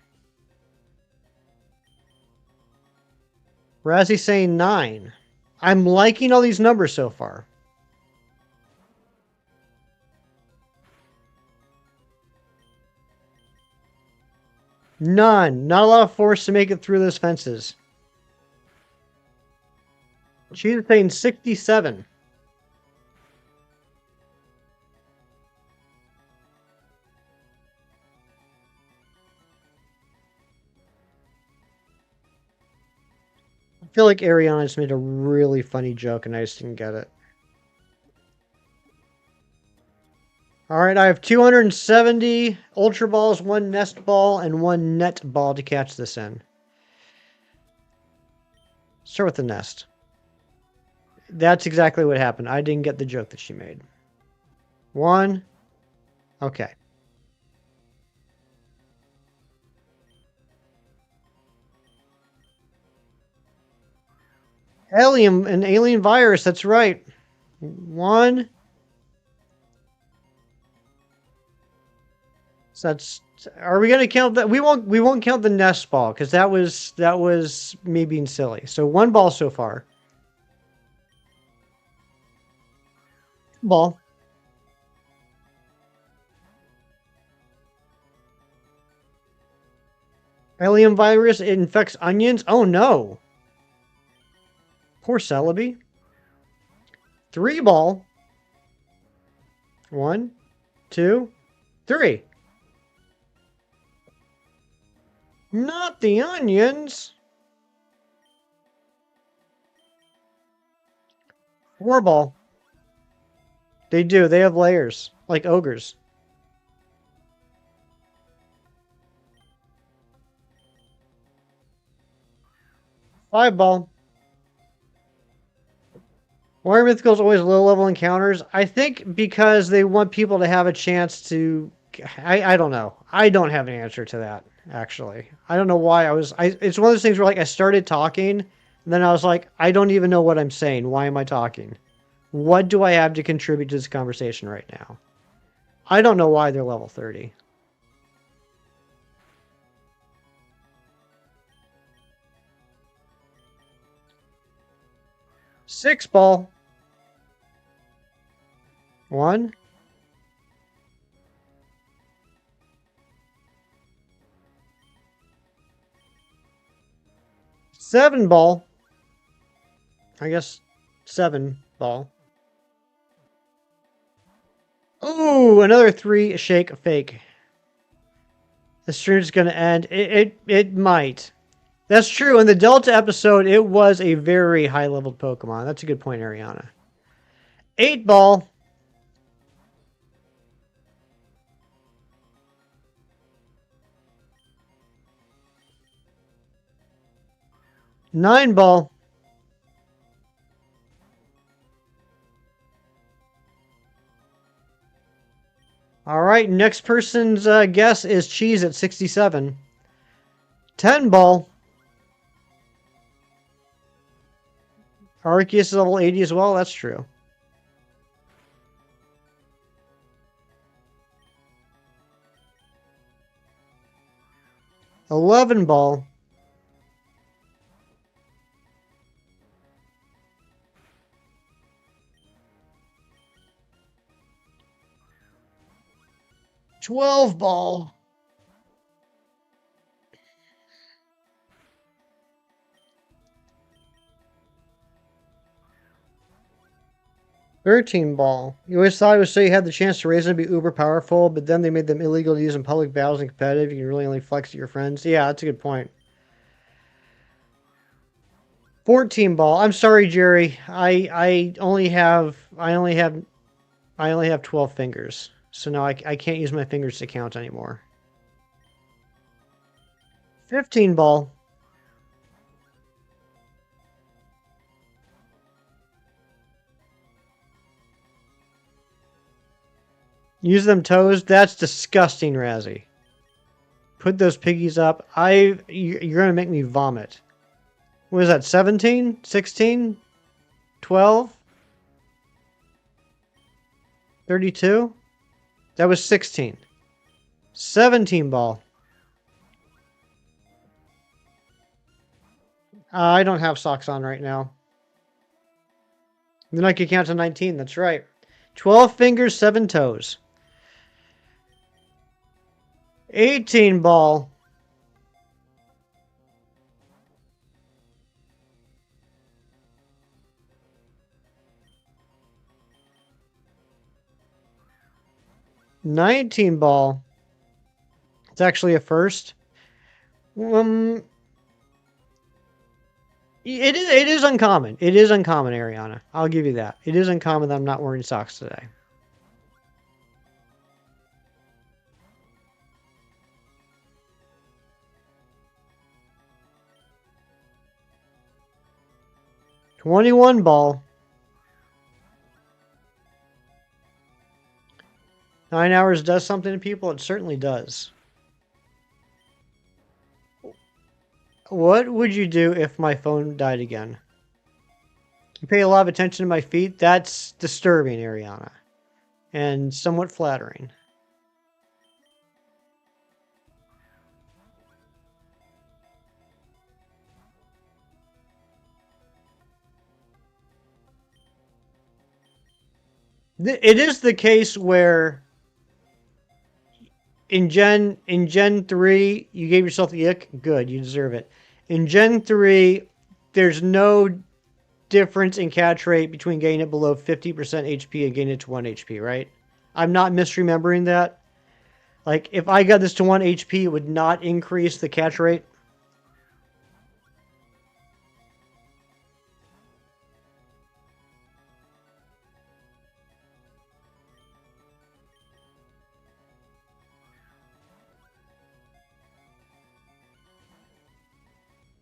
Razzie saying 9. I'm liking all these numbers so far. None. Not a lot of force to make it through those fences. She's saying 67. I feel like Ariana just made a really funny joke and I just didn't get it. Alright, I have 270 Ultra Balls, 1 Nest Ball, and 1 Net Ball to catch this in. Start with the Nest. That's exactly what happened. I didn't get the joke that she made. 1. Okay. An alien virus, that's right. 1. So that's, are we gonna count that? We won't count the Nest Ball, because that was me being silly. So 1 ball so far. Ball. Alien virus, it infects onions? Oh no. Poor Celebi. 3 ball. 1, 2, 3. Not the onions. 4 ball. They do. They have layers. Like ogres. 5 ball. Why are mythicals always low-level encounters? I think because they want people to have a chance to... I don't know. I don't have an answer to that, actually. I don't know why it's one of those things where, like, I started talking, and then I was like, I don't even know what I'm saying. Why am I talking? What do I have to contribute to this conversation right now? I don't know why they're level 30. Six ball. 1. 7 ball. I guess 7 ball. Ooh, another 3 shake fake. The stream's gonna end. It might. That's true. In the Delta episode, it was a very high-leveled Pokemon. That's a good point, Ariana. 8 ball. 9 ball. All right, next person's guess is cheese at 67. 10 ball. Arceus is level 80 as well. That's true. 11 ball. $12 ball. $13 ball. You always thought it was so you had the chance to raise them to be uber powerful, but then they made them illegal to use in public battles and competitive. You can really only flex at your friends. Yeah, that's a good point. 14 ball. I'm sorry, Jerry. I only have 12 fingers. So now I can't use my fingers to count anymore. 15 ball. Use them toes? That's disgusting, Razzie. Put those piggies up. You're going to make me vomit. What is that, 17? 16? 12? 32? That was 16. 17 ball. I don't have socks on right now. Then I could count to 19, that's right. 12 fingers, 7 toes. 18 ball. $19 ball. It's actually a first. It is uncommon. It is uncommon, Ariana. I'll give you that. It is uncommon that I'm not wearing socks today. $21 ball. 9 hours does something to people? It certainly does. What would you do if my phone died again? You pay a lot of attention to my feet? That's disturbing, Ariana. And somewhat flattering. It is the case where in Gen 3, you gave yourself the ick. Good, you deserve it. In Gen 3, there's no difference in catch rate between getting it below 50% HP and getting it to 1 HP, right? I'm not misremembering that. Like, if I got this to 1 HP, it would not increase the catch rate.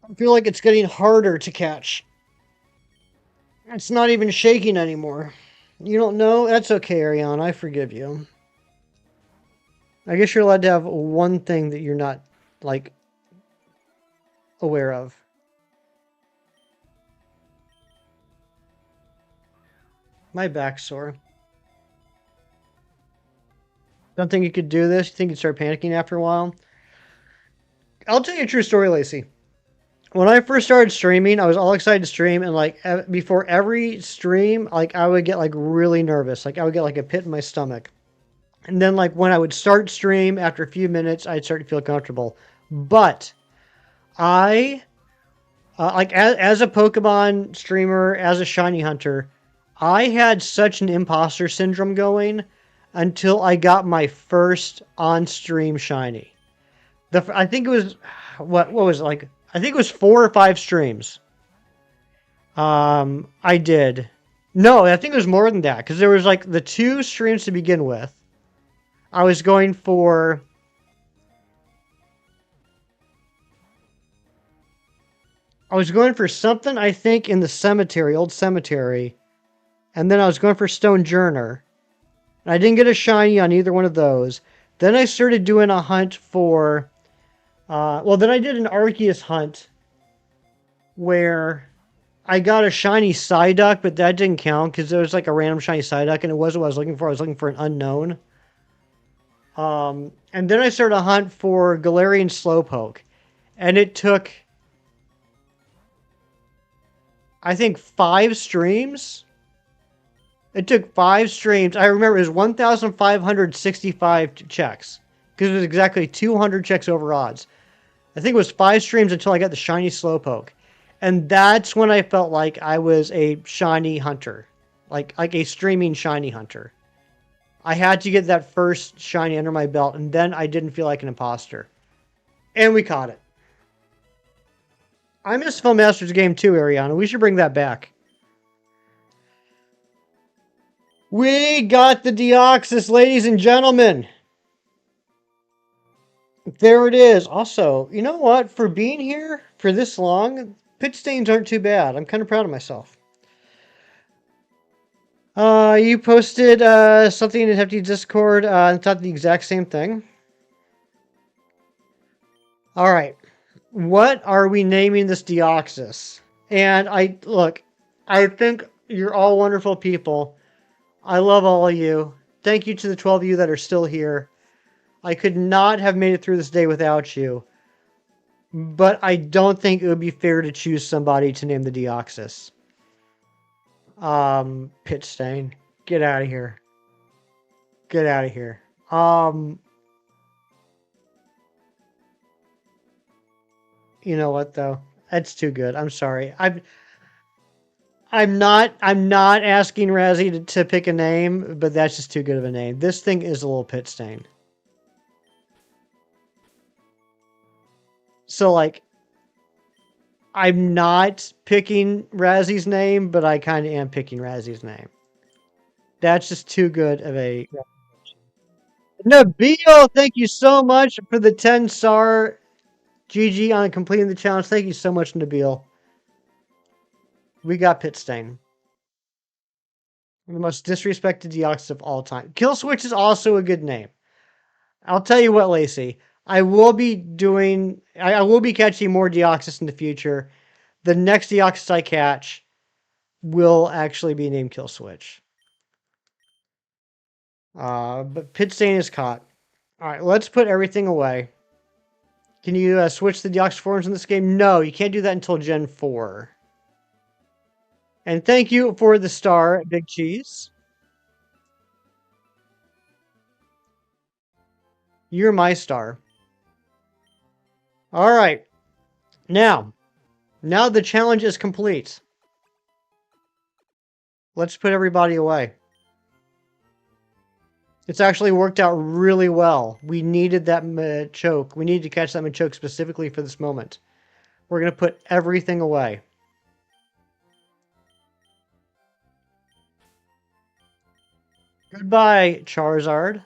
I feel like it's getting harder to catch. It's not even shaking anymore. You don't know? That's okay, Ariana. I forgive you. I guess you're allowed to have one thing that you're not, like, aware of. My back's sore. Don't think you could do this? You think you'd start panicking after a while? I'll tell you a true story, Lacey. When I first started streaming, I was all excited to stream, and like before every stream, like I would get like really nervous. Like I would get like a pit in my stomach. And then like when I would start stream, after a few minutes, I'd start to feel comfortable. But I like as a Pokemon streamer, as a shiny hunter, I had such an imposter syndrome going until I got my first on-stream shiny. I think it was what was it, like I think it was 4 or 5 streams. I did. No, I think it was more than that because there was like the 2 streams to begin with. I was going for I was going for something, I think, in the cemetery, old cemetery. And then I was going for Stone Journer. And I didn't get a shiny on either one of those. Then I started doing a hunt for... well, then I did an Arceus hunt where I got a shiny Psyduck, but that didn't count because it was like a random shiny Psyduck, and it wasn't what I was looking for. I was looking for an unknown. And then I started a hunt for Galarian Slowpoke. And it took, I think, 5 streams. It took 5 streams. I remember it was 1,565 checks. Because it was exactly 200 checks over odds. I think it was 5 streams until I got the shiny Slowpoke. And that's when I felt like I was a shiny hunter. Like a streaming shiny hunter. I had to get that first shiny under my belt, and then I didn't feel like an imposter. And we caught it. I miss Film Masters game too, Ariana. We should bring that back. We got the Deoxys, ladies and gentlemen. There it is. Also, you know what? For being here for this long, pit stains aren't too bad. I'm kind of proud of myself. You posted something in Hefty Discord and thought the exact same thing. All right. What are we naming this Deoxys? And I think you're all wonderful people. I love all of you. Thank you to the 12 of you that are still here. I could not have made it through this day without you. But I don't think it would be fair to choose somebody to name the Deoxys. Pit stain. Get out of here. Get out of here. You know what though? That's too good. I'm sorry. I'm not asking Razzie to pick a name, but that's just too good of a name. This thing is a little pit stain. So like I'm not picking Razzie's name, but I kind of am picking Razzie's name. That's just too good of a... Nabil, thank you so much for the 10-star GG on completing the challenge. Thank you so much, Nabil. We got Pit Stain. The most disrespected Deoxys of all time. Kill Switch is also a good name. I'll tell you what, Lacey. I will be catching more Deoxys in the future. The next Deoxys I catch will actually be named Kill Switch. But Pit Stain is caught. Alright, let's put everything away. Can you switch the Deoxys forms in this game? No, you can't do that until Gen 4. And thank you for the star, Big Cheese. You're my star. Alright. Now the challenge is complete. Let's put everybody away. It's actually worked out really well. We needed that Machoke. We needed to catch that Machoke specifically for this moment. We're going to put everything away. Goodbye, Charizard.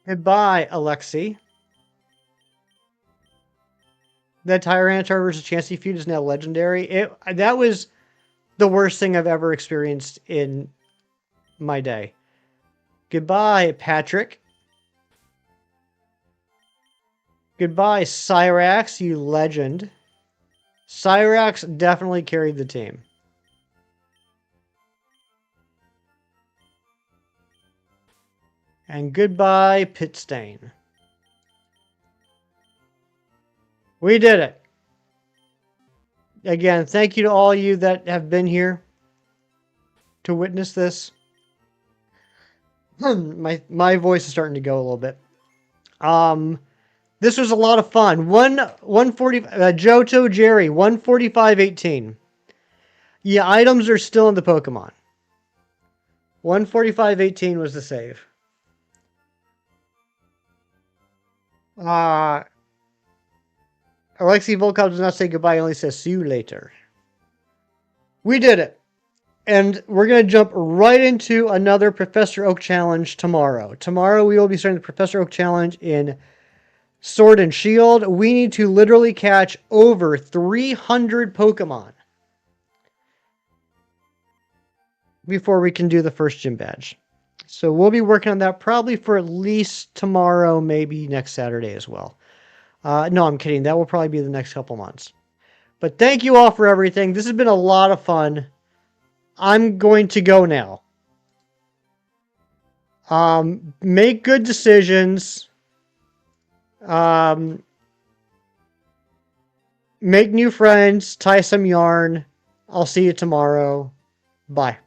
Goodbye, Alexi. That Tyranitar versus Chansey feud is now legendary. That was the worst thing I've ever experienced in my day. Goodbye, Patrick. Goodbye, Cyrax, you legend. Cyrax definitely carried the team. And goodbye, Pit Stain. We did it. Again, thank you to all you that have been here to witness this. My voice is starting to go a little bit. This was a lot of fun. 140 Johto Jerry 145.18. Yeah, items are still in the Pokemon. 145.18 was the save. Alexei Volkov does not say goodbye, he only says see you later. We did it. And we're going to jump right into another Professor Oak challenge tomorrow. Tomorrow we will be starting the Professor Oak challenge in Sword and Shield. We need to literally catch over 300 Pokemon before we can do the first gym badge. So we'll be working on that probably for at least tomorrow, maybe next Saturday as well. No, I'm kidding. That will probably be the next couple months. But thank you all for everything. This has been a lot of fun. I'm going to go now. Make good decisions. Make new friends. Tie some yarn. I'll see you tomorrow. Bye.